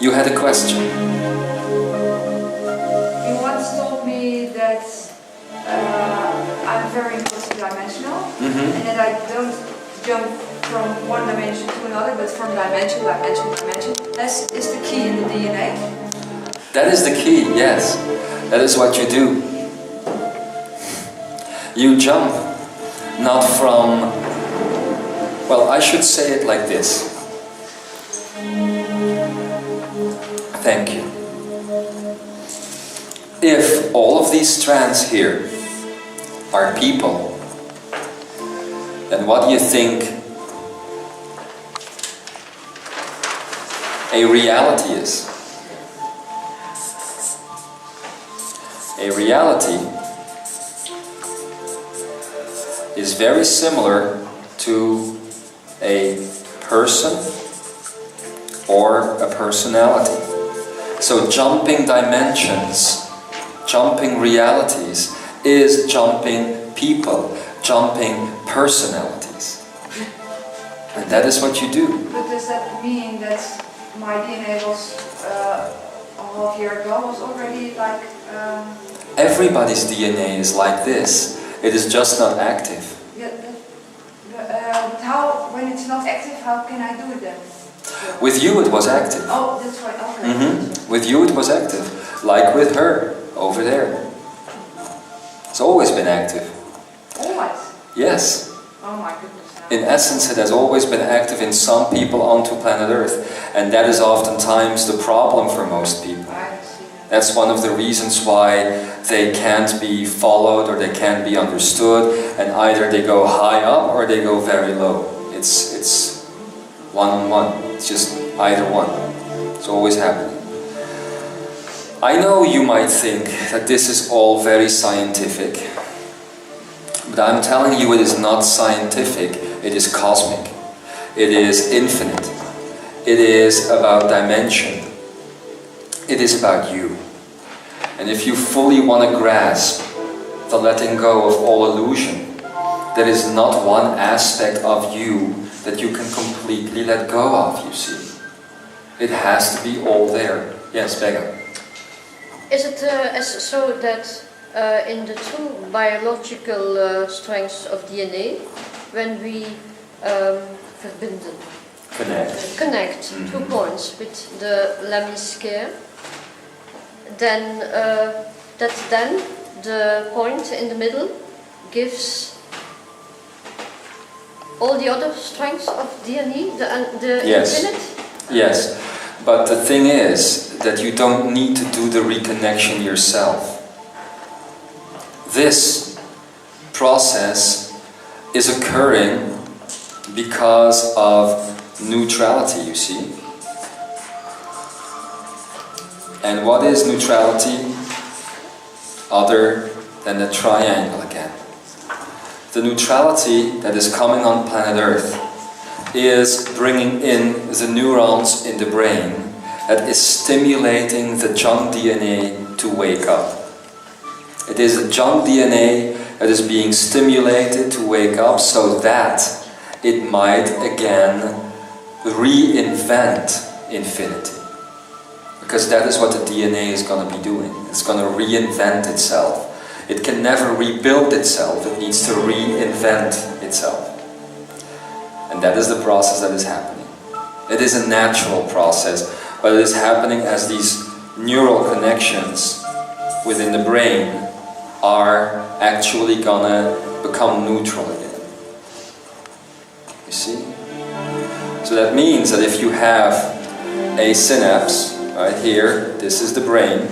You had a question. You once told me that I'm very multidimensional, and that I don't jump from one dimension to another, but from dimension, dimension, dimension. That is the key in the DNA. That is the key, yes. That is what you do. You jump not from, well, I should say it like this. Thank you. If all of these strands here are people, then what do you think a reality is? A reality is very similar to a person or a personality. So jumping dimensions, jumping realities is jumping people, jumping personalities. And that is what you do. But does that mean that my DNA was a half year ago was already like... Everybody's DNA is like this. It is just not active. Yeah, but how, when it's not active, how can I do it then? With you it was active. Oh, that's right, okay. With you it was active. Like with her, over there. It's always been active. Always? Yes. Oh my goodness. In essence, it has always been active in some people onto planet Earth. And that is oftentimes the problem for most people. I see that. That's one of the reasons why they can't be followed or they can't be understood. And either they go high up or they go very low. It's one-on-one. It's just either one. It's always happening. I know you might think that this is all very scientific. But I'm telling you it is not scientific. It is cosmic. It is infinite. It is about dimension. It is about you. And if you fully want to grasp the letting go of all illusion, there is not one aspect of you that you can completely let go of, you see. It has to be all there. Yes, Becca. Is it so that in the two biological strengths of DNA, when we verbinden, connect 2 points with the lemniscere, then that then the point in the middle gives all the other strengths of DNA, the Yes. infinite? Yes, but the thing is that you don't need to do the reconnection yourself. This process is occurring because of neutrality, you see. And what is neutrality other than the triangle again? The neutrality that is coming on planet Earth is bringing in the neurons in the brain that is stimulating the junk DNA to wake up. It is the junk DNA that is being stimulated to wake up so that it might again reinvent infinity. Because that is what the DNA is going to be doing. It's going to reinvent itself. It can never rebuild itself. It needs to reinvent itself. And that is the process that is happening. It is a natural process, but it is happening as these neural connections within the brain are actually gonna become neutral again. You see? So that means that if you have a synapse right here, this is the brain,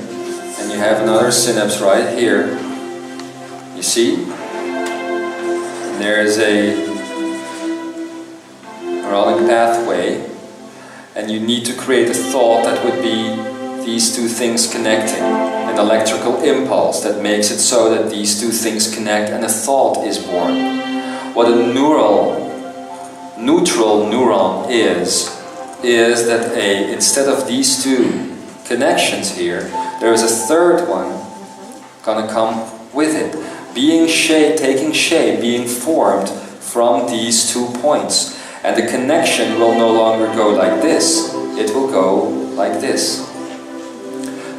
and you have another synapse right here, you see? And there is a neuronic pathway, and you need to create a thought that would be these two things connecting, an electrical impulse that makes it so that these two things connect and a thought is born. What a neutral neuron is that instead of these two connections here, there is a third one gonna come with it, taking shape, being formed from these 2 points. And the connection will no longer go like this. it will go like this.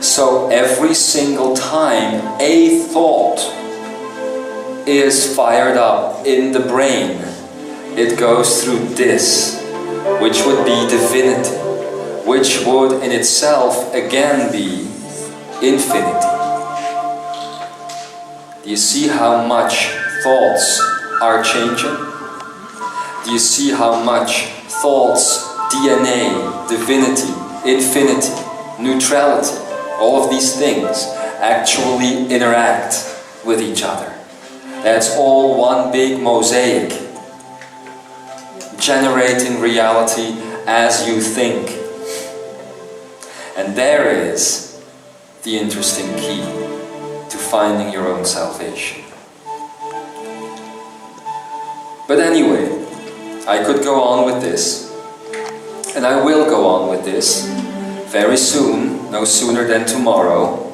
So every single time a thought is fired up in the brain, it goes through this, which would be divinity, which would in itself again be infinity. Do you see how much thoughts are changing? Do you see how much thoughts, DNA, divinity, infinity, neutrality, all of these things actually interact with each other? That's all one big mosaic, generating reality as you think. And there is the interesting key to finding your own salvation. But anyway, I could go on with this, and I will go on with this very soon, no sooner than tomorrow.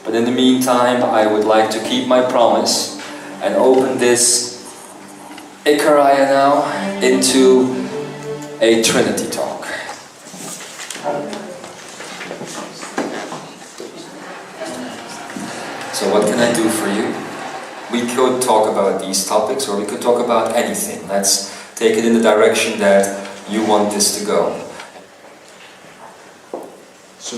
But in the meantime, I would like to keep my promise and open this Icaraya now into a Trinity talk. So what can I do for you? We could talk about these topics, or we could talk about anything. Let's take it in the direction that you want this to go. So,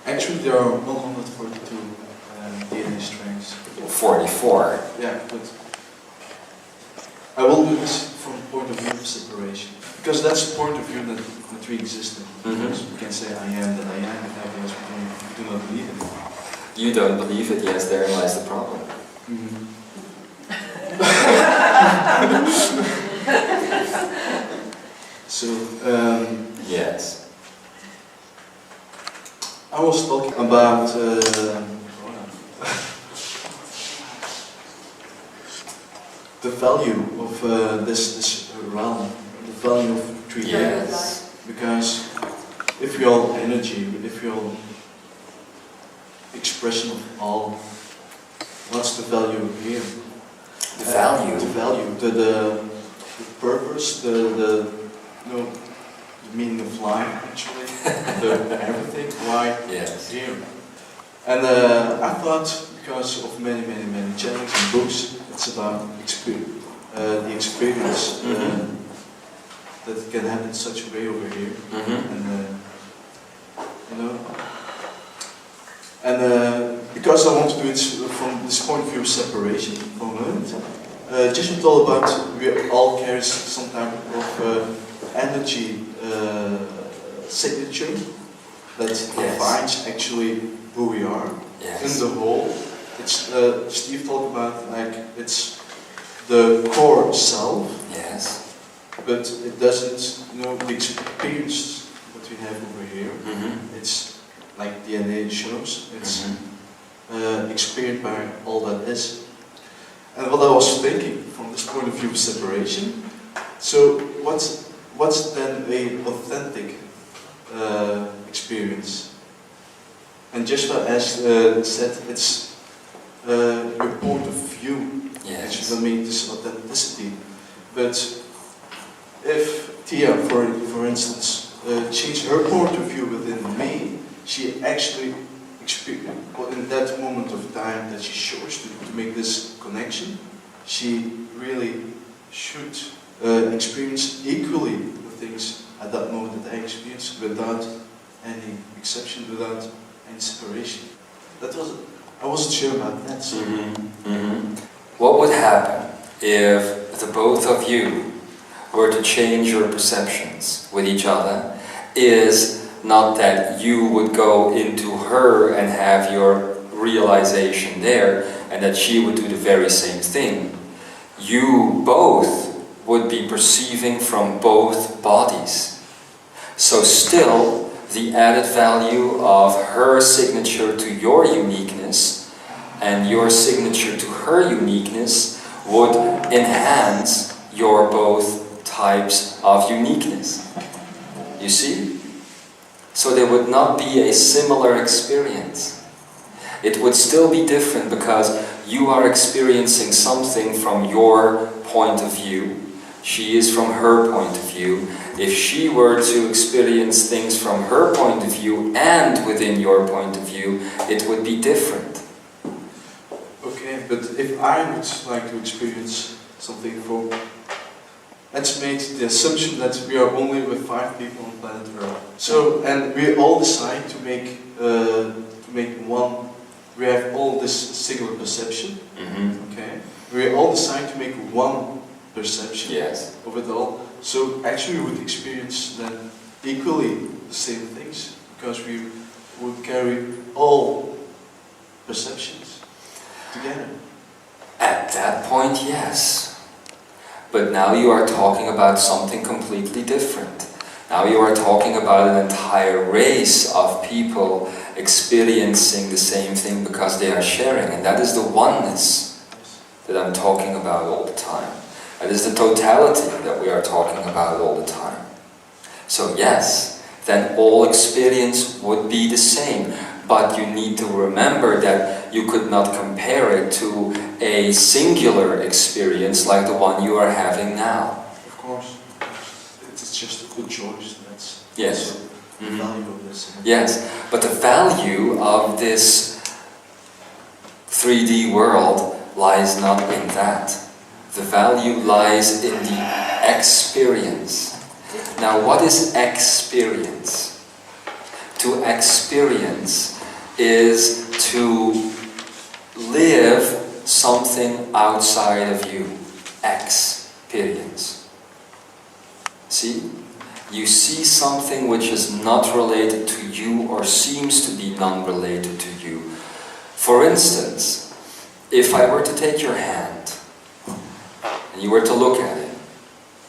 actually there are 142 DNA strings. 44. Yeah, but I will do this from the point of view of separation. Because that's the point of view that we exist in. Because we can say I am that I am, and otherwise we do not believe it. You don't believe it, yes, therein lies the problem. So, yes. I was talking about the value of this realm, the value of 3D. Yes. Because if we all energy, if we all expression of all, what's the value here? The value? The value, the purpose, the meaning of life actually, the everything, why yes. here. And I thought, because of many channels and books, it's about the experience that it can happen in such a way over here. And because I want to do it from this point of view of separation for a moment, just we all about, we all carry some type of energy signature that defines actually who we are. In the whole. It's Steve talked about like it's the core self. Yes. But it doesn't, the experience that we have over here. It's like DNA shows. It's experienced by all that is. And what I was thinking from this point of view of separation. So what's then a authentic experience? And just as said, it's your point of view. Yes. That means this authenticity. But if Tia, for instance, changed her point of view within me, she actually experienced, in that moment of time that she chose to make this connection, she really should experience equally the things at that moment that I experienced without any exception, without any separation. I wasn't sure about that. So. What would happen if the both of you were to change your perceptions with each other is not that you would go into her and have your realization there and that she would do the very same thing. You both would be perceiving from both bodies. So still, the added value of her signature to your uniqueness and your signature to her uniqueness would enhance your both types of uniqueness. You see? So there would not be a similar experience. It would still be different because you are experiencing something from your point of view, She is from her point of view. If she were to experience things from her point of view and within your point of view, it would be different. Okay, but if I would like to experience something from, let's make the assumption that we are only with 5 people on planet Earth. So, and we all decide to make one. We have all this singular perception. Okay, we all decide to make one perception. Yes. Of it all. So actually, we would experience then equally the same things because we would carry all perceptions together. At that point, yes. But now you are talking about something completely different. Now you are talking about an entire race of people experiencing the same thing because they are sharing. And that is the oneness that I'm talking about all the time. That is the totality that we are talking about all the time. So yes, then all experience would be the same. But you need to remember that you could not compare it to a singular experience like the one you are having now. Of course. It's just a good choice. That's Yes. the value of this. Yes, but the value of this 3D world lies not in that. The value lies in the experience. Now, what is experience? To experience is to live something outside of you. Experience. See? You see something which is not related to you or seems to be non-related to you. For instance, if I were to take your hand and you were to look at it,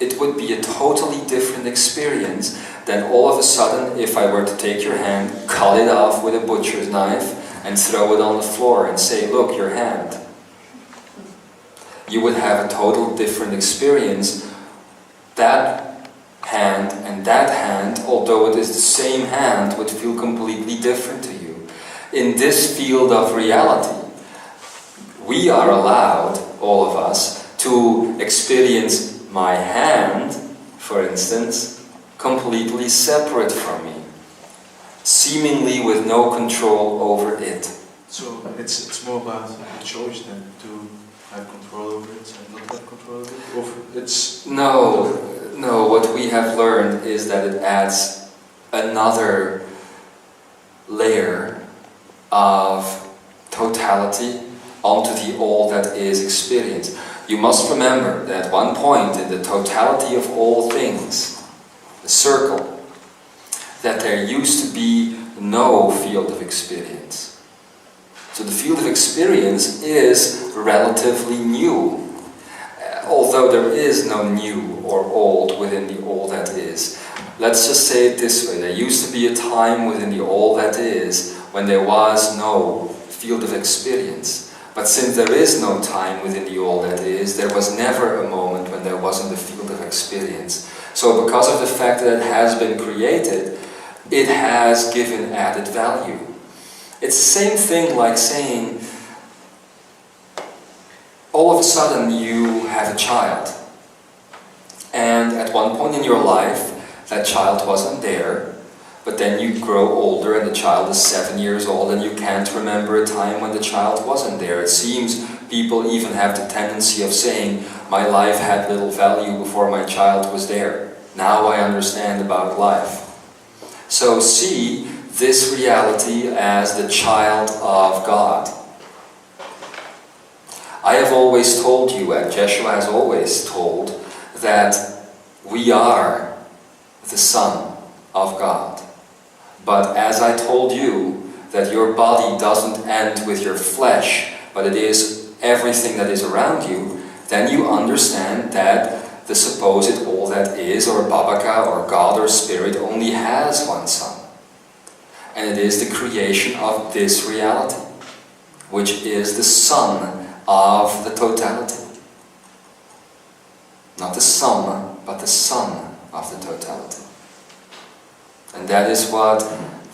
it would be a totally different experience than all of a sudden if I were to take your hand, cut it off with a butcher's knife and throw it on the floor and say, look, your hand. You would have a total different experience. That hand and that hand, although it is the same hand, would feel completely different to you. In this field of reality, we are allowed, all of us, to experience my hand, for instance, completely separate from me, seemingly with no control over it. So it's more about the choice than to have control over it and not have control over it? Or it's... No, what we have learned is that it adds another layer of totality onto the all that is experience. You must remember that at one point in the totality of all things, the circle, that there used to be no field of experience. So the field of experience is relatively new, although there is no new or old within the all that is. Let's just say it this way, there used to be a time within the all that is when there was no field of experience. But since there is no time within the all that is, there was never a moment when there wasn't a field of experience. So because of the fact that it has been created, it has given added value. It's the same thing like saying, all of a sudden you have a child. And at one point in your life, that child wasn't there. But then you grow older and the child is 7 years old and you can't remember a time when the child wasn't there. It seems people even have the tendency of saying, my life had little value before my child was there. Now I understand about life. So see this reality as the child of God. I have always told you, and Jeshua has always told, that we are the Son of God. But as I told you, that your body doesn't end with your flesh, but it is everything that is around you, then you understand that the supposed all that is, or Babaka, or God, or Spirit, only has one Son. And it is the creation of this reality, which is the Son of the totality. Not the sum, but the Son of the totality. And that is what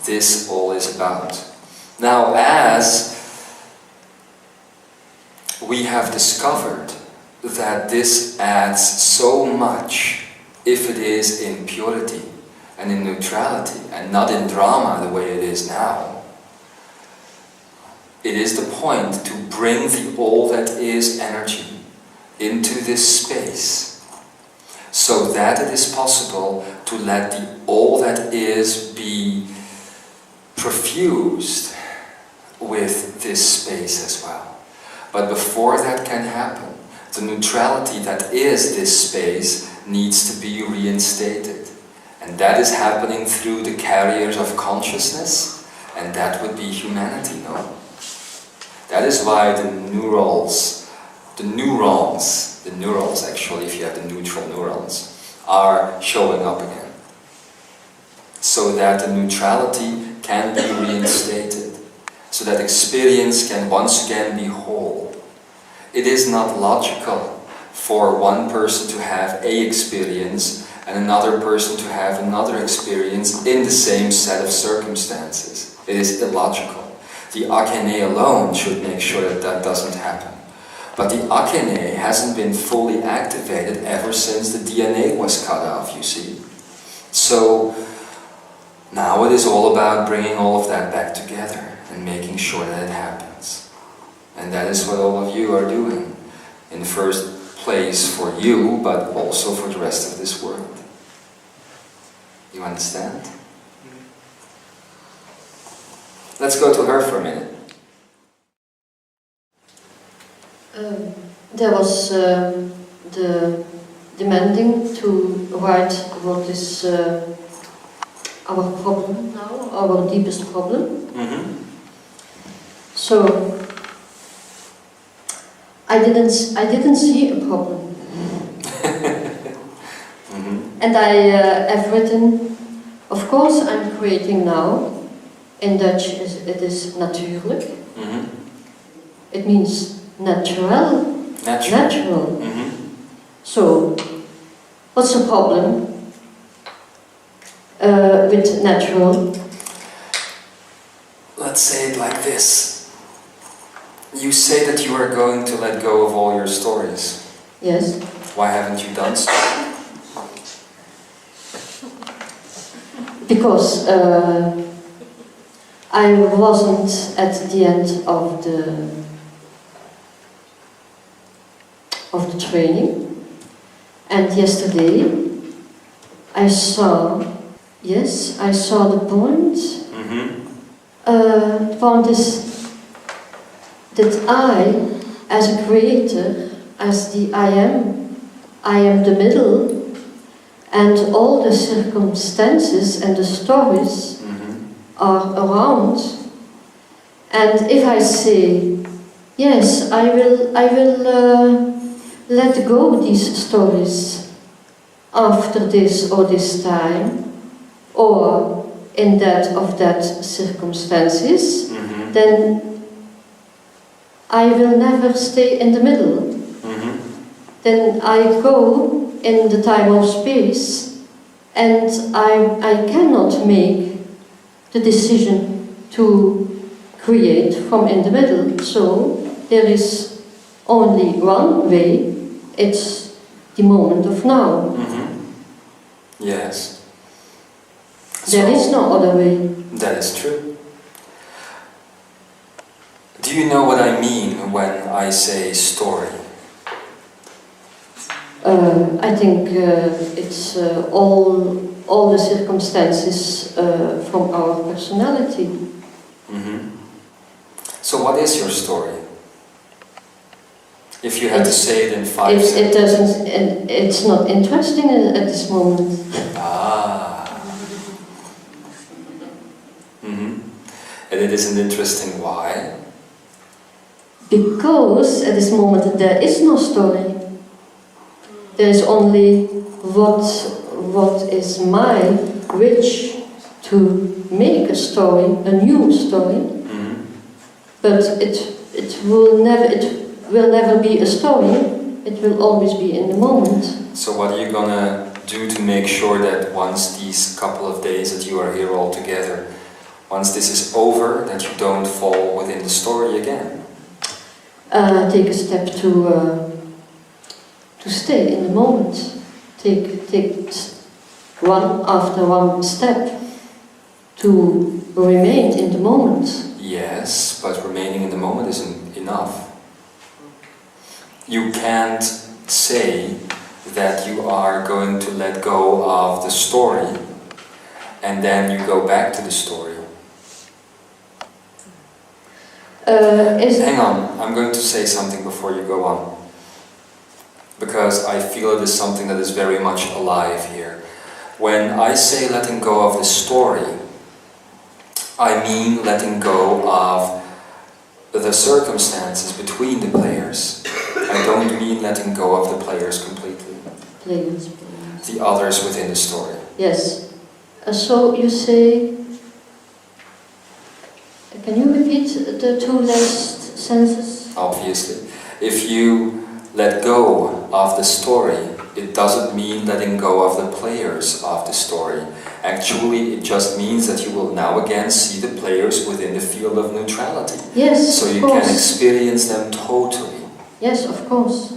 this all is about. Now, as we have discovered that this adds so much if it is in purity and in neutrality and not in drama the way it is now. It is the point to bring the all that is energy into this space so that it is possible to let the all that is be perfused with this space as well. But before that can happen, the neutrality that is this space needs to be reinstated. And that is happening through the carriers of consciousness, and that would be humanity, no? That is why the neurons actually, if you have the neutral neurons, are showing up again. So that the neutrality can be reinstated, so that experience can once again be whole. It is not logical for one person to have a experience and another person to have another experience in the same set of circumstances. It is illogical. The Akene alone should make sure that that doesn't happen. But the Akene hasn't been fully activated ever since the DNA was cut off, you see. So now it is all about bringing all of that back together and making sure that it happens. And that is what all of you are doing. In the first place for you, but also for the rest of this world. You understand? Let's go to her for a minute. There was the demanding to write what is our problem now, our deepest problem. Mm-hmm. So I didn't see a problem. Mm-hmm. And I have written, of course I'm creating now. In Dutch it is natuurlijk. Mm-hmm. It means natural. Natural. Mm-hmm. So, what's the problem with natural? Let's say it like this. You say that you are going to let go of all your stories. Yes. Why haven't you done so? Because I wasn't at the end of the training, and yesterday I saw the point. Mm-hmm. The point is that I, as a creator, as the I am the middle, and all the circumstances and the stories are around. And if I say, yes, I will let go these stories after this or this time, or in that circumstances, then I will never stay in the middle. Then I go in the time of space, and I cannot make the decision to create from in the middle. So there is only one way, it's the moment of now. Yes. There is no other way. That is true. Do you know what I mean when I say story? I think it's all the circumstances from our personality. So what is your story? If you had to say it in 5 It seconds. doesn't. It's not interesting at this moment. And it isn't interesting. Why? Because at this moment there is no story. There is only what is my wish to make a story, a new story. But it will never be a story. It will always be in the moment. So what are you gonna do to make sure that once these couple of days that you are here all together, once this is over, that you don't fall within the story again? Take a step to stay in the moment. Take one after one step to remain in the moment. Yes, but remaining in the moment isn't enough. You can't say that you are going to let go of the story and then you go back to the story. Hang on, I'm going to say something before you go on. Because I feel it is something that is very much alive here. When I say letting go of the story, I mean letting go of the circumstances between the players. I don't mean letting go of the players completely. Players. The others within the story. Yes. So you say... Can you repeat the two last sentences? Obviously. If you let go of the story, it doesn't mean letting go of the players of the story. Actually, it just means that you will now again see the players within the field of neutrality. Yes, so you of course. can experience them totally. Yes, of course.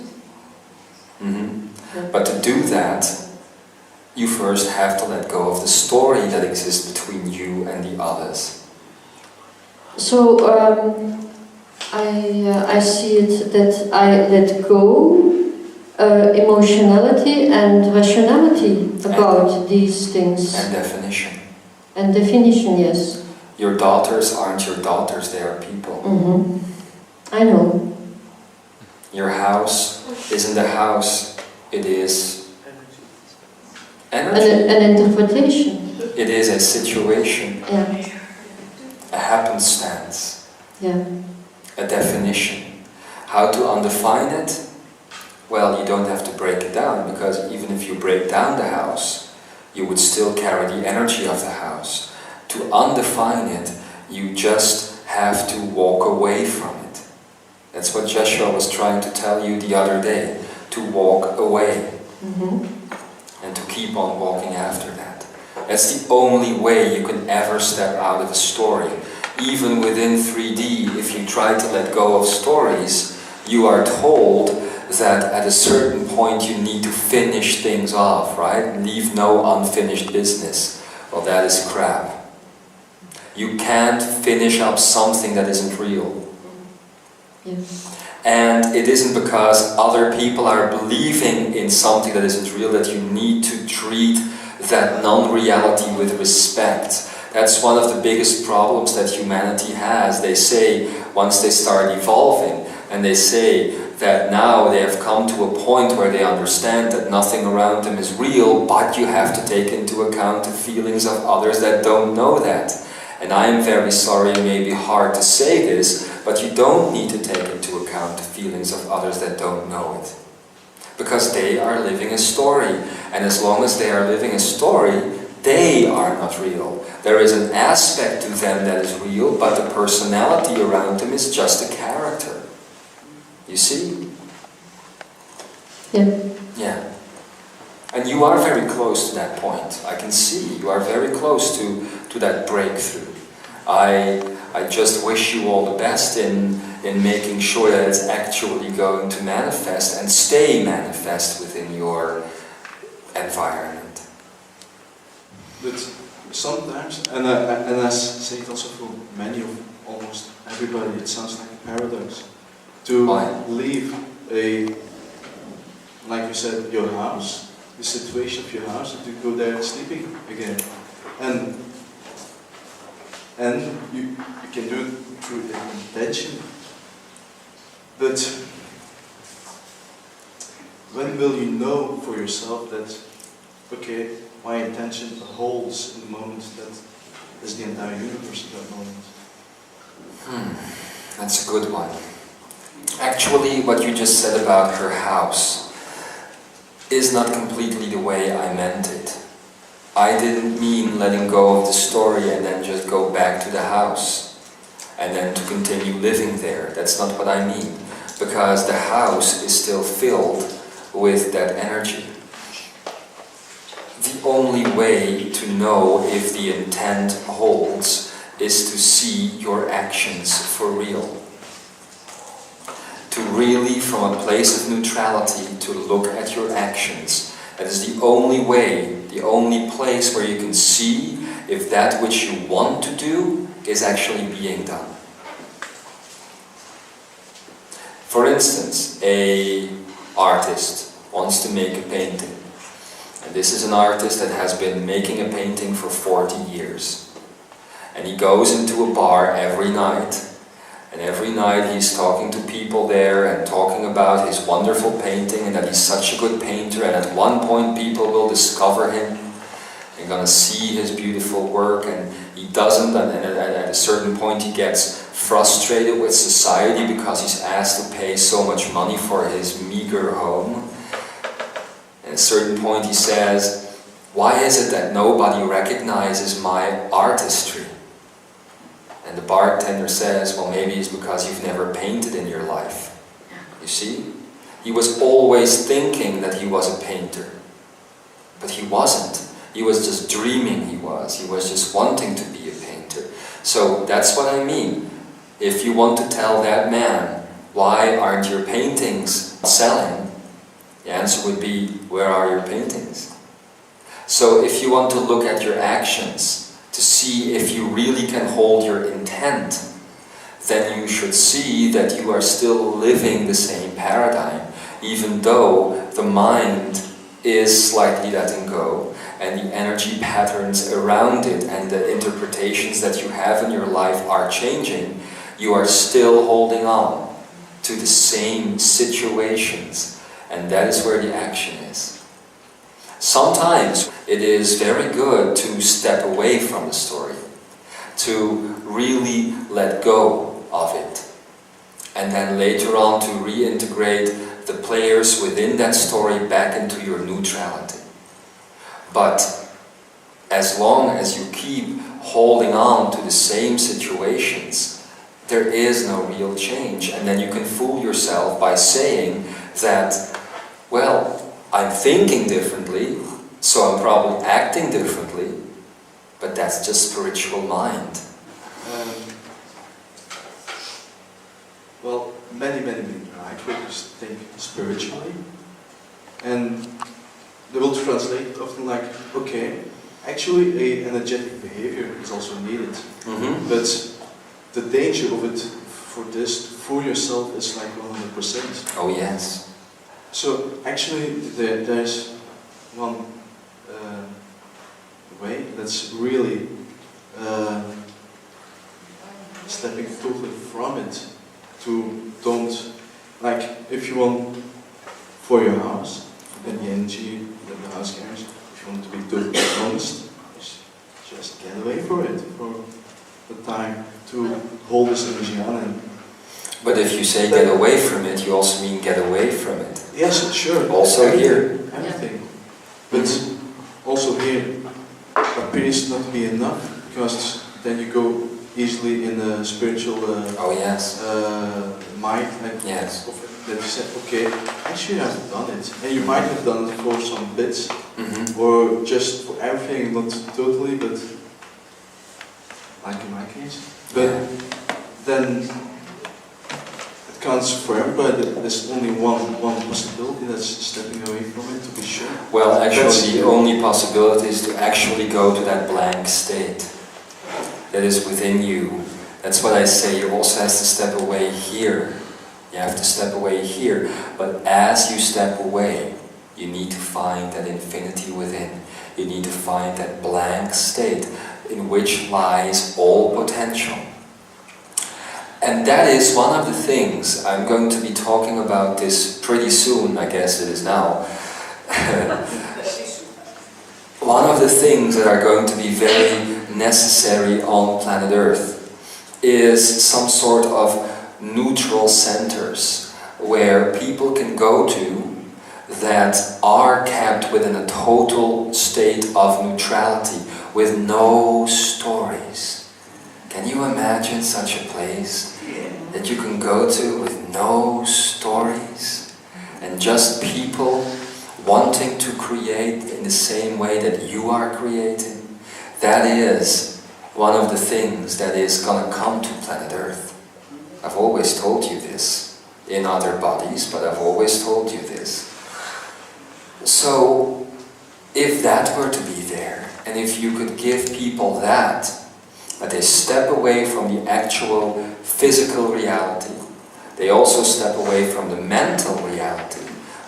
Yeah. But to do that, you first have to let go of the story that exists between you and the others. So I see it that I let go emotionality and rationality about these things. And definition. And definition, yes. Your daughters aren't your daughters, they are people. I know. Your house isn't a house, it is energy. An interpretation. It is a situation. Yeah. A happenstance. Yeah. A definition. How to undefine it? Well, you don't have to break it down, because even if you break down the house, you would still carry the energy of the house. To undefine it, you just have to walk away from it. That's what Joshua was trying to tell you the other day. To walk away. And to keep on walking after that. That's the only way you can ever step out of a story. Even within 3D, if you try to let go of stories, you are told that at a certain point you need to finish things off, right? Leave no unfinished business. Well, that is crap. You can't finish up something that isn't real. And it isn't because other people are believing in something that isn't real that you need to treat that non-reality with respect. That's one of the biggest problems that humanity has. They say, once they start evolving, and they say that now they have come to a point where they understand that nothing around them is real, but you have to take into account the feelings of others that don't know that. And I am very sorry, it may be hard to say this, but you don't need to take into account the feelings of others that don't know it. Because they are living a story. And as long as they are living a story, they are not real. There is an aspect to them that is real, but the personality around them is just a character. You see? Yeah. Yeah. And you are very close to that point. I can see you are very close to that breakthrough. I just wish you all the best in making sure that it's actually going to manifest and stay manifest within your environment. But sometimes, and I say it also for many of almost everybody, it sounds like a paradox. To leave like you said, your house, the situation of your house, and to go there sleeping again. And you can do it through intention. But when will you know for yourself that, okay, my intention holds in the moment that is the entire universe at that moment? That's a good one. Actually, what you just said about her house is not completely the way I meant it. I didn't mean letting go of the story and then just go back to the house and then to continue living there. That's not what I mean. Because the house is still filled with that energy. The only way to know if the intent holds is to see your actions for real. to really, from a place of neutrality, to look at your actions. That is the only way, the only place where you can see if that which you want to do is actually being done. For instance, an artist wants to make a painting. And this is an artist that has been making a painting for 40 years. And he goes into a bar every night. And every night he's talking to people there and talking about his wonderful painting and that he's such a good painter, and at one point people will discover him and gonna see his beautiful work, and he doesn't, and at a certain point he gets frustrated with society because he's asked to pay so much money for his meager home. At a certain point he says, why is it that nobody recognizes my artistry? And the bartender says, well, maybe it's because you've never painted in your life. You see? He was always thinking that he was a painter. But he wasn't. He was just dreaming he was. He was just wanting to be a painter. So that's what I mean. If you want to tell that man, why aren't your paintings selling? The answer would be, where are your paintings? So if you want to look at your actions, to see if you really can hold your intent, then you should see that you are still living the same paradigm, even though the mind is slightly letting go, and the energy patterns around it and the interpretations that you have in your life are changing. You are still holding on to the same situations, and that is where the action is. Sometimes it is very good to step away from the story, to really let go of it, and then later on to reintegrate the players within that story back into your neutrality. But as long as you keep holding on to the same situations, there is no real change, and then you can fool yourself by saying that, well, I'm thinking differently, so I'm probably acting differently, but that's just spiritual mind. Well, many lightworkers think spiritually, and they will translate often like, okay, actually an energetic behavior is also needed, but the danger of it for this, to fool yourself, is like 100%. Oh yes. So actually there's one way that's really stepping totally from it, to don't, like if you want for your house, then the energy that the house carries, if you want to be totally honest, just get away from it for the time to hold this energy on. And but if you say get away from it, you also mean get away from it. yes, sure. Also everything, here. everything. But also here appears not to be enough, because then you go easily in a spiritual oh yes. mind. Yes. That you said, okay, actually I've done it. And you might have done it for some bits, or just for everything, not totally, but like in my case. But then it counts for everybody. There's only one possibility, that's stepping away from it, to be sure. Well, actually the only possibility is to actually go to that blank state that is within you. That's what I say, you also have to step away here. You have to step away here. But as you step away, you need to find that infinity within. You need to find that blank state in which lies all potential. And that is one of the things, I'm going to be talking about this pretty soon, I guess it is now. One of the things that are going to be very necessary on planet Earth is some sort of neutral centers where people can go to that are kept within a total state of neutrality with no stories. Can you imagine such a place that you can go to with no stories and just people wanting to create in the same way that you are creating? That is one of the things that is going to come to planet Earth. I've always told you this. in other bodies, but I've always told you this. So, if that were to be there, and if you could give people that they step away from the actual physical reality, they also step away from the mental reality,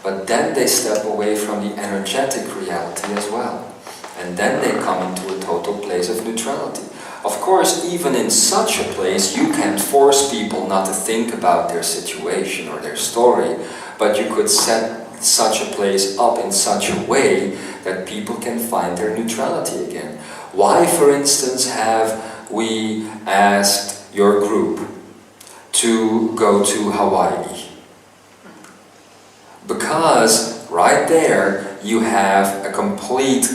but then they step away from the energetic reality as well. And then they come into a total place of neutrality. Of course, even in such a place, you can't force people not to think about their situation or their story, but you could set such a place up in such a way that people can find their neutrality again. Why, for instance, have we asked your group to go to Hawaii? Because right there you have a complete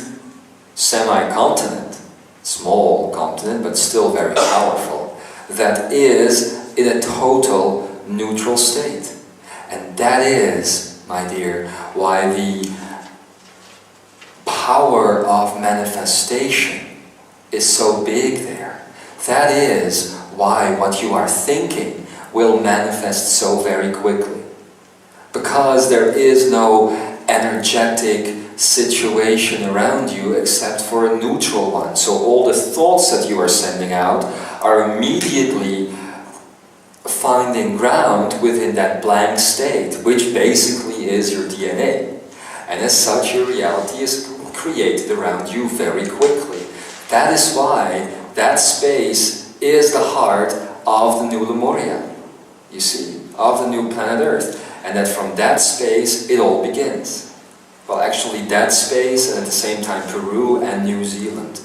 semi-continent, small continent but still very powerful, that is in a total neutral state. And that is, my dear, why the power of manifestation is so big there. That is why what you are thinking will manifest so very quickly. Because there is no energetic situation around you except for a neutral one. So all the thoughts that you are sending out are immediately finding ground within that blank state, which basically is your DNA. And as such, your reality is created around you very quickly. That is why that space is the heart of the new Lemuria, you see, of the new planet Earth. And that from that space it all begins. Well, actually that space, and at the same time Peru and New Zealand.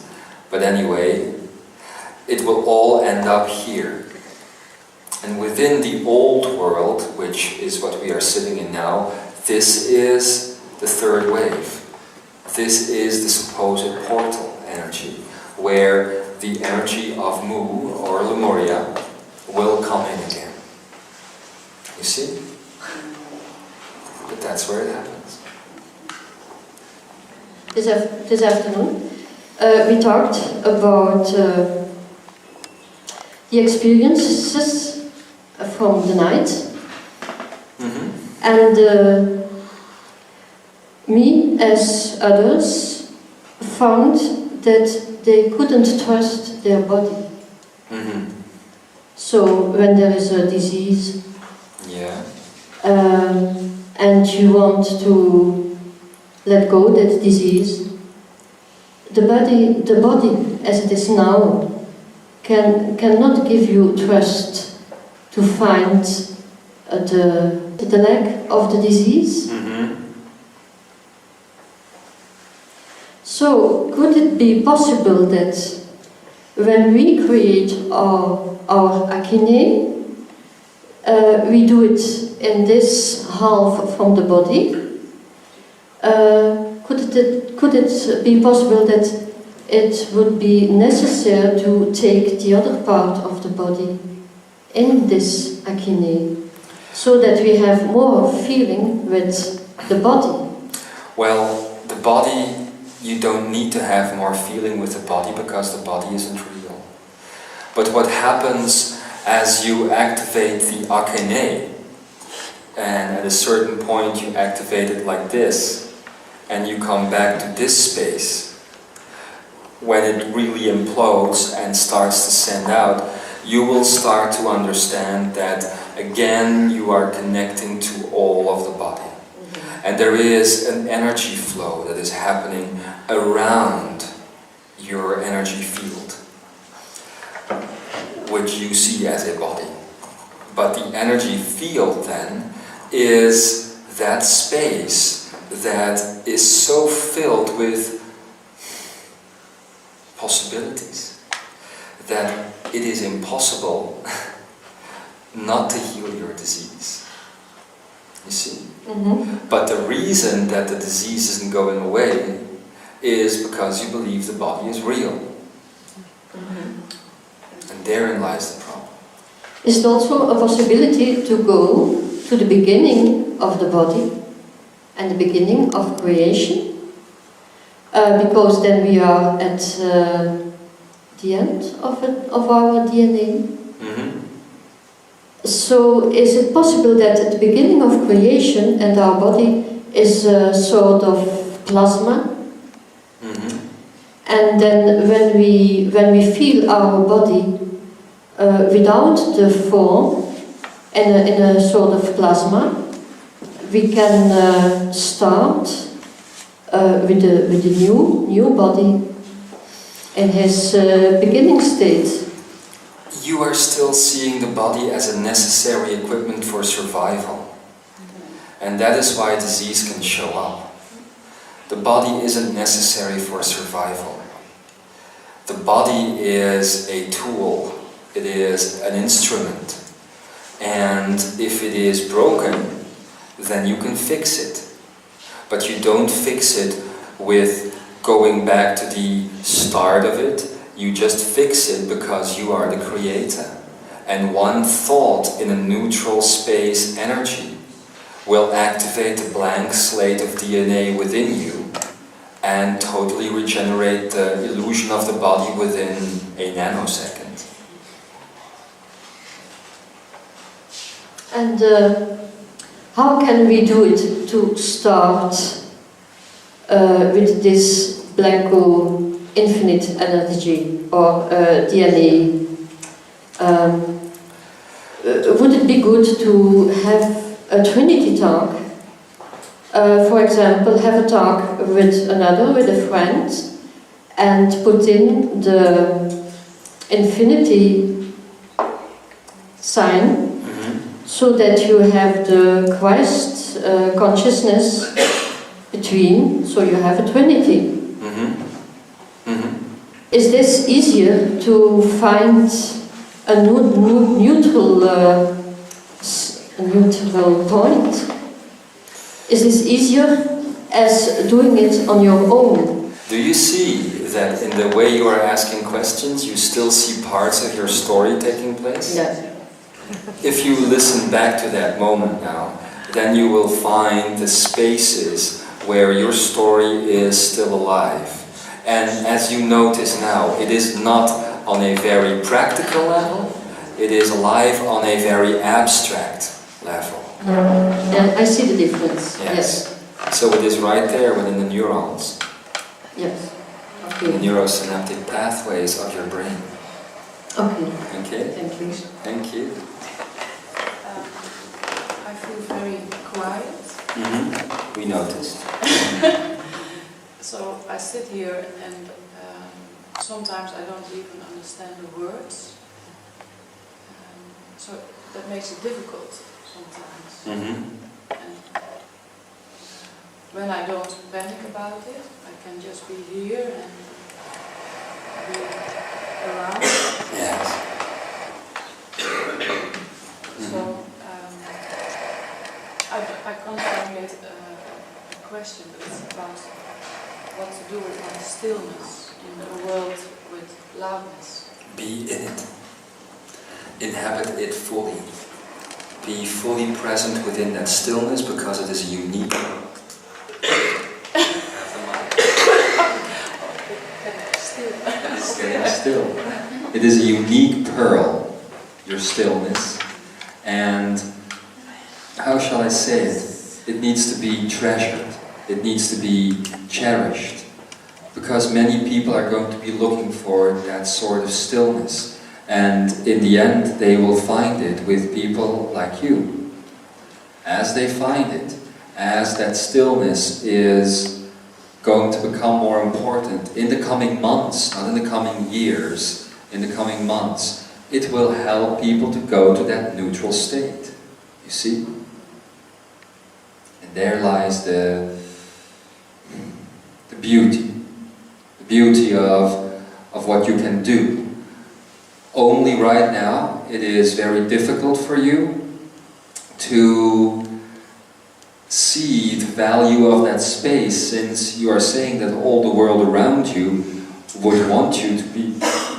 But anyway, it will all end up here. And within the old world, which is what we are sitting in now, this is the third wave. This is the supposed portal energy, where the energy of Mu, or Lemuria, will come in again. You see? But that's where it happens. This afternoon, we talked about the experiences from the night. Mm-hmm. And me, as others, found that they couldn't trust their body. Mm-hmm. So when there is a disease, yeah. And you want to let go that disease, the body as it is now cannot give you trust to find the lack of the disease. Mm-hmm. So could it be possible that when we create our akine, we do it in this half from the body? Could it be possible that it would be necessary to take the other part of the body in this akine, so that we have more feeling with the body? Well, the body, you don't need to have more feeling with the body because the body isn't real. But what happens as you activate the akine, and at a certain point you activate it like this, and you come back to this space, when it really implodes and starts to send out, you will start to understand that again you are connecting to all of the body. Mm-hmm. And there is an energy flow that is happening around your energy field, which you see as a body. But the energy field then is that space that is so filled with possibilities that it is impossible not to heal your disease. You see? Mm-hmm. But the reason that the disease isn't going away is because you believe the body is real. Mm-hmm. And therein lies the problem. Is it also a possibility to go to the beginning of the body and the beginning of creation? Because then we are at the end of our DNA. Mm-hmm. So is it possible that at the beginning of creation, and our body is a sort of plasma, and then when we feel our body without the form in a sort of plasma, we can start with the new body in his beginning state. You are still seeing the body as a necessary equipment for survival. And that is why disease can show up. The body isn't necessary for survival. The body is a tool. It is an instrument. And if it is broken, then you can fix it. But you don't fix it with going back to the start of it. You just fix it because you are the creator. And one thought in a neutral space energy will activate the blank slate of DNA within you and totally regenerate the illusion of the body within a nanosecond. And how can we do it to start with this blanco infinite energy or DNA? Would it be good to have a Trinity talk? For example, have a talk with a friend, and put in the infinity sign, so that you have the Christ consciousness between, so you have a Trinity. Is this easier to find a neutral point? Is this easier as doing it on your own? Do you see that in the way you are asking questions, you still see parts of your story taking place? Yes. If you listen back to that moment now, then you will find the spaces where your story is still alive. And as you notice now, it is not on a very practical level, it is alive on a very abstract level. And I see the difference. Yes. So it is right there within the neurons. Yes. The neurosynaptic pathways of your brain. Okay. Okay? Thank you. Thank you. I feel very quiet. We noticed. So I sit here and sometimes I don't even understand the words. So that makes it difficult sometimes. And when I don't panic about it, I can just be here and be around. Yes. So I can't formulate a question, but it's about what to do with my stillness in a world with loudness. Be in it. Inhabit it fully. Be fully present within that stillness because it is unique. Still. It is a unique pearl, your stillness. And how shall I say it? It needs to be treasured. It needs to be cherished. Because many people are going to be looking for that sort of stillness. And in the end, they will find it with people like you. As they find it, as that stillness is going to become more important in the coming months, not in the coming years, in the coming months, it will help people to go to that neutral state. You see? And there lies the beauty. The beauty of what you can do. Only right now, it is very difficult for you to see the value of that space, since you are saying that all the world around you would want you to be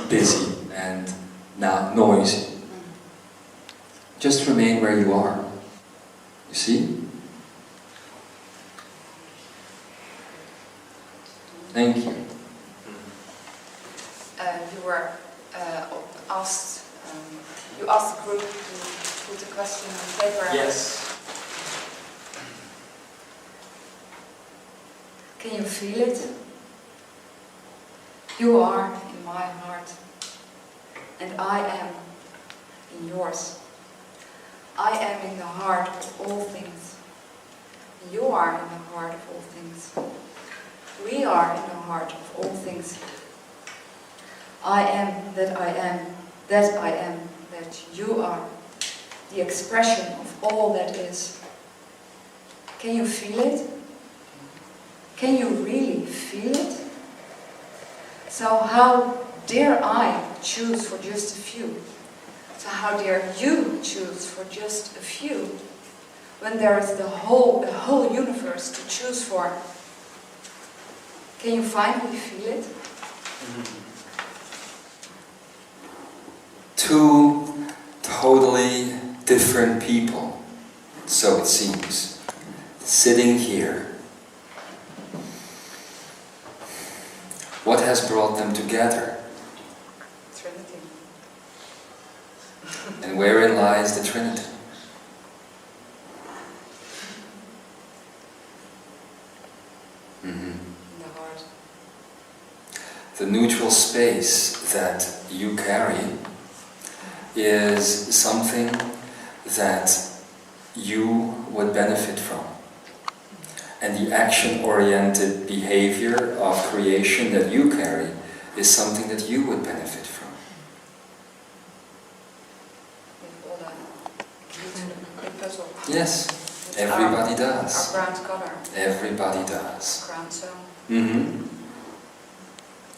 busy and not noisy. Just remain where you are. You see? Thank you. You were asked, you asked the group to put question on paper. Yes. Can you feel it? You are in my heart, and I am in yours. I am in the heart of all things. You are in the heart of all things. We are in the heart of all things. I am, that I am, that I am, that you are. The expression of all that is. Can you feel it? Can you really feel it? So how dare I choose for just a few? So how dare you choose for just a few? When there is the whole universe to choose for. Can you finally feel it? Two totally different people, so it seems, sitting here. What has brought them together? Trinity. And wherein lies the Trinity? In the heart. The neutral space that you carry is something that you would benefit from. And the action-oriented behavior of creation that you carry is something that you would benefit from. With all that puzzle. Yes, everybody does. Our ground color. Everybody does. Ground zone. Mm-hmm.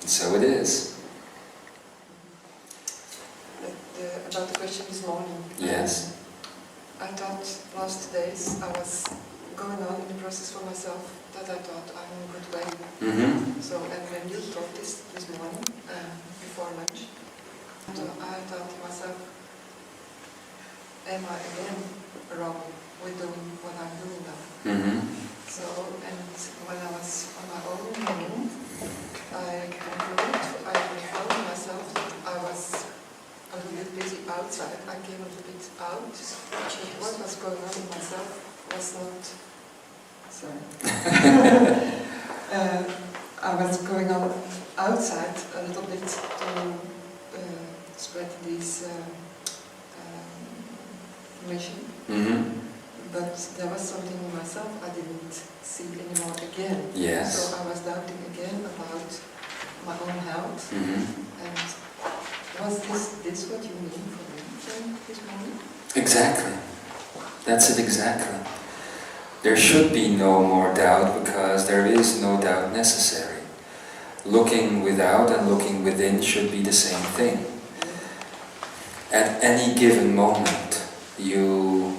And so it is. About the question this morning. Yes. I thought last days I was going on in the process for myself that I thought I'm in a good way. Mm-hmm. So, and when you taught this morning, before lunch, I thought to myself, am I again wrong with doing what I'm doing now? Mm-hmm. So, and when I was on my own home, I found myself that I was a little bit busy outside. I came a little bit out. What was going on in myself was not. Sorry. I was going on outside a little bit to spread this mission. Mm-hmm. But there was something in myself I didn't see anymore again. Yes. So I was doubting again about my own health. Mm-hmm. And was this what you mean for me this morning? Exactly. That's it exactly. There should be no more doubt because there is no doubt necessary. Looking without and looking within should be the same thing. At any given moment, you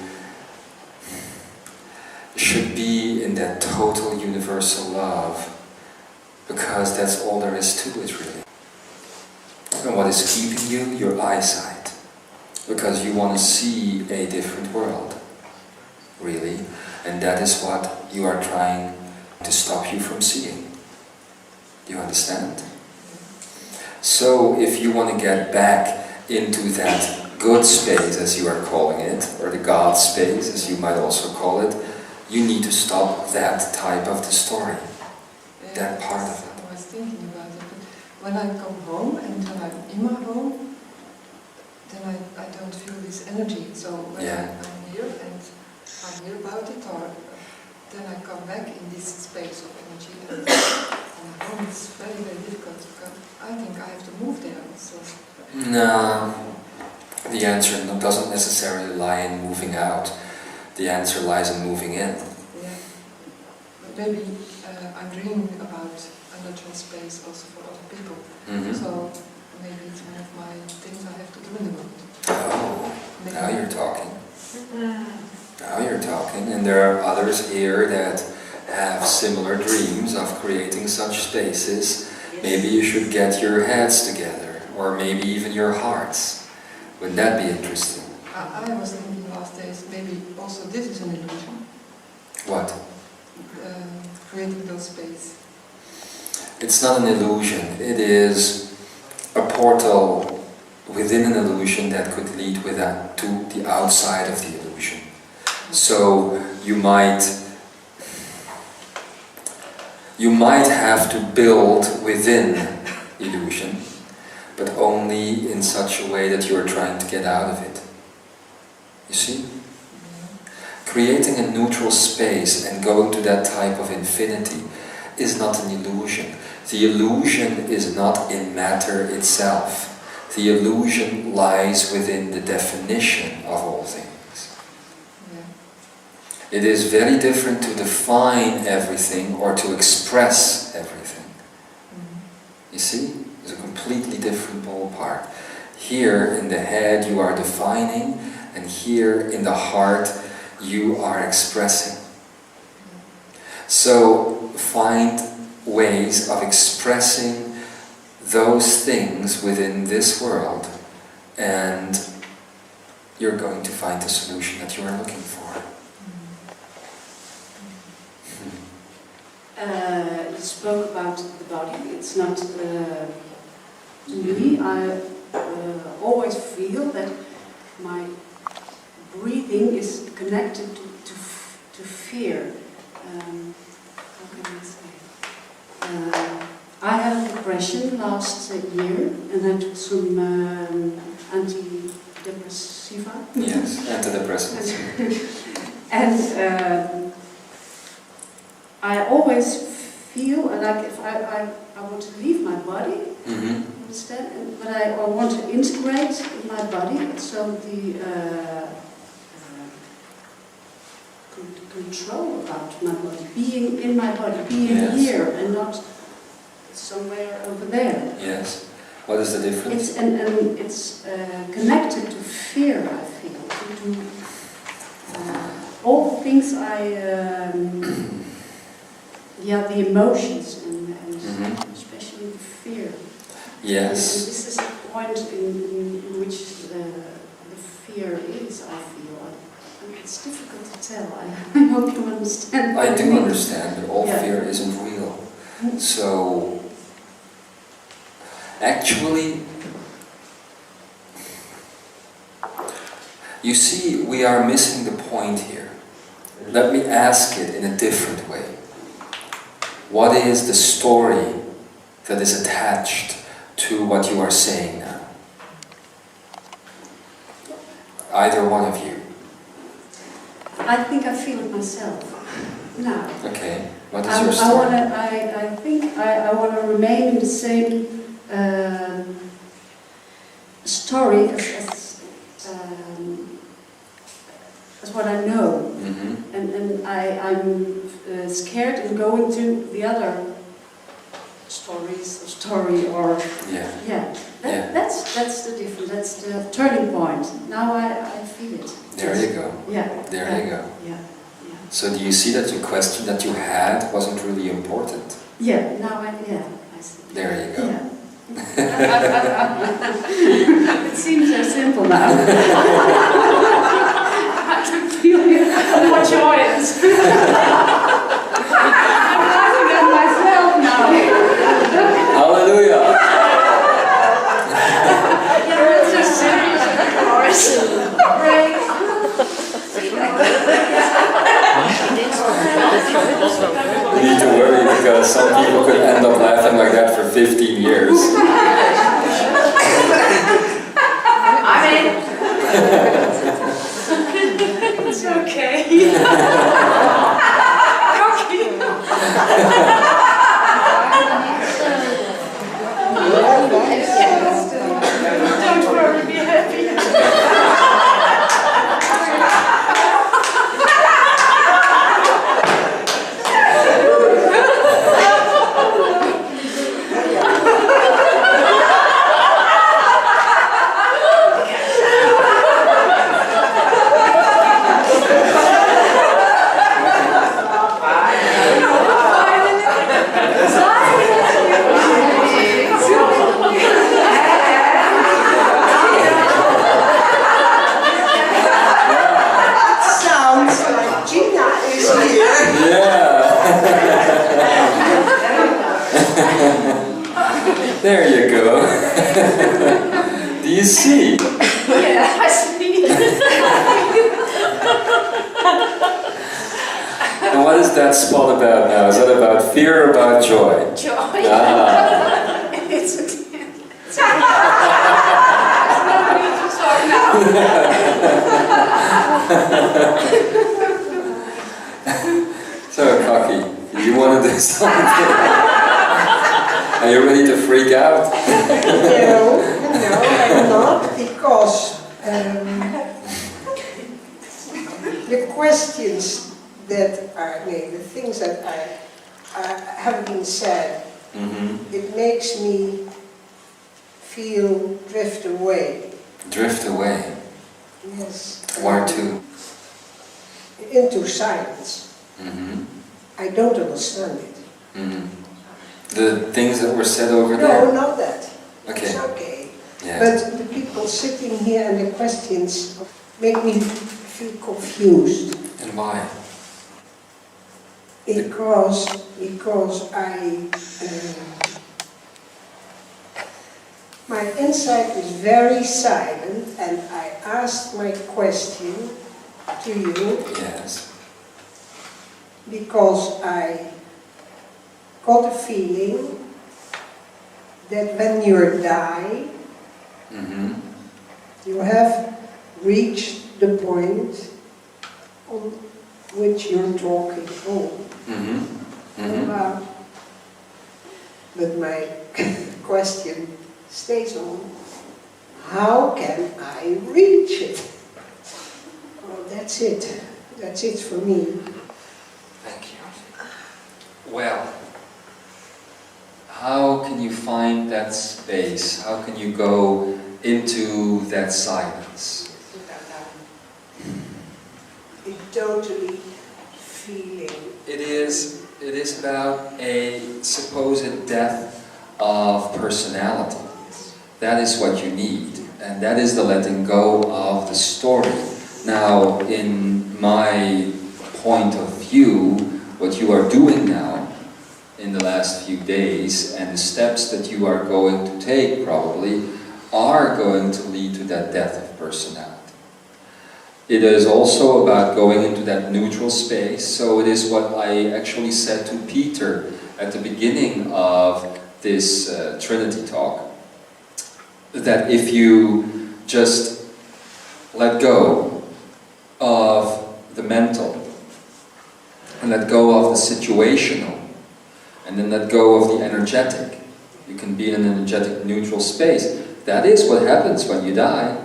should be in that total universal love because that's all there is to it really. And what is keeping you? Your eyesight. Because you want to see a different world, really. And that is what you are trying to stop you from seeing. Do you understand? So if you want to get back into that good space, as you are calling it, or the God space, as you might also call it, you need to stop that type of the story, that part of it. I was thinking about it, but when I come home and when I'm in my home, then I don't feel this energy. So when I'm here and I hear about it, or then I come back in this space of energy. And home is very, very difficult because I think I have to move there. So. No, the answer doesn't necessarily lie in moving out. The answer lies in moving in. Yeah, but maybe I'm dreaming about a natural space also for other people. Mm-hmm. So maybe it's one of my things I have to do in the world. Oh, Maybe. now you're talking. Now you're talking, and there are others here that have similar dreams of creating such spaces. Maybe you should get your heads together, or maybe even your hearts. Wouldn't that be interesting? I was thinking last days, maybe also this is an illusion. What? Creating those space. It's not an illusion. It is a portal within an illusion that could lead with that to the outside of the illusion. So you might have to build within illusion, but only in such a way that you are trying to get out of it. You see? Creating a neutral space and going to that type of infinity is not an illusion. The illusion is not in matter itself. The illusion lies within the definition of all things. It is very different to define everything or to express everything. You see? It's a completely different ballpark. Here in the head you are defining, and here in the heart you are expressing. So find ways of expressing those things within this world, and you're going to find the solution that you are looking for. You spoke about the body. It's not to me. I always feel that my breathing is connected to fear. How can I say? I had depression last year, and I took some antidepressiva. Yes, antidepressants. And I always feel like if I want to leave my body, understand? But I want to integrate in my body, so the control about my body, being in my body, being here and not somewhere over there. Yes. What is the difference? It's connected to fear, I feel. To all the things the emotions and especially the fear. Yes. And this is the point in which the fear is, I feel. It's difficult to tell. I hope you understand. I do understand, but all fear isn't real. So, actually, you see, we are missing the point here. Let me ask it in a different way. What is the story that is attached to what you are saying now? Either one of you. I think I feel it myself now. Okay. What is your story? I think I want to remain in the same story as what I know. And I'm scared in going to the other story or that's the difference. That's the turning point. Now I feel it. There you go. There you go. So do you see that your question that you had wasn't really important? Yeah. Now I see. There you go. Yeah. It seems so simple now. I can feel more joyous. I'm laughing at myself now. Hallelujah! You're so serious, of course. You need to worry because some people could end up laughing like that for 15 years. I'm in. It's okay. Don't worry, be happy. You see? Yeah, I see. And what is that spot about now? Is that about fear or about joy? Joy. Ah. It's So, Kaki, you want to do something? Are you ready to freak out? No, I'm not, because the questions that are made, the things that have been said, it makes me feel drift away. Drift away. Yes. Where to? Into silence. I don't understand it. The things that were said over No, there? not that. Okay. It's okay. Yeah. But the people sitting here and the questions make me feel confused. And why? Because my insight is very silent, and I asked my question to you Yes. because I got a feeling that when you die, you have reached the point on which you're talking about. But my question stays on, how can I reach it? Well, that's it. That's it for me. Thank you. Well, how can you find that space? How can you go into that silence? It totally feeling. It is about a supposed death of personality. That is what you need, and that is the letting go of the story. Now, in my point of view, what you are doing now in the last few days and the steps that you are going to take probably are going to lead to that death of personality. It is also about going into that neutral space, so it is what I actually said to Peter at the beginning of this Trinity talk, that if you just let go of the mental and let go of the situational and then let go of the energetic, you can be in an energetic neutral space. That is what happens when you die,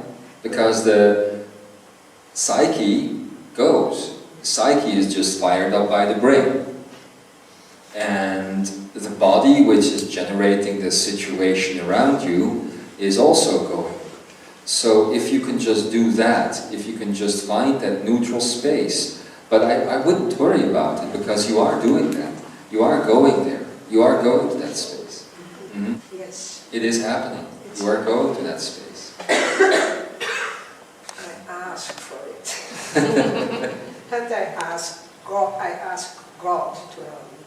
because the psyche goes. Psyche is just fired up by the brain. And the body, which is generating the situation around you, is also going. So if you can just do that, if you can just find that neutral space, but I wouldn't worry about it, because you are doing that. You are going there. You are going to that space. Yes. It is happening. You are going to that space. I ask for it. And I ask God to help me.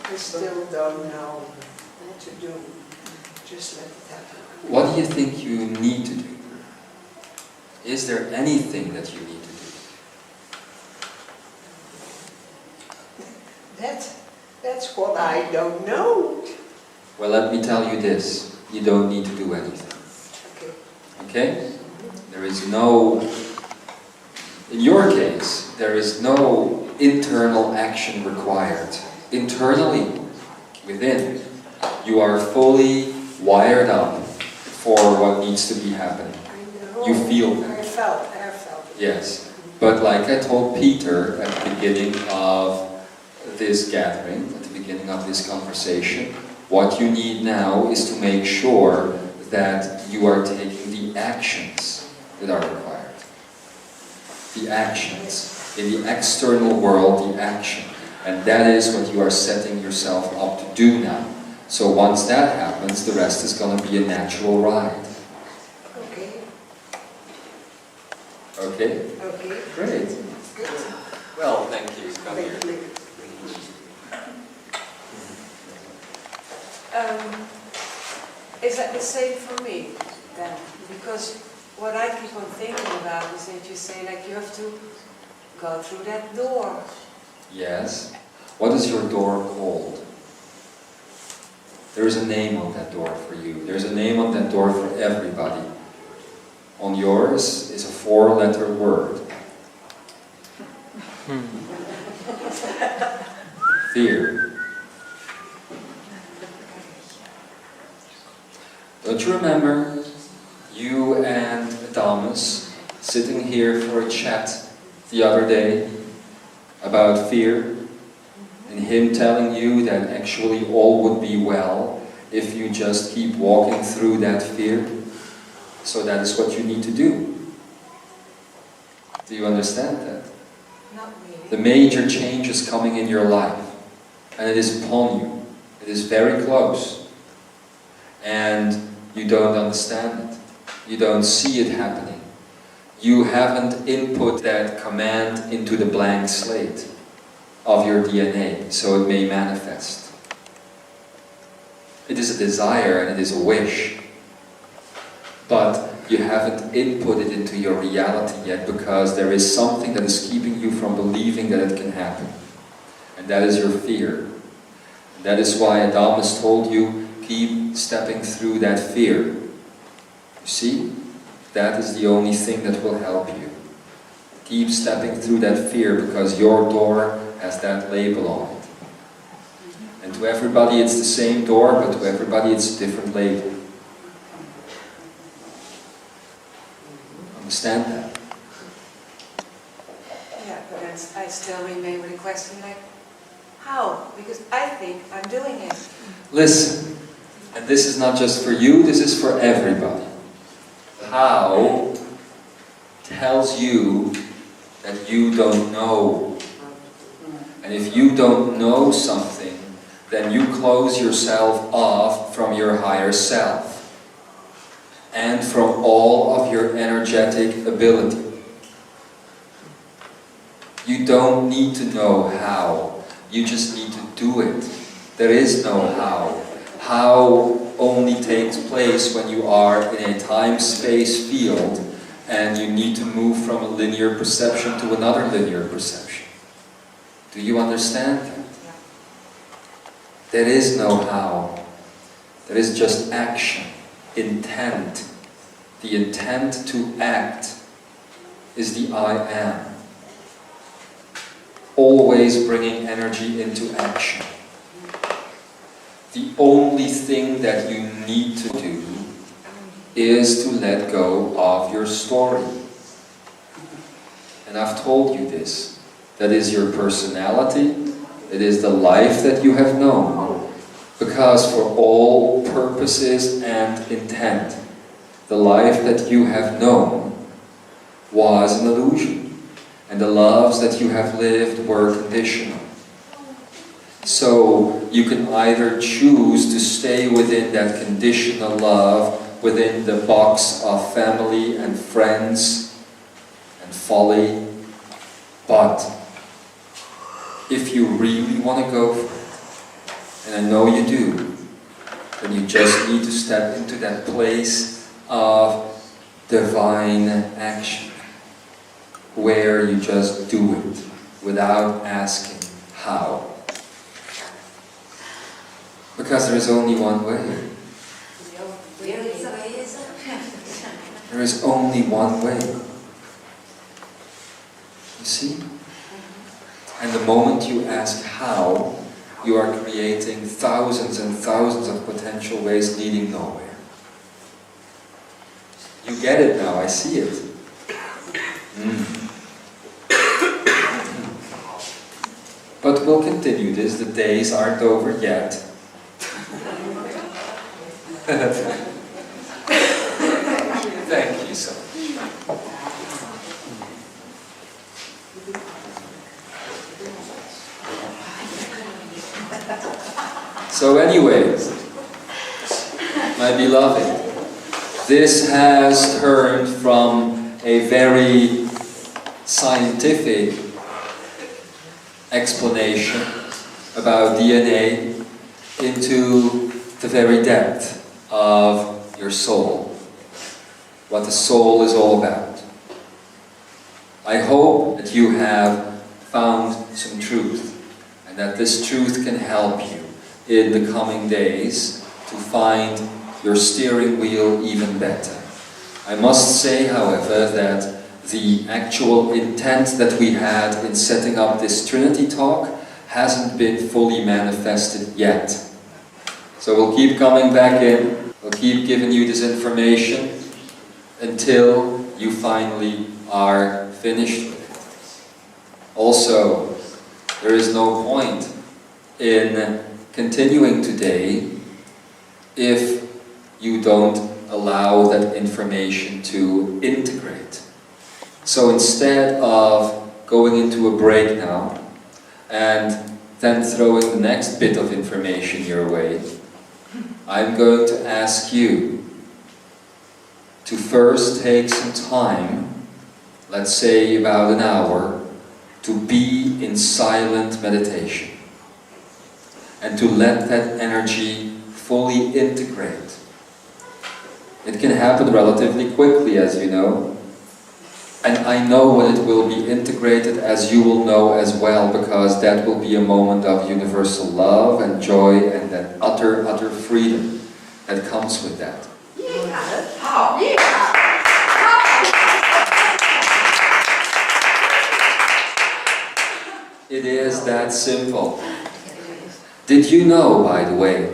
I still don't know what to do. Just let it happen. What do you think you need to do? Is there anything that you need to do? That's what I don't know. Well, let me tell you this. You don't need to do anything. Okay? There is no... In your case, there is no internal action required. Internally, within, you are fully wired up for what needs to be happening. I know. You feel that. I felt it. Yes. But like I told Peter at the beginning of this gathering, at the beginning of this conversation, what you need now is to make sure that you are taking the actions that are required. The actions. In the external world, the action. And that is what you are setting yourself up to do now. So once that happens, the rest is going to be a natural ride. Okay. Okay? Okay. Great. Good. Well, thank you. Come here. Thank you. Is that the same for me then? Because what I keep on thinking about is that you say like you have to go through that door. Yes. What is your door called? There is a name on that door for you. There's a name on that door for everybody. On yours is a 4-letter word. Fear. Don't you remember you and Adamus sitting here for a chat the other day about fear? And him telling you that actually all would be well if you just keep walking through that fear. So that is what you need to do. Do you understand that? Not really. The major change is coming in your life. And it is upon you. It is very close. And you don't understand it. You don't see it happening. You haven't input that command into the blank slate of your DNA, so it may manifest. It is a desire and it is a wish, but you haven't input it into your reality yet because there is something that is keeping you from believing that it can happen. And that is your fear. And that is why Adamus told you, keep stepping through that fear. You see? That is the only thing that will help you. Keep stepping through that fear because your door has that label on it. And to everybody it's the same door, but to everybody it's a different label. Understand that? Yeah, but then I still remain with a question like, how? Because I think I'm doing it. Listen, and this is not just for you, this is for everybody. How tells you that you don't know. And if you don't know something, then you close yourself off from your higher self and from all of your energetic ability. You don't need to know how, you just need to do it. There is no how. How only takes place when you are in a time-space field and you need to move from a linear perception to another linear perception. Do you understand that? There is no how. There is just action, intent. The intent to act is the I am. Always bringing energy into action. The only thing that you need to do is to let go of your story. And I've told you this. That is your personality. It is the life that you have known. Because for all purposes and intent, the life that you have known was an illusion. And the loves that you have lived were conditional. So you can either choose to stay within that conditional love, within the box of family and friends and folly, but if you really want to go for it, and I know you do, then you just need to step into that place of divine action, where you just do it without asking how. Because there is only one way. There is only one way. You see? And the moment you ask how, you are creating thousands and thousands of potential ways leading nowhere. You get it now, I see it. But we'll continue this, the days aren't over yet. Thank you so much. So anyways, my beloved, this has turned from a very scientific explanation about DNA into the very depth of your soul. what the soul is all about. I hope that you have found some truth, and that this truth can help you in the coming days to find your steering wheel even better. I must say, however, that the actual intent that we had in setting up this Trinity talk hasn't been fully manifested yet. So we'll keep coming back in, we'll keep giving you this information until you finally are finished with it. Also, there is no point in continuing today if you don't allow that information to integrate. So instead of going into a break now and then throwing the next bit of information your way, I'm going to ask you to first take some time, let's say about an hour, to be in silent meditation and to let that energy fully integrate. It can happen relatively quickly, as you know. And I know when it will be integrated, as you will know as well, because that will be a moment of universal love and joy and that utter freedom that comes with that. It is that simple. Did you know, by the way,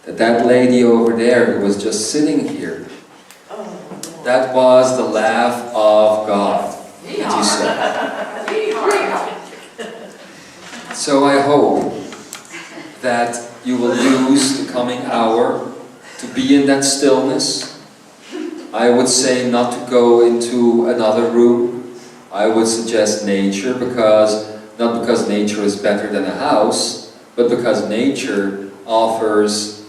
that that lady over there who was just sitting here, that was the laugh of God, that you said. So I hope that you will use the coming hour to be in that stillness. I would say not to go into another room. I would suggest nature, not because nature is better than a house, but because nature offers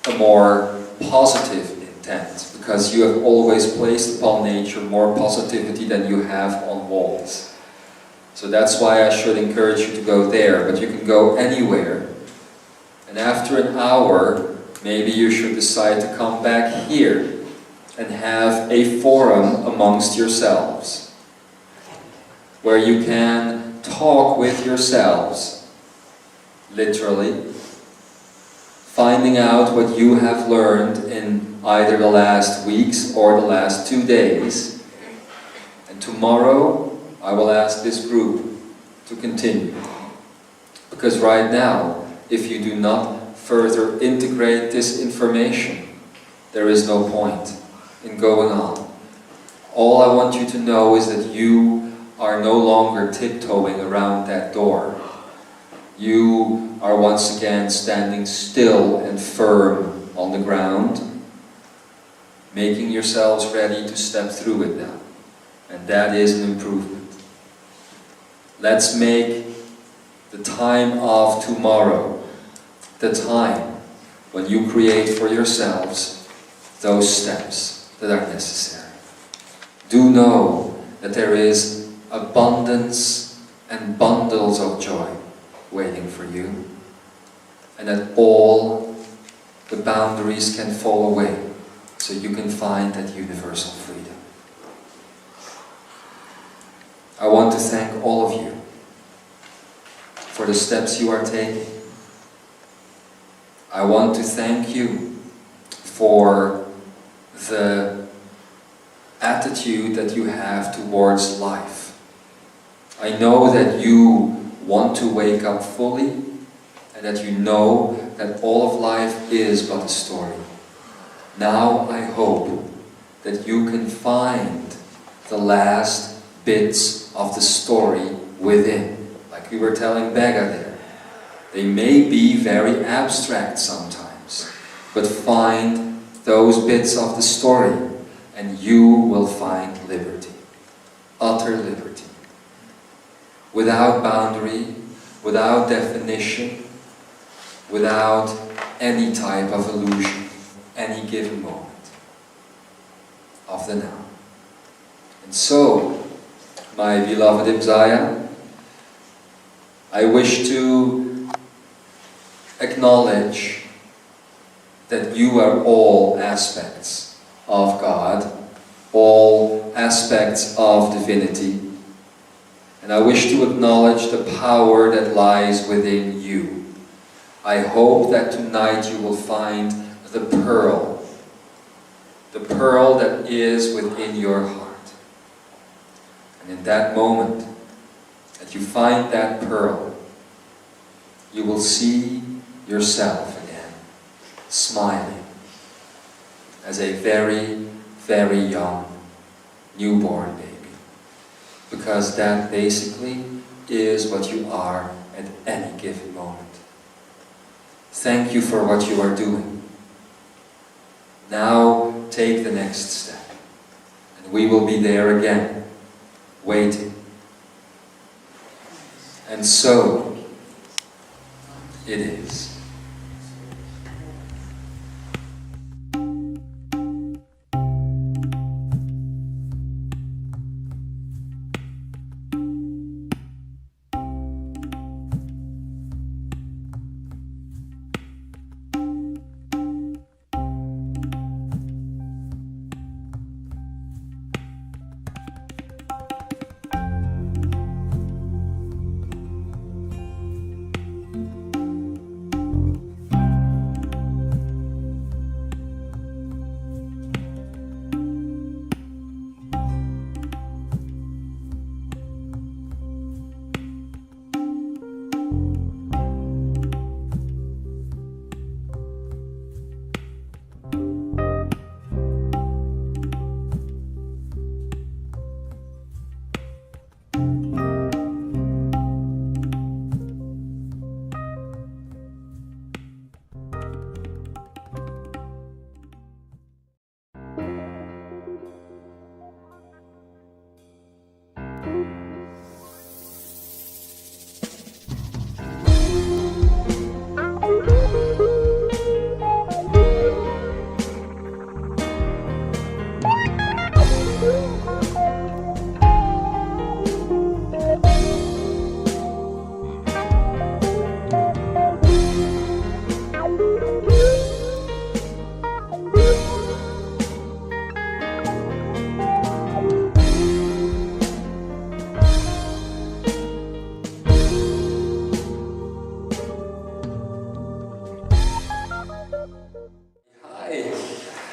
a more positive intent, because you have always placed upon nature more positivity than you have on walls. So that's why I should encourage you to go there, but you can go anywhere. And after an hour, maybe you should decide to come back here and have a forum amongst yourselves, where you can talk with yourselves, literally, finding out what you have learned in either the last weeks or the last 2 days. And tomorrow I will ask this group to continue. Because right now, if you do not further integrate this information, there is no point in going on. All I want you to know is that you are no longer tiptoeing around that door. You are once again standing still and firm on the ground, making yourselves ready to step through it now. And that is an improvement. Let's make the time of tomorrow the time when you create for yourselves those steps that are necessary. Do know that there is abundance and bundles of joy waiting for you, and that all the boundaries can fall away so you can find that universal freedom. I want to thank all of you for the steps you are taking. I want to thank you for the attitude that you have towards life. I know that you want to wake up fully, and that you know that all of life is but a story. Now I hope that you can find the last bits of the story within, like we were telling Bega there. They may be very abstract sometimes, but find those bits of the story and you will find liberty, utter liberty. Without boundary, without definition, without any type of illusion, any given moment of the now. And so, my beloved Imzaia, I wish to acknowledge that you are all aspects of God, all aspects of divinity. And I wish to acknowledge the power that lies within you. I hope that tonight you will find the pearl that is within your heart. And in that moment that you find that pearl, you will see yourself again, smiling, as a very, very young newborn baby. Because that basically is what you are at any given moment. Thank you for what you are doing. Now take the next step, and we will be there again, waiting. And so it is.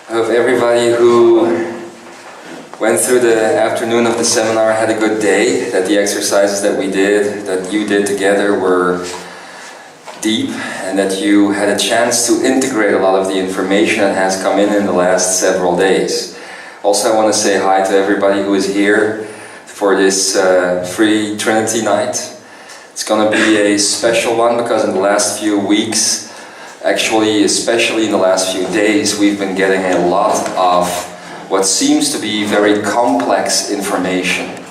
I hope everybody who went through the afternoon of the seminar had a good day, that the exercises that we did, that you did together were deep, and that you had a chance to integrate a lot of the information that has come in the last several days. Also, I want to say hi to everybody who is here for this free Trinity night. It's going to be a special one because in the last few weeks, actually, especially in the last few days, we've been getting a lot of what seems to be very complex information.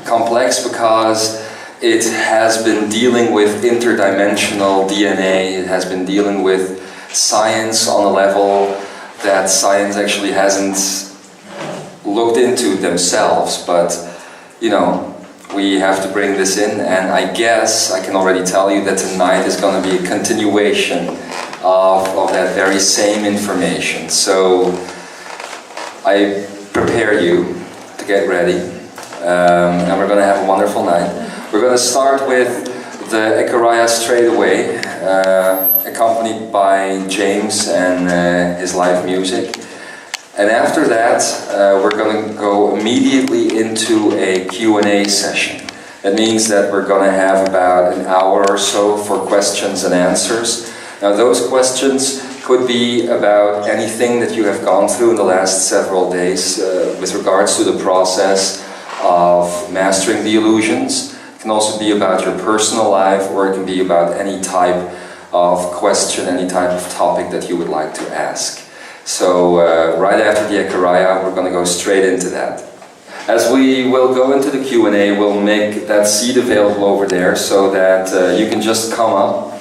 Complex because it has been dealing with interdimensional DNA, it has been dealing with science on a level that science actually hasn't looked into themselves, but you know, we have to bring this in, and I guess I can already tell you that tonight is going to be a continuation of that very same information. So I prepare you to get ready, and we're going to have a wonderful night. We're going to start with the Ekaraya straight away, accompanied by James and his live music. And after that, we're going to go immediately into a Q&A session. That means that we're going to have about an hour or so for questions and answers. Now, those questions could be about anything that you have gone through in the last several days with regards to the process of mastering the illusions. It can also be about your personal life, or it can be about any type of question, any type of topic that you would like to ask. So right after the Ekaraya, we're going to go straight into that. As we will go into the Q&A, we'll make that seat available over there so that you can just come up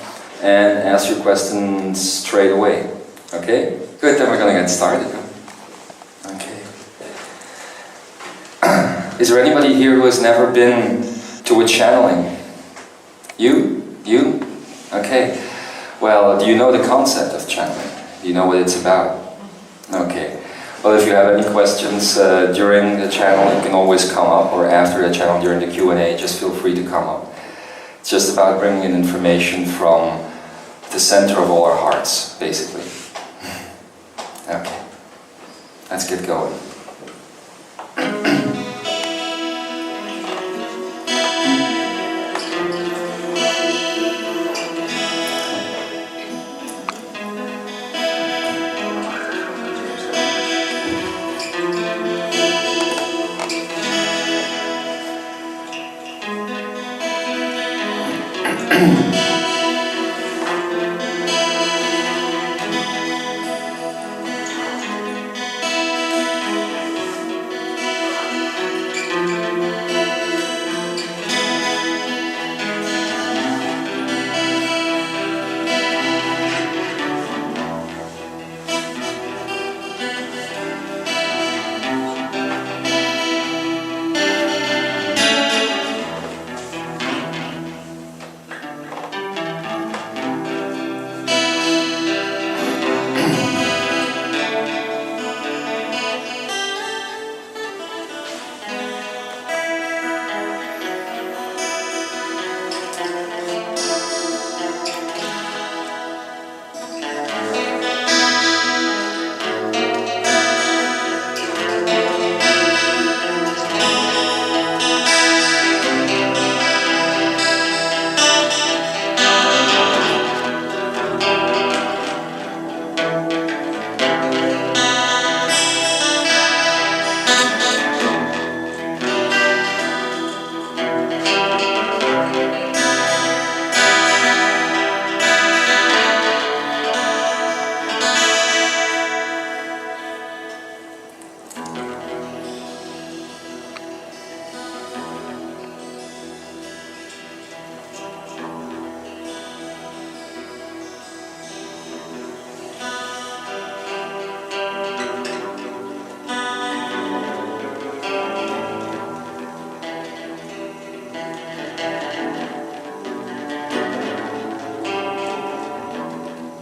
and ask your questions straight away. Okay? Good, then we're going to get started. Okay. Is there anybody here who has never been to a channeling? You? You? Okay. Well, do you know the concept of channeling? Do you know what it's about? Okay. Well, if you have any questions during the channel, you can always come up, or after the channel during the Q&A, just feel free to come up. It's just about bringing in information from the center of all our hearts, basically. Okay, let's get going.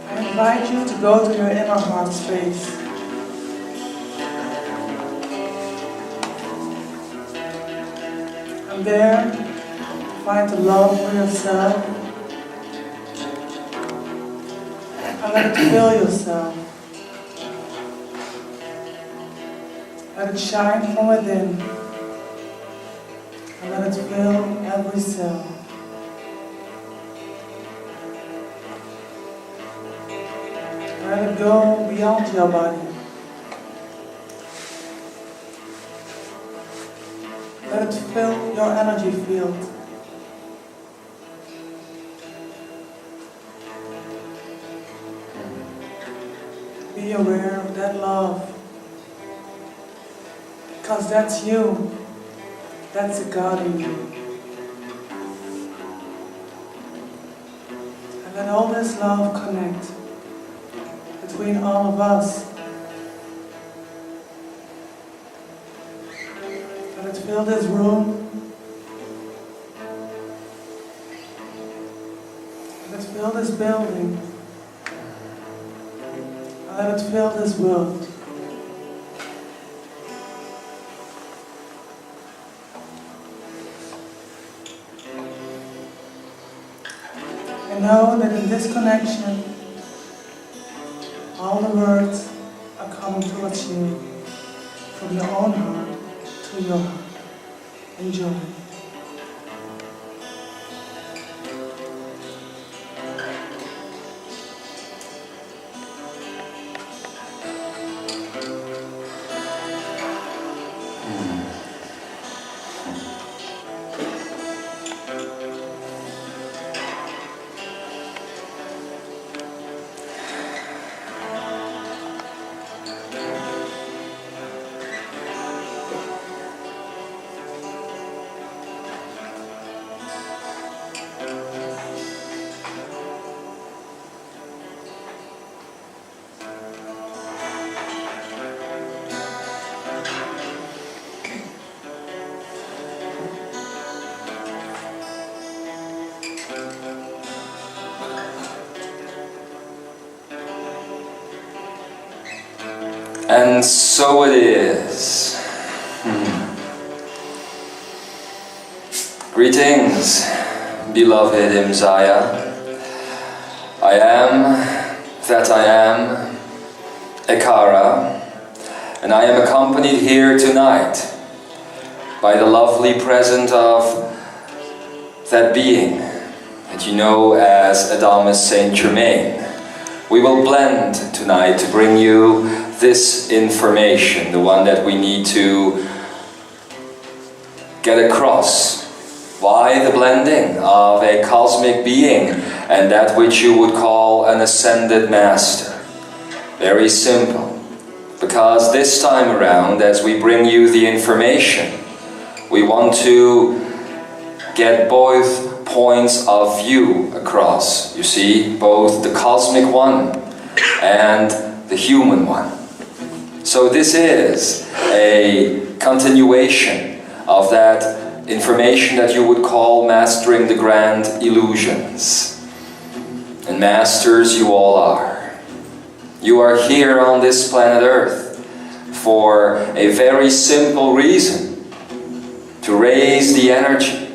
I invite you to go to your inner heart space. And there, find the love for yourself. And let it fill yourself. Let it shine from within. And let it fill every cell. Let it go beyond your body. Let it fill your energy field. Be aware of that love. Because that's you. That's the God in you. And let all this love connect between all of us. Let it fill this room. Let it fill this building. And let it fill this world. And know that in this connection, all the words are coming towards you, from your own heart to your heart. Enjoy. And so it is. Greetings, beloved Imzaia. I am that I am, Ekara, and I am accompanied here tonight by the lovely presence of that being that you know as Adamus Saint Germain. We will blend tonight to bring you this information, the one that we need to get across. Why the blending of a cosmic being and that which you would call an ascended master? Very simple. Because this time around, as we bring you the information, we want to get both points of view across. You see, both the cosmic one and the human one. So this is a continuation of that information that you would call mastering the grand illusions. And masters you all are. You are here on this planet Earth for a very simple reason: to raise the energy,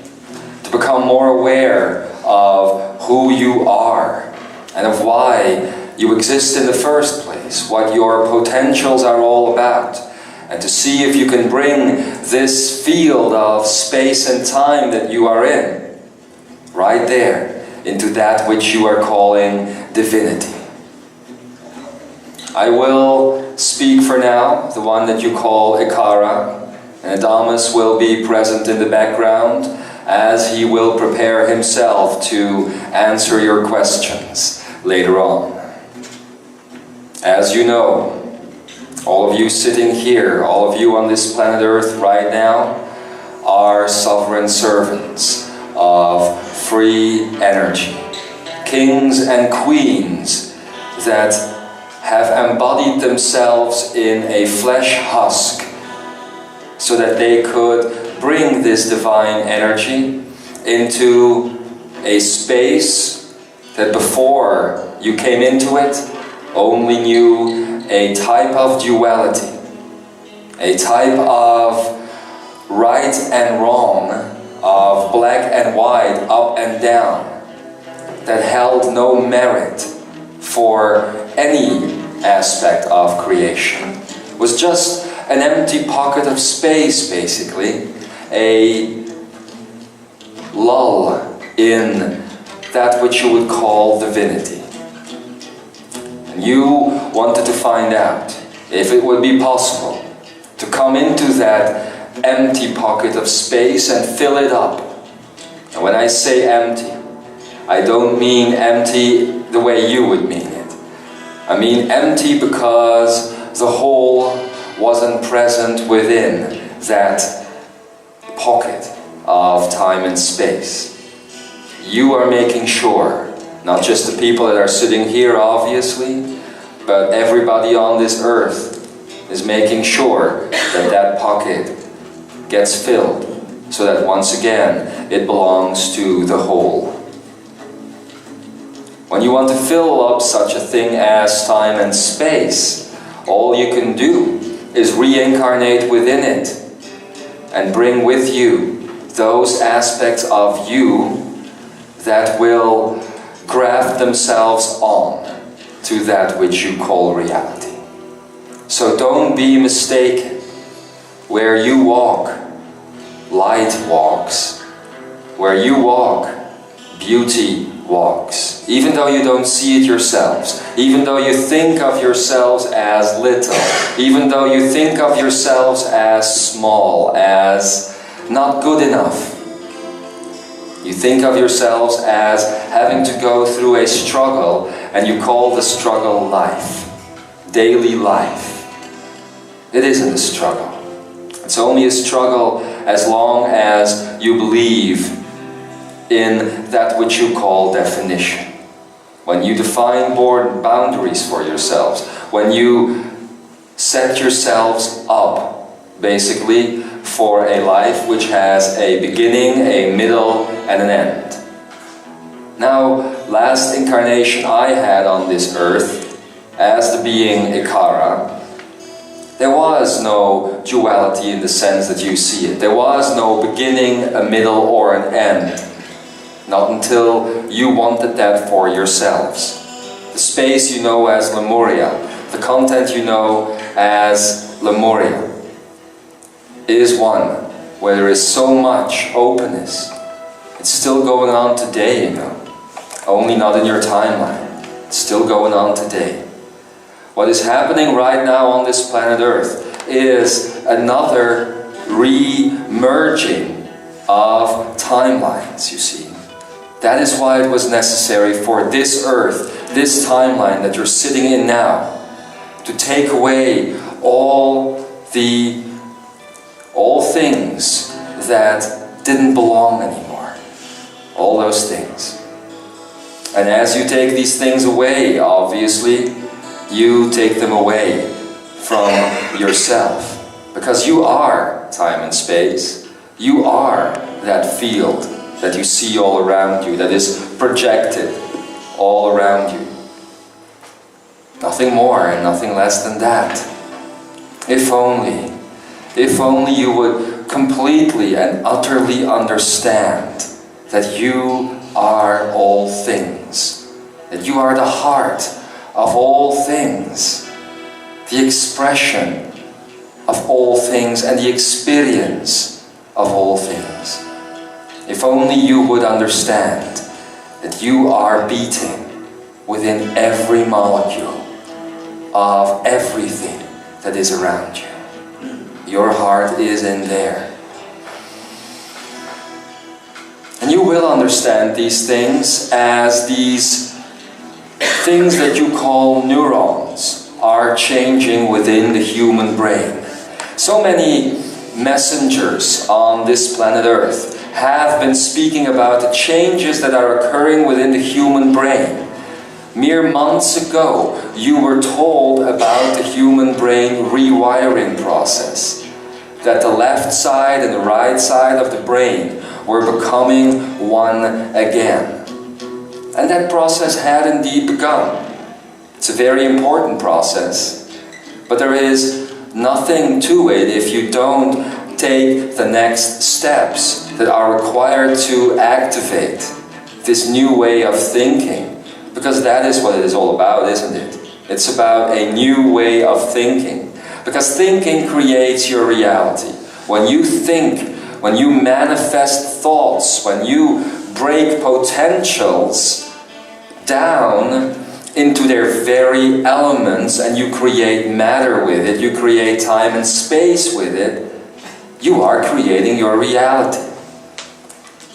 to become more aware of who you are and of why you exist in the first place, what your potentials are all about, and to see if you can bring this field of space and time that you are in, right there, into that which you are calling divinity. I will speak for now, the one that you call Ekara, and Adamus will be present in the background as he will prepare himself to answer your questions later on. As you know, all of you sitting here, all of you on this planet Earth right now, are sovereign servants of free energy. Kings and queens that have embodied themselves in a flesh husk so that they could bring this divine energy into a space that before you came into it only knew a type of duality, a type of right and wrong, of black and white, up and down, that held no merit for any aspect of creation. It was just an empty pocket of space, basically, a lull in that which you would call divinity. And you wanted to find out if it would be possible to come into that empty pocket of space and fill it up. And when I say empty, I don't mean empty the way you would mean it. I mean empty because the whole wasn't present within that pocket of time and space. You are making sure, not just the people that are sitting here obviously, but everybody on this earth is making sure that that pocket gets filled, so that once again it belongs to the whole. When you want to fill up such a thing as time and space, all you can do is reincarnate within it and bring with you those aspects of you that will graft themselves on to that which you call reality. So don't be mistaken. Where you walk, light walks. Where you walk, beauty walks. Even though you don't see it yourselves, even though you think of yourselves as little, even though you think of yourselves as small, as not good enough, you think of yourselves as having to go through a struggle, and you call the struggle life, daily life. It isn't a struggle. It's only a struggle as long as you believe in that which you call definition. When you define boundaries for yourselves, when you set yourselves up, basically, for a life which has a beginning, a middle, and an end. Now, last incarnation I had on this earth, as the being Ekara, There was no duality in the sense that you see it. There was no beginning, a middle, or an end. Not until you wanted that for yourselves. The space you know as Lemuria, the content you know as Lemuria, is one where there is so much openness. It's still going on today, you know. Only not in your timeline. It's still going on today. What is happening right now on this planet Earth is another re-merging of timelines, you see. That is why it was necessary for this Earth, this timeline that you're sitting in now, to take away all things that didn't belong anymore. All those things. And as you take these things away, obviously, you take them away from yourself. Because you are time and space. You are that field that you see all around you, that is projected all around you. Nothing more and nothing less than that. If only you would completely and utterly understand that you are all things, that you are the heart of all things, the expression of all things and the experience of all things. If only you would understand that you are beating within every molecule of everything that is around you. Your heart is in there. And you will understand these things as these things that you call neurons are changing within the human brain. So many messengers on this planet Earth have been speaking about the changes that are occurring within the human brain. Mere months ago, you were told about the human brain rewiring process. That the left side and the right side of the brain were becoming one again. And that process had indeed begun. It's a very important process. But there is nothing to it if you don't take the next steps that are required to activate this new way of thinking. Because that is what it is all about, isn't it? It's about a new way of thinking. Because thinking creates your reality. When you think, when you manifest thoughts, when you break potentials down into their very elements and you create matter with it, you create time and space with it, you are creating your reality.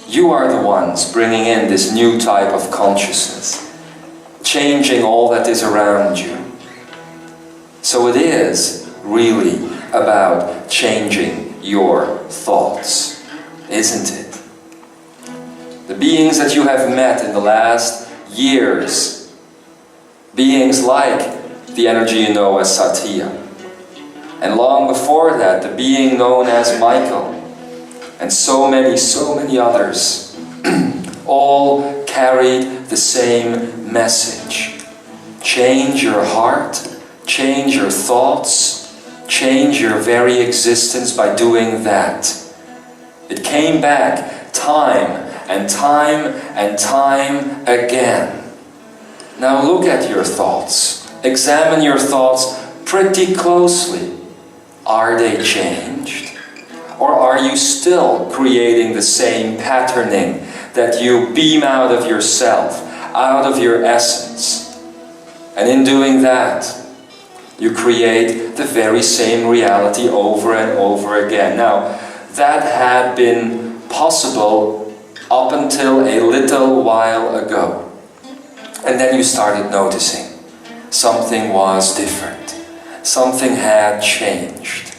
You are the ones bringing in this new type of consciousness, changing all that is around you. So it is really about changing your thoughts, isn't it? The beings that you have met in the last years, beings like the energy you know as Satya, and long before that, the being known as Michael, and so many others, all carried the same message. Change your heart, change your thoughts, change your very existence by doing that. It came back time and time and time again. Now look at your thoughts. Examine your thoughts pretty closely. Are they changed? Or are you still creating the same patterning that you beam out of yourself, out of your essence? And in doing that, you create the very same reality over and over again. Now, that had been possible up until a little while ago. And then you started noticing something was different. Something had changed.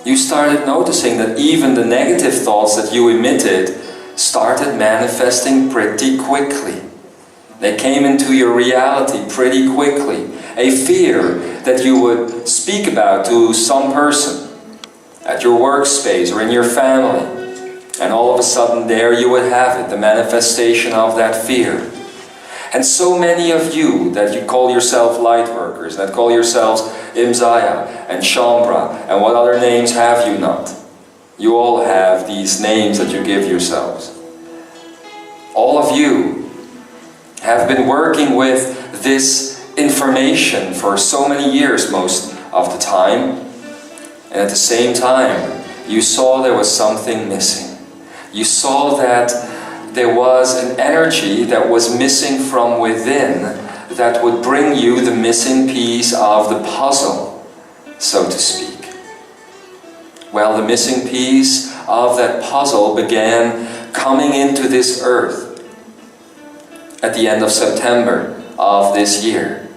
You started noticing that even the negative thoughts that you emitted started manifesting pretty quickly. They came into your reality pretty quickly. A fear that you would speak about to some person at your workspace or in your family. And all of a sudden there you would have it, the manifestation of that fear. And so many of you that you call yourself light workers, that call yourselves Imzaia and Shambra, and what other names have you not? You all have these names that you give yourselves. All of you have been working with this information for so many years most of the time, and at the same time you saw there was something missing. You saw that there was an energy that was missing from within that would bring you the missing piece of the puzzle, so to speak. Well, the missing piece of that puzzle began coming into this earth at the end of September of this year.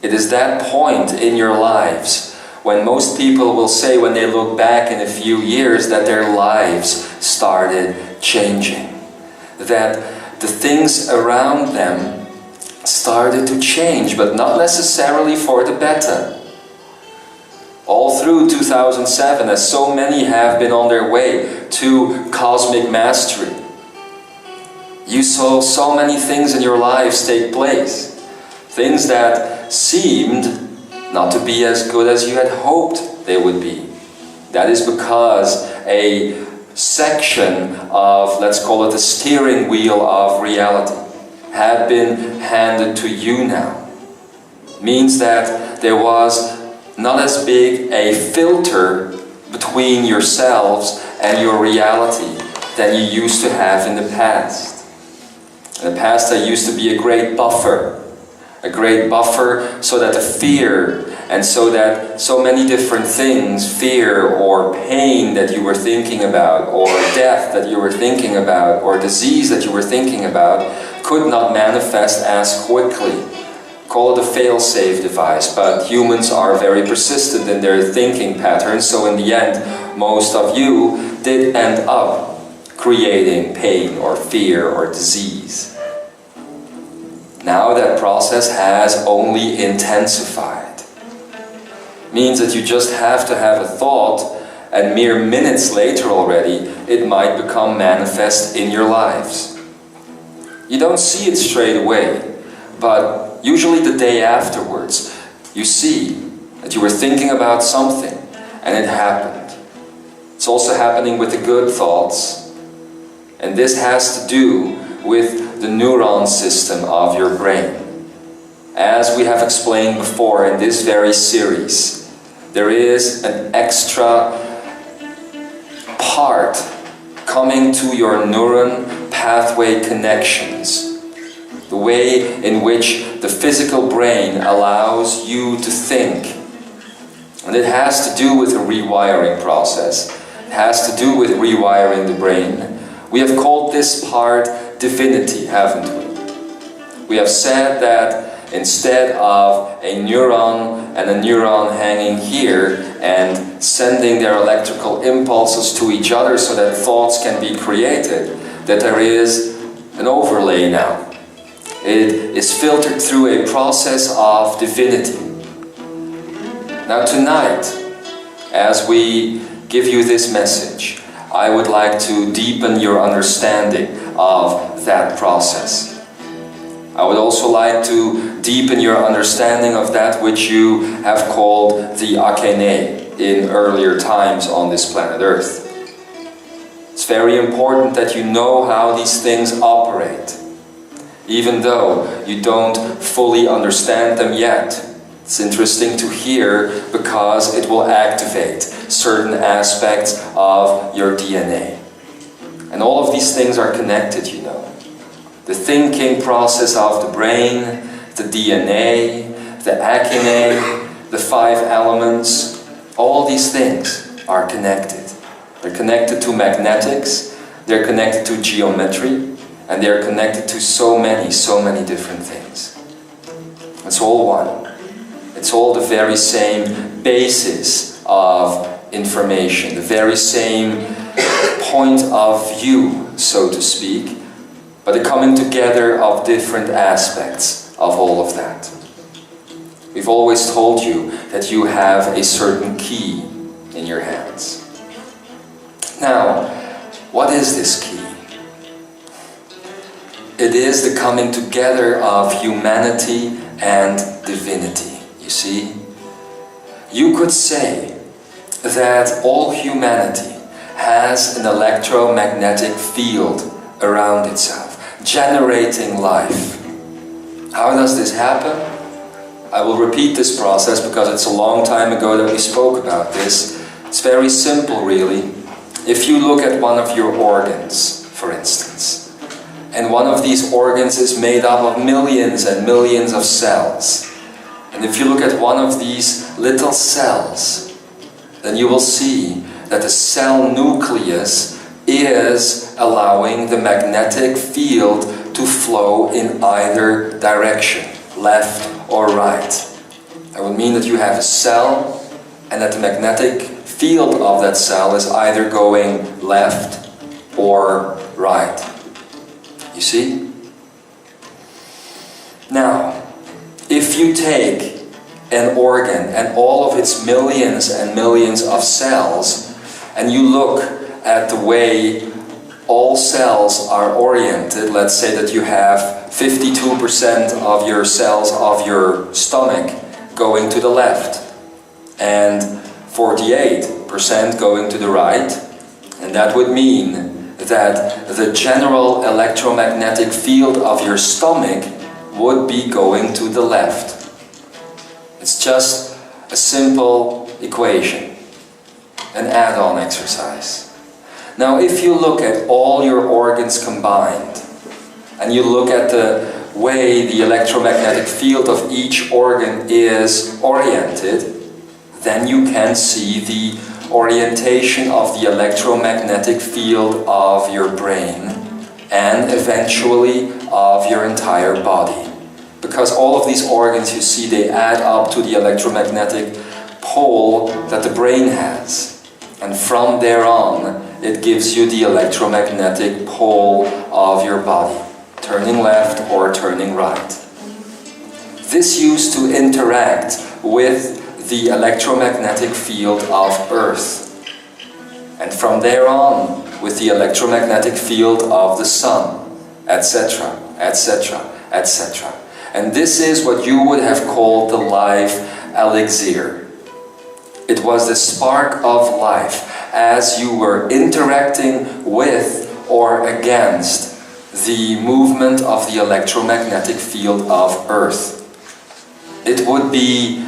It is that point in your lives when most people will say, when they look back in a few years, that their lives started changing. That the things around them started to change, but not necessarily for the better. All through 2007, as so many have been on their way to cosmic mastery, you saw so many things in your lives take place. Things that seemed not to be as good as you had hoped they would be. That is because a section of, let's call it the steering wheel of reality, had been handed to you now. Means that there was not as big a filter between yourselves and your reality than you used to have in the past. In the past there used to be a great buffer so that the fear and so that so many different things, fear or pain that you were thinking about, or death that you were thinking about, or disease that you were thinking about, could not manifest as quickly. Call it a fail-safe device, but humans are very persistent in their thinking patterns, so in the end, most of you did end up creating pain or fear or disease. Now that process has only intensified. Means that you just have to have a thought, and mere minutes later already, it might become manifest in your lives. You don't see it straight away, but usually the day afterwards, you see that you were thinking about something, and it happened. It's also happening with the good thoughts, and this has to do with the neuron system of your brain. As we have explained before in this very series, there is an extra part coming to your neuron pathway connections. The way in which the physical brain allows you to think. And it has to do with a rewiring process. It has to do with rewiring the brain. We have called this part divinity, haven't we? We have said that instead of a neuron and a neuron hanging here and sending their electrical impulses to each other so that thoughts can be created, that there is an overlay now. It is filtered through a process of divinity. Now tonight, as we give you this message, I would like to deepen your understanding of that process. I would also like to deepen your understanding of that which you have called the Akene in earlier times on this planet Earth. It's very important that you know how these things operate, even though you don't fully understand them yet. It's interesting to hear because it will activate certain aspects of your DNA. And all of these things are connected, you know. The thinking process of the brain, the DNA, the Akene, the 5 elements, all these things are connected. They're connected to magnetics, they're connected to geometry, and they're connected to so many different things. It's all one. It's all the very same basis of information, the very same point of view, so to speak, but the coming together of different aspects of all of that. We've always told you that you have a certain key in your hands. Now, what is this key? it is the coming together of humanity and divinity, you see. You could say that all humanity has an electromagnetic field around itself, generating life. How does this happen? I will repeat this process because it's a long time ago that we spoke about this. It's very simple, really. If you look at one of your organs, for instance, and one of these organs is made up of millions and millions of cells, and if you look at one of these little cells, then you will see that the cell nucleus is allowing the magnetic field to flow in either direction, left or right. That would mean that you have a cell and that the magnetic field of that cell is either going left or right. You see? Now, if you take an organ and all of its millions and millions of cells and you look at the way all cells are oriented, let's say that you have 52% of your cells of your stomach going to the left and 48% going to the right, and that would mean that the general electromagnetic field of your stomach would be going to the left. It's just a simple equation, an add-on exercise. Now, if you look at all your organs combined, and you look at the way the electromagnetic field of each organ is oriented, then you can see the orientation of the electromagnetic field of your brain and eventually of your entire body. Because all of these organs, you see, they add up to the electromagnetic pole that the brain has. And from there on, it gives you the electromagnetic pole of your body, turning left or turning right. This used to interact with the electromagnetic field of Earth. And from there on, with the electromagnetic field of the Sun, etc., etc., etc. And this is what you would have called the life elixir. It was the spark of life as you were interacting with or against the movement of the electromagnetic field of Earth. It would be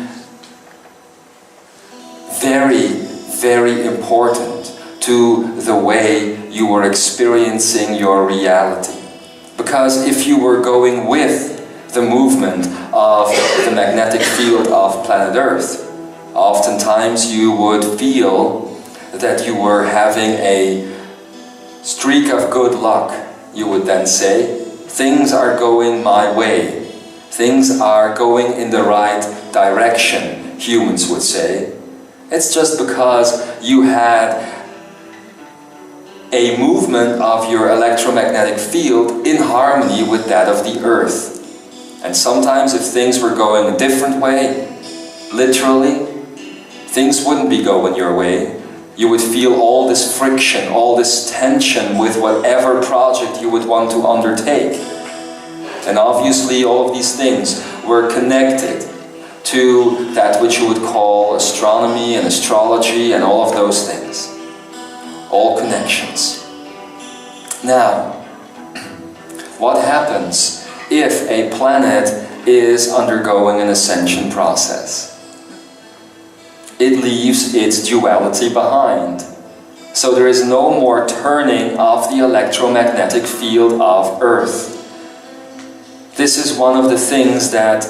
very, very important to the way you were experiencing your reality. Because if you were going with the movement of the magnetic field of planet Earth, oftentimes you would feel that you were having a streak of good luck. You would then say, things are going my way. Things are going in the right direction, humans would say. It's just because you had a movement of your electromagnetic field in harmony with that of the Earth. And sometimes if things were going a different way, literally, things wouldn't be going your way. You would feel all this friction, all this tension with whatever project you would want to undertake. And obviously all of these things were connected to that which you would call astronomy and astrology and all of those things. All connections. Now, what happens if a planet is undergoing an ascension process? It leaves its duality behind. So there is no more turning of the electromagnetic field of Earth. This is one of the things that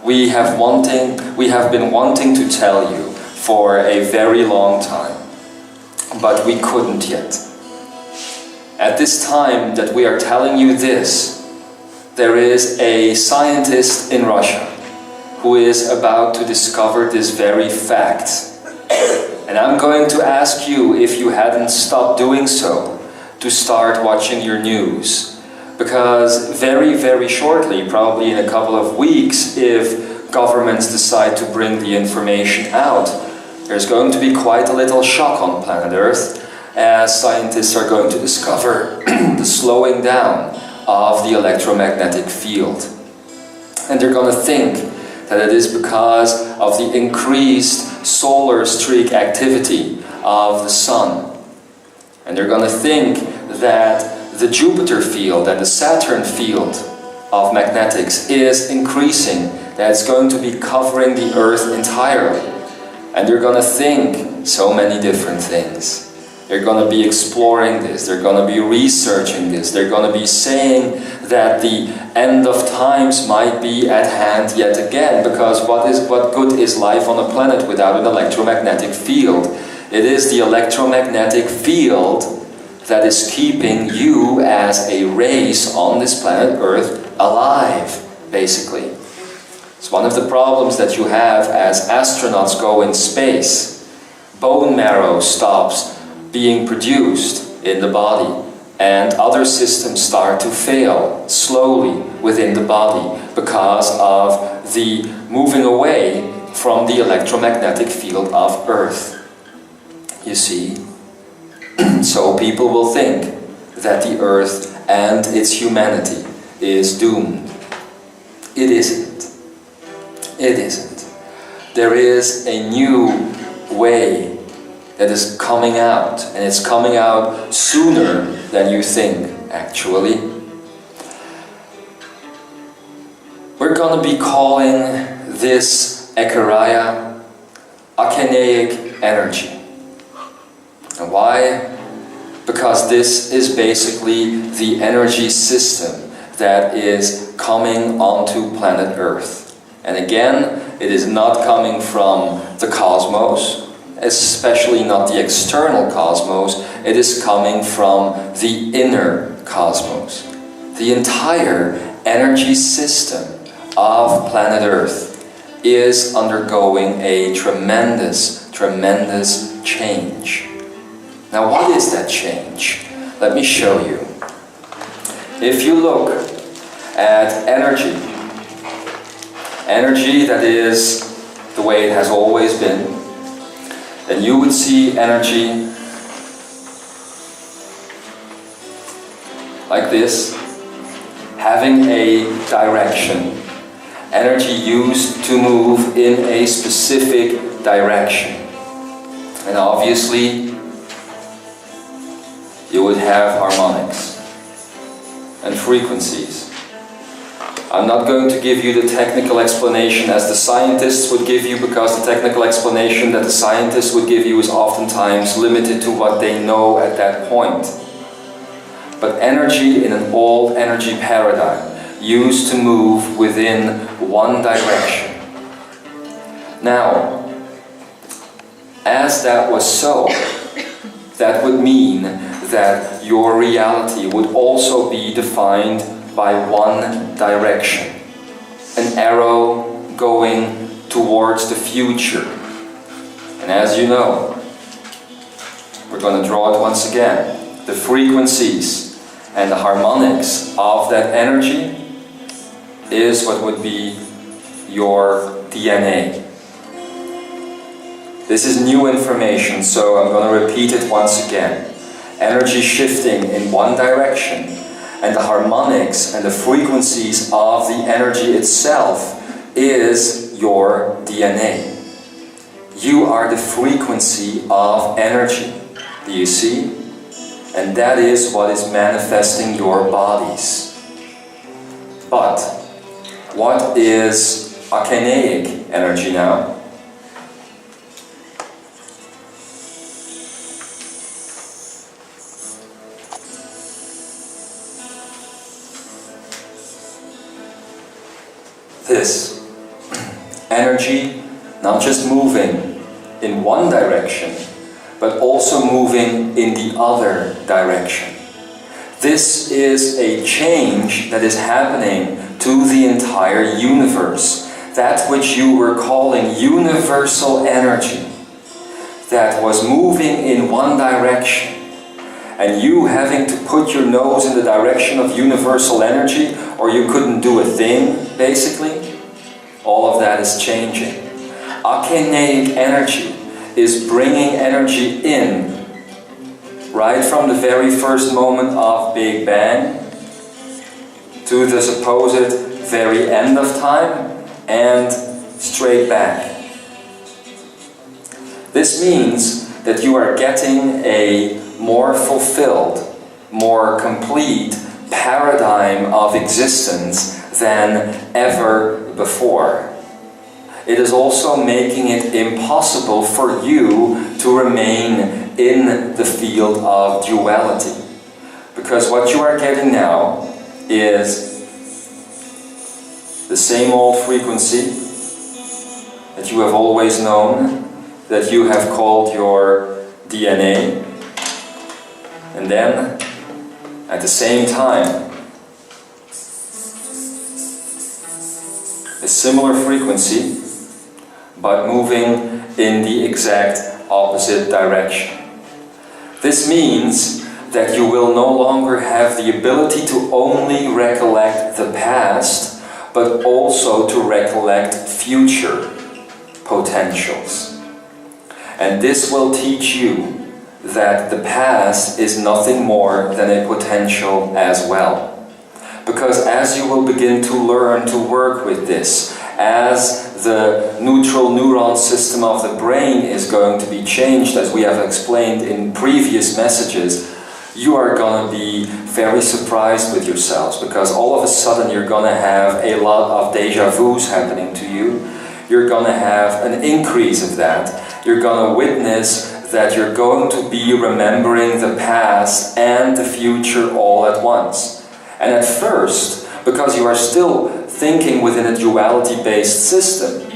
we have been wanting to tell you for a very long time, but we couldn't yet. At this time that we are telling you this, there is a scientist in Russia who is about to discover this very fact. And I'm going to ask you, if you hadn't stopped doing so, to start watching your news. Because very, very shortly, probably in a couple of weeks, if governments decide to bring the information out, there's going to be quite a little shock on planet Earth, as scientists are going to discover the slowing down of the electromagnetic field. And they're going to think that it is because of the increased solar streak activity of the sun. And they're going to think that the Jupiter field and the Saturn field of magnetics is increasing, that it's going to be covering the Earth entirely. And they're going to think so many different things. They're going to be exploring this, they're going to be researching this, they're going to be saying that the end of times might be at hand yet again, because what good is life on a planet without an electromagnetic field? It is the electromagnetic field that is keeping you as a race on this planet Earth alive, basically. It's one of the problems that you have as astronauts go in space. Bone marrow stops being produced in the body, and other systems start to fail slowly within the body because of the moving away from the electromagnetic field of Earth. You see? So people will think that the Earth and its humanity is doomed. It isn't. It isn't. There is a new way that is coming out, and it's coming out sooner than you think, actually. We're going to be calling this Ekaria Akenaic energy. And why? Because this is basically the energy system that is coming onto planet Earth. And again, it is not coming from the cosmos, especially not the external cosmos. It is coming from the inner cosmos. The entire energy system of planet Earth is undergoing a tremendous, tremendous change. Now, what is that change? Let me show you. If you look at energy that is the way it has always been, then you would see energy like this, having a direction. Energy used to move in a specific direction. And obviously, you would have harmonics and frequencies. I'm not going to give you the technical explanation as the scientists would give you, because the technical explanation that the scientists would give you is oftentimes limited to what they know at that point. But energy in an old energy paradigm used to move within one direction. Now, as that was so, that would mean that your reality would also be defined by one direction. An arrow going towards the future. And as you know, we're going to draw it once again. The frequencies and the harmonics of that energy is what would be your DNA. This is new information, so I'm going to repeat it once again. Energy shifting in one direction, and the harmonics and the frequencies of the energy itself is your DNA. You are the frequency of energy. Do you see? And that is what is manifesting your bodies. But what is Akenaic energy now? This energy not just moving in one direction, but also moving in the other direction. This is a change that is happening to the entire universe. That which you were calling universal energy, that was moving in one direction, and you having to put your nose in the direction of universal energy, or you couldn't do a thing, basically. All of that is changing. Akenaic energy is bringing energy in right from the very first moment of Big Bang, to the supposed very end of time and straight back. This means that you are getting a more fulfilled, more complete paradigm of existence than ever before. It is also making it impossible for you to remain in the field of duality. Because what you are getting now is the same old frequency that you have always known, that you have called your DNA. And then, at the same time, a similar frequency, but moving in the exact opposite direction. This means that you will no longer have the ability to only recollect the past, but also to recollect future potentials. And this will teach you that the past is nothing more than a potential as well. Because as you will begin to learn to work with this, as the neutral neuron system of the brain is going to be changed, as we have explained in previous messages, you are going to be very surprised with yourselves, because all of a sudden you're going to have a lot of deja vus happening to you. You're going to have an increase of that. You're going to witness that you're going to be remembering the past and the future all at once. And at first, because you are still thinking within a duality-based system,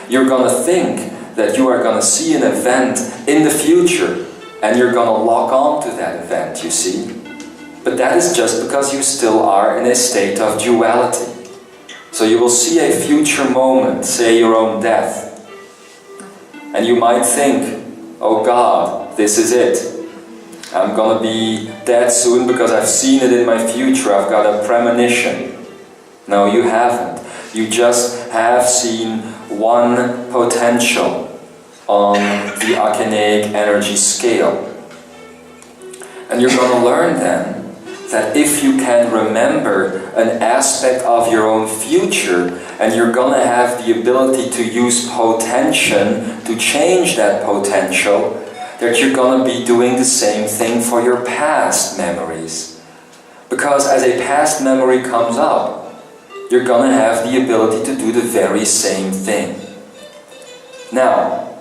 you're going to think that you are going to see an event in the future and you're going to lock on to that event, you see. But that is just because you still are in a state of duality. So you will see a future moment, say your own death. And you might think, oh God, this is it. I'm going to be dead soon because I've seen it in my future. I've got a premonition. No, you haven't. You just have seen one potential on the arcanic energy scale. And you're going to learn then that if you can remember an aspect of your own future, and you're going to have the ability to use potention to change that potential, that you're going to be doing the same thing for your past memories. Because as a past memory comes up, you're going to have the ability to do the very same thing. Now,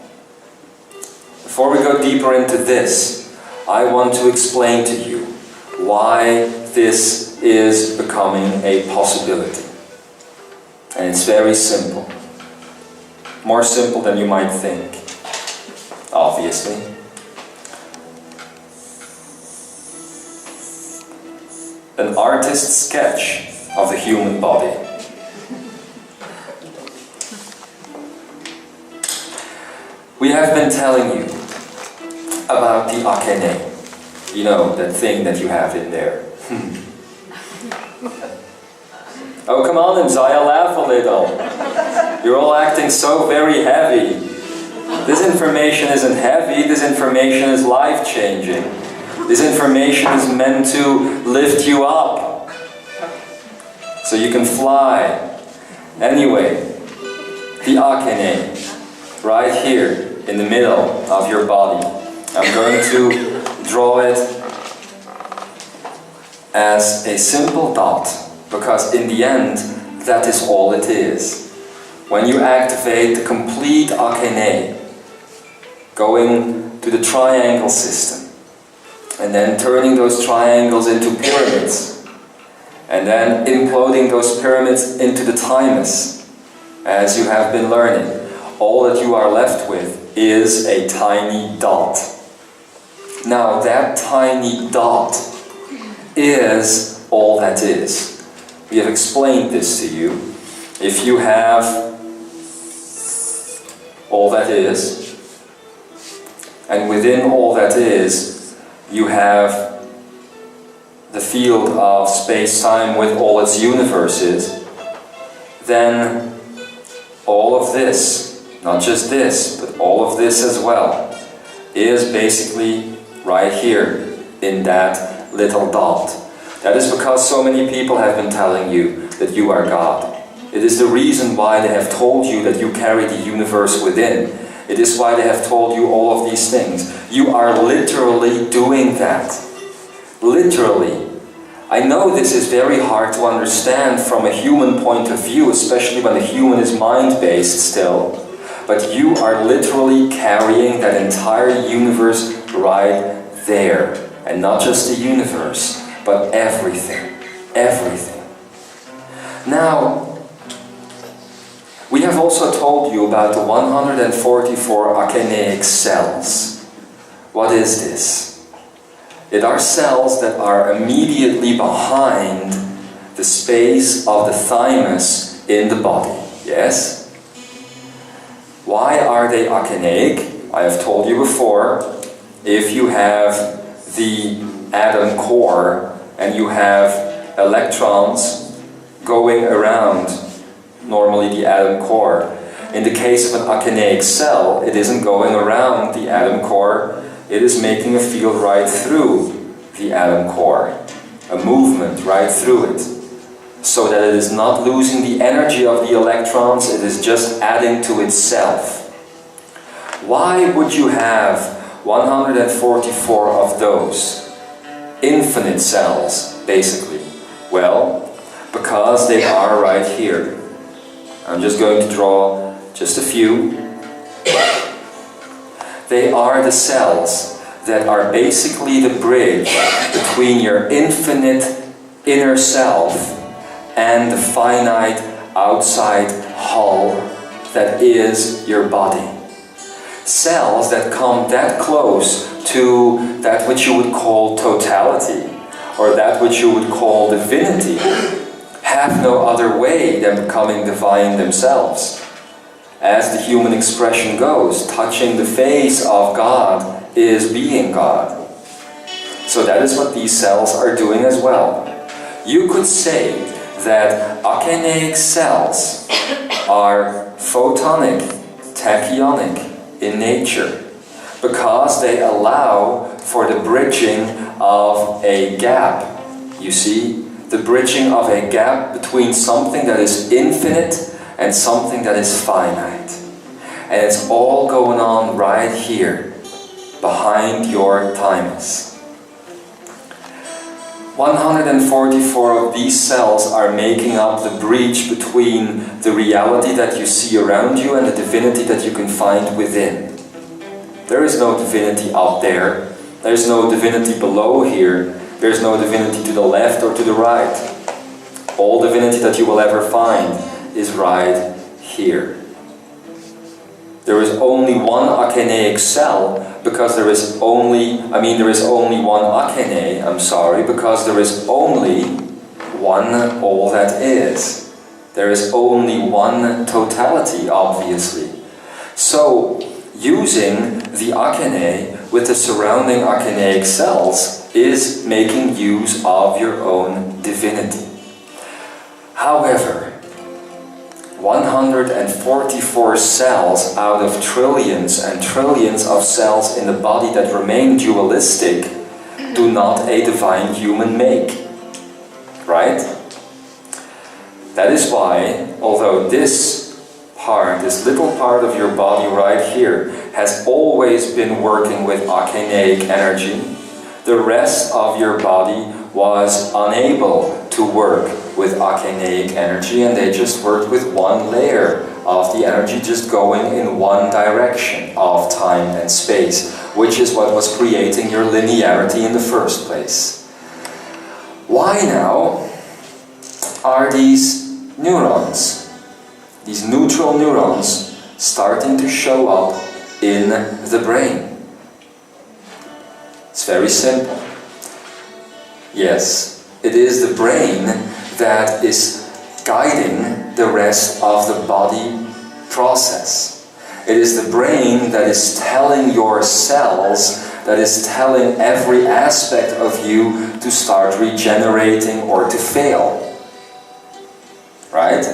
before we go deeper into this, I want to explain to you why this is becoming a possibility. And it's very simple. More simple than you might think, obviously. An artist's sketch of the human body. We have been telling you about the akene. You know, that thing that you have in there. Oh, come on, Imzaia, laugh a little. You're all acting so very heavy. This information isn't heavy, this information is life-changing. This information is meant to lift you up, so you can fly. Anyway, the akene, right here in the middle of your body. I'm going to draw it as a simple dot, because in the end, that is all it is. When you activate the complete akene, going to the triangle system, and then turning those triangles into pyramids, and then imploding those pyramids into the thymus, as you have been learning, all that you are left with is a tiny dot. Now that tiny dot is all that is. We have explained this to you. If you have all that is, and within all that is, you have the field of space-time with all its universes, then all of this, not just this, but all of this as well, is basically right here in that little dot. That is because so many people have been telling you that you are God. It is the reason why they have told you that you carry the universe within. It is why they have told you all of these things. You are literally doing that. Literally. I know this is very hard to understand from a human point of view, especially when the human is mind-based still. But you are literally carrying that entire universe right there. And not just the universe, but everything. Everything. Now, we have also told you about the 144 akenaic cells. What is this? It are cells that are immediately behind the space of the thymus in the body. Yes? Why are they akenaic? I have told you before, if you have the atom core and you have electrons going around normally the atom core. In the case of an akenaic cell, it isn't going around the atom core, it is making a field right through the atom core. A movement right through it. So that it is not losing the energy of the electrons, it is just adding to itself. Why would you have 144 of those? Infinite cells, basically. Well, because they are right here. I'm just going to draw just a few. They are the cells that are basically the bridge between your infinite inner self and the finite outside hull that is your body. Cells that come that close to that which you would call totality, or that which you would call divinity, have no other way than becoming divine themselves. As the human expression goes, touching the face of God is being God. So that is what these cells are doing as well. You could say that akenaic cells are photonic, tachyonic in nature, because they allow for the bridging of a gap. You see? The bridging of a gap between something that is infinite and something that is finite. And it's all going on right here, behind your thymus. 144 of these cells are making up the breach between the reality that you see around you and the divinity that you can find within. There is no divinity up there. There's no divinity below here. There's no divinity to the left or to the right. All divinity that you will ever find is right here. There is only one akenaic cell because there is only one akene, because there is only one all that is. There is only one totality, obviously. So, using the akene with the surrounding akenaic cells is making use of your own divinity. However, 144 cells out of trillions and trillions of cells in the body that remain dualistic do not a divine human make. Right? That is why, although this little part of your body right here has always been working with akenaic energy, the rest of your body was unable to work with akenaic energy, and they just worked with one layer of the energy just going in one direction of time and space, which is what was creating your linearity in the first place. Why now are these neurons, these neutral neurons, starting to show up in the brain? It's very simple. Yes, it is the brain that is guiding the rest of the body process. It is the brain that is telling your cells, that is telling every aspect of you to start regenerating or to fail. Right?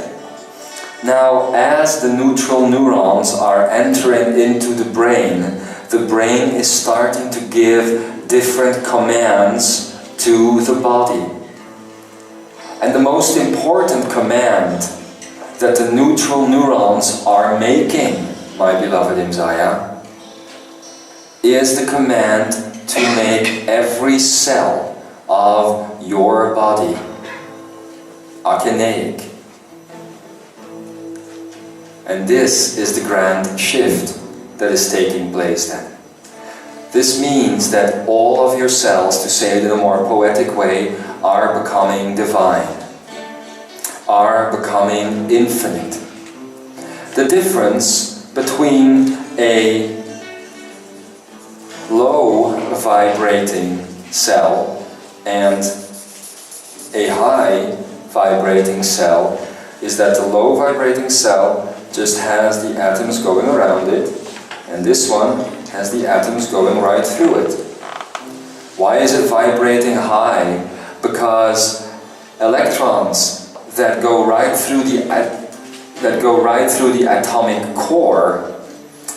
Now, as the neutral neurons are entering into the brain is starting to give different commands to the body. And the most important command that the neutral neurons are making, my beloved Imzaia, is the command to make every cell of your body akineic. And this is the grand shift that is taking place then. This means that all of your cells, to say it in a more poetic way, are becoming divine, are becoming infinite. The difference between a low vibrating cell and a high vibrating cell is that the low vibrating cell just has the atoms going around it, and this one has the atoms going right through it. Why is it vibrating high? Because electrons that go right through the atomic core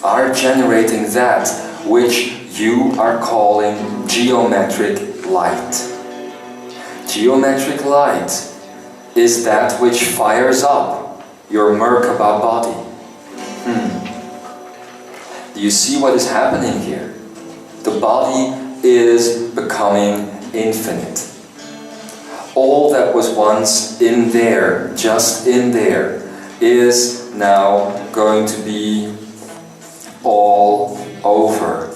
are generating that which you are calling geometric light. Geometric light is that which fires up your Merkaba body. Do you see what is happening here? The body is becoming infinite. All that was once in there, just in there, is now going to be all over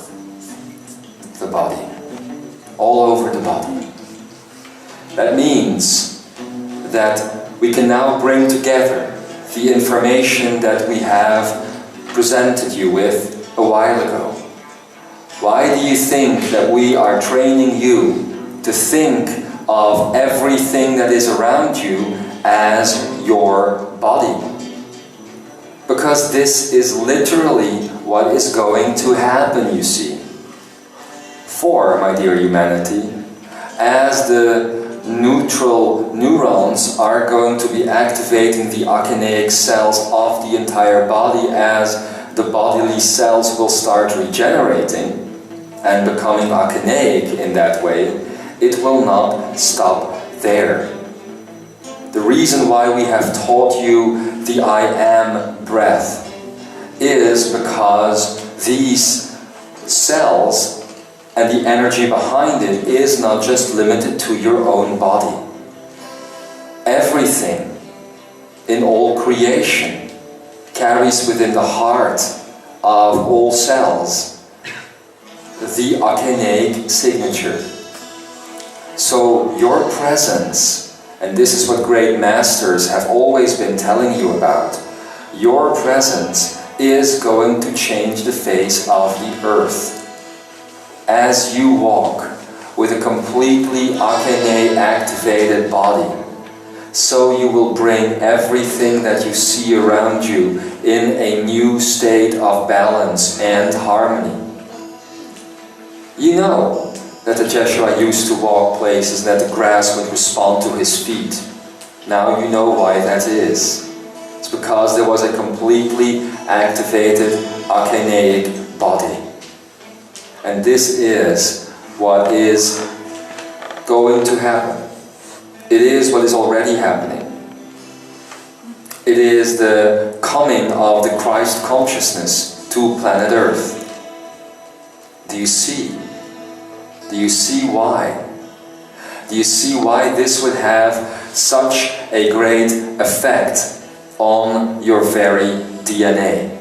the body. All over the body. That means that we can now bring together the information that we have presented you with a while ago. Why do you think that we are training you to think of everything that is around you as your body? Because this is literally what is going to happen, you see. For, my dear humanity, as the neutral neurons are going to be activating the akineic cells of the entire body, as the bodily cells will start regenerating and becoming akineic in that way, it will not stop there. The reason why we have taught you the I am breath is because these cells and the energy behind it is not just limited to your own body. Everything in all creation carries within the heart of all cells the akineic signature. So your presence, and this is what great masters have always been telling you about, your presence is going to change the face of the earth. As you walk with a completely Akene activated body, so you will bring everything that you see around you in a new state of balance and harmony. You know that the Jeshua used to walk places that the grass would respond to his feet. Now you know why that is. It's because there was a completely activated Akeneic body. And this is what is going to happen. It is what is already happening. It is the coming of the Christ consciousness to planet Earth. Do you see? Do you see why? Do you see why this would have such a great effect on your very DNA?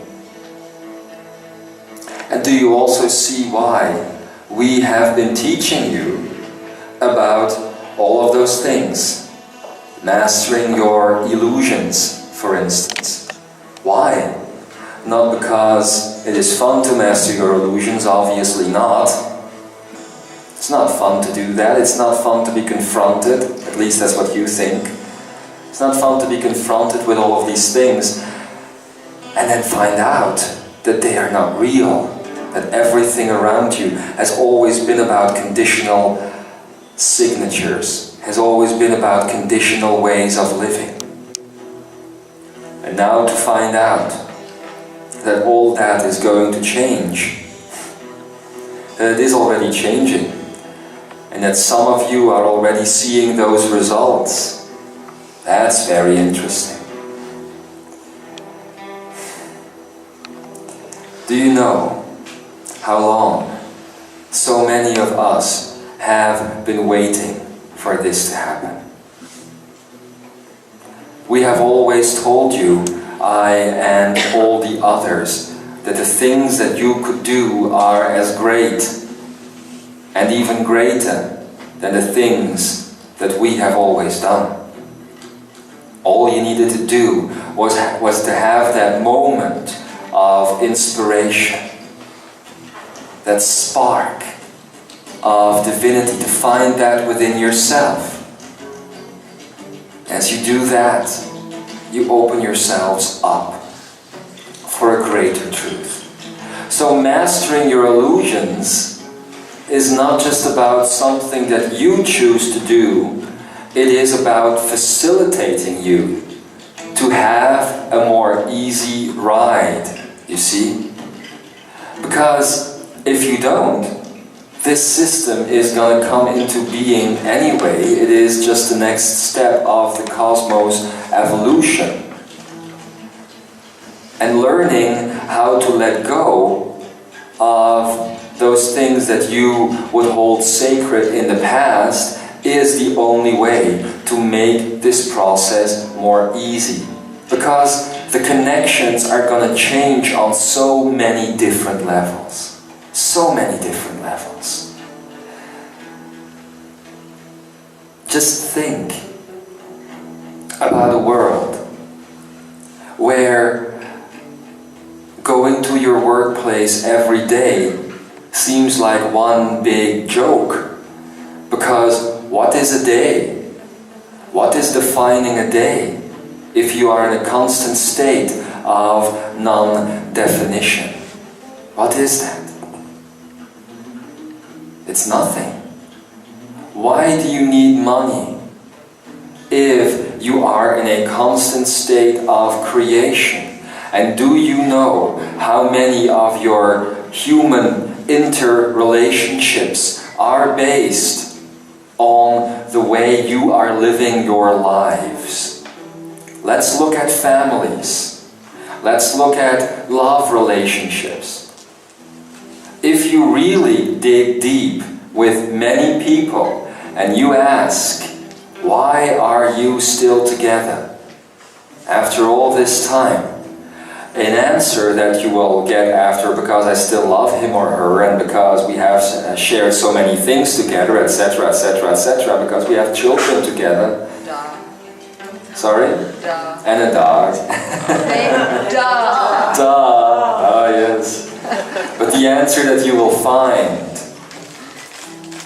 And do you also see why we have been teaching you about all of those things? Mastering your illusions, for instance. Why? Not because it is fun to master your illusions, obviously not. It's not fun to do that. It's not fun to be confronted, at least that's what you think. It's not fun to be confronted with all of these things and then find out that they are not real, that everything around you has always been about conditional signatures, has always been about conditional ways of living. And now to find out that all that is going to change, that it is already changing, and that some of you are already seeing those results. That's very interesting. Do you know how long so many of us have been waiting for this to happen? We have always told you, I and all the others, that the things that you could do are as great and even greater than the things that we have always done. All you needed to do was to have that moment of inspiration, that spark of divinity, to find that within yourself. As you do that, you open yourselves up for a greater truth. So mastering your illusions is not just about something that you choose to do, it is about facilitating you to have a more easy ride, you see? Because if you don't, this system is going to come into being anyway. It is just the next step of the cosmos evolution. And learning how to let go of those things that you would hold sacred in the past is the only way to make this process more easy. Because the connections are going to change on so many different levels. So many different levels. Just think about a world where going to your workplace every day seems like one big joke. Because what is a day? What is defining a day if you are in a constant state of non-definition? What is that? It's nothing. Why do you need money if you are in a constant state of creation? And do you know how many of your human interrelationships are based on the way you are living your lives? Let's look at families. Let's look at love relationships. If you really dig deep with many people and you ask, why are you still together after all this time? An answer that you will get after, because I still love him or her, and because we have shared so many things together, etc., etc., etc., because we have children together. Dog. Sorry? Dog. And a dog. Dog. Dog. Oh, yes. But the answer that you will find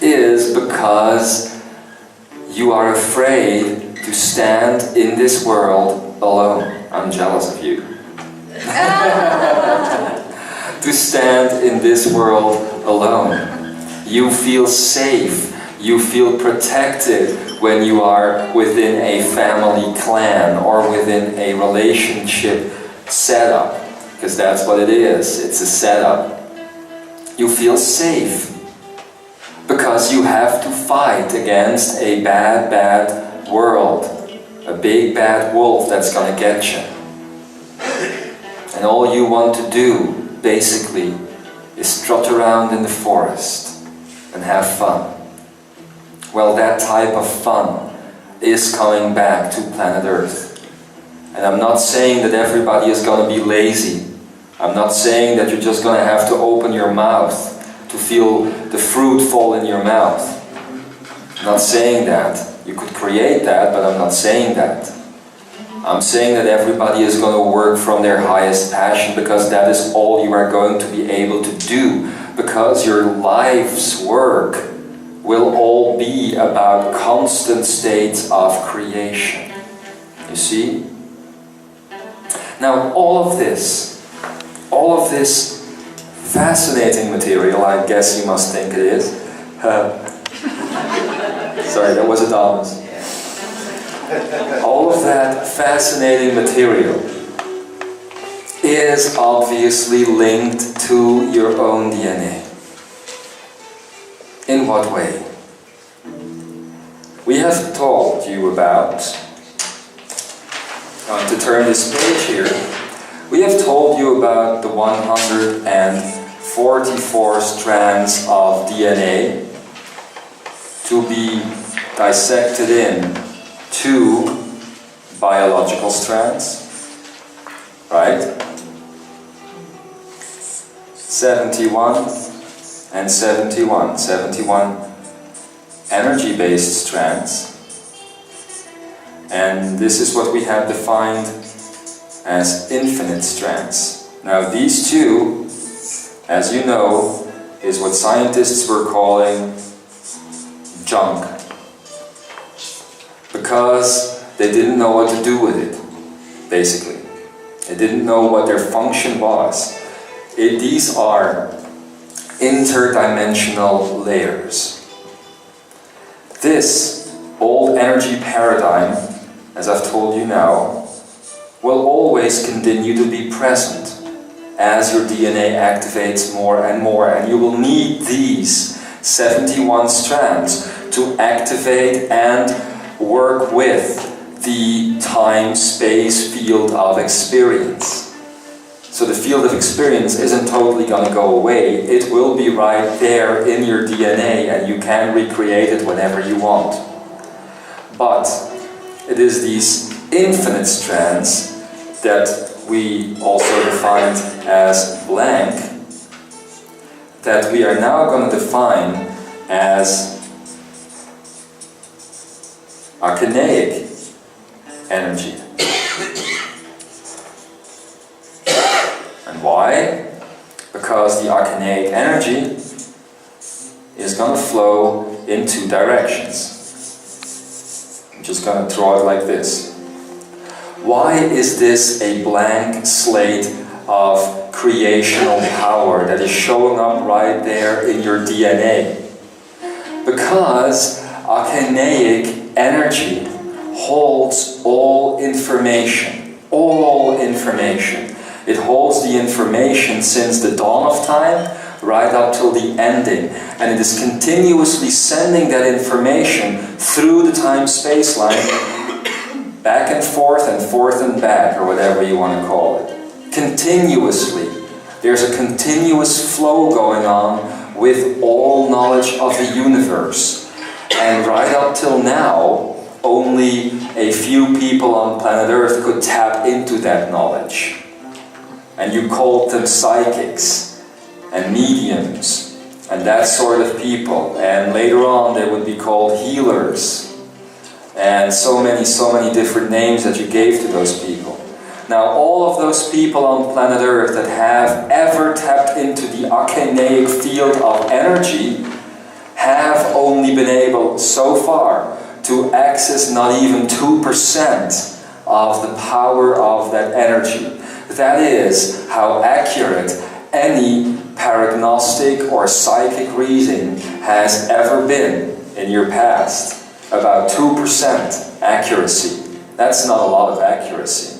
is because you are afraid to stand in this world alone. I'm jealous of you. To stand in this world alone. You feel safe, you feel protected when you are within a family clan or within a relationship setup. Because that's what it is, it's a setup. You feel safe because you have to fight against a bad, bad world. A big bad wolf that's going to get you. And all you want to do, basically, is trot around in the forest and have fun. Well, that type of fun is coming back to planet Earth. And I'm not saying that everybody is going to be lazy. I'm not saying that you're just going to have to open your mouth to feel the fruit fall in your mouth. I'm not saying that. You could create that, but I'm not saying that. I'm saying that everybody is going to work from their highest passion, because that is all you are going to be able to do. Because your life's work will all be about constant states of creation. You see? Now all of this fascinating material, I guess you must think it is. Sorry, that was Adonis. All of that fascinating material is obviously linked to your own DNA. In what way? We have told you about To turn this page here, we have told you about the 144 strands of DNA to be dissected in 2 biological strands, right? 71 and 71. 71 energy-based strands. And this is what we have defined as infinite strands. Now these 2, as you know, is what scientists were calling junk. Because they didn't know what to do with it, basically. They didn't know what their function was. These are interdimensional layers. This old energy paradigm, as I've told you now, will always continue to be present as your DNA activates more, and you will need these 71 strands to activate and work with the time-space field of experience. So the field of experience isn't totally going to go away. It will be right there in your DNA, and you can recreate it whenever you want. But it is these infinite strands that we also defined as blank that we are now going to define as archaic energy. And why? Because the archaic energy is going to flow in 2 directions. I'm just going to draw it like this. Why is this a blank slate of creational power that is showing up right there in your DNA? Because archaic energy holds all information. All information. It holds the information since the dawn of time right up till the ending. And it is continuously sending that information through the time-space line, back and forth and back, or whatever you want to call it. Continuously. There's a continuous flow going on with all knowledge of the universe. And right up till now, only a few people on planet Earth could tap into that knowledge. And you called them psychics and mediums and that sort of people. And later on they would be called healers. And so many different names that you gave to those people. Now all of those people on planet Earth that have ever tapped into the archaic field of energy have only been able so far to access not even 2% of the power of that energy. That is how accurate any paragnostic or psychic reading has ever been in your past. About 2% accuracy. That's not a lot of accuracy.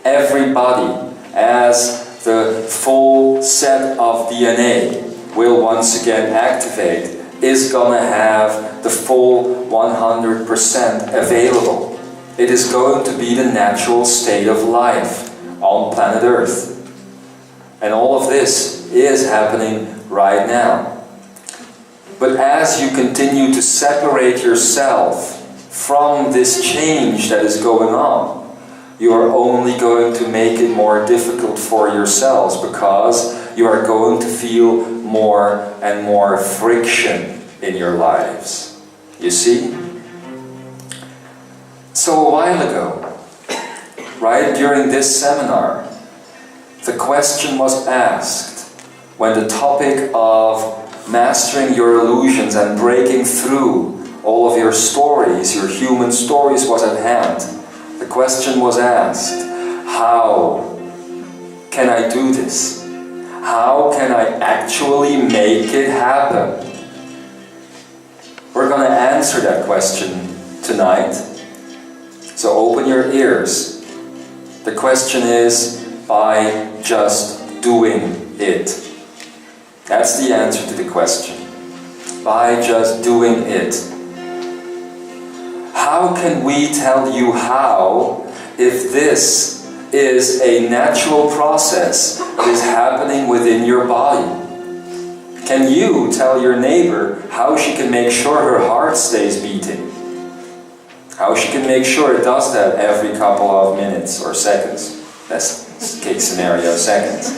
Everybody, as the full set of DNA will once again activate, is gonna have the full 100% available. It is going to be the natural state of life on planet Earth. And all of this is happening right now. But as you continue to separate yourself from this change that is going on, you are only going to make it more difficult for yourselves, because you are going to feel more and more friction in your lives. You see? So a while ago, right during this seminar, the question was asked when the topic of mastering your illusions and breaking through all of your stories, your human stories, was at hand. The question was asked, how can I do this? How can I actually make it happen? We're going to answer that question tonight. So open your ears. The question is, by just doing it. That's the answer to the question. By just doing it. How can we tell you how if this is a natural process that is happening within your body? Can you tell your neighbor how she can make sure her heart stays beating? How she can make sure it does that every couple of minutes or seconds? Best case scenario, seconds.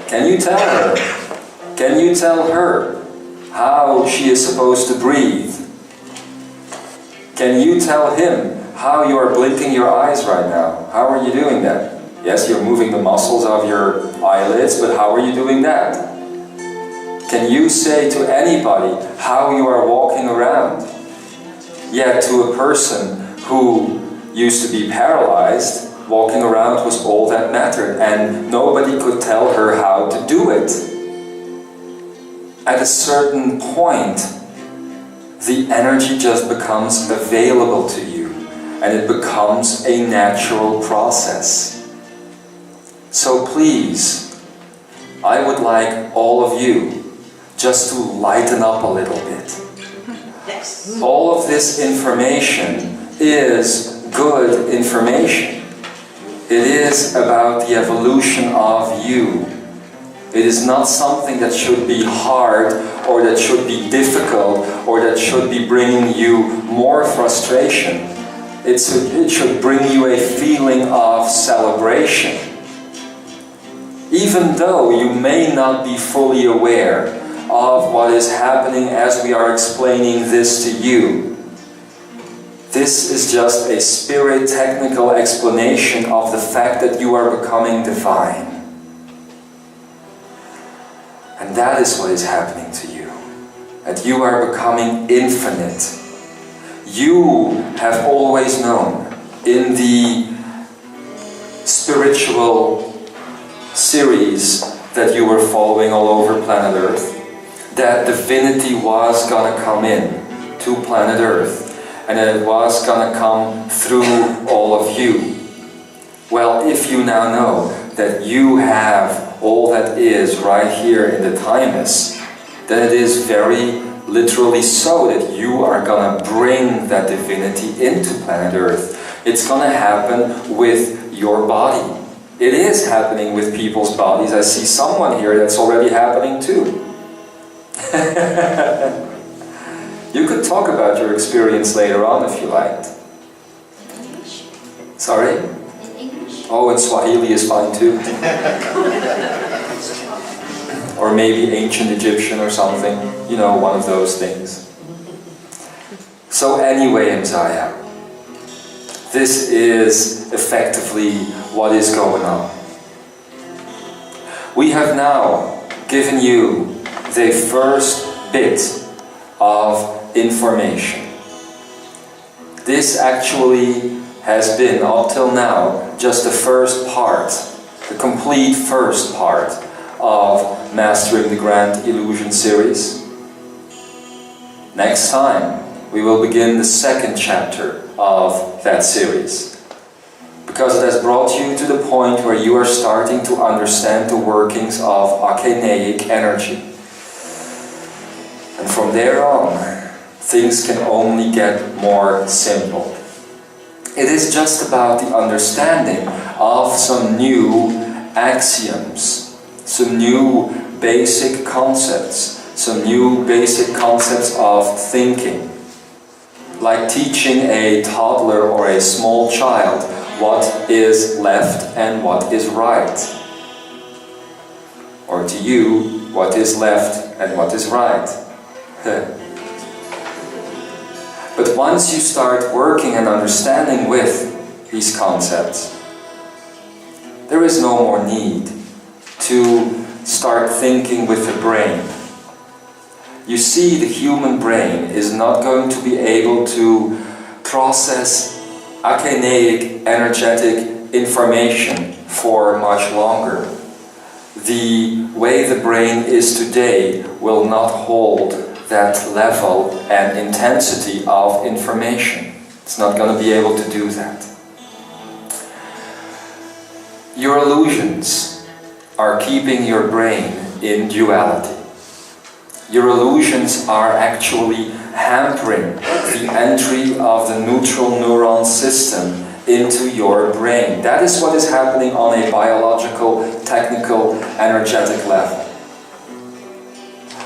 Can you tell her? Can you tell her how she is supposed to breathe? Can you tell him how you are blinking your eyes right now? How are you doing that? Yes, you're moving the muscles of your eyelids, but how are you doing that? Can you say to anybody how you are walking around? Yet to a person who used to be paralyzed, walking around was all that mattered, and nobody could tell her how to do it. At a certain point, the energy just becomes available to you, and it becomes a natural process. So please, I would like all of you just to lighten up a little bit. Yes. All of this information is good information. It is about the evolution of you. It is not something that should be hard, or that should be difficult, or that should be bringing you more frustration. It should bring you a feeling of celebration. Even though you may not be fully aware of what is happening as we are explaining this to you, this is just a spirit technical explanation of the fact that you are becoming divine. And that is what is happening to you. That you are becoming infinite. You have always known in the spiritual series that you were following all over planet Earth, that divinity was gonna come in to planet Earth, and that it was gonna come through all of you. Well, if you now know that you have all that is right here in the timeless, then it is very literally so that you are gonna bring that divinity into planet Earth. It's gonna happen with your body. It is happening with people's bodies. I see someone here that's already happening too. You could talk about your experience later on if you liked. In English? Sorry? In English? Oh, and Swahili is fine too. Or maybe ancient Egyptian or something. You know, one of those things. So anyway, Imzaia, this is effectively what is going on. We have now given you the first bit of information. This actually has been, up till now, just the first part, the complete first part of Mastering the Grand Illusion series. Next time, we will begin the second chapter of that series, because it has brought you to the point where you are starting to understand the workings of Achaenaic energy. And from there on, things can only get more simple. It is just about the understanding of some new axioms, some new basic concepts, some new basic concepts of thinking. Like teaching a toddler or a small child what is left and what is right. Or to you, what is left and what is right. But once you start working and understanding with these concepts, there is no more need to start thinking with the brain. You see, the human brain is not going to be able to process Achaenaic energetic information for much longer. The way the brain is today will not hold that level and intensity of information. It's not going to be able to do that. Your illusions are keeping your brain in duality. Your illusions are actually hampering the entry of the neutral neuron system into your brain. That is what is happening on a biological, technical, energetic level.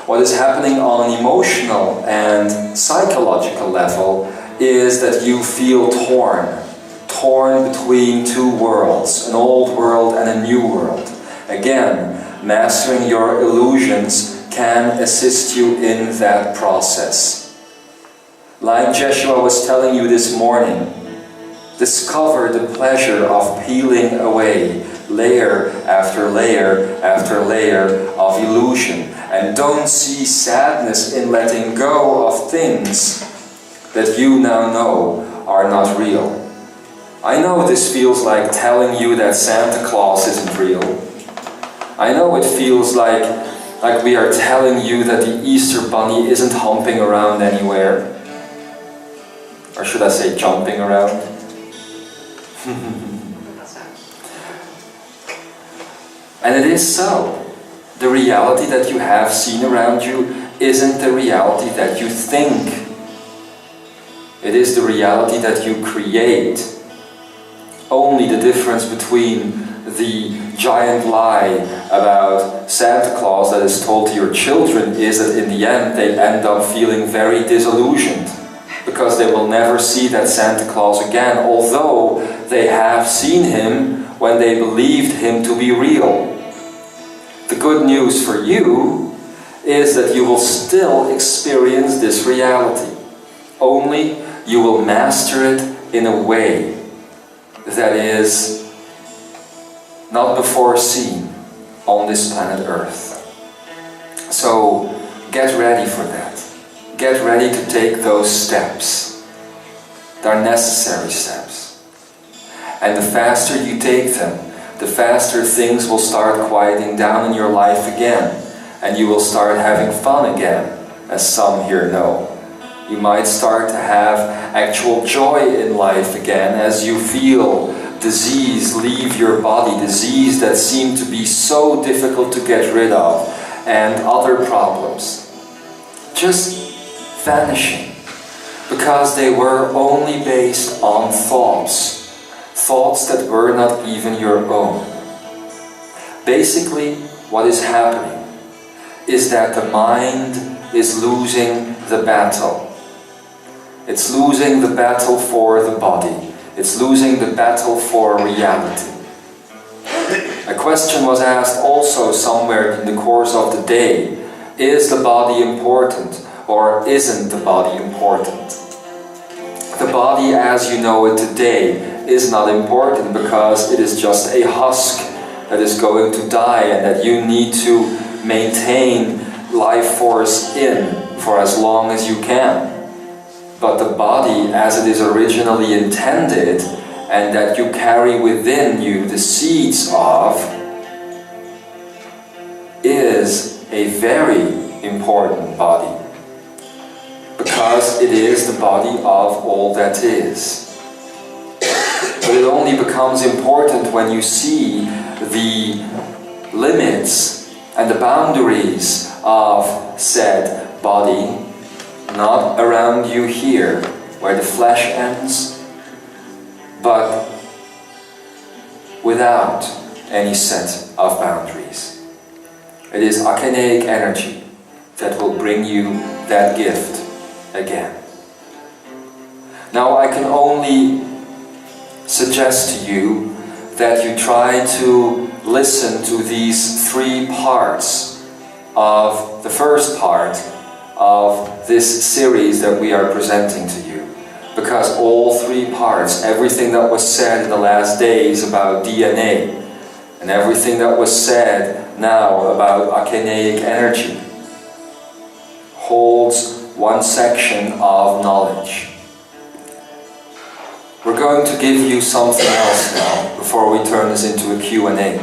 What is happening on an emotional and psychological level is that you feel torn between two worlds, an old world and a new world. Again, mastering your illusions can assist you in that process. Like Jeshua was telling you this morning, discover the pleasure of peeling away layer after layer after layer of illusion. And don't see sadness in letting go of things that you now know are not real. I know this feels like telling you that Santa Claus isn't real. I know it feels like we are telling you that the Easter Bunny isn't humping around anywhere. Or should I say jumping around? And it is so. The reality that you have seen around you isn't the reality that you think. It is the reality that you create. Only the difference between the giant lie about Santa Claus that is told to your children is that in the end they end up feeling very disillusioned because they will never see that Santa Claus again, although they have seen him when they believed him to be real. The good news for you is that you will still experience this reality. Only you will master it in a way that is not before seen on this planet Earth. So get ready for that. Get ready to take those steps. They're necessary steps. And the faster you take them, the faster things will start quieting down in your life again, and you will start having fun again, as some here know. You might start to have actual joy in life again as you feel disease leave your body, disease that seemed to be so difficult to get rid of, and other problems just vanishing because they were only based on thoughts that were not even your own. Basically, what is happening is that the mind is losing the battle. It's losing the battle for the body. It's losing the battle for reality. A question was asked also somewhere in the course of the day: is the body important or isn't the body important? The body as you know it today is not important because it is just a husk that is going to die and that you need to maintain life force in for as long as you can. But the body as it is originally intended and that you carry within you the seeds of is a very important body because it is the body of all that is. But it only becomes important when you see the limits and the boundaries of said body, not around you here, where the flesh ends, but without any set of boundaries. It is akeneic energy that will bring you that gift again. Now I can only suggest to you that you try to listen to these three parts of the first part of this series that we are presenting to you. Because all three parts, everything that was said in the last days about DNA, and everything that was said now about akeneic energy, holds one section of knowledge. We're going to give you something else now, before we turn this into a Q&A.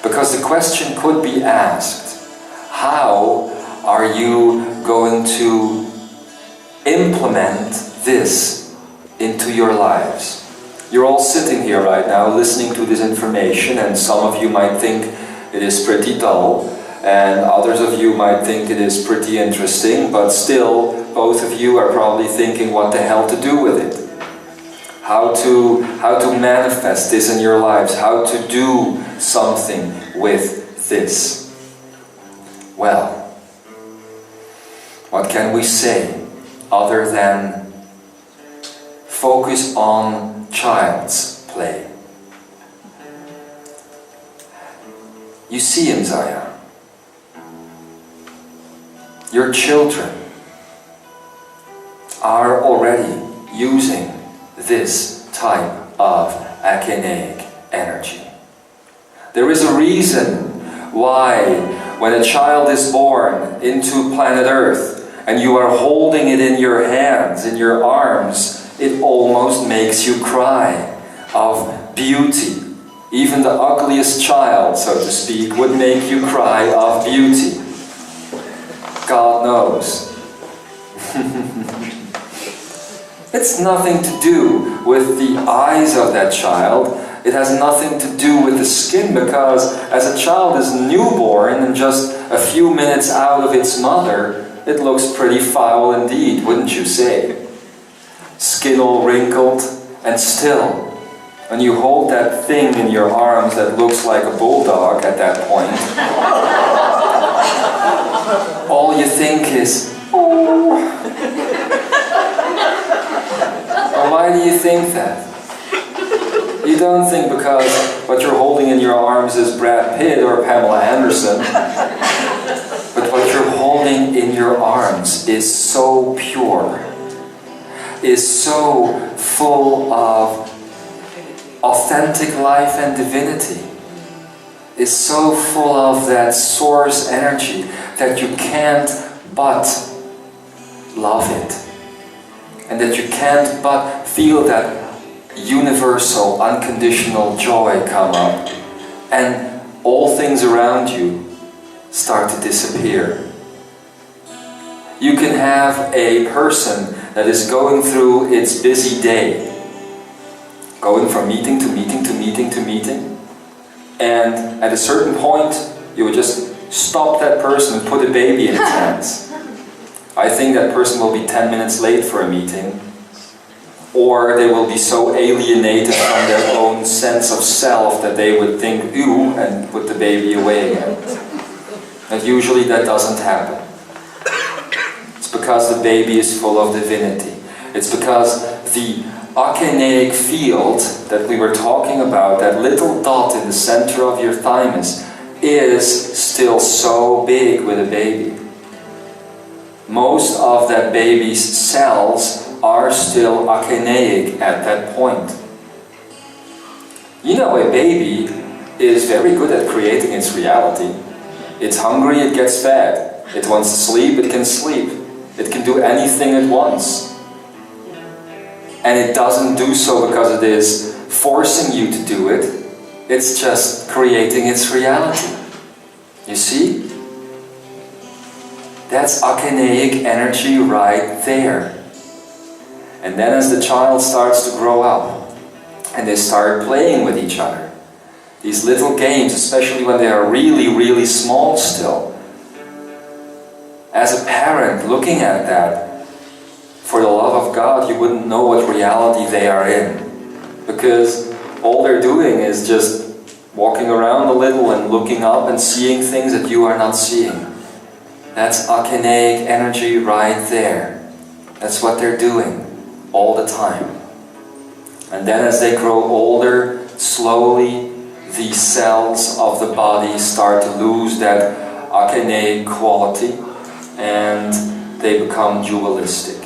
Because the question could be asked, how are you going to implement this into your lives? You're all sitting here right now listening to this information, and some of you might think it is pretty dull, and others of you might think it is pretty interesting, but still both of you are probably thinking what the hell to do with it. How to manifest this in your lives, how to do something with this. Well, what can we say other than focus on child's play? You see, Imzaia, your children are already using this type of akineic energy. There is a reason why when a child is born into planet Earth and you are holding it in your hands, in your arms, it almost makes you cry of beauty. Even the ugliest child, so to speak, would make you cry of beauty. God knows. It's nothing to do with the eyes of that child. It has nothing to do with the skin, because as a child is newborn and just a few minutes out of its mother, it looks pretty foul indeed, wouldn't you say? Skin all wrinkled, and still, when you hold that thing in your arms that looks like a bulldog at that point, all you think is, oh. Well, why do you think that? You don't think because what you're holding in your arms is Brad Pitt or Pamela Anderson, but what you're holding in your arms is so pure, is so full of authentic life and divinity, is so full of that source energy that you can't but love it. And that you can't but feel that universal, unconditional joy come up. And all things around you start to disappear. You can have a person that is going through its busy day, going from meeting to meeting to meeting to meeting, and at a certain point you would just stop that person and put a baby in its hands. I think that person will be 10 minutes late for a meeting, or they will be so alienated from their own sense of self that they would think, ew, and put the baby away again. And usually that doesn't happen. It's because the baby is full of divinity. It's because the akineic field that we were talking about, that little dot in the center of your thymus, is still so big with a baby. Most of that baby's cells are still akineic at that point. You know, a baby is very good at creating its reality. It's hungry, it gets fed. It wants to sleep, it can sleep. It can do anything it wants. And it doesn't do so because it is forcing you to do it. It's just creating its reality. You see? That's akineic energy right there. And then as the child starts to grow up, and they start playing with each other, these little games, especially when they are really, really small still, as a parent looking at that, for the love of God, you wouldn't know what reality they are in. Because all they're doing is just walking around a little and looking up and seeing things that you are not seeing. That's akineic energy right there. That's what they're doing all the time. And then as they grow older, slowly the cells of the body start to lose that akineic quality and they become dualistic.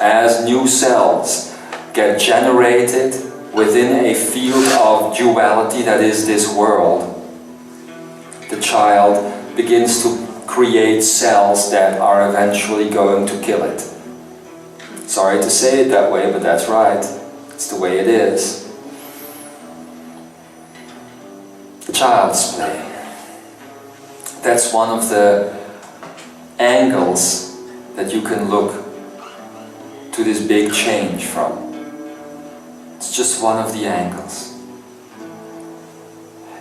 As new cells get generated within a field of duality that is this world, the child begins to create cells that are eventually going to kill it. Sorry to say it that way, but that's right. It's the way it is. Child's play. That's one of the angles that you can look to this big change from. It's just one of the angles.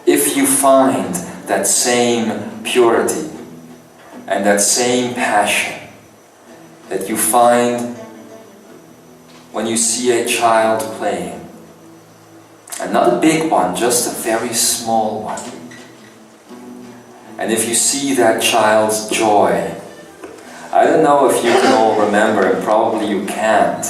If you find that same purity and that same passion that you find when you see a child playing. And not a big one, just a very small one. And if you see that child's joy, I don't know if you can all remember, and probably you can't,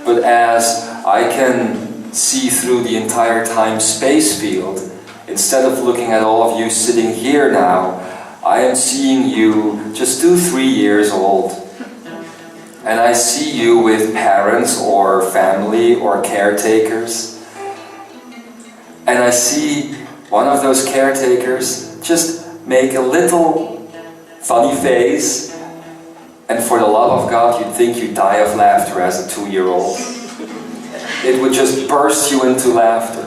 but as I can see through the entire time-space field, instead of looking at all of you sitting here now, I am seeing you just 2-3 years old. And I see you with parents or family or caretakers. And I see one of those caretakers just make a little funny face, and for the love of God, you'd think you'd die of laughter as a 2-year-old. It would just burst you into laughter.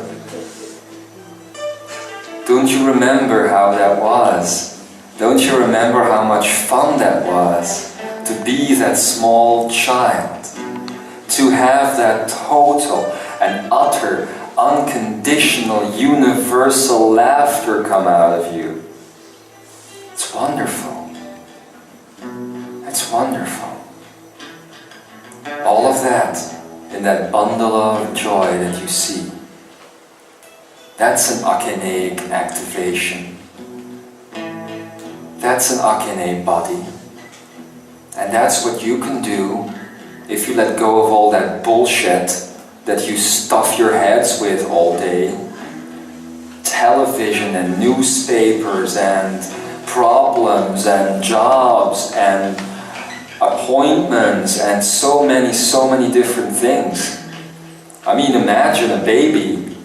Don't you remember how that was? Don't you remember how much fun that was to be that small child? To have that total and utter, unconditional, universal laughter come out of you. It's wonderful. It's wonderful. All of that in that bundle of joy that you see. That's an akeneic activation. That's an akenei body. And that's what you can do if you let go of all that bullshit that you stuff your heads with all day. Television and newspapers and problems and jobs and appointments and so many different things. I mean, imagine a baby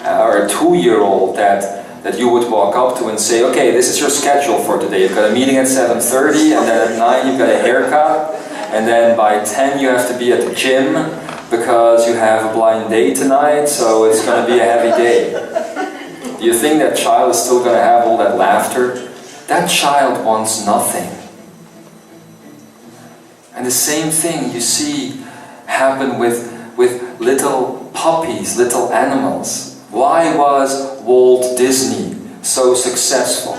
or a 2-year-old that you would walk up to and say, okay, this is your schedule for today. You've got a meeting at 7:30, and then at 9 you've got a haircut, and then by 10 you have to be at the gym because you have a blind date tonight, so it's going to be a heavy day. Do you think that child is still going to have all that laughter? That child wants nothing. And the same thing you see happen with little puppies, little animals. Why was Walt Disney so successful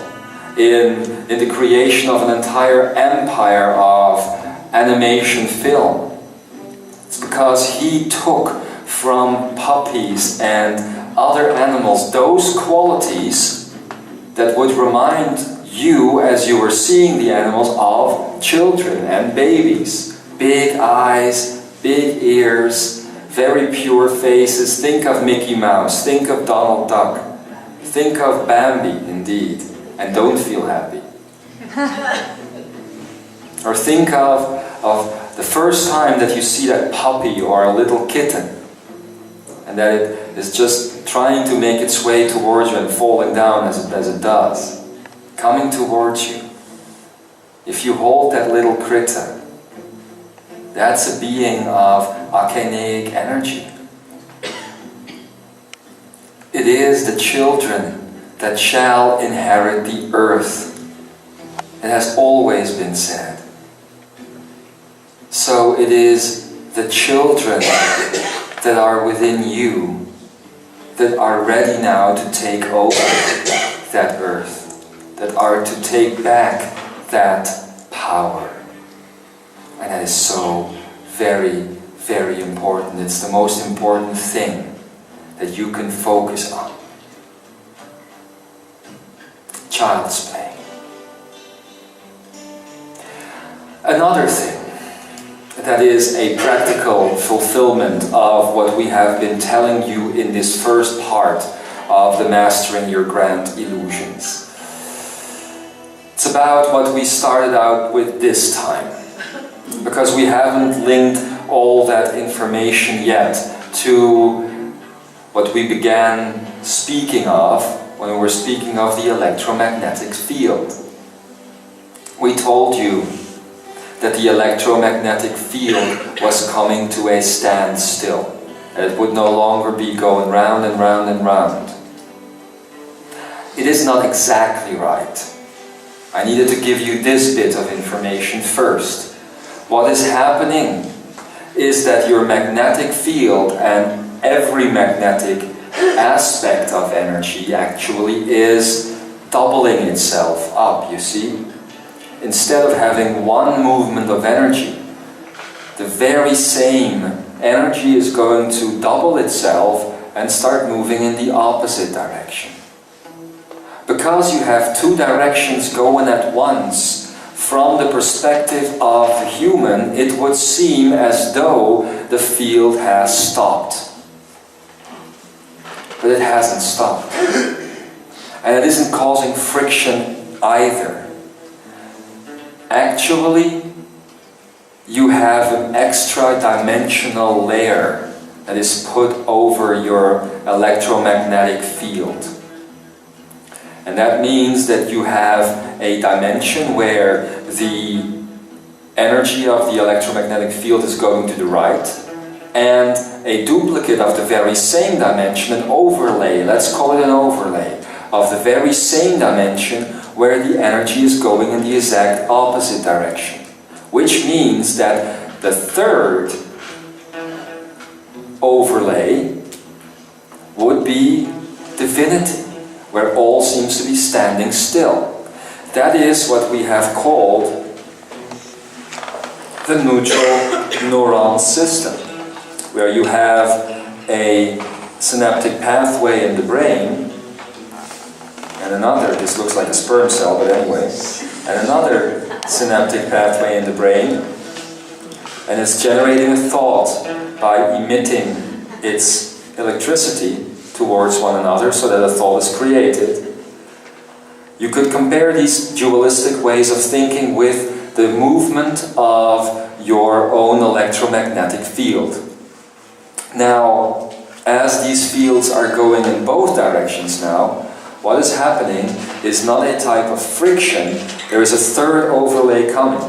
in the creation of an entire empire of animation film? It's because he took from puppies and other animals those qualities that would remind you, as you were seeing the animals, of children and babies. Big eyes, big ears, very pure faces. Think of Mickey Mouse, think of Donald Duck, think of Bambi, indeed, and don't feel happy. Or think of the first time that you see that puppy or a little kitten, and that it is just trying to make its way towards you and falling down as it does, coming towards you. If you hold that little critter, that's a being of akeneic energy. It is the children that shall inherit the earth. It has always been said. So it is the children that are within you that are ready now to take over that earth, that are to take back that power. And that is so very, very important. It's the most important thing that you can focus on. Child's play. Another thing that is a practical fulfillment of what we have been telling you in this first part of the Mastering Your Grand Illusions. It's about what we started out with this time, because we haven't linked all that information yet to what we began speaking of when we were speaking of the electromagnetic field. We told you that the electromagnetic field was coming to a standstill, that it would no longer be going round and round and round. It is not exactly right. I needed to give you this bit of information first. What is happening is that your magnetic field and every magnetic aspect of energy actually is doubling itself up, you see? instead of having one movement of energy, the very same energy is going to double itself and start moving in the opposite direction. Because you have two directions going at once, from the perspective of the human, it would seem as though the field has stopped. But it hasn't stopped. And it isn't causing friction either. Actually, you have an extra dimensional layer that is put over your electromagnetic field. And that means that you have a dimension where the energy of the electromagnetic field is going to the right, and a duplicate of the very same dimension, an overlay, let's call it an overlay, of the very same dimension where the energy is going in the exact opposite direction. Which means that the third overlay would be divinity, where all seems to be standing still. That is what we have called the neutral neuron system, where you have a synaptic pathway in the brain, and another, this looks like a sperm cell, but anyway, and another synaptic pathway in the brain, and it's generating a thought by emitting its electricity towards one another so that a thought is created. You could compare these dualistic ways of thinking with the movement of your own electromagnetic field. Now, as these fields are going in both directions now, what is happening is not a type of friction, there is a third overlay coming,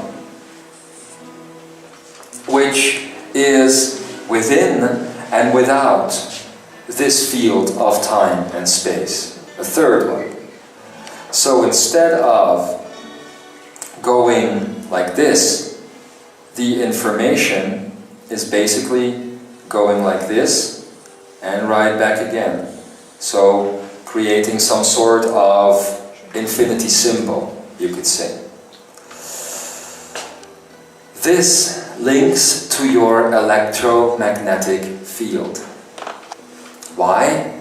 which is within and without this field of time and space. A third one. So instead of going like this, the information is basically going like this and right back again. So creating some sort of infinity symbol, you could say. This links to your electromagnetic field. Why?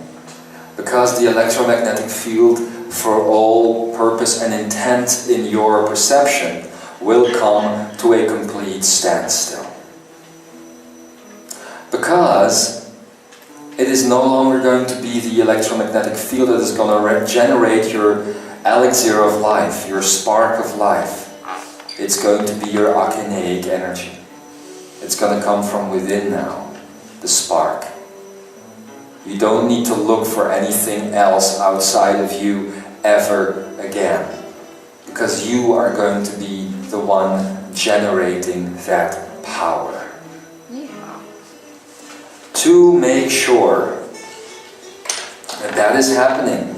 Because the electromagnetic field, for all purpose and intent in your perception, will come to a complete standstill. Because it is no longer going to be the electromagnetic field that is going to generate your elixir of life, your spark of life. It's going to be your akineic energy. It's going to come from within now, the spark. You don't need to look for anything else outside of you ever again, because you are going to be the one generating that power. To make sure that that is happening,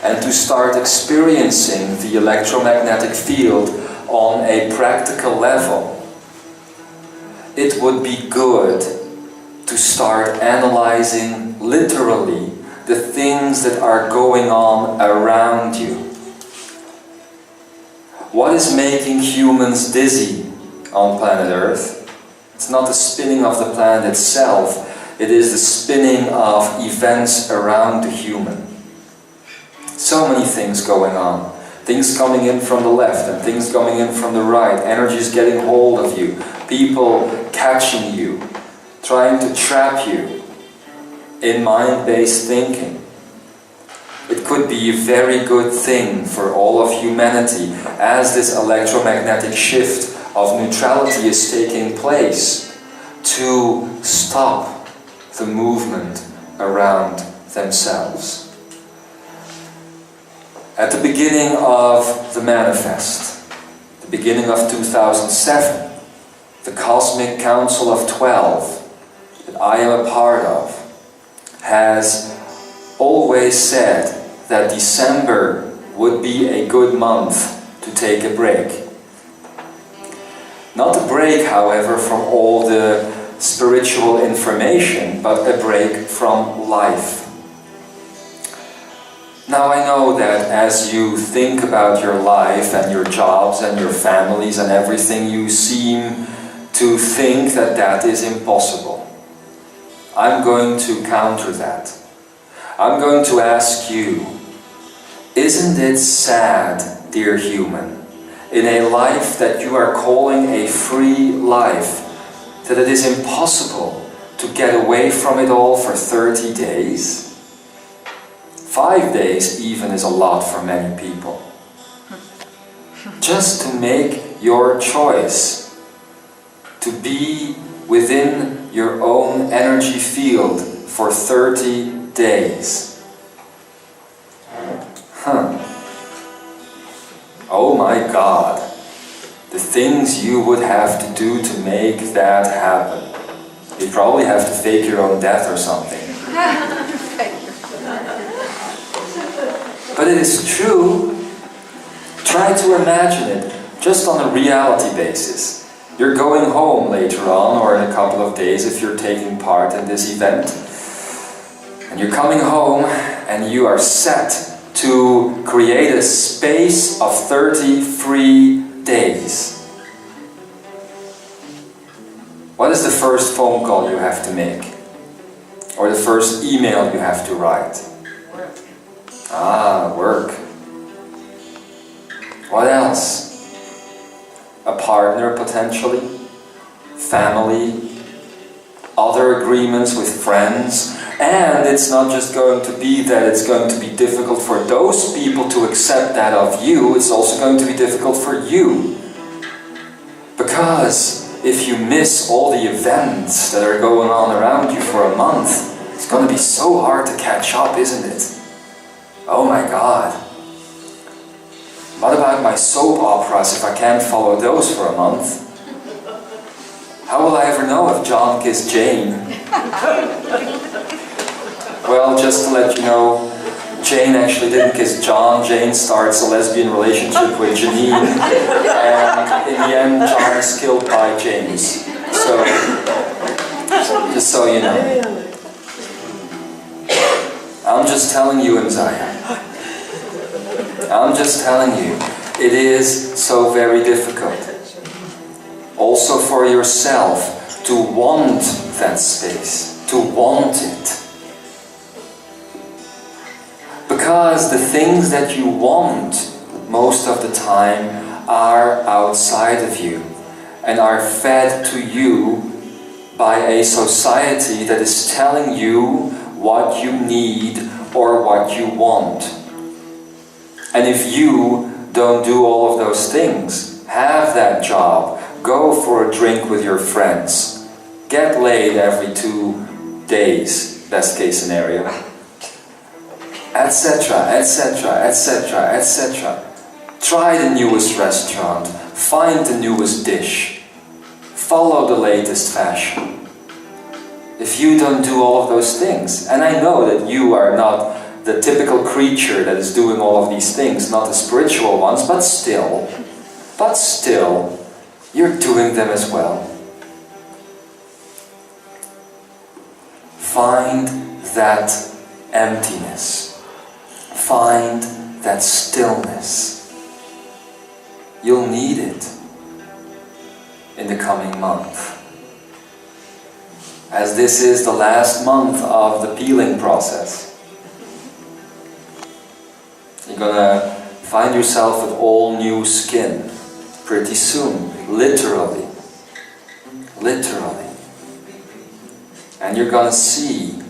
and to start experiencing the electromagnetic field on a practical level, it would be good to start analyzing literally the things that are going on around you. What is making humans dizzy on planet Earth? It's not the spinning of the planet itself, it is the spinning of events around the human. So many things going on. Things coming in from the left and things coming in from the right. Energies getting hold of you. People catching you. Trying to trap you in mind-based thinking. It could be a very good thing for all of humanity as this electromagnetic shift of neutrality is taking place to stop the movement around themselves. At the beginning of the manifest, the beginning of 2007, the Cosmic Council of 12 that I am a part of has always said that December would be a good month to take a break. Not a break, however, from all the spiritual information, but a break from life. Now I know that as you think about your life and your jobs and your families and everything, you seem to think that that is impossible. I'm going to counter that. I'm going to ask you, isn't it sad, dear human, in a life that you are calling a free life, that it is impossible to get away from it all for 30 days? 5 days even is a lot for many people. Just to make your choice, to be within your own energy field for 30 days. Oh my God, the things you would have to do to make that happen. You probably have to fake your own death or something. But it is true. Try to imagine it just on a reality basis. You're going home later on, or in a couple of days if you're taking part in this event. And you're coming home and you are set to create a space of 30 free days. What is the first phone call you have to make? Or the first email you have to write? Work. What else? A partner potentially? Family? Other agreements with friends? And it's not just going to be that it's going to be difficult for those people to accept that of you, it's also going to be difficult for you. Because if you miss all the events that are going on around you for a month, it's going to be so hard to catch up, isn't it? Oh my God. What about my soap operas if I can't follow those for a month? How will I ever know if John kissed Jane? Well, just to let you know, Jane actually didn't kiss John. Jane starts a lesbian relationship with Janine, and in the end, John is killed by James. So, just so you know. I'm just telling you, Imzaia. I'm just telling you, it is so very difficult. Also for yourself to want that space, to want it. Because the things that you want most of the time are outside of you and are fed to you by a society that is telling you what you need or what you want. And if you don't do all of those things, have that job, go for a drink with your friends, get laid every 2 days, best case scenario, etc., etc., etc., etc. Try the newest restaurant, find the newest dish, follow the latest fashion. If you don't do all of those things, and I know that you are not the typical creature that is doing all of these things, not the spiritual ones, but still, you're doing them as well. Find that emptiness. Find that stillness. You'll need it in the coming month. As this is the last month of the peeling process. You're gonna find yourself with all new skin pretty soon, literally. And you're gonna see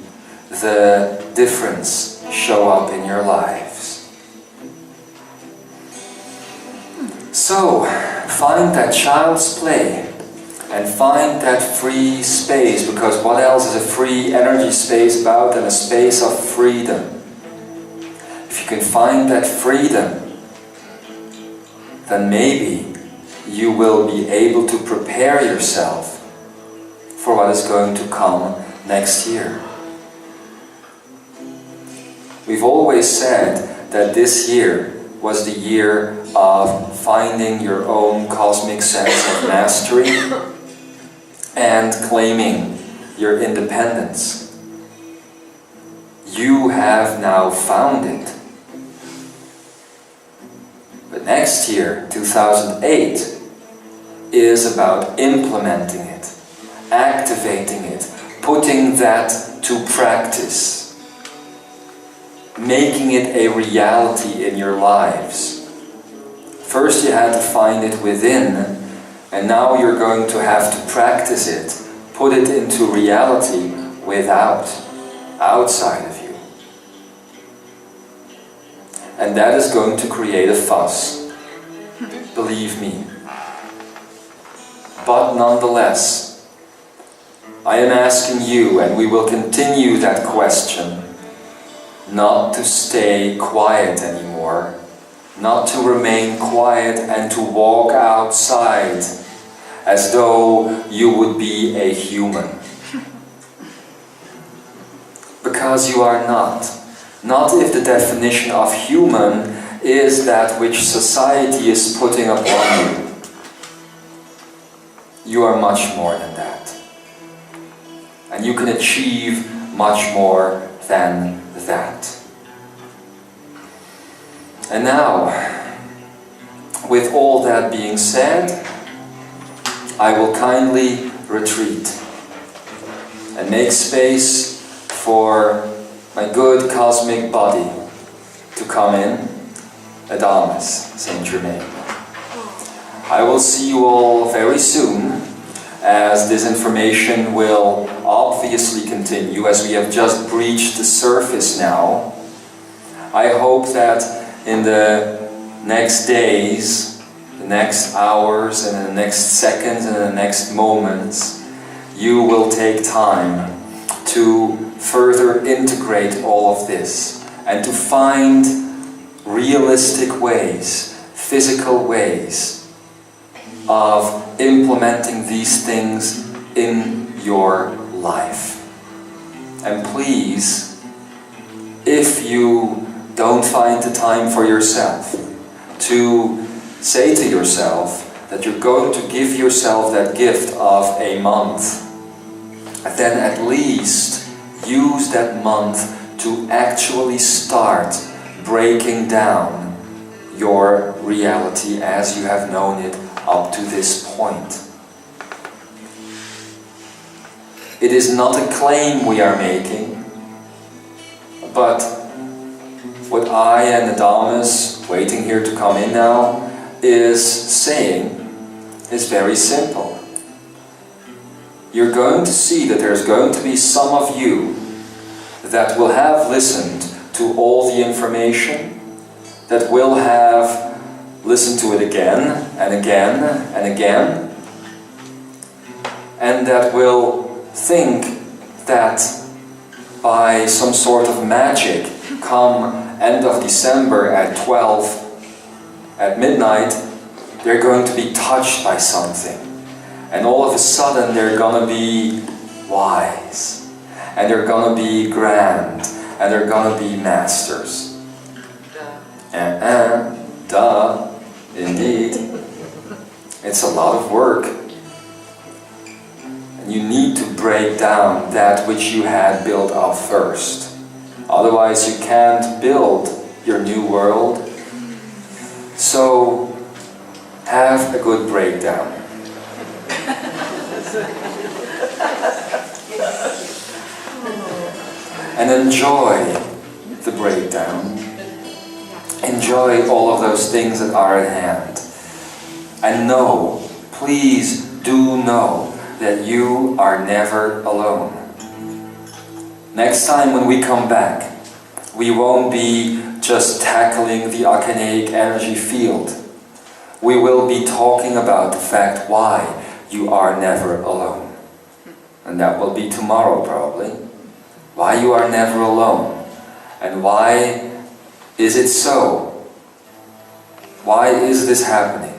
the difference show up in your lives. So, find that child's play and find that free space, because what else is a free energy space about than a space of freedom? If you can find that freedom, then maybe you will be able to prepare yourself for what is going to come next year. We've always said that this year was the year of finding your own cosmic sense of mastery and claiming your independence. You have now found it. next year, 2008, is about implementing it, activating it, putting that to practice, making it a reality in your lives. First you had to find it within, and now you're going to have to practice it, put it into reality outside of you. And that is going to create a fuss, believe me. But nonetheless, I am asking you, and we will continue that question, not to stay quiet anymore, not to remain quiet and to walk outside as though you would be a human. Because you are not. Not if the definition of human is that which society is putting upon you. You are much more than that. And you can achieve much more than that. And now, with all that being said, I will kindly retreat and make space for my good cosmic body to come in, Adamus, Saint Germain. I will see you all very soon, as this information will obviously continue, as we have just breached the surface now. I hope that in the next days, the next hours, and in the next seconds, and in the next moments, you will take time to further integrate all of this and to find realistic ways, physical ways of implementing these things in your life. And please, if you don't find the time for yourself, to say to yourself that you're going to give yourself that gift of a month, then at least use that month to actually start breaking down your reality as you have known it up to this point. It is not a claim we are making, but what I and Adamus, waiting here to come in now, is saying is very simple. You're going to see that there's going to be some of you that will have listened to all the information, that will have listened to it again and again and again, and that will think that by some sort of magic, come end of December at 12 at midnight, they're going to be touched by something. And all of a sudden they're going to be wise. And they're going to be grand. And they're going to be masters. Duh. Indeed. It's a lot of work. And you need to break down that which you had built up first. Otherwise you can't build your new world. So have a good breakdown. And enjoy the breakdown. Enjoy all of those things that are at hand. And know, please do know, that you are never alone. Next time when we come back, we won't be just tackling the archaic energy field. We will be talking about the fact why you are never alone. And that will be tomorrow probably. Why you are never alone. And why is it so? Why is this happening?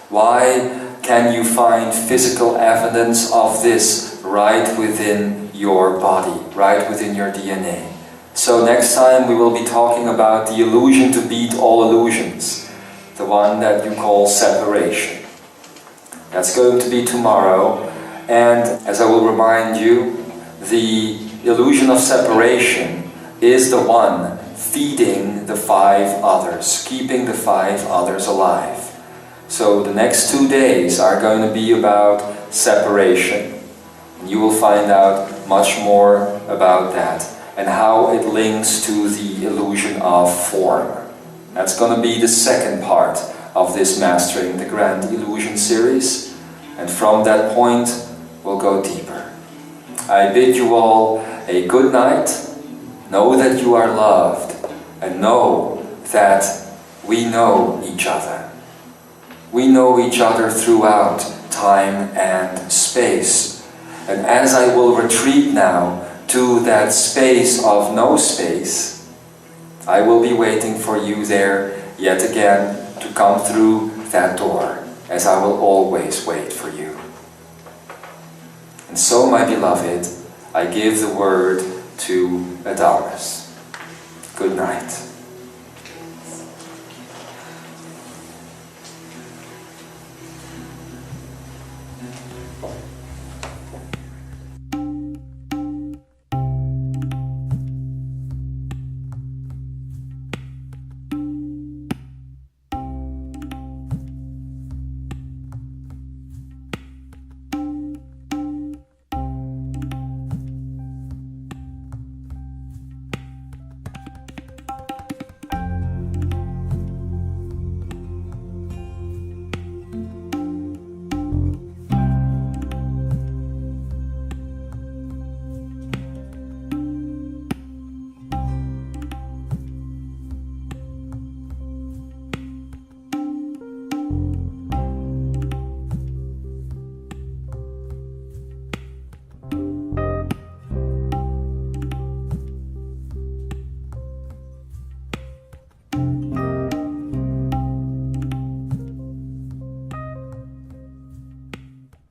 Why can you find physical evidence of this right within your body, right within your DNA? So next time we will be talking about the illusion to beat all illusions. The one that you call separation. That's going to be tomorrow. And as I will remind you, the illusion of separation is the one feeding the 5 others, keeping the 5 others alive. So the next 2 days are going to be about separation. You will find out much more about that and how it links to the illusion of form. That's going to be the second part of this Mastering the Grand Illusion series, and from that point we'll go deeper. I bid you all a good night. Know that you are loved, and know that we know each other. We know each other throughout time and space. And as I will retreat now to that space of no space, I will be waiting for you there yet again to come through that door, as I will always wait for you. And so, my beloved, I give the word to Adamus. Good night.